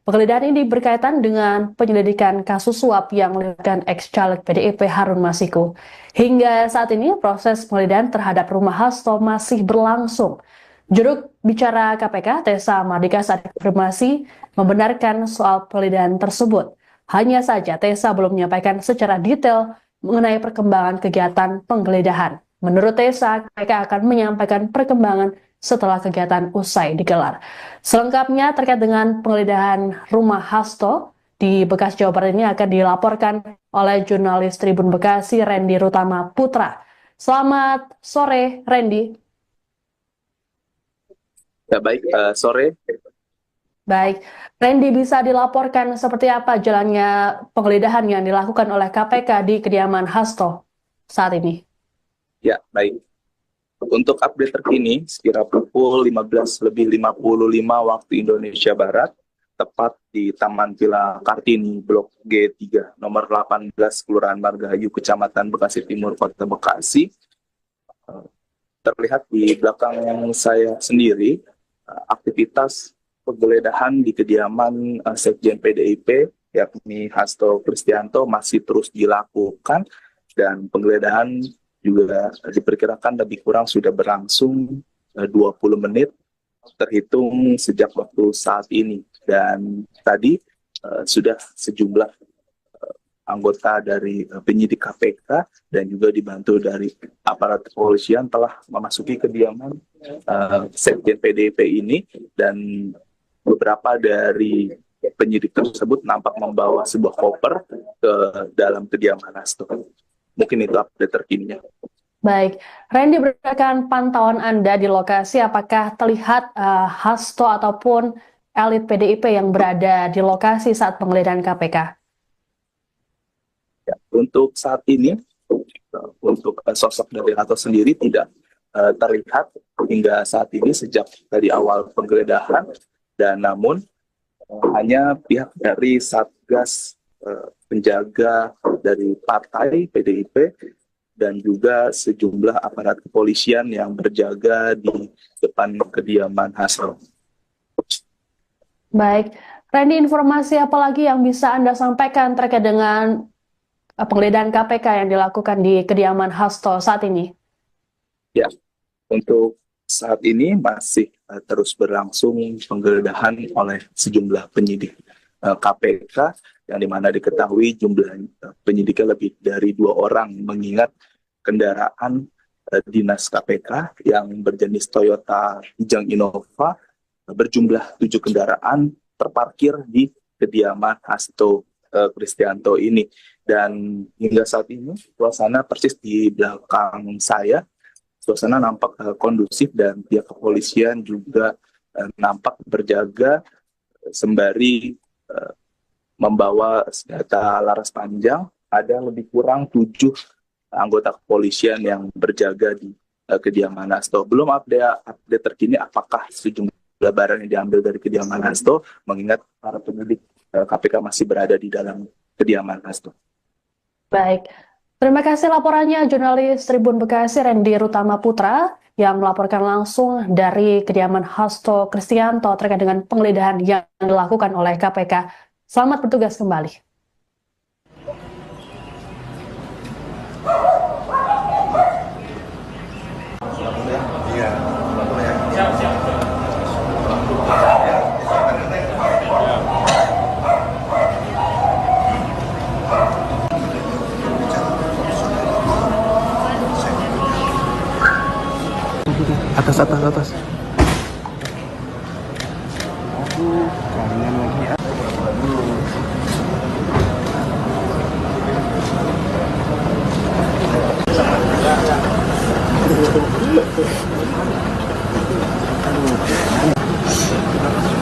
Penggeledahan ini berkaitan dengan penyelidikan kasus suap yang melibatkan ex-caleg PDIP Harun Masiku. Hingga saat ini proses penggeledahan terhadap rumah Hasto masih berlangsung. Juru bicara KPK, Tessa Mardika, saat konfirmasi membenarkan soal penggeledahan tersebut. Hanya saja Tessa belum menyampaikan secara detail mengenai perkembangan kegiatan penggeledahan. Menurut Tessa, KPK akan menyampaikan perkembangan setelah kegiatan usai digelar. Selengkapnya terkait dengan penggeledahan rumah Hasto di Bekasi, Jawa Barat ini akan dilaporkan oleh jurnalis Tribun Bekasi, Randy Rutama Putra. Selamat sore, Randy. Ya baik, sore. Baik, Randy, bisa dilaporkan seperti apa jalannya penggeledahan yang dilakukan oleh KPK di kediaman Hasto saat ini? Ya baik. Untuk update terkini, sekira pukul 15.55 waktu Indonesia Barat, tepat di Taman Villa Kartini, Blok G3, nomor 18, Kelurahan Margahayu, Kecamatan Bekasi Timur, Kota Bekasi. Terlihat di belakang saya sendiri, aktivitas penggeledahan di kediaman Sekjen PDIP, yakni Hasto Kristianto, masih terus dilakukan, dan penggeledahan juga diperkirakan lebih kurang sudah berlangsung 20 menit terhitung sejak waktu saat ini. Dan tadi sudah sejumlah anggota dari penyidik KPK dan juga dibantu dari aparat kepolisian telah memasuki kediaman Sekjen PDIP ini, dan beberapa dari penyidik tersebut nampak membawa sebuah koper ke dalam kediaman Hasto. Mungkin itu update terkininya. Baik, Randy, berdasarkan pantauan Anda di lokasi, apakah terlihat Hasto ataupun elit PDIP yang berada di lokasi saat penggeledahan KPK? Ya, untuk saat ini, untuk sosok dari Hasto sendiri tidak terlihat hingga saat ini sejak dari awal penggeledahan, dan namun hanya pihak dari Satgas penjaga dari partai PDIP dan juga sejumlah aparat kepolisian yang berjaga di depan kediaman Hasto. Baik, Randy, informasi apa lagi yang bisa Anda sampaikan terkait dengan penggeledahan KPK yang dilakukan di kediaman Hasto saat ini? Ya, untuk saat ini masih terus berlangsung penggeledahan oleh sejumlah penyidik KPK, yang dimana diketahui jumlah penyidiknya lebih dari 2 orang, mengingat kendaraan dinas KPK yang berjenis Toyota Kijang Innova berjumlah 7 kendaraan terparkir di kediaman Hasto Kristianto ini. Dan hingga saat ini suasana persis di belakang saya, suasana nampak kondusif dan pihak kepolisian juga nampak berjaga sembari membawa senjata laras panjang. Ada lebih kurang 7 anggota kepolisian yang berjaga di kediaman Hasto. Belum update terkini apakah sejumlah barang yang diambil dari kediaman Hasto, mengingat para penyidik KPK masih berada di dalam kediaman Hasto. Baik, terima kasih laporannya jurnalis Tribun Bekasi Randy Rutama Putra yang melaporkan langsung dari kediaman Hasto Kristianto terkait dengan penggeledahan yang dilakukan oleh KPK. Selamat bertugas kembali. Atas. Aduh, kalian lagi ya.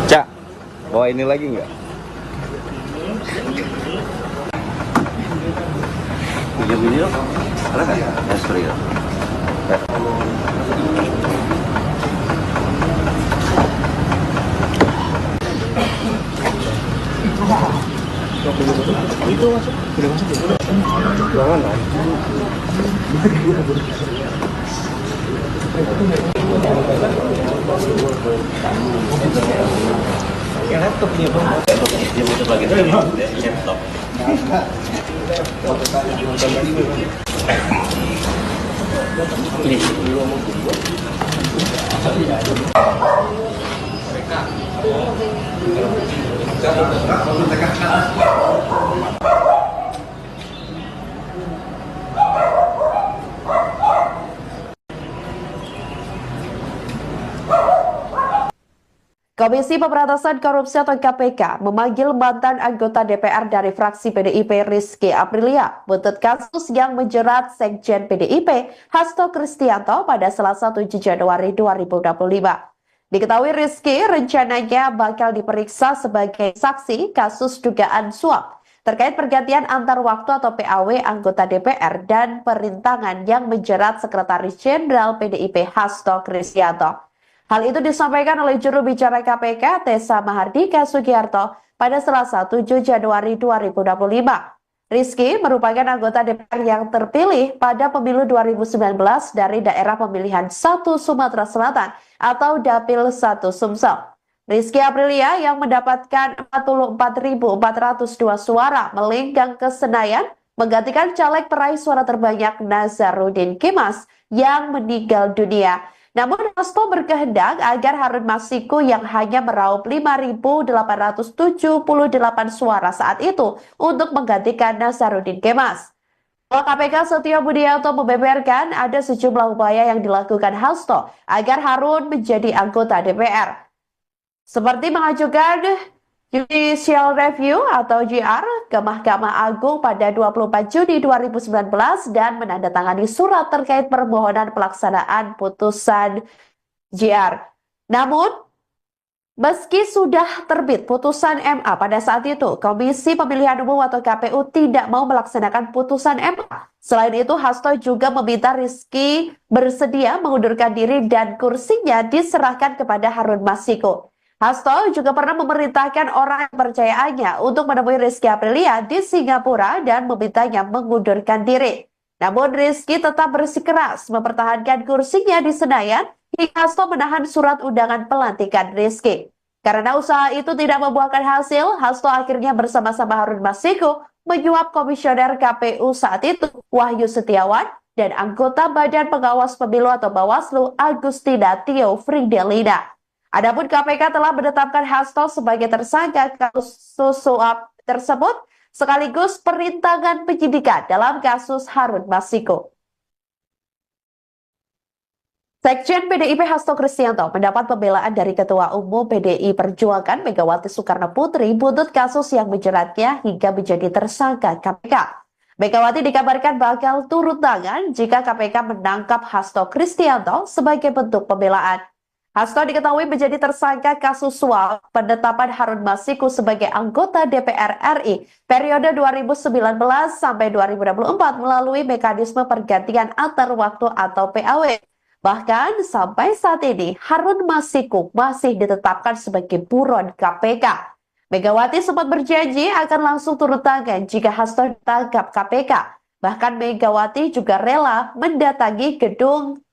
Cak, bawa ini lagi nggak? Video ada nggak? Ya, sorry ya. Itu masuk, udah masuk ya? Jangan lah. Yang laptop dia bang. Dia butuh lagi tuh dari laptop. Komisi Pemberantasan Korupsi atau KPK memanggil mantan anggota DPR dari fraksi PDIP Rizky Aprilia buntut kasus yang menjerat Sekjen PDIP Hasto Kristianto pada Selasa 7 Januari 2025. Diketahui Rizky rencananya bakal diperiksa sebagai saksi kasus dugaan suap terkait pergantian antar waktu atau PAW anggota DPR dan perintangan yang menjerat Sekretaris Jenderal PDIP Hasto Kristianto. Hal itu disampaikan oleh juru bicara KPK Tessa Mahardika Sugiarto pada Selasa 7 Januari 2025. Rizky merupakan anggota DPR yang terpilih pada pemilu 2019 dari daerah pemilihan 1 Sumatera Selatan atau Dapil 1 Sumsel. Rizky Aprilia yang mendapatkan 44.402 suara melenggang ke Senayan menggantikan caleg peraih suara terbanyak Nazarudin Kemas yang meninggal dunia. Namun Hasto berkehendak agar Harun Masiku yang hanya meraup 5.878 suara saat itu untuk menggantikan Nazarudin Kemas. KPK Setio Budianto membeberkan ada sejumlah upaya yang dilakukan Hasto agar Harun menjadi anggota DPR. Seperti mengajukan Judicial Review atau JR ke Mahkamah Agung pada 24 Juni 2019 dan menandatangani surat terkait permohonan pelaksanaan putusan JR. Namun, meski sudah terbit putusan MA pada saat itu, Komisi Pemilihan Umum atau KPU tidak mau melaksanakan putusan MA. Selain itu, Hasto juga meminta Rizky bersedia mengundurkan diri dan kursinya diserahkan kepada Harun Masiku. Hasto juga pernah memerintahkan orang kepercayaannya untuk menemui Rizky Aprilia di Singapura dan memintanya mengundurkan diri. Namun Rizky tetap bersikeras mempertahankan kursinya di Senayan hingga Hasto menahan surat undangan pelantikan Rizky. Karena usaha itu tidak membuahkan hasil, Hasto akhirnya bersama-sama Harun Masiku menyuap komisioner KPU saat itu Wahyu Setiawan dan anggota Badan Pengawas Pemilu atau Bawaslu Agustina Tio Fridelina. Adapun KPK telah menetapkan Hasto sebagai tersangka kasus suap tersebut sekaligus perintangan penyidikan dalam kasus Harun Masiku. Sekjen PDIP Hasto Kristianto mendapat pembelaan dari Ketua Umum PDI Perjuangan Megawati Soekarno Putri buntut kasus yang menjeratnya hingga menjadi tersangka KPK. Megawati dikabarkan bakal turun tangan jika KPK menangkap Hasto Kristianto sebagai bentuk pembelaan. Hasto diketahui menjadi tersangka kasus suap penetapan Harun Masiku sebagai anggota DPR RI periode 2019 sampai 2024 melalui mekanisme pergantian antar waktu atau PAW. Bahkan sampai saat ini Harun Masiku masih ditetapkan sebagai buron KPK. Megawati sempat berjanji akan langsung turun tangan jika Hasto ditangkap KPK. Bahkan Megawati juga rela mendatangi gedung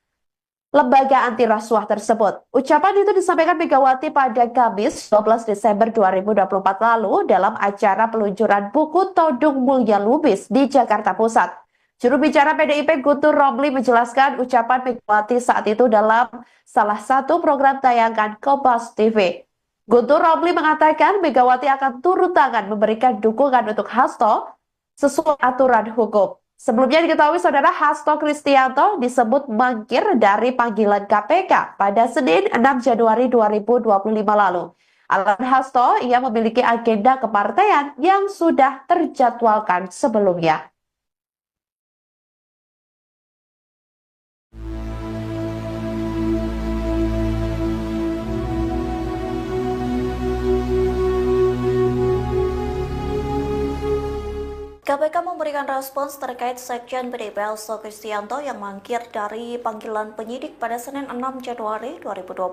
lembaga anti rasuah tersebut. Ucapan itu disampaikan Megawati pada Kamis 12 Desember 2024 lalu dalam acara peluncuran buku Todung Mulya Lubis di Jakarta Pusat. Juru bicara PDIP Guntur Romli menjelaskan ucapan Megawati saat itu dalam salah satu program tayangan Kompas TV. Guntur Romli mengatakan Megawati akan turun tangan memberikan dukungan untuk Hasto sesuai aturan hukum. Sebelumnya diketahui saudara Hasto Kristianto disebut mangkir dari panggilan KPK pada Senin 6 Januari 2025 lalu. Alasan Hasto, ia memiliki agenda kepartaian yang sudah terjadwalkan sebelumnya. KPK memberikan respons terkait Sekjen PDIP Hasto Kristianto yang mangkir dari panggilan penyidik pada Senin 6 Januari 2025.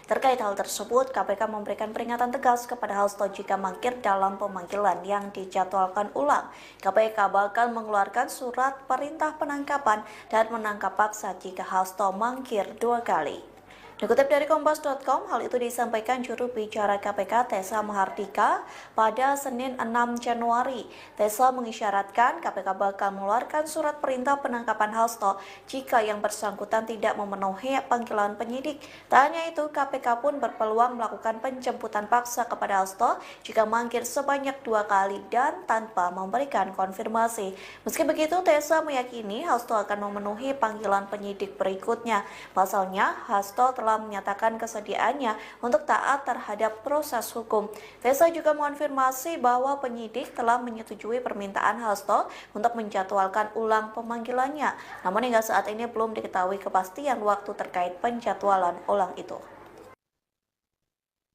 Terkait hal tersebut, KPK memberikan peringatan tegas kepada Hasto jika mangkir dalam pemanggilan yang dijadwalkan ulang. KPK bakal mengeluarkan surat perintah penangkapan dan menangkap paksa jika Hasto mangkir 2 kali. Dikutip dari Kompas.com, hal itu disampaikan juru bicara KPK Tessa Mahardika pada Senin 6 Januari. Tessa mengisyaratkan KPK bakal mengeluarkan surat perintah penangkapan Hasto jika yang bersangkutan tidak memenuhi panggilan penyidik. Tak hanya itu, KPK pun berpeluang melakukan penjemputan paksa kepada Hasto jika manggil sebanyak 2 kali dan tanpa memberikan konfirmasi. Meski begitu, Tessa meyakini Hasto akan memenuhi panggilan penyidik berikutnya. Pasalnya, Hasto telah menyatakan kesediaannya untuk taat terhadap proses hukum. Tessa juga mengonfirmasi bahwa penyidik telah menyetujui permintaan Hasto untuk menjadwalkan ulang pemanggilannya. Namun hingga saat ini belum diketahui kepastian waktu terkait penjadwalan ulang itu.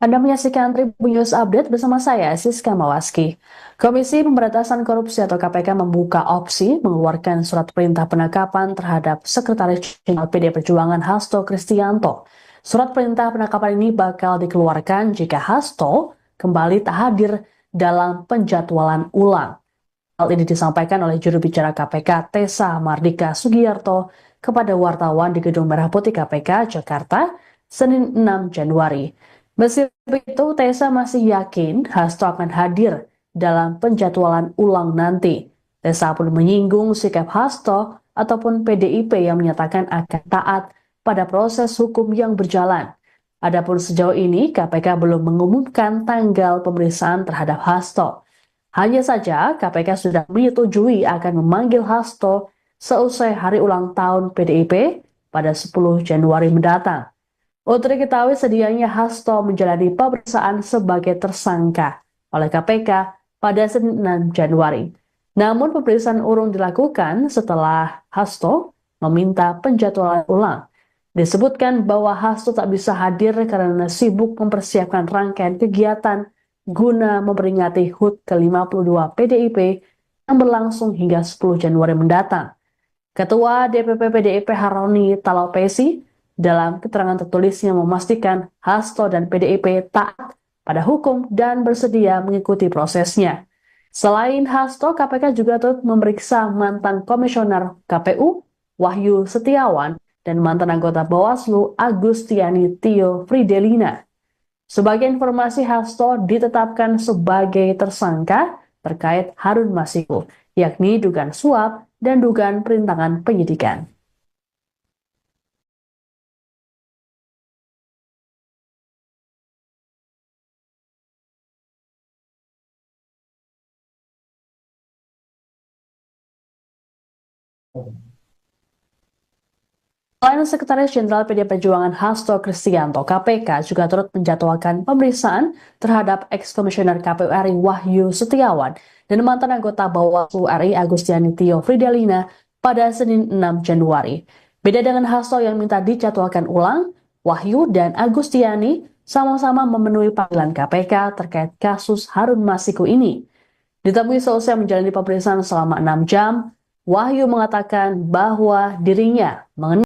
Anda menyaksikan Tribun News Update bersama saya, Siska Mawaski. Komisi Pemberantasan Korupsi atau KPK membuka opsi mengeluarkan surat perintah penangkapan terhadap Sekretaris Jenderal PD Perjuangan Hasto Kristianto. Surat perintah penangkapan ini bakal dikeluarkan jika Hasto kembali tak hadir dalam penjadwalan ulang. Hal ini disampaikan oleh juru bicara KPK Tessa Mahardika Sugiyarto kepada wartawan di Gedung Merah Putih KPK Jakarta, Senin 6 Januari. Meski begitu, Tessa masih yakin Hasto akan hadir dalam penjadwalan ulang nanti. Tessa pun menyinggung sikap Hasto ataupun PDIP yang menyatakan akan taat pada proses hukum yang berjalan. Adapun sejauh ini, KPK belum mengumumkan tanggal pemeriksaan terhadap Hasto. Hanya saja, KPK sudah menyetujui akan memanggil Hasto seusai hari ulang tahun PDIP pada 10 Januari mendatang. Untuk diketahui, sedianya Hasto menjalani pemeriksaan sebagai tersangka oleh KPK pada Senin 6 Januari. Namun pemeriksaan urung dilakukan setelah Hasto meminta penjadwalan ulang. Disebutkan bahwa Hasto tak bisa hadir karena sibuk mempersiapkan rangkaian kegiatan guna memperingati HUT ke-52 PDIP yang berlangsung hingga 10 Januari mendatang. Ketua DPP PDIP Haroni Talopesi dalam keterangan tertulisnya memastikan Hasto dan PDIP taat pada hukum dan bersedia mengikuti prosesnya. Selain Hasto, KPK juga turut memeriksa mantan komisioner KPU Wahyu Setiawan dan mantan anggota Bawaslu Agustiani Tio Fridelina. Sebagai informasi, Hasto ditetapkan sebagai tersangka terkait Harun Masiku, yakni dugaan suap dan dugaan perintangan penyidikan. Selain Sekretaris Jenderal PD Perjuangan Hasto Kristianto, KPK juga turut menjadwalkan pemeriksaan terhadap ex-komisioner KPU RI Wahyu Setiawan dan mantan anggota Bawaslu RI Agustiani Tio Fridelina pada Senin 6 Januari. Beda dengan Hasto yang minta dijadwalkan ulang, Wahyu dan Agustiani sama-sama memenuhi panggilan KPK terkait kasus Harun Masiku ini. Ditemui selesai menjalani pemeriksaan selama 6 jam, Wahyu mengatakan bahwa dirinya mengenal